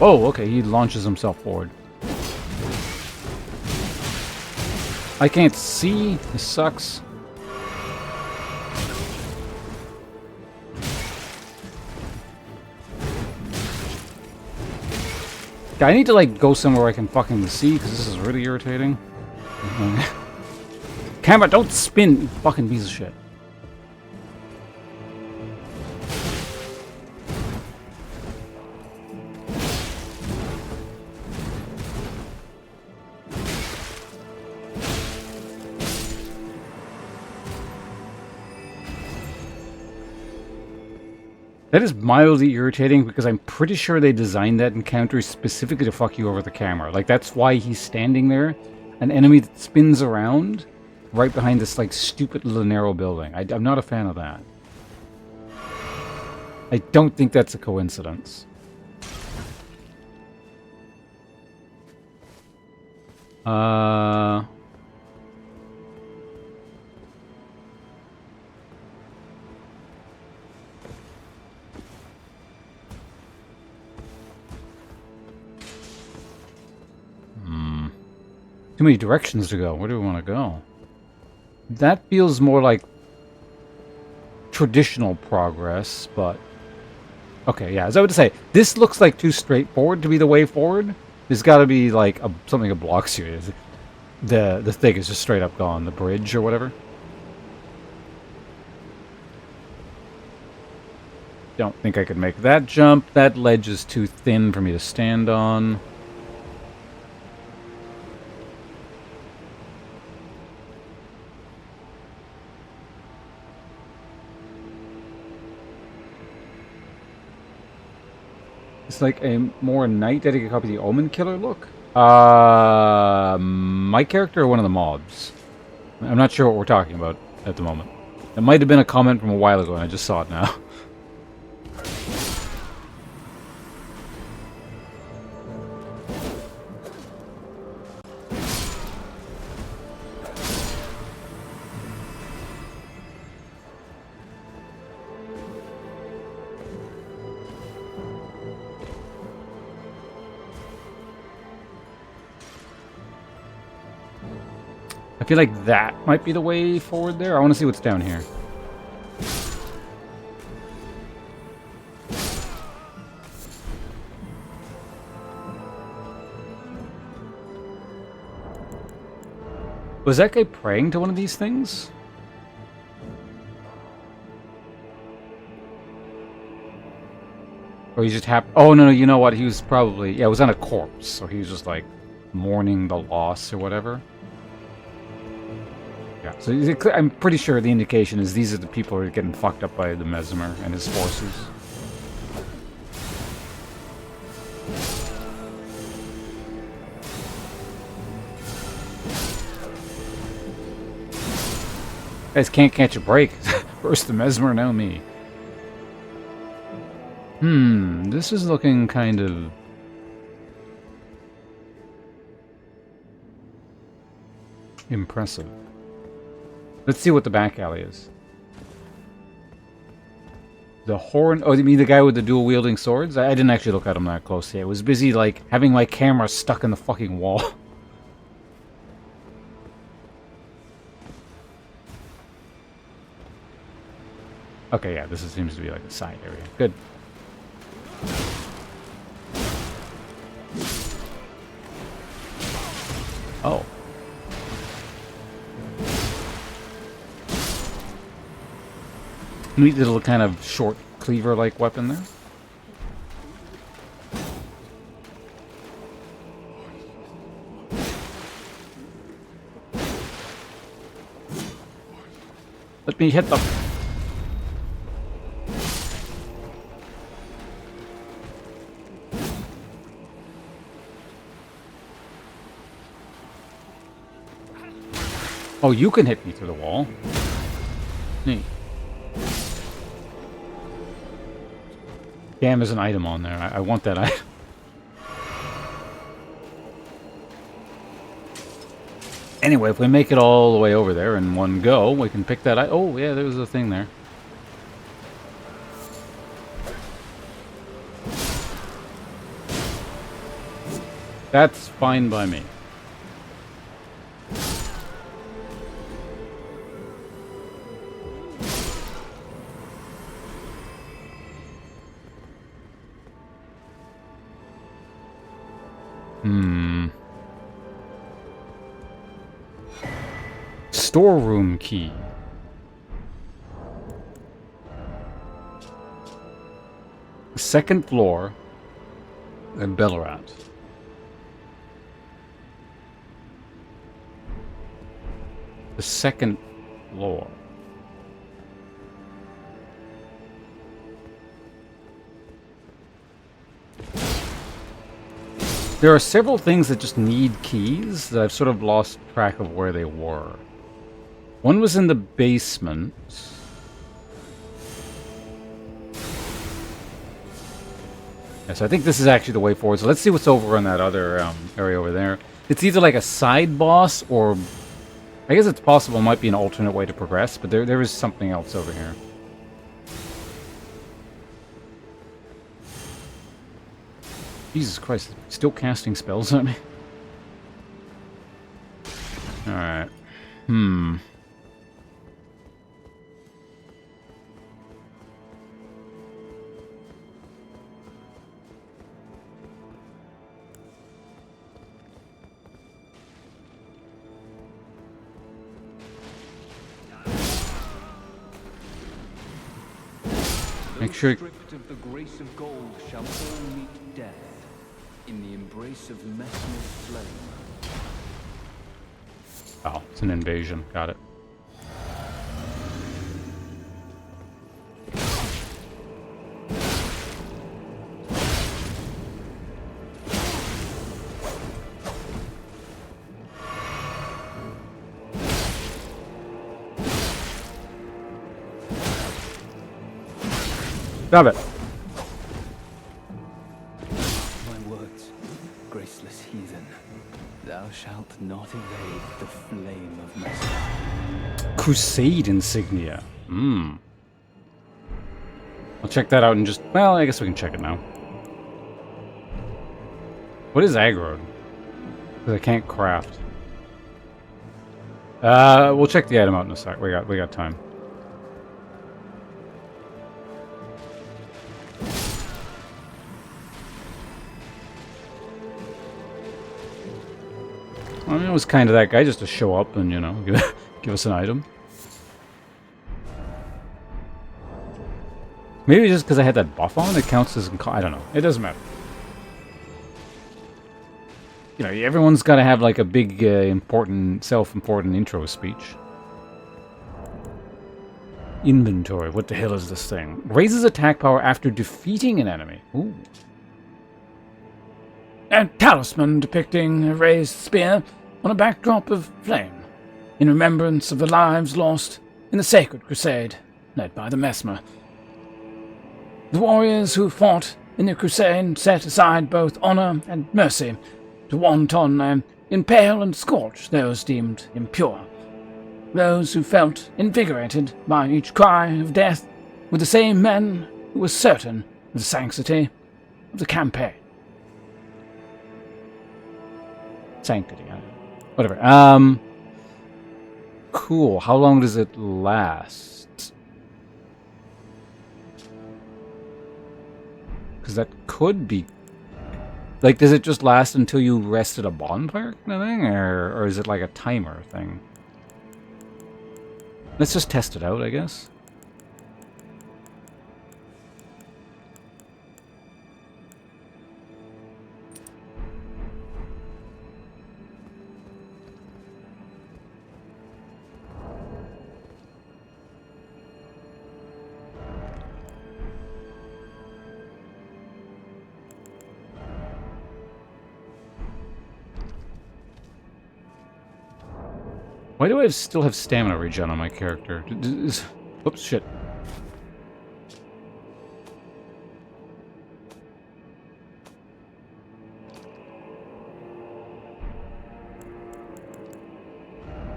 Oh, okay, he launches himself forward. I can't see. This sucks. I need to, like, go somewhere where I can fucking see, because this is really irritating. Camera, don't spin, you fucking piece of shit. That is mildly irritating because I'm pretty sure they designed that encounter specifically to fuck you over the camera. Like, that's why he's standing there. An enemy that spins around right behind this, like, stupid little narrow building. I'm not a fan of that. I don't think that's a coincidence. Too many directions to go. Where do we want to go? That feels more like traditional progress, but... Okay, yeah, as I would say, this looks like too straightforward to be the way forward. There's got to be, like, something that blocks you. The thing is just straight up gone. The bridge or whatever. Don't think I could make that jump. That ledge is too thin for me to stand on. It's like a more knight editing copy of the Omen Killer look. My character or one of the mobs? I'm not sure what we're talking about at the moment. It might have been a comment from a while ago and I just saw it now. I feel like that might be the way forward there. I want to see what's down here. Was that guy praying to one of these things? Or he just happened... Oh, no, you know what? He was probably... Yeah, it was on a corpse. So he was just, like, mourning the loss or whatever. Yeah, so I'm pretty sure the indication is these are the people who are getting fucked up by the Mesmer and his forces. Guys can't catch a break. First the Mesmer, now me. This is looking kind of... impressive. Let's see what the back alley is. The horn... Oh, you mean the guy with the dual-wielding swords? I didn't actually look at him that closely. I was busy, like, having my camera stuck in the fucking wall. Okay, yeah, this seems to be like a side area. Good. Oh. Neat little kind of short cleaver-like weapon there. Let me hit them. Oh, you can hit me through the wall. Neat. Damn, there's an item on there. I want that item. Anyway, if we make it all the way over there in one go, we can pick that. Oh, yeah, there was a thing there. That's fine by me. Storeroom key. Second floor at Ballarat. The second floor. There are several things that just need keys that I've sort of lost track of where they were. One was in the basement. Yes, I think this is actually the way forward. So let's see what's over on that other area over there. It's either like a side boss or... I guess it's possible it might be an alternate way to progress, but there is something else over here. Jesus Christ, still casting spells on me. Alright. Make sure... Stripped of the grace of gold shall all meet death in the embrace of Messmer's flame. Oh, it's an invasion. Got it. Stop it. My words, graceless heathen, thou shalt not evade the flame of Mesmer. Crusade insignia. I'll check that out and just... Well, I guess we can check it now. What is aggro? Because I can't craft. We'll check the item out in a sec. We got time. I mean, it was kind of that guy just to show up and, you know, give us an item. Maybe just because I had that buff on, it counts as... I don't know. It doesn't matter. You know, everyone's got to have, like, a big, important, self-important intro speech. Inventory. What the hell is this thing? Raises attack power after defeating an enemy. Ooh. A talisman depicting a raised spear on a backdrop of flame, in remembrance of the lives lost in the Sacred Crusade, led by the Mesmer. The warriors who fought in the crusade set aside both honor and mercy to wanton and impale and scorch those deemed impure. Those who felt invigorated by each cry of death were the same men who were certain of the sanctity of the campaign. Sanctity. Whatever. Cool. How long does it last? Because that could be... Like, does it just last until you rest at a bonfire kind of thing? Or is it like a timer thing? Let's just test it out, I guess. Why do I still have stamina regen on my character? Oops, shit.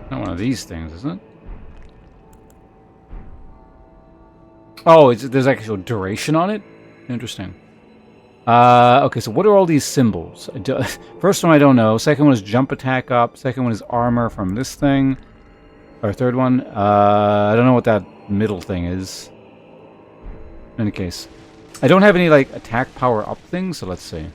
Not one of these things, isn't it? Oh, there's actual duration on it? Interesting. Okay, so what are all these symbols? First one I don't know. Second one is jump attack up. Second one is armor from this thing. Or third one, I don't know what that middle thing is. In any case. I don't have any, like, attack power up things, so let's see.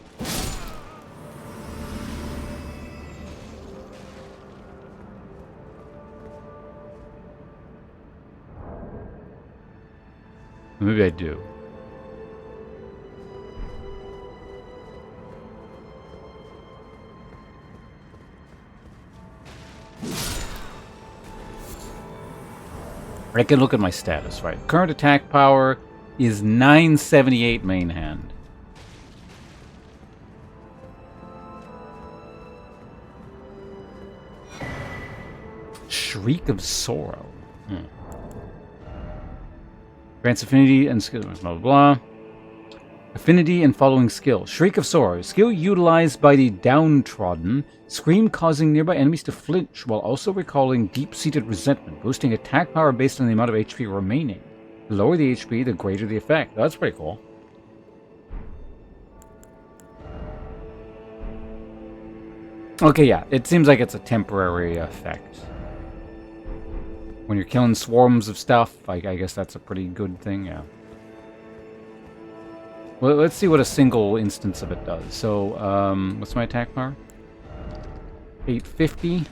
Maybe I do. I can look at my status, right? Current attack power is 978 main hand. Shriek of Sorrow. Grants affinity and skill, blah, blah, blah. Affinity and following skill. Shriek of Sorrow. Skill utilized by the downtrodden. Scream causing nearby enemies to flinch while also recalling deep-seated resentment. Boosting attack power based on the amount of HP remaining. The lower the HP, the greater the effect. That's pretty cool. Okay, yeah. It seems like it's a temporary effect. When you're killing swarms of stuff, I guess that's a pretty good thing, yeah. Well, let's see what a single instance of it does. So, what's my attack power? 850.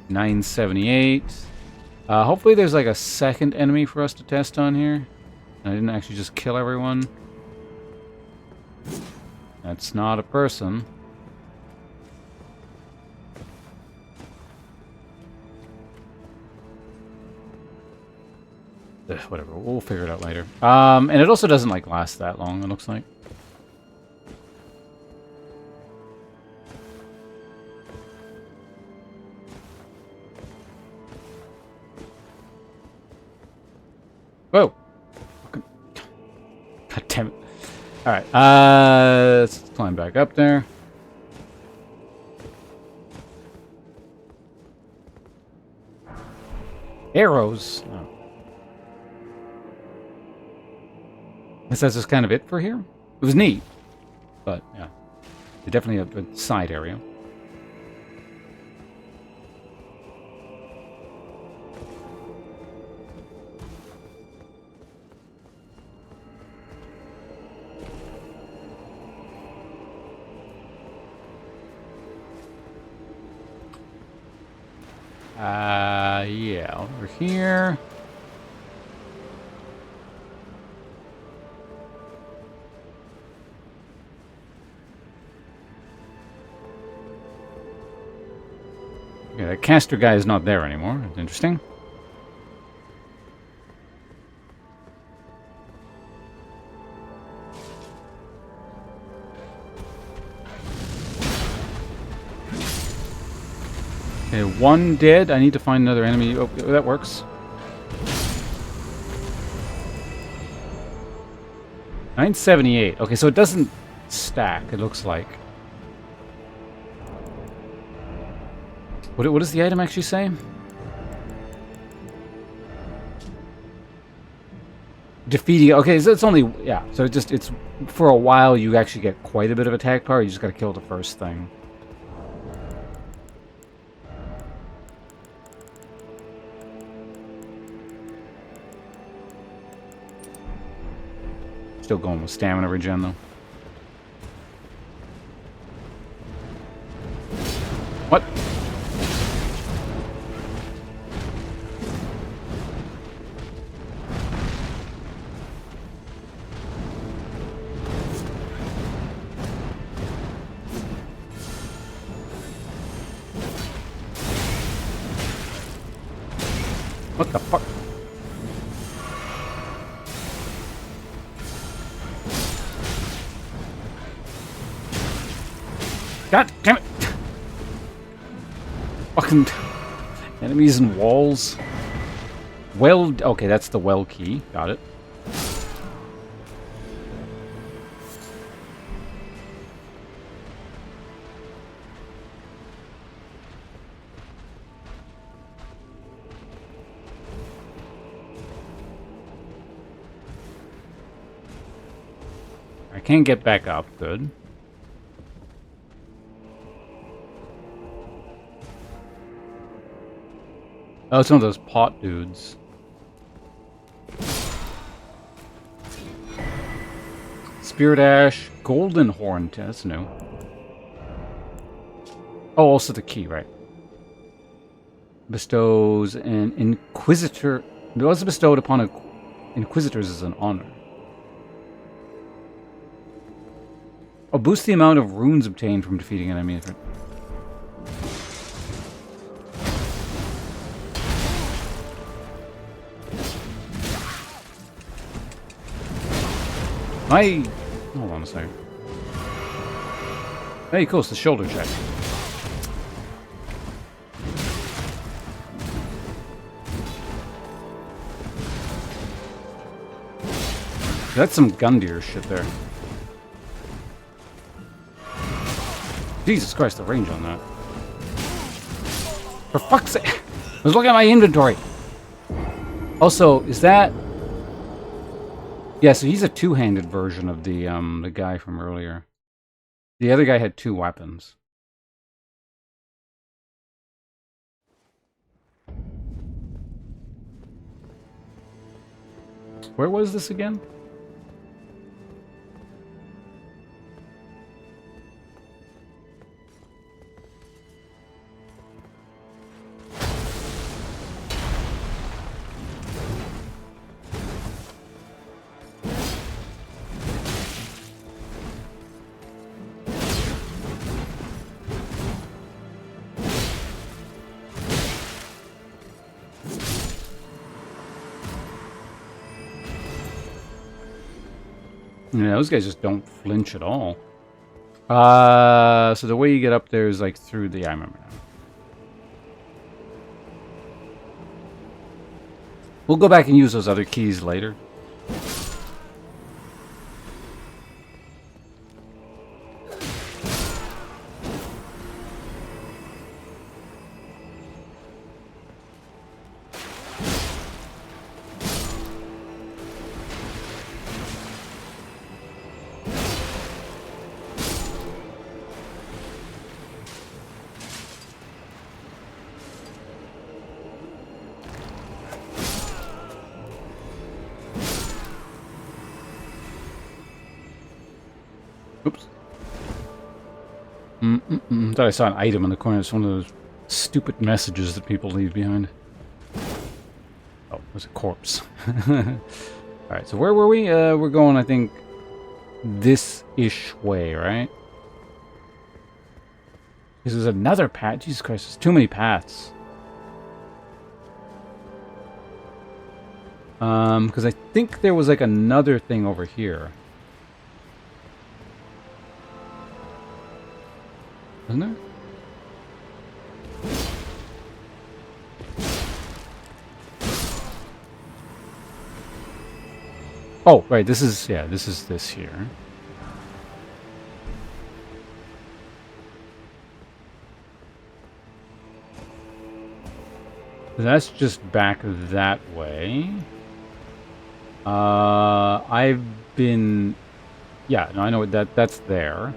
$978. Hopefully there's like a second enemy for us to test on here. I didn't actually just kill everyone. That's not a person. Ugh, whatever, we'll figure it out later. And it also doesn't like last that long, it looks like. Whoa! God damn it. Alright, let's climb back up there. Arrows! Oh. Guess that's just kind of it for here. It was neat, but yeah, definitely a side area. Yeah, over here. Yeah, the caster guy is not there anymore. That's interesting. Okay, one dead. I need to find another enemy. Oh, that works. 978. Okay, so it doesn't stack, it looks like. What does the item actually say? Defeating. Okay, so it's only, yeah. So it's for a while you actually get quite a bit of attack power. You just got to kill the first thing. Still going with stamina regen though. What? What the fuck? God damn it! Fucking enemies and walls. Well, okay, that's the well key. Got it. I can't get back up. Good. Oh, it's one of those pot dudes. Spirit Ash, Golden Horn. That's new. Oh, also the key, right? Bestows an Inquisitor. Those bestowed upon Inquisitors as an honor. Oh, boost the amount of runes obtained from defeating an enemy. Hold on a second. Hey, cool, it's the shoulder check. That's some Gundyr shit there. Jesus Christ, the range on that. For fuck's sake! I was looking at my inventory! Also, is that... Yeah, so he's a two-handed version of the guy from earlier. The other guy had two weapons. Where was this again? Yeah, those guys just don't flinch at all. So the way you get up there is like through the... I remember now. We'll go back and use those other keys later. Oops. Thought I saw an item in the corner. It's one of those stupid messages that people leave behind. Oh, there's a corpse. Alright, so where were we? We're going, I think, this-ish way, right? This is another path. Jesus Christ, there's too many paths. Because I think there was like another thing over here. Isn't there? Oh, right, this is, yeah, this is this here. That's just back that way. I've been... Yeah, no, I know that's there.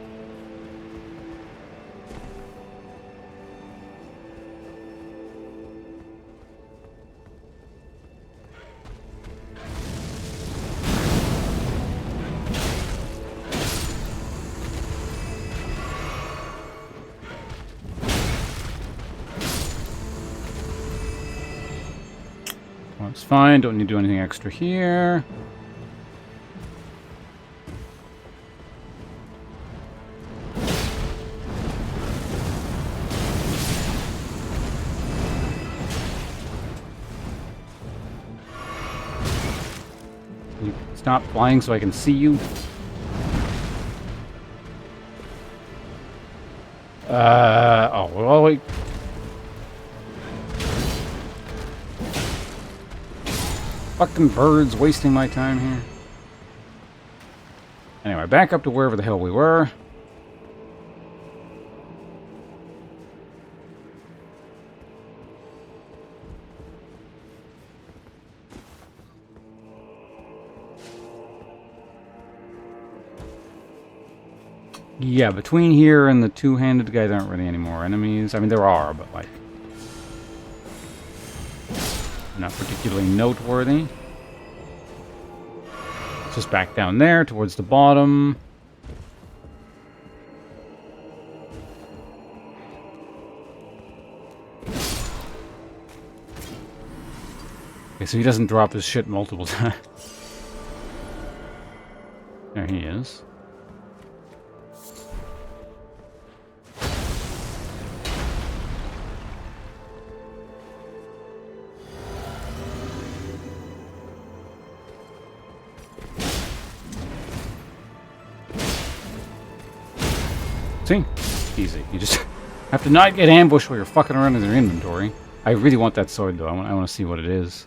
It's fine, don't need to do anything extra here. You stop flying so I can see you. Oh, well, wait. Fucking birds wasting my time here. Anyway, back up to wherever the hell we were. Yeah, between here and the two-handed guy, there aren't really any more enemies. I mean, there are, but, like, not particularly noteworthy. Just back down there towards the bottom. Okay, so he doesn't drop his shit multiple times. There he is. See? Easy. You just have to not get ambushed while you're fucking around in their inventory. I really want that sword, though. I want to see what it is.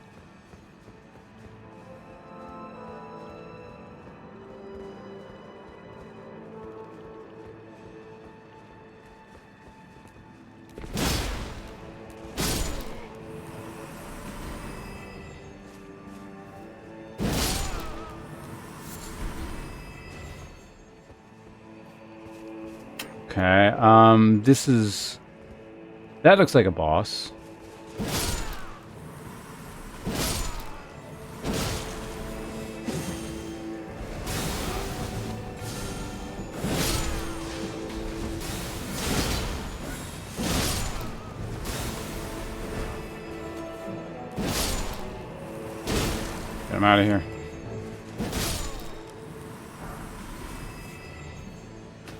Okay, this is... That looks like a boss. Get him out of here.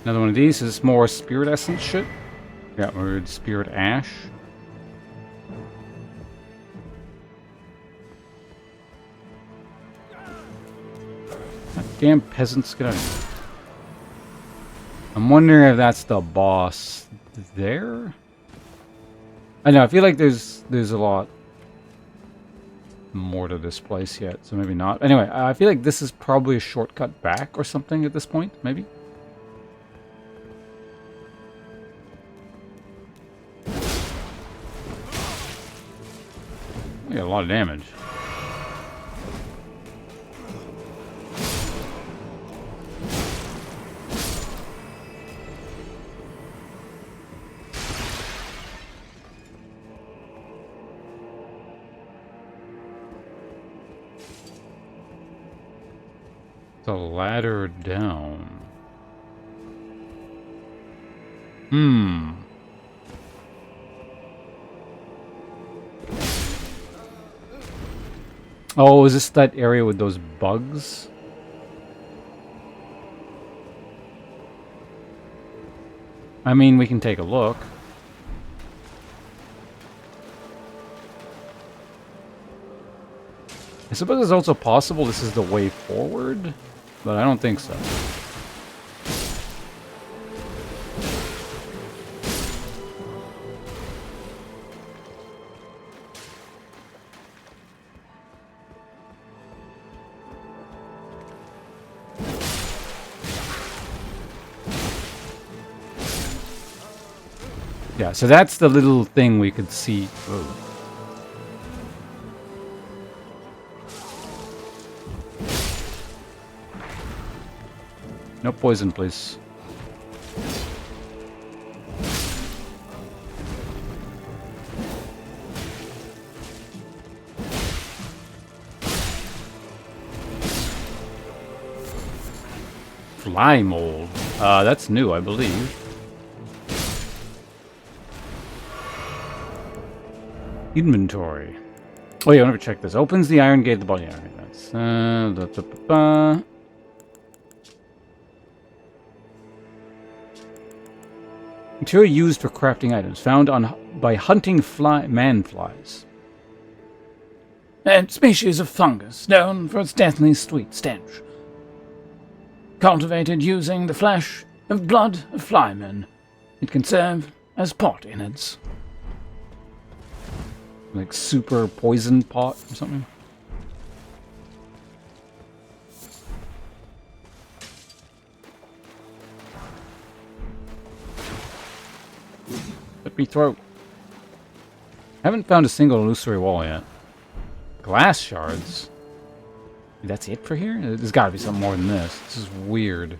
Another one of these is more spirit essence shit. Got word spirit ash. God damn peasants, get out of here. I'm wondering if that's the boss there? I know, I feel like there's a lot more to this place yet, so maybe not. Anyway, I feel like this is probably a shortcut back or something at this point, maybe? We got a lot of damage. The ladder down. Oh, is this that area with those bugs? I mean, we can take a look. I suppose it's also possible this is the way forward, but I don't think so. Yeah, so that's the little thing we could see. Whoa. No poison, please. Fly mold. That's new, I believe. Inventory. Oh yeah, I never checked this. Opens the iron gate at the bottom. Yeah, okay, that's material used for crafting items found by hunting man-flies. A species of fungus known for its deathly sweet stench. Cultivated using the flesh of blood of flymen. It can serve as pot innards. Like super poison pot or something. Let me throw. Haven't found a single illusory wall yet. Glass shards? That's it for here? There's gotta be something more than this. This is weird.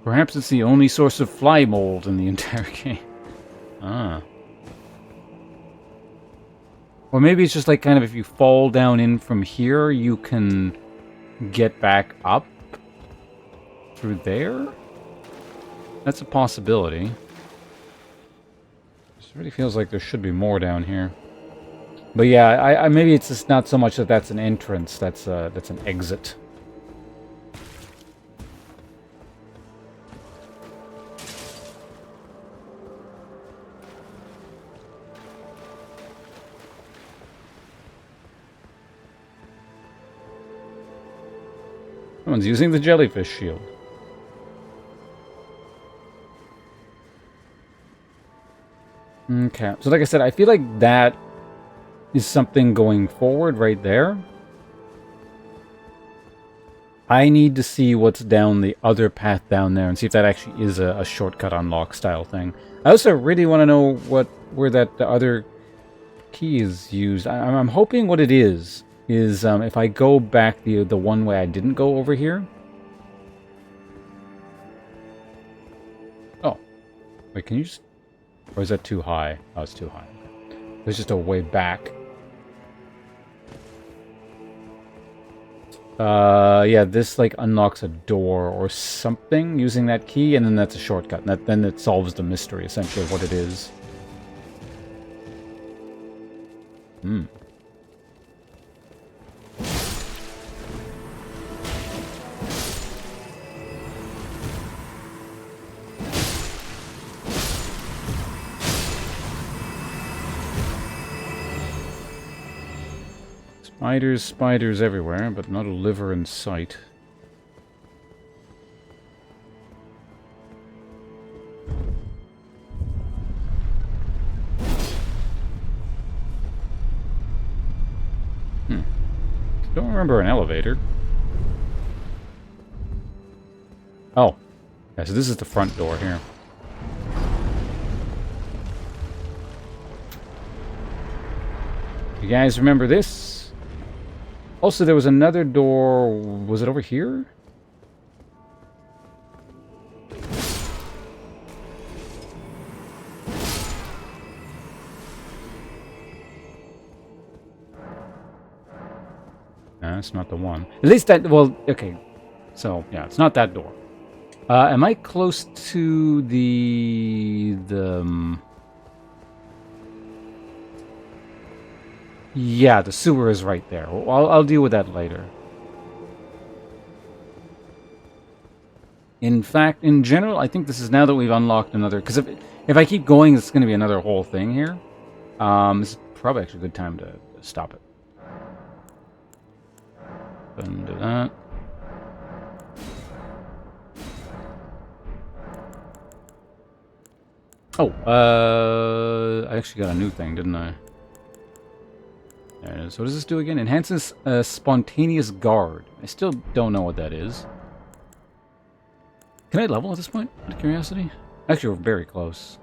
Perhaps it's the only source of fly mold in the entire game. Ah. Or maybe it's just like kind of if you fall down in from here, you can get back up through there? That's a possibility. It really feels like there should be more down here. But yeah, I maybe it's just not so much that that's an entrance, that's an exit. Someone's using the jellyfish shield. Okay, so like I said, I feel like that is something going forward right there. I need to see what's down the other path down there and see if that actually is a shortcut unlock style thing. I also really want to know where the other key is used. I'm hoping what it is if I go back the one way I didn't go over here. Oh. Wait, can you just... Or is that too high? Oh, it's too high. There's just a way back. Yeah, this like unlocks a door or something using that key, and then that's a shortcut. And then it solves the mystery, essentially, of what it is. Hmm. Spiders everywhere, but not a liver in sight. Don't remember an elevator. Oh. Yeah, so this is the front door here. You guys remember this? Also, there was another door. Was it over here? No, it's not the one. At least that... Well, okay. So, yeah, it's not that door. Am I close to the... Yeah, the sewer is right there. I'll deal with that later. In fact, in general, I think this is now that we've unlocked another... Because if I keep going, it's going to be another whole thing here. This is probably actually a good time to stop it. Undo that. Oh, I actually got a new thing, didn't I? There it is. What does this do again? Enhances spontaneous guard. I still don't know what that is. Can I level at this point, out of curiosity? Actually, we're very close.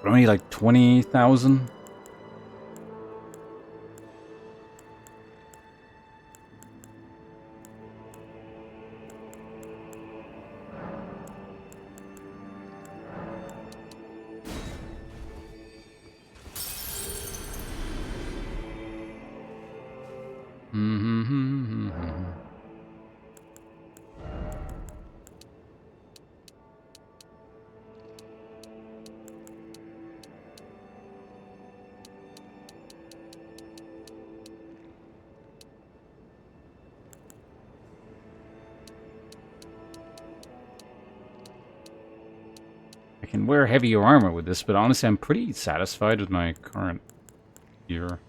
But only like 20,000? I can wear heavier armor with this, but honestly, I'm pretty satisfied with my current gear.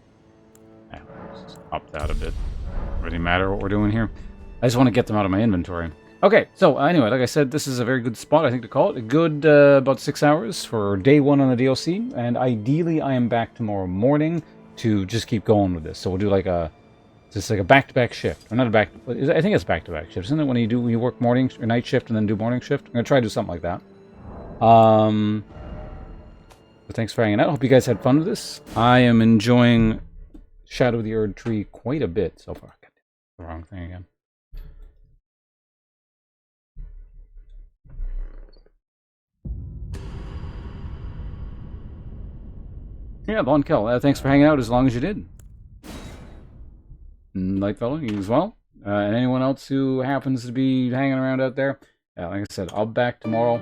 Let's just up that a bit. Doesn't really matter what we're doing here. I just want to get them out of my inventory. Okay, so anyway, like I said, this is a very good spot, I think, to call it. A good about 6 hours for day 1 on the DLC, and ideally I am back tomorrow morning to just keep going with this. So we'll do like a back-to-back shift. Or not a back... I think it's back-to-back shift, isn't it? When you work morning or night shift and then do morning shift? I'm going to try to do something like that. But thanks for hanging out. Hope you guys had fun with this. I am enjoying Shadow of the Erd Tree quite a bit so far. The wrong thing again. Yeah, Von Kell, thanks for hanging out as long as you did. Lightfellow, you as well. And anyone else who happens to be hanging around out there. Like I said, I'll be back tomorrow.